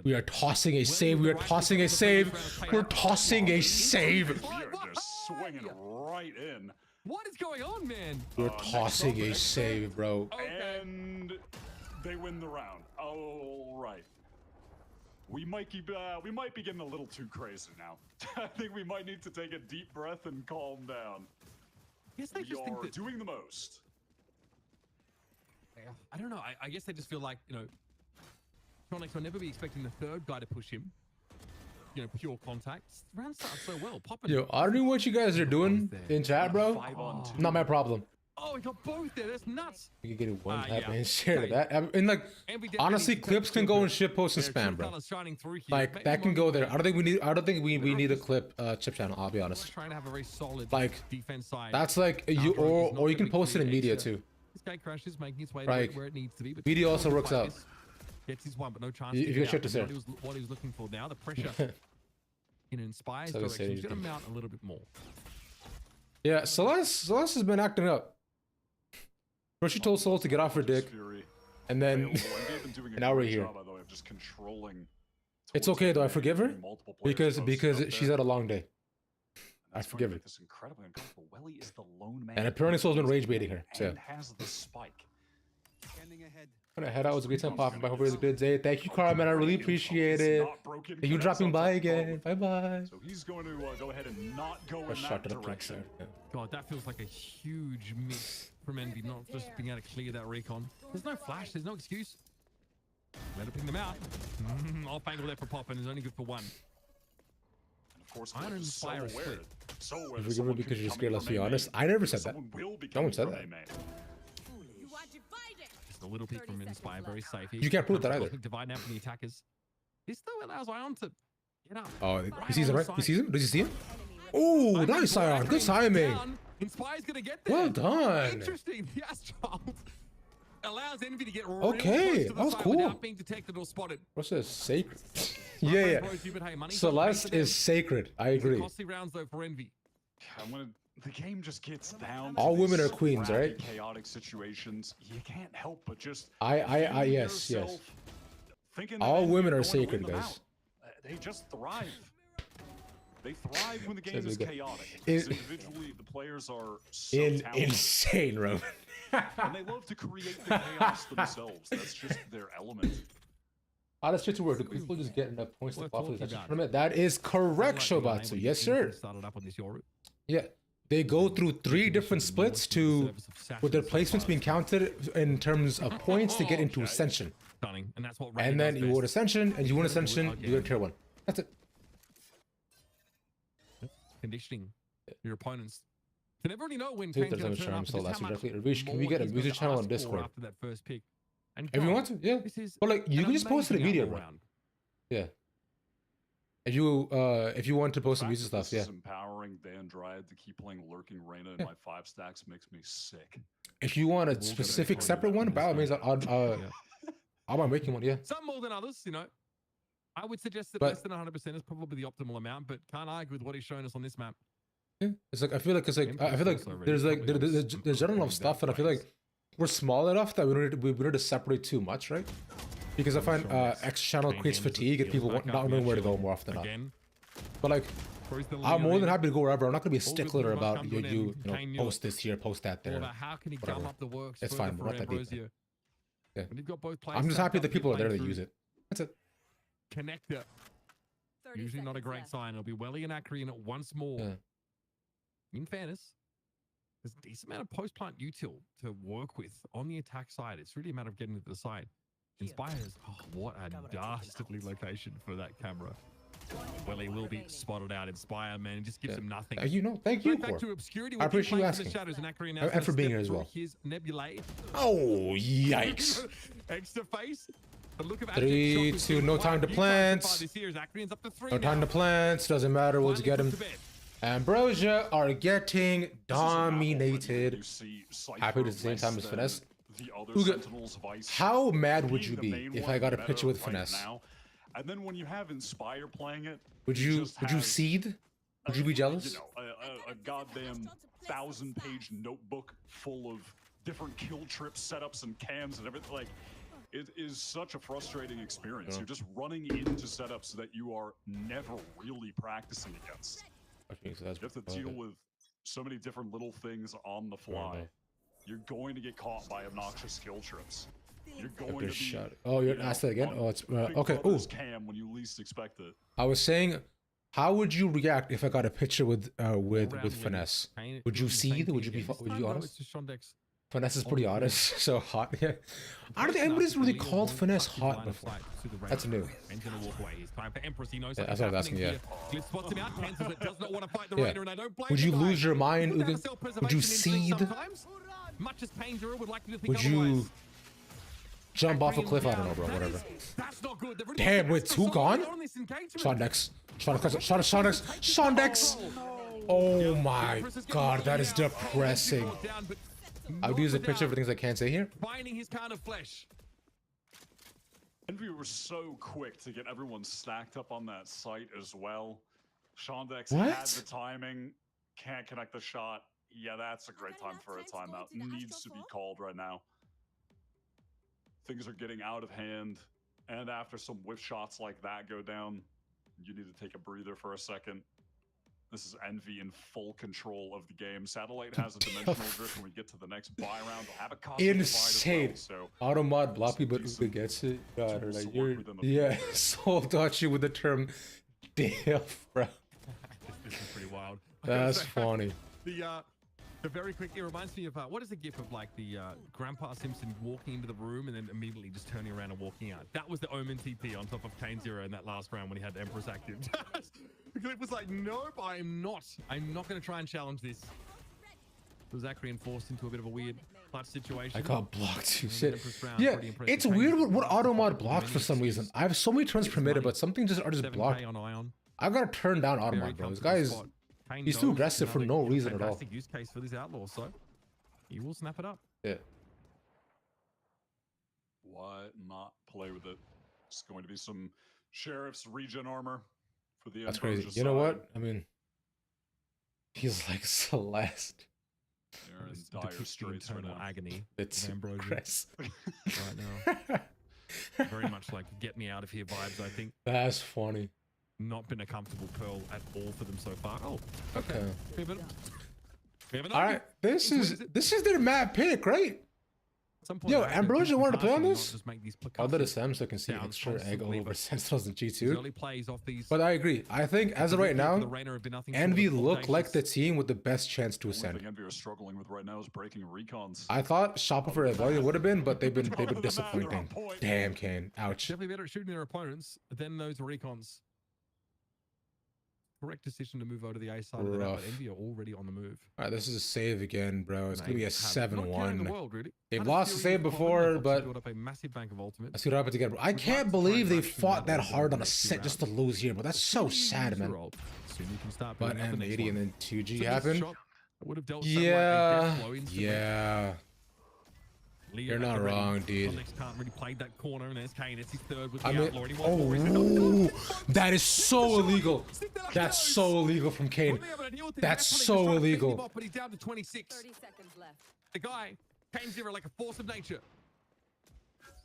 We are tossing a save. We are tossing a save. We're tossing a save. You're just swinging right in. What is going on, man? We're tossing a save, bro. And they win the round. All right. We might be getting a little too crazy now. I think we might need to take a deep breath and calm down. Yes, I just think that doing the most. I don't know. I guess they just feel like, you know, Tronics will never be expecting the third guy to push him. You know, pure contact. Round starts so well. Popping. Yo, I don't know what you guys are doing in chat, bro. Not my problem. Oh, we got both there. That's nuts. You can get one tap and share that. And like, honestly, clips can go in ship post and spam, bro. Like that can go there. I don't think we need a clip chip channel. I'll be honest. Trying to have a very solid defense side. That's like you or you can post it in media too. This guy crashes, making its way where it needs to be. But media also works out. Gets his one, but no chance. If you can shift this there. What he was looking for now, the pressure in Inspire's direction is going to mount a little bit more. Yeah, Celeste has been acting up. First she told Soul to get off her dick, and then now we're here. It's okay though, I forgive her because she's had a long day. I forgive her. And apparently Soul's been rage baiting her. So I'm gonna head out. It was a great time popping by. Hope it was a good day. Thank you, Carl, man. I really appreciate it. Thank you dropping by again. Bye bye. So he's going to go ahead and not go in that that direction. God, that feels like a huge miss from Envy, not just being able to clear that recon. There's no flash. There's no excuse. Let it ping them out. Off angle there for Pop, and is only good for 1. And of course, Iron Inspire is split. I forgive her because you're scared. Let's be honest. I never said that. No one said that. Just a little peek from Inspire, very safe. You can't prove that either. Divide now from the attackers. This still allows Ion to get up. Oh, he sees him, right? He sees him? Does he see him? Oh, nice, Ion. Good timing. Inspire's gonna get there. Well done. Interesting. The Astral allows Envy to get okay. That was cool. Without being detected or spotted. What's this? Sacred. Yeah. Celeste is sacred. I agree. Costly rounds though for Envy. The game just gets down. All women are queens, right? Chaotic situations. You can't help but just. Yes. All women are sacred, guys. They just thrive. They thrive when the game is chaotic. Individually, the players are so talented. Insane, Roman. And they love to create the chaos themselves. That's just their element. How does it work? Do people just get enough points to qualify the tournament? That is correct, Shobatsu. Yes, sir. Yeah. They go through 3 different splits with their placements being counted in terms of points to get into Ascension. And then you win Ascension, and you win Ascension, you go to Tier 1. That's it. Conditioning your opponents to never really know when Can we get a music channel on Discord? After that first pick. And if you want to, yeah. But like, you can just post it in media, bro. Yeah. If you want to post some music stuff, yeah. Empowering Dan Dryad to keep playing Lurking Reyna in my 5 stacks makes me sick. If you want a specific separate one, by all means, I might make you one, yeah. Some more than others, you know. I would suggest that less than 100% is probably the optimal amount, but can't argue with what he's shown us on this map. Yeah, it's like I feel like there's general enough stuff, and I feel like we're small enough that we don't need to separate too much, right? Because I find X channel creates fatigue and people not knowing where to go more often than not. But like, I'm more than happy to go wherever. I'm not gonna be a stickler about you know, post this here, post that there. Whatever. It's fine. We're not that deep. Yeah. I'm just happy that people are there to use it. That's it. Connector. Usually not a great sign. It'll be Welly and Akri in it once more. Yeah. In fairness, there's a decent amount of post-plant util to work with on the attack side. It's really a matter of getting to the side. Inspire's, what a dastardly location for that camera. Welly will be spotted out. Inspire, man, just gives him nothing. Thank you, back to obscurity. I appreciate you asking. And for being here as well. Oh, yikes. Extra face. 3, 2, no time to plant. No time to plant. Doesn't matter. We'll just get him. Ambrosia are getting dominated. Happy at the same time as Finesse. How mad would you be if I got a picture with Finesse? And then when you have Inspire playing it, would you seethe? Would you be jealous? You know, a goddamn 1,000-page notebook full of different kill trips, setups, and cams and everything. Like, it is such a frustrating experience. You're just running into setups that you are never really practicing against. You have to deal with so many different little things on the fly. You're going to get caught by obnoxious skill trips. You're going to be. Oh, you're asked that again. Oh, it's okay. Oh, cam when you least expect it. I was saying, how would you react if I got a picture with Finesse? Would you seethe? Would you be honest? Finesse is pretty honest, so hot. Yeah, I don't think anybody's really called Finesse hot before. That's new. Yeah, that's what I was asking. Yeah. Would you lose your mind? Would you seethe? Would you jump off a cliff? I don't know, bro. Whatever. Damn, with 2 gone? Shondex. Shondex. Oh my god, that is depressing. I would use a picture for things I can't say here. Finding his kind of flesh. Envy were so quick to get everyone stacked up on that site as well. Shondex had the timing, can't connect the shot. Yeah, that's a great time for a timeout. Needs to be called right now. Things are getting out of hand, and after some whiff shots like that go down, you need to take a breather for a second. This is Envy in full control of the game. Satellite has a dimensional drift. When we get to the next buy round, they'll have a cost insane. So auto mod bloppy, but Uga gets it. God, or like you're soul touchy with the term damn, bro. This is pretty wild. That's funny. The very quick, it reminds me of what is the gif of like the Grandpa Simpson walking into the room and then immediately just turning around and walking out. That was the Omen TP on top of Kane Zero in that last round when he had Empress active. The clip was like, nope, I'm not going to try and challenge this. So Zachary enforced into a bit of a weird clutch situation. I got blocked too, shit. Yeah, it's weird what auto mod blocks for some reason. I have so many turns permitted, but something just blocked. I gotta turn down auto mod, bro. This guy is... He's too aggressive for no reason at all. Fantastic use case for this outlaw, so he will snap it up. Yeah. Why not play with it? It's going to be some Sheriff's regen armor for the. That's crazy. You know what? I mean, he's like Celeste. They're in dire straits right now. Agony. It's Ambrosia right now. Very much like get me out of here vibes, I think. That's funny. not been a comfortable Pearl at all for them so far. Oh, Okay. We have an All right. This is their map pick, right? Yo, Ambrosia wanted to play on this? I'll let it Sam so I can see extra egg all over Sentinels and G2. But I agree. I think as of right now, Envy look like the team with the best chance to ascend. The Envy are struggling with right now is breaking recons. I thought Shopper for Rebellion would have been, but they've been disappointing. Damn, Kane. Ouch. Definitely better at shooting their opponents than those recons. Correct decision to move over to the A side of the map, but Envy are already on the move. All right, this is a save again, bro. It's going to be a 7-1. Really. They've lost a save before, but built up a massive bank of ultimates. let's see what happens again. I can't believe they fought that hard on a set just to lose here, but that's so sad, man. But M80 and then 2G happened. Yeah. You're not wrong, dude. Can't really play that corner, and there's Kane. It's his third with I the mean, that is so illegal. That's so illegal from Kane. That's so illegal. But he's down to 26. 30 seconds left. The guy, Kane Zero, like a force of nature.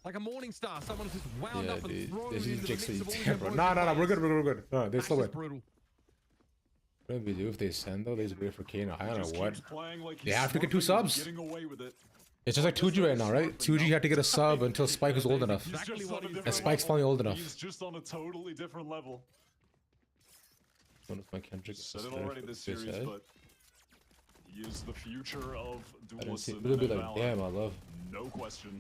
Like a morning star. Someone who's wound up and thrown into the midst of all the bro. No, we're good. No, they still win. What do we do if they send though? They just wait for Kane. I don't know what. They have to get 2 subs. It's just like 2G right now, right? 2G had to get a sub until Spike was old enough. And Spike's finally old enough. He's just on a totally different level. One of my Kendrick said it already this series, but he is the future of duelists. It'll be like, damn, I love. No question.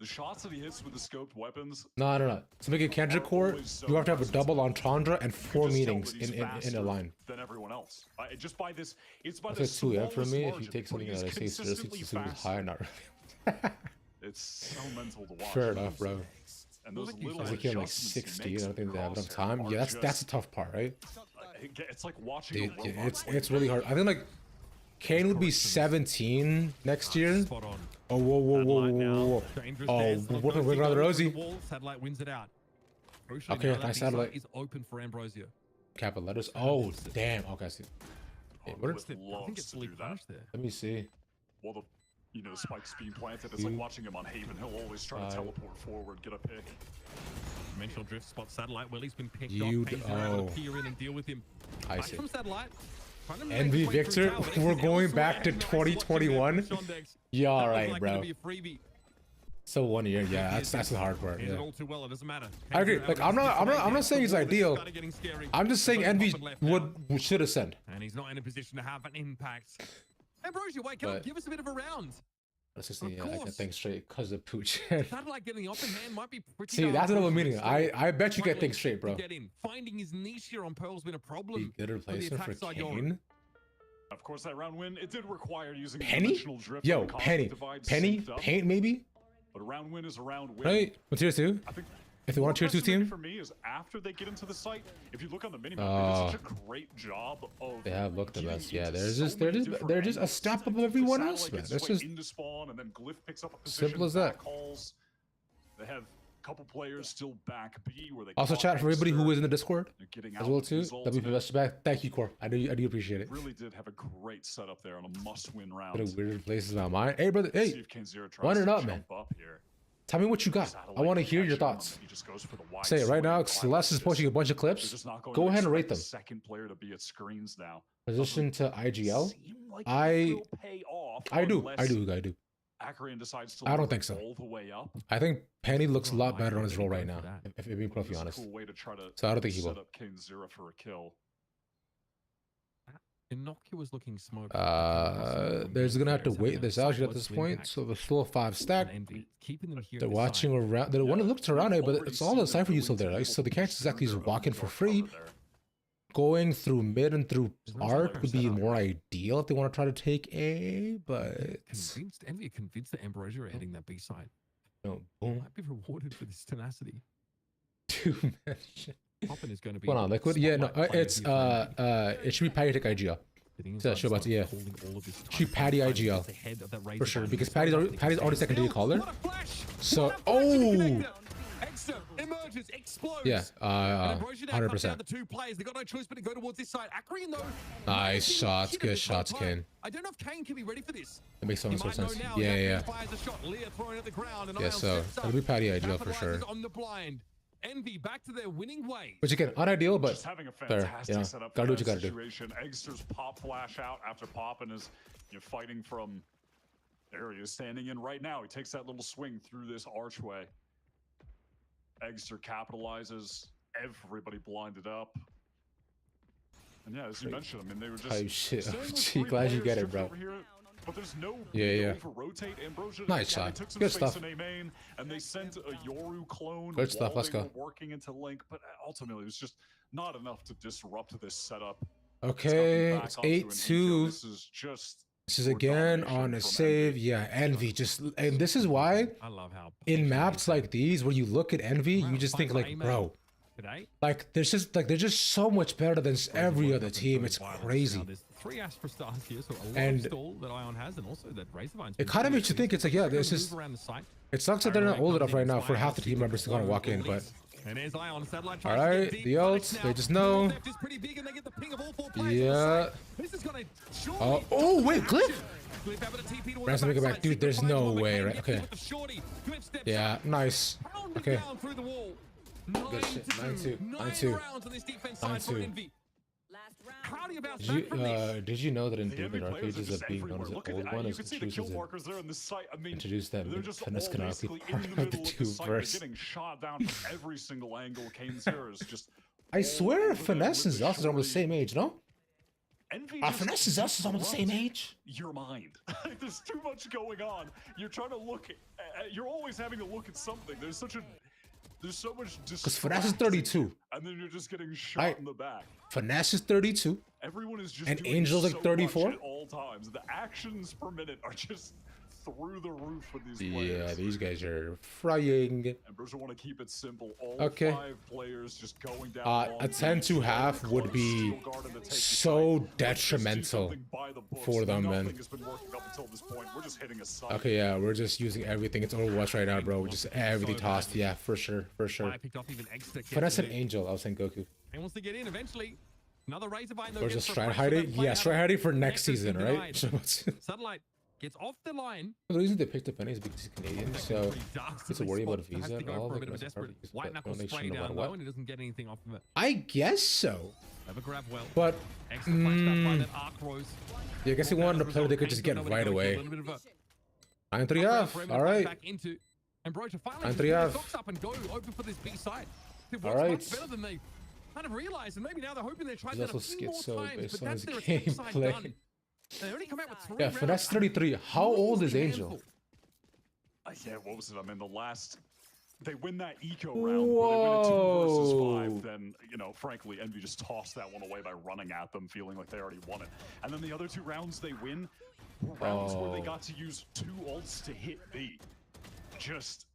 The shots that he hits with the scoped weapons. No. To make a Kendrick core, you have to have a double entendre and 4 meetings in a line. Than everyone else. Just by this, it's by this. 2M for me. If you take something that I say seriously, it's high, not really. It's so mental to watch. Fair enough, bro. And those little adjustments like 60. I don't think they have enough time. Yeah, that's the tough part, right? It's like watching. Dude, it's really hard. I think like Kane would be 17 next year. Oh, whoa. Oh, we're working around the Rosie. Satellite wins it out. Okay, nice satellite. Is open for Ambrosia. Capital letters. Oh, damn. Okay, I see. Hey, I think it's fully punished there. Let me see. Well, the spike's being planted. It's like watching him on Haven. He'll always try to teleport forward, get a pick. Dimensional drift spot satellite. Willie's been picked up. He's able to peer in and deal with him. I see. From satellite. Envy Victor, we're going back to 2021. Yeah, all right, bro. So 1 year, yeah, that's the hard part. Yeah. I agree. Like I'm not saying it's ideal. I'm just saying Envy should ascend. And he's not in a position to have an impact. Ambrosia, wake up, give us a bit of a round. That's just I can think straight because of Pooch. Satellite getting the open hand might be pretty. See, that's another meaning. I bet you get things straight, bro. Finding his niche here on Pearl's been a problem. Good replacement for Kane. Of course, that round win, it did require using Penny? Yo, Penny, Paint maybe? But a round win is a round win. Right, with tier 2? I think if they want tier 2 team? For me is after they get into the site, if you look on the minimap, they did such a great job of. They have looked the best. Yeah, they're just a step above everyone else, man. That's just into spawn, and then Glyph picks up a position. Simple as that. They have a couple players still back B where they also chat for everybody who is in the Discord as well too. That'd be best back. Thank you, Core. I do appreciate it. Really did have a great setup there on a must-win round. What a weird places about mine. Hey, brother. Hey, run it up, man. Tell me what you got. I want to hear your thoughts. Say it right now. Celeste is posting a bunch of clips. Go ahead and rate them. Second player to be at screens now. Position to IGL. I do. I don't think so. I think Penny looks a lot better on his role right now, if being perfectly honest. So I don't think he will. Innocuous looking smoke. There's gonna have to wait this out at this point. So there's still a 5 stack. They're watching around. They want to look around it, but it's all the Cypher use over there, right? So they can't exactly just walk in for free. Going through mid and through arc would be more ideal if they want to try to take A, but Envy convinced that Ambrosia are heading that B side. No, boom. Might be rewarded for this tenacity. Too much. Poppin is going to be. Hold on, Liquid. Yeah, no, it's it should be Patty take IGL. Yeah, should Patty IGL for sure because Patty's already secondary caller. So emerges, explodes. Yeah, 100%. The 2 players, they got no choice but to go towards this side. Akrian though. Nice shots, good shots, Kane. I don't know if Kane can be ready for this. That makes so much sense. Yeah. Yeah, so it'll be Patty IGL for sure. On the blind. Envy back to their winning ways. Which again, unideal, but just having a fair. fantastic Yeah, setup gotta do for what you that gotta do. situation. Eggster's pop flash out after pop and is fighting from there. He is standing in right now. He takes that little swing through this archway. Eggster capitalizes. Everybody blinded up. And yeah, as you mentioned, I mean, they were just. Oh shit! staying with Gee, 3 glad you players get it, bro. over here, but there's no Yeah. over-rotate. Ambrosia, Nice they shot. took some Good space stuff. in A main, and they sent a Yoru clone. Good stuff. while Let's they go. were working into Link, but ultimately it was just not enough to disrupt this setup. Okay, it's 8-2. This is just. This is again on a save. Yeah, Envy just, and this is why I love how in maps like these where you look at Envy, you just think like, bro, like they're just so much better than every other team. It's crazy. There's 3 Astra stars here, so a lot And of stall that Ion has, and also that Razorvine's it kind of makes you think it's like, yeah, this is. around the site. It sucks that they're not old enough right now for half the team members to kind of walk in, but. And there's Ion satellite. All right, the ults, they just know. Yeah. Oh, wait, Cliff? Ransom, make it back. Dude, there's no way, right? Okay. Yeah, nice. Okay. Good shit. 9-2. 9-2. 9-2. Did you know that in David Arcages that being known as an old one is introduced that finesse cannot be part of the two verse? Getting shot down from every single angle. Kane's here is just. I swear finesse and Zeus is almost the same age, no? Finesse and Zeus is almost the same age? Your mind. There's too much going on. You're trying to look at, you're always having to look at something. There's so much because Finesse is 32. And then you're just getting shot in the back. Finesse is 32. Everyone is just and doing Angel's like so 34 much at all times. The actions per minute are just through the roof with these players. Yeah, these guys are frying. And Bruce want to keep it simple. All 5 players just going down. A 10-2 half would be so detrimental for them, man. Okay, yeah, we're just using everything. It's Overwatch right now, bro. We're just everything tossed. Yeah, for sure, for sure. Finesse and Angel. I was saying Goku. He wants to get in eventually. Another Razorvine though. Or just try hiding. Yeah, try hiding for next season, right? Satellite gets off the line. The reason they picked up Penny is because he's Canadian, so it's a worry about a visa and all. White knuckle spray down low, and he doesn't get anything off of it. I guess so. Never grab well. But yeah, I guess he wanted to play. They could just get it right away. 9-3 off. All right. 9-3 off. All right. Kind of realized, and maybe now they're hoping they try that a few more times, but that's their gameplay. They only come out with 3 yeah, Finesse 33. How old is Angel? Yeah, what was it? I mean, they win that eco round, where they win it 2 versus 5, then, frankly, Envy just tossed that one away by running at them, feeling like they already won it. And then the other 2 rounds they win were rounds where they got to use 2 ults to hit B. Just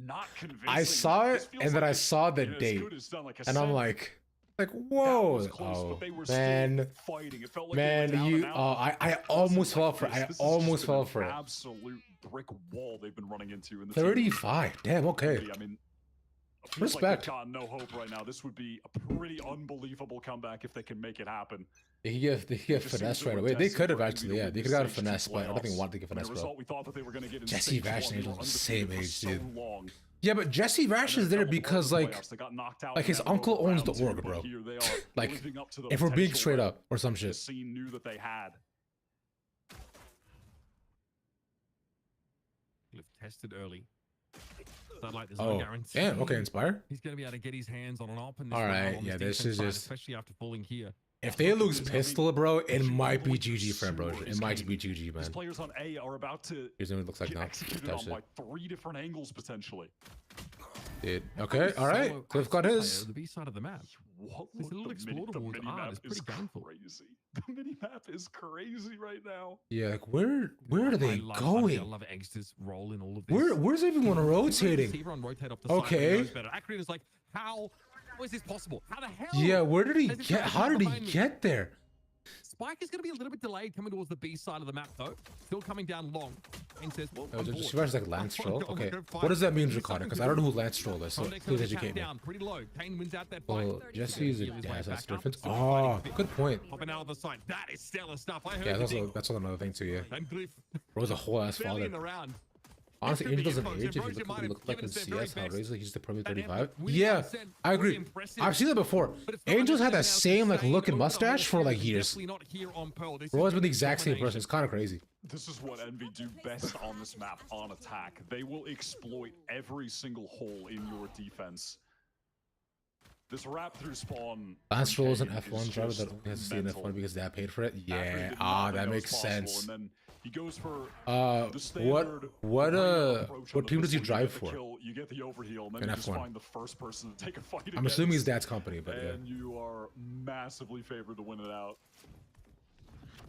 not convincing. I saw it, and then I saw the date, and I'm like, whoa, man, you, I almost fell for it. I almost fell for it. Absolute brick wall they've been running into in the 35. Damn, okay. I mean, respect. Like got no hope right now. This would be a pretty unbelievable comeback if they can make it happen. They get finesse right away. They could have actually, yeah. They could have got a finesse, but I don't think they wanted to get finesse, bro. Jesse Vash and Angel the same age, dude. Yeah, but Jesse Vash is there because like his uncle owns the org, bro. Like, if we're being straight up or some shit. Knew that they had. Tested early. Oh, damn. Okay, Inspire. He's gonna be able to get his hands on an op. All right, yeah, this is just. Especially after falling here. If they lose pistol, bro, it might be GG for Ambrosia. It might be GG, man. These players on A are about to here's what it looks like now. Executed on like 3 different angles potentially. Dude, okay, all right. Cliff got his. The B side of the map. This little exploitable art is pretty painful. Crazy. The mini map is crazy right now. Yeah, like where are they going? I love Eggster's role in all of this. Where's everyone rotating? Okay. Akron is like, how is this possible? How the hell? Yeah, where did he get? How did he get there? Spike is going to be a little bit delayed coming towards the B side of the map, though. Still coming down long. And says, well, she runs like Lance Stroll. Okay, what does that mean, Ricardo? Because I don't know who Lance Stroll is, so please educate me. Pretty low. Kane wins out that fight. Well, Jesse's a dash. That's different. Oh, good point. Popping out of the side. That is stellar stuff. I heard yeah, that's also another thing too. Yeah. And Griff. Bro's a whole ass father. In the round. Honestly, Angel doesn't age if you look what he looked like in CS nowadays. He's the Premier 35. Yeah, I agree. I've seen that before. Angel's had that same like look and mustache for like years. We've always been the exact same person. It's kind of crazy. This is what Envy do best on this map on attack. They will exploit every single hole in your defense. This wrap through spawn. Last roll is an F1 driver that only has to see an F1 because Dad paid for it. Yeah, that makes sense. And then he goes for what team does he drive for? You get the overheal, and then you just find the first person to take a fight. I'm assuming his dad's company, but yeah. And you are massively favored to win it out.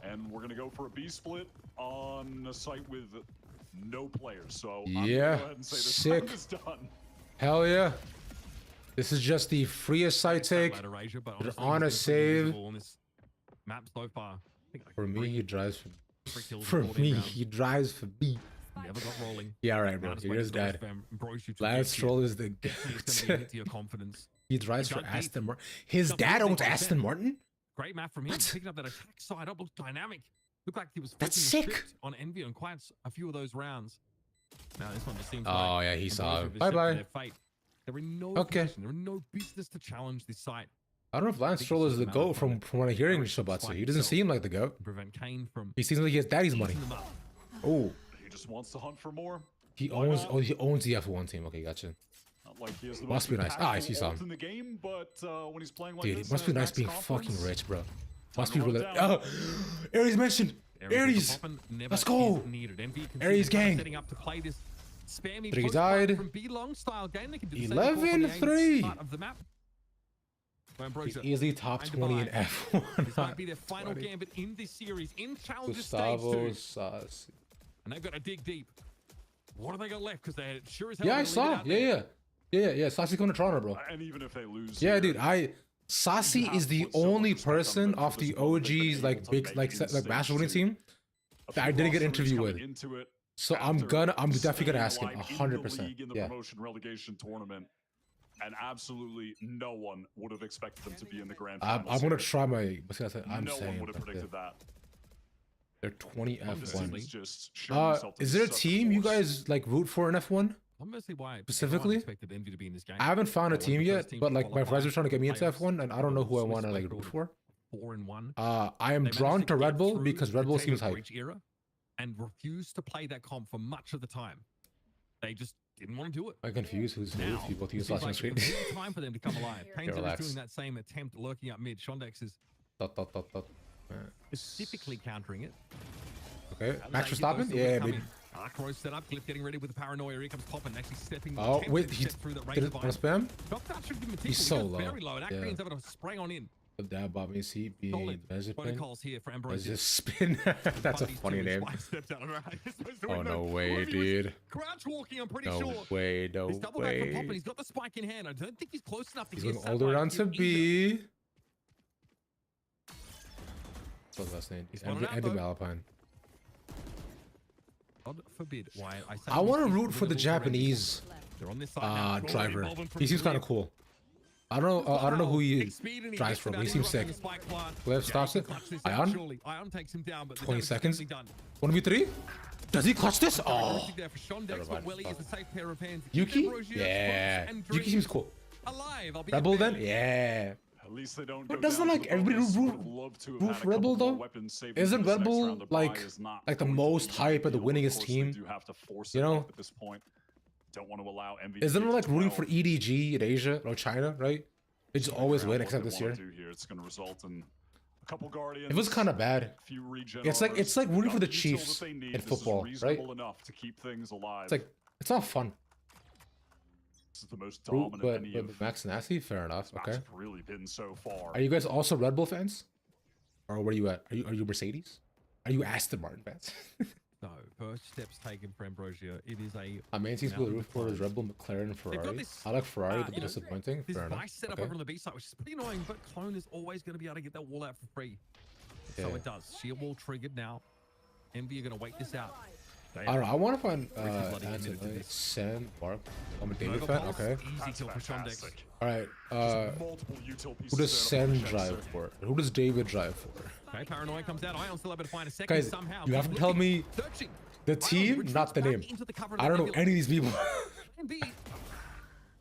And we're gonna go for a B split on a site with no players. So yeah, I'm gonna go ahead and say this sick. time is done. Hell yeah. This is just the freest site take. They're on a save. For me, he drives for B. Never got rolling. Yeah, right, bro. You're his dad. Lance Stroll is the He drives for Aston Martin. His dad owns Aston Martin? Great map from him. Picking up that attack side up looks dynamic. Looked like he was sick on Envy on quite a few of those rounds. Now this one just seems like yeah, he saw it. Bye-bye. There are no position, there are no business to challenge this site. I don't know if Lance Stroll is the GOAT from what I'm hearing Shibatsu. He doesn't seem like the GOAT. He seems like he has daddy's money. Oh. He just wants to hunt for more. He owns the F1 team. Okay, gotcha. Like he has the must be nice. Ah, I see some. In the game, but when he's playing like dude, this, it must be nice being fucking rich, bro. Must be really. Oh, Aries mentioned. Aries. Let's go. Aries gang. 3 died. 11-3. He's easily top 20 in F1. This might be their final gambit in this series in Challenger Stage 2. And they've got to dig deep. What have they got left? Because they sure as hell. Yeah, I saw. Yeah. Sasi's going to Toronto, bro. And even if they lose. Yeah, dude. Sasi is the only person off the OG's like big like master winning team that I didn't get an interview with. So I'm definitely gonna ask him 100%. In the promotion relegation tournament, and absolutely no one would have expected them to be in the grand final. I'm gonna try my. No one would have predicted that. They're 20 F1. Is there a team you guys like root for in F1? Specifically, I haven't found a team yet, but like my friends are trying to get me into F1, and I don't know who I want to like root for. 4-1. I am drawn to Red Bull because Red Bull seems hype. And refused to play that comp for much of the time. They just didn't want to do it. I'm confused who's who. If you both use last screen. Time for them to come alive. Painter is doing that same attempt, lurking up mid. Shondex is specifically countering it. Okay, Max Verstappen? Yeah, mid. Arcro set up, Cliff getting ready with the paranoia. Here comes Poppin actually stepping. Oh, wait, he did want to spam? He's so low. Very low, and Acreon's able to spray on in. That bought me seat being protocols here for Ambrosia. Spin. That's a funny name. Oh no way, dude. Crouch walking, I'm pretty sure. No way, no way. He's got the spike in hand. I don't think he's close enough to get going all the way around to B. What's the last name? Andy Malapine. God forbid. Why I want to root for the Japanese driver. He seems kind of cool. I don't know who he drives for, but he seems sick. Cliff stops it. Ion? 20 seconds. 1v3? Does he clutch this? Oh. Yuki? Yeah. Yuki seems cool. Rebel then? Yeah. At least they don't. But doesn't like everybody root for Red Bull though? Isn't Red Bull like the most hype of the winningest team? You know? At this point. Don't want to allow Envy. Isn't it like rooting for EDG in Asia or China, right? They just always win except this year. It's going to result in a couple Guardians. It was kind of bad. It's like rooting for the Chiefs in football, right? Enough to keep things alive. It's like it's not fun. This is the most dominant. But Max Nasty, fair enough. Okay. Really been so far. Are you guys also Red Bull fans? Or where are you at? Are you Mercedes? Are you Aston Martin fans? No, first steps taken for Ambrosia. It is a main team's blue roof for is Red Bull, McLaren, and Ferrari. I like Ferrari, but disappointing. This fair enough. Nice setup over on the B side, which is pretty annoying, but Clone is always going to be able to get that wall out for free. So it does. Shield wall triggered now. Envy are going to wait this out. I don't know. I want to find Sam Bark. I'm a David fan. Okay. All right. Who does Sam drive for? Who does David drive for? Okay, Paranoia comes out. Ion still able to find a second Guys, somehow. you have to tell me the team, not the name. I don't know any of these people.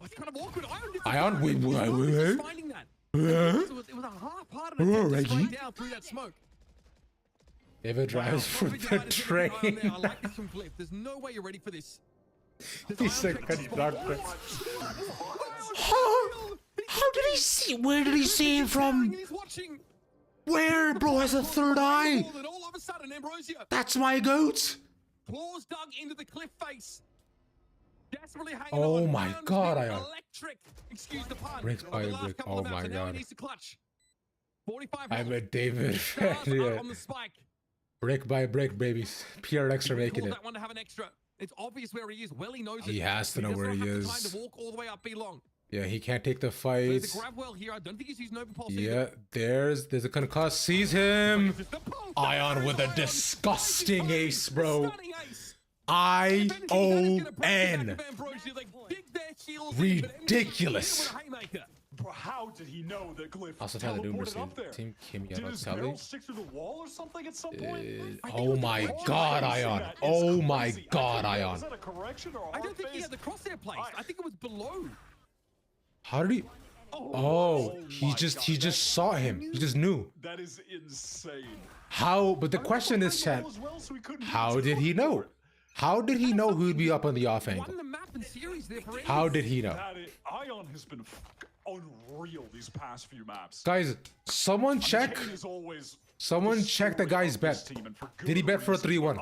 It's kind of awkward. Ion, wait. Finding that. It was a half-hearted attempt to slide down through that smoke. David drives for the train. I like this from Cliff. There's no way you're ready for this. He's a conductor. How did he see? Where did he see him from? Where, bro, has a third eye? All of a sudden, Ambrosia. That's my goat. Claws dug into the cliff face. Desperately hanging oh on. My God, Ion. Electric. Excuse the pun. Brick by brick. Oh my God. I'm a I'm David fan. Yeah. On the spike. Brick by brick, babies. PRX are making it. That one to have an extra. It's obvious where he is. Well, he knows it. He has to know where he is. Time to walk all the way up B long. Yeah, he can't take the fight. So grab well here. I don't think he's using overpulse. Yeah, there's a concuss. Sees him. Ion with a disgusting ace, bro. ION. Ridiculous. Bro, how did he know that Glyph Also trying to do teleported up there? Team Kimmy Did his Telly. barrel stick through the wall or something at some point? Oh my God, Ion. Oh my God, Ion. Is that a correction or a I don't think he had the crosshair placed. I think it was below. How did he? Oh, he just saw him. He just knew. That is insane. How? But the question is, chat, how did he know? How did he know who'd be up on the off angle? How did he know? Ion has been unreal these past few maps. Guys, someone check. Someone check the guy's bet. Did he bet for a 3-1?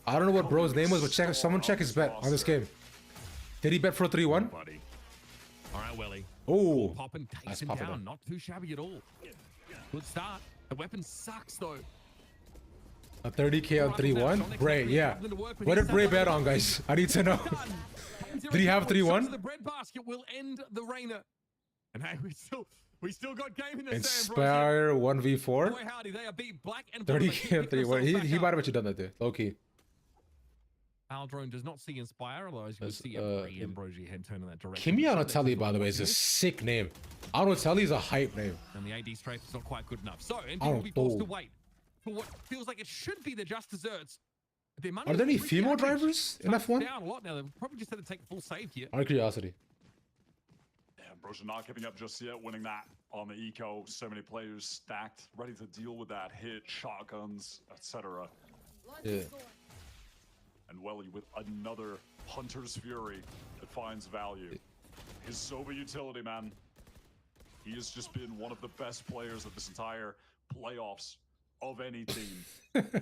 I don't know what bro's name was, but check. Someone check his bet on this game. Did he bet for a 3-1? All right, Welly. Oh, Poppin takes him down. Not too shabby at all. Good start. The weapon sucks though. A 30k on 3-1? Bray, yeah. What did Bray bet on, guys? I need to know. Did he have 3-1? The bread basket will end the Reina. And hey, we still got game in the Inspire 1v4. Boy, howdy, they are beat black and 30k on 3-1. He might have actually done that too. Low key. Aldrone does not see Inspire, although as you can see every Ambrosia head turn in that direction. Kimmy Anatoly, by the way, is a sick name. Anatoly is a hype name. And the AD strafe is not quite good enough. So Envy will be forced to wait for what feels like it should be the just desserts. Are there any female drivers in F1? Down a lot now. They've probably just had to take a full save here. Out of curiosity. Yeah, Ambrosia not giving up just yet, winning that on the eco. So many players stacked, ready to deal with that hit, shotguns, etc. Yeah. And Welly with another Hunter's Fury that finds value. His Sova utility, man. He has just been one of the best players of this entire playoffs of any team.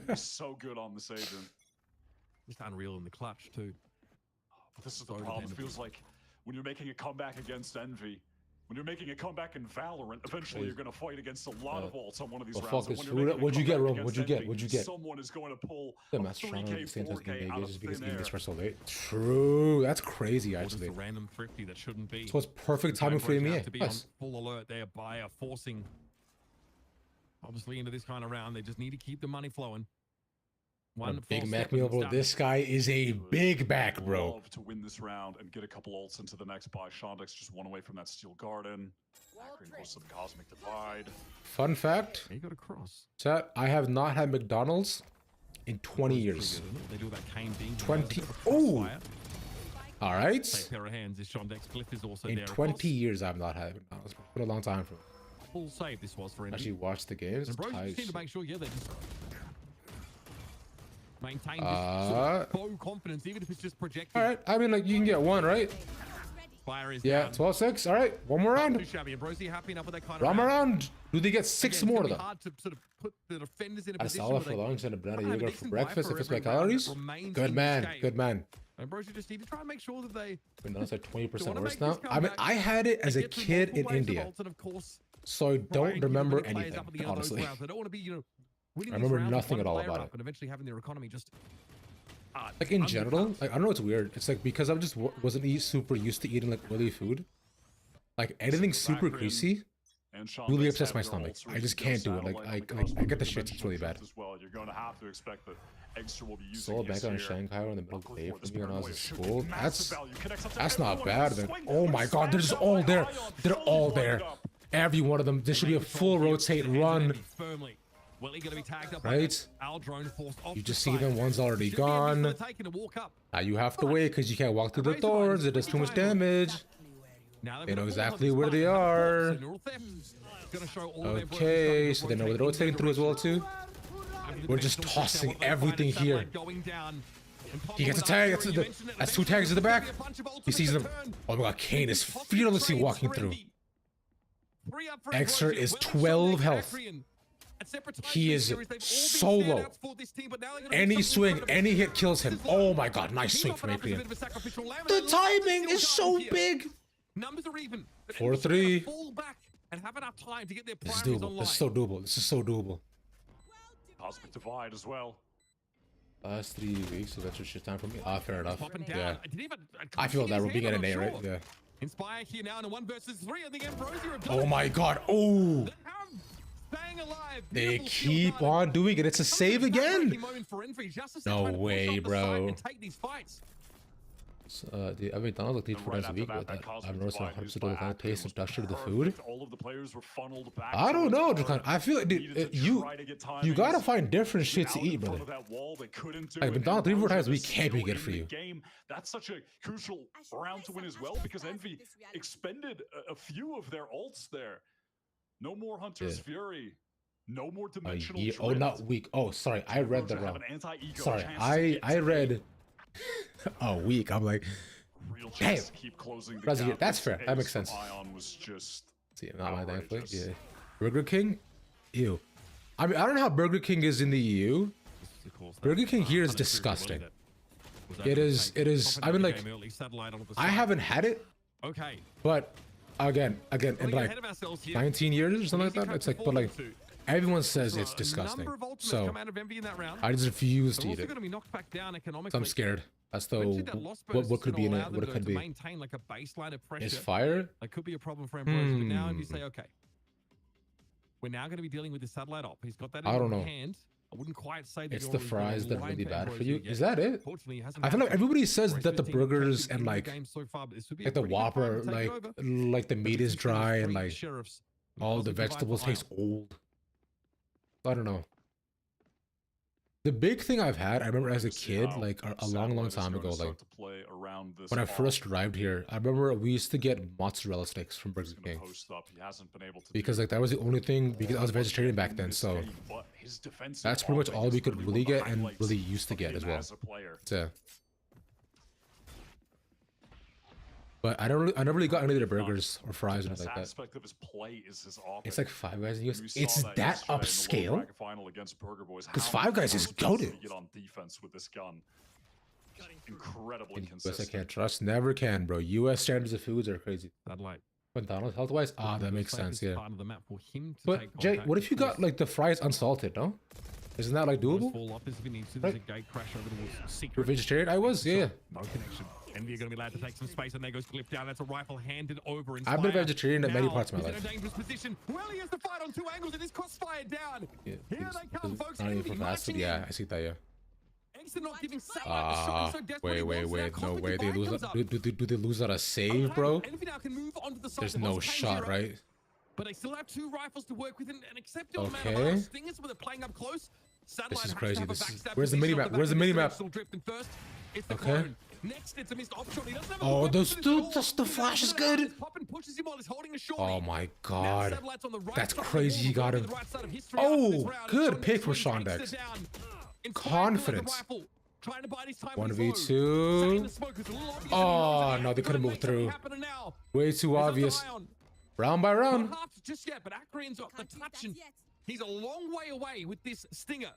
He's so good on this agent. Just unreal in the clutch too. But this is the problem. It feels like when you're making a comeback against Envy, when you're making a comeback in Valorant, eventually you're going to fight against a lot of ults on one of these rounds. What'd you get, Rome? What'd you get? What'd you get? Someone is going to pull the match 3K, 4K out of thin air. True. That's crazy, actually. A random thrifty that shouldn't be. So it's perfect timing for me. To be on full alert there by forcing, obviously, into this kind of round. They just need to keep the money flowing. One big Mac meal, bro. This guy is a big back, bro. Love to win this round and get a couple ults into the next buy. Shondex just one away from that Steel Garden. Green close to the Cosmic Divide. Fun fact. You got a cross. Chat, I have not had McDonald's in 20 years. They do that cane thing. 20. Oh. All right. Pair of hands. This Shondex Cliff is also in there. 20 years, I've not had McDonald's. It's been a long time for me. Full save this was for him. Actually, watch the games. And bro, you just need to make sure, yeah, they just maintain this sort of bow confidence, even if it's just projecting. All right. I mean, like, you can get one, right? Fire is yeah, 12-6. All right. One more round. Happy enough with that kind of one more round. Do they get 6 more of them? Hard to sort of put the defenders in a position. Where for lunch and a banana yogurt for breakfast if it's my calories. Good man. Good man. Ambrosia just need to try and make sure that they. It's like 20% worse now. I mean, I had it as a kid in India, so I don't remember anything, honestly. I remember nothing at all about it. And eventually having their economy just like in general, like, I don't know, it's weird. It's like because I'm just wasn't super used to eating like oily food. Like anything super greasy And Sean really does upsets have my their stomach. ults I just ready to can't do it. go Like, satellite on I get the custom shits. It's really bad. as well. You're going to have to expect that Extra will be using Solo his bank on here. Shanghai in the middle of the day for me when I was in Should school. get massive value. Connects up to That's not everyone. bad. Then. Swing Oh that, my but god, they're just smashed all out by there. Ion. They're Fully all loaded there. up. Every one of them. There should be a full rotate run. Firmly. Willie gonna be tagged up Right? Our drone forced off You the just see side. them. One's already Should be a miss gone. for the taking to walk up. Now you have to wait because you can't walk through the thorns. It does too much damage. Now They they've know got exactly all where of they this are. so neural theft is gonna show all their broken Okay, stuff so they know where rotating they're rotating in through as well too. direction. We're just tossing What they find everything is here. satellite going down. And He gets a tag. That's two tags to the back. He sees them. Oh my god, Kane is fearlessly walking through. Extra is 12 health. He is solo. Any swing, any hit kills him. Oh my god, nice swing from Adrian. The timing is so big. Numbers are even. 4-3. Fall back and have enough time to get their This is primaries doable. online. This is so doable. This is so doable. Cosmic Divide as well. Last 3 weeks, so that's just time for me. Ah, fair enough. Popping down. Yeah. Didn't even- I feel that we're being at I'm an A, not right? sure. Yeah. Inspire here now in a 1 versus 3. I think Ambrosia are Oh my god. Oh. staying alive. They Beautiful keep shield on doing it. It's a save again. moment for Envy, just as No they're trying to push way, off the bro. side and take these fights. I mean, Donald's like 3-4 times a week, but I've noticed a 100% of the time taste and texture to the food. All of the players were funneled back. I don't know, Jakan. I feel like, dude, you gotta find different shit to eat, brother. Like, McDonald's 3-4 times a week can't be good for you. That's such a crucial round to win as well, because Envy expended a few of their ults there. No more Hunter's Fury. No more dimensional drift. Oh, not weak. Oh, sorry, I read that Have wrong. an anti-ego Sorry, chance to I get read a week. I'm like, real damn. chance to keep closing the That's gap. fair. That makes sense. Ion was just See, not my thankfully. outrageous. Yeah. Burger King? Ew. I mean, I don't know how Burger King is in the EU. Burger King here is disgusting. It is, I mean, like, I haven't had it, Okay. but again, in like 19 years or something like that, it's like, but like, everyone says it's disgusting. So, I just refuse to eat it. So I'm scared. As though, what could be in it, what it could be. Maintain like a baseline of pressure. Is fire? That could be a problem for Ambrosia, but now you say, okay, we're now going to be dealing with the satellite op. He's got that in I don't know. hand. I wouldn't quite say that It's you're the gonna fries that are line really for bad for Ambrosia you. yet. Is that it? Fortunately, he hasn't I feel like happened. everybody says Race that the 15 burgers in and the like game so far, but this would be a the pretty good time Whopper, to take over. like the meat is dry and like Sheriffs. all the vegetables taste old. I don't know. The big thing I've had, I remember as a kid, like a long time ago, like when I first arrived here, I remember we used to get mozzarella sticks from Burger King because like that was the only thing, because I was vegetarian back then, so that's pretty much all we could really get and really used to get as well. So, but I never really got any of the burgers or fries or anything like that. It's like Five Guys in the US. It's that upscale. Because Five Guys is goated. Incredibly US I can't trust. Never can, bro. US standards of foods are crazy. Satellite. McDonald's health wise? Ah, that makes sense, yeah. Part of the map for him to But take Jay, contact. what if you got like the fries unsalted, no? Isn't that like doable? Fall off if he needs to. Right. There's a gate crash over the You're secret. vegetarian? I was, yeah. No connection. Envy are going to be allowed to take some space, and there goes Cliff down. That's a rifle handed over. I've been vegetarian at many Now, parts of my he's life. in a dangerous position. Well, he has to fight on 2 angles, and his crossfire down. Yeah, Here they come, folks. not even Envy for fast food. marching Yeah, in. I see that, yeah. Exit not giving Satellite the shot he so desperately Wait, wants. Now no Cosmic way. They Divide lose comes that. up. Do they lose that a save, bro? Envy now can move onto the side There's of no Boss shot, K0. right? But they still have 2 rifles to work with, and an acceptable amount Okay. of Stingers, but they're playing up close. Satellite This is has to crazy. have a This is, backstab where's the position mini off map? Where's the back of mini his map? directional drift, and first, it's the Okay. clone. Next, it's a missed op shot. He doesn't have a Oh, good those weapon at dude, all. just the flash is He's gonna good. pop and pushes him while he's holding a shorty. Oh my Now god. Satellite's on the right That's side of the crazy. wall, You got going him. to the right side of history after this Oh, round. good Sean pick for Dex Sean takes Dex. it down. Inspired Confidence. with a rifle, trying to bide his time 1v2. Saying the smoke is a little obvious, Oh, and he no, they couldn't couldn't move make something through. happen now. Way too It's up to obvious. Ion. Round by round. Not half just yet, but Akrian's got the touch, and he's a long way away with this stinger.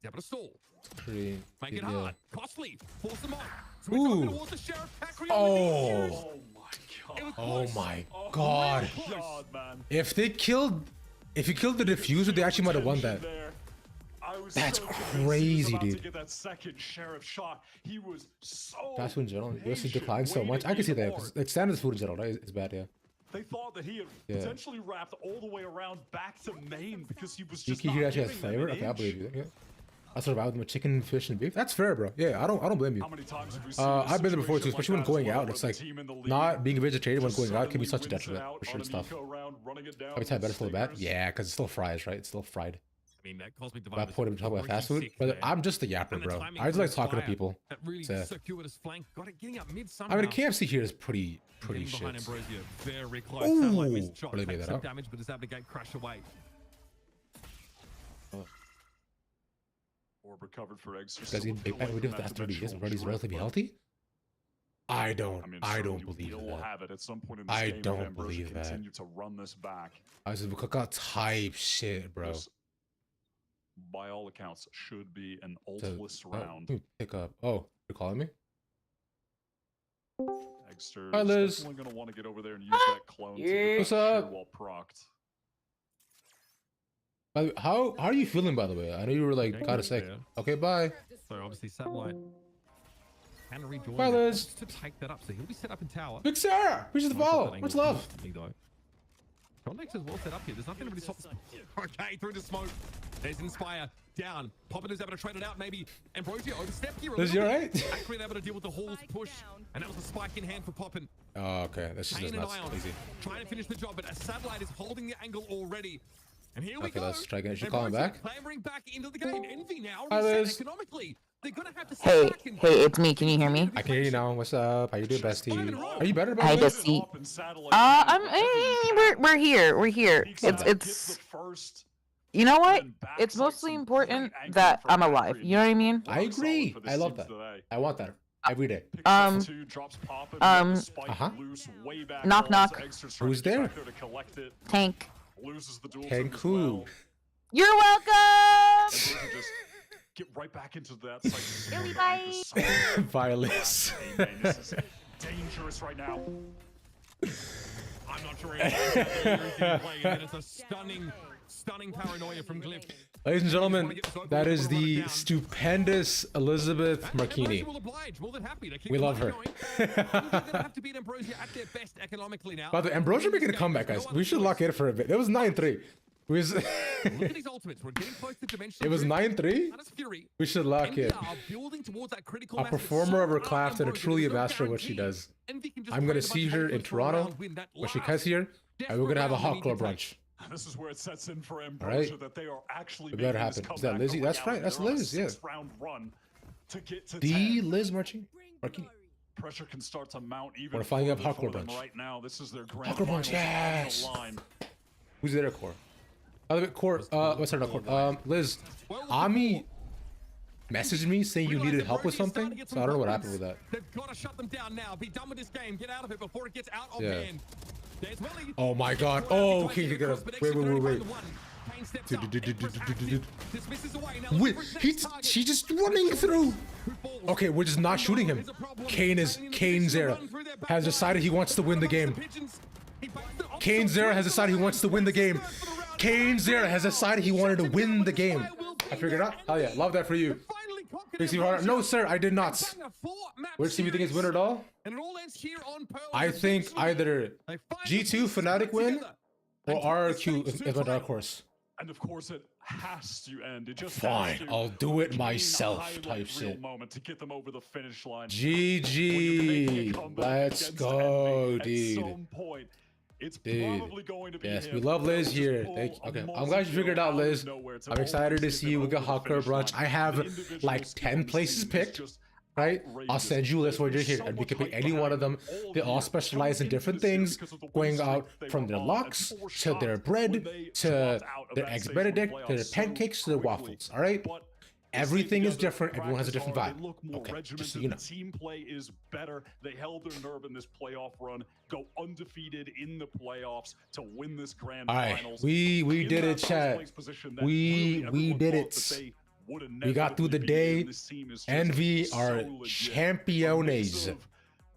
He's able to stall. Pretty, Make it yeah. hard. Costly. Force them on. Ooh. Towards the Sheriff. Akrian Oh. with the Oh my god. It was Oh close. my Oh god. my god, man. If you killed the diffuser, they actually might have won that. There. I was That's so convinced he was crazy, about to dude. get that second Sheriff shot. He was so Fast food in general, US has patient, declined so much. I can see that. 'Cause, like standard food in general, right? It's bad, yeah. They thought that he had potentially wrapped all the way around back to main because he was You just can not hear actually has giving them flavor. an Okay, I inch. believe you. Yeah. I survived with chicken, fish, and beef. That's fair, bro. Yeah, I don't blame you. How many times have we seen I've been there before too, a especially when situation going like that out. as It's well, like where the team in the lead not being a vegetarian when just going out can be suddenly such a wins it detriment out for sure on and an stuff. eco round, running it down Every time better with for the bat. stickers. Yeah, because it still fries, right? It's still fried. I mean, that Cosmic That Divide point of talking about fast food, but I'm just a yapper, bro. I just like talking to people. That really So, circuitous flank. Got it getting up mid I mean, the KFC here is pretty behind shit. Ambrosio. Very close. Ooh, Satellite missed shot. really made Takes that some up. damage, but is able to get crash away. Orb recovered for eggs. Guys, eating Big Mac, we do that's 30 years. Brody's relatively healthy. I don't believe will that. have it at some point in this I game if don't Ambrosia believe that. continue to run this back. I was cookout type shit, bro. This, by all accounts, should be an So, ultless round. Pick up. Oh, you're calling me? Eggster Hi, is Liz. definitely going to want to get over there and use that clone to get What's that up? shield while procced. By the way, how are you feeling, by the way? I know you were like Okay, kind of sick. yeah. Okay, bye. So obviously Satellite can rejoin. Bye, that. Liz. To take that up, so he'll be set up in tower. Big Sarah, appreciate the follow. Much love. Connex is well set up here. There's nothing to really stop. Okay, through the smoke. There's Inspire down. Poppin is able to trade it out. Maybe Ambrosio overstepped here. Liz, you alright? Actually able to deal with the Hall's push, and that was a spike in hand for Poppin. Oh, okay, that's just Kane and nuts. Ion Easy. trying to finish the job, but a Satellite is holding the angle already. And here we Okay, go. let's try again. Is she Ambrosio calling back? clambering back into the game. Envy now Hi, reset Liz. economically. They're gonna have to sit Hey, back and hey, it's me. Can you hear me? I can hear you now. What's up? How you doing, bestie? Are you better, I buddy? just see. We're here. We're here. It's. You know what? It's mostly important that I'm alive. You know what I mean? I agree. I love that. I want that every day. Knock knock. Who's there? Tank. Tank who? You're welcome. Get right back into that. Violence. This is dangerous right now. I'm not sure it's a stunning paranoia from Glyph. Ladies and gentlemen, that is the stupendous Elizabeth Marchini. We love her. By the way, Ambrosia making a comeback, guys. We should lock in for a bit. It was 9-3. It was 9-3. We should lock in. A performer of her craft and a truly a master of what she does. I'm gonna see her in Toronto when she comes here, and we're gonna have a hot club brunch. This is where it sets in for Ambrosia that they are actually it better happen. Is that Lizzie? That's right. That's Liz. Yeah. Run to get to the Liz Marchini. Pressure can start to mount even. We're flying up hot club them brunch. right now. This is their grand Hot club brunch. Yes. Who's there, Core? By the way, Core. What's her name? Core. Liz. Ami messaged me saying you needed help with something, so I don't know what happened with that. They've got to shut them down now. Be done with this game. Get out of it before it gets out of Yeah. hand. Oh my God. Oh, okay. Wait. Wait, she's just running through. Okay, we're just not shooting him. Kane Zera has decided he wants to win the game. Kane Zera has decided he wants to win the game. Kane Zera has decided he wanted to win the game. I figured out. Hell yeah, love that for you. No, sir, I did not. Which team you think is winner at all? I think either G2 Fnatic win or RRQ is my dark horse. And of course, it has to end. It just fine. I'll do it myself. Type shit. Moment to get them over the finish line. GG. Let's go, dude. At some point, it's probably going to be yes, him. we love Liz here. Thank you. Okay, I'm glad you figured it out, Liz. I'm excited to see you with a hot club brunch. I have like 10 places picked. Right? I'll send you a list where you're here, and we can pick any one of them. They all specialize in different things, going out from their lox to their bread to their eggs Benedict to their pancakes to their waffles. All right? Everything is different. Everyone has a different vibe. Okay, just so you know. Team play is better. They held their nerve in this playoff run, go undefeated in the playoffs to win this grand finals. We did it, chat. We did it. We got through the day. Envy are champions,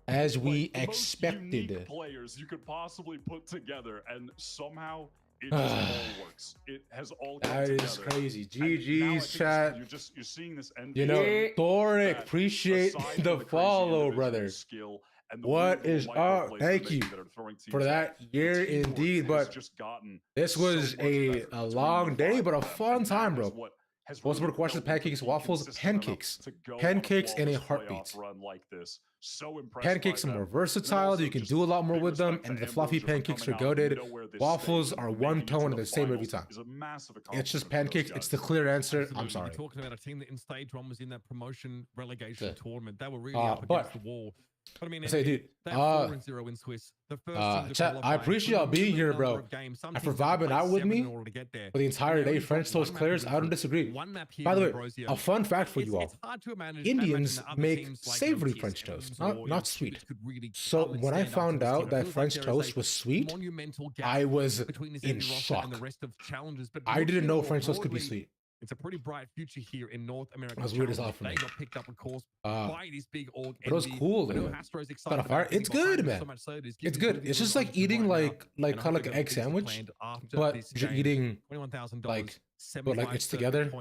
as we expected. Players you could possibly put together, and somehow it just all works. It has all come together. That is crazy. GG's, chat. You're seeing this. You know, Thoric, appreciate the follow, brother. Skill And what is up? Thank you for that year indeed. But this was a long day, but a fun time, bro. Most of questions: pancakes, waffles, pancakes, pancakes in a heartbeat. Pancakes are more versatile. You can do a lot more with them, and the fluffy pancakes are goated. Waffles are one tone and the same every time. It's just pancakes. It's the clear answer. Absolutely. I'm sorry. You're talking about a team that in stage 1 was in that promotion relegation tournament. They were really up against the wall. But I mean, say, dude, that 4-0 in Swiss, the first chat, I appreciate y'all being here, bro. And for vibing out with me for the entire day. French toast clears, I don't disagree. By the way, a fun fact for you all: Indians make savory French toast, not sweet. So when I found out that French toast was sweet, I was in shock. I didn't know French toast could be sweet. It's a pretty bright future here in North America. That's weird as hell for me. They got picked up, of course, by this big org. But it was cool, though. It's good, man. It's good. It's just like eating like kind of like an egg sandwich, but you're eating like, but like it's together.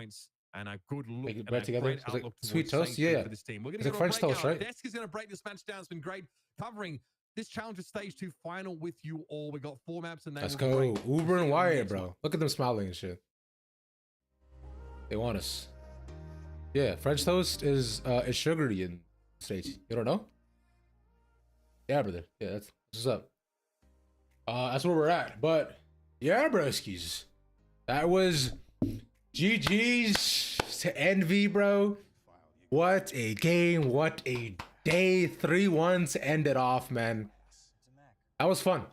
And a good look, like bread together. It's like sweet toast, yeah. It's like French toast, right? Desk is going to break this match down. It's been great covering this Challenger Stage 2 final with you all. We got 4 maps, and let's go, Uber and Wyatt, bro. Look at them smiling and shit. They want us. Yeah, French toast is sugary in the States. You don't know? Yeah, brother. Yeah, that's what's up. That's where we're at. But yeah, broskies. That was GG's to Envy, bro. What a game. What a day. 3-1 to end it off, man. That was fun.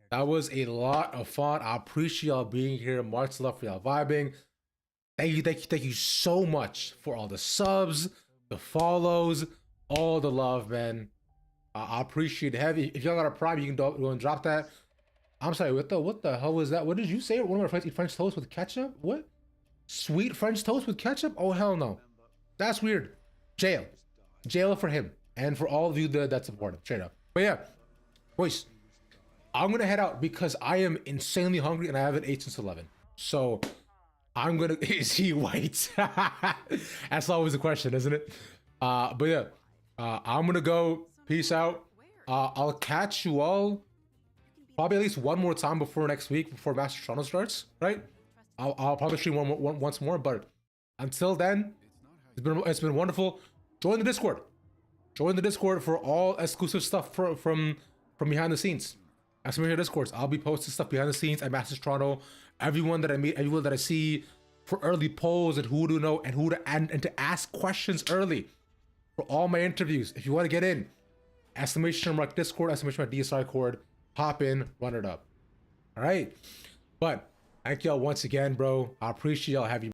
That was a lot of fun. I appreciate y'all being here. Much love for y'all vibing. Thank you so much for all the subs, the follows, all the love, man. I appreciate it heavy. If y'all got a Prime, you can go and drop that. I'm sorry, what the hell was that? What did you say? One of my friends eat French toast with ketchup? What? Sweet French toast with ketchup? Oh, hell no. That's weird. Jail. Jail for him. And for all of you that support him. Straight up. But yeah, boys, I'm going to head out because I am insanely hungry and I haven't ate since 11. So I'm gonna, is he white? That's always a question, isn't it? But yeah, I'm gonna go. Peace out. I'll catch you all probably at least one more time before next week, before Master Toronto starts, right? I'll probably stream once more, but until then, it's been wonderful. Join the Discord. Join the Discord for all exclusive stuff from behind the scenes. As for your Discords, I'll be posting stuff behind the scenes at Masters Toronto. Everyone that I meet, everyone that I see, for early polls and who to know and who to and to ask questions early for all my interviews. If you want to get in, !Discord, !DSI cord, hop in, run it up. All right, but thank y'all once again, bro. I appreciate y'all having.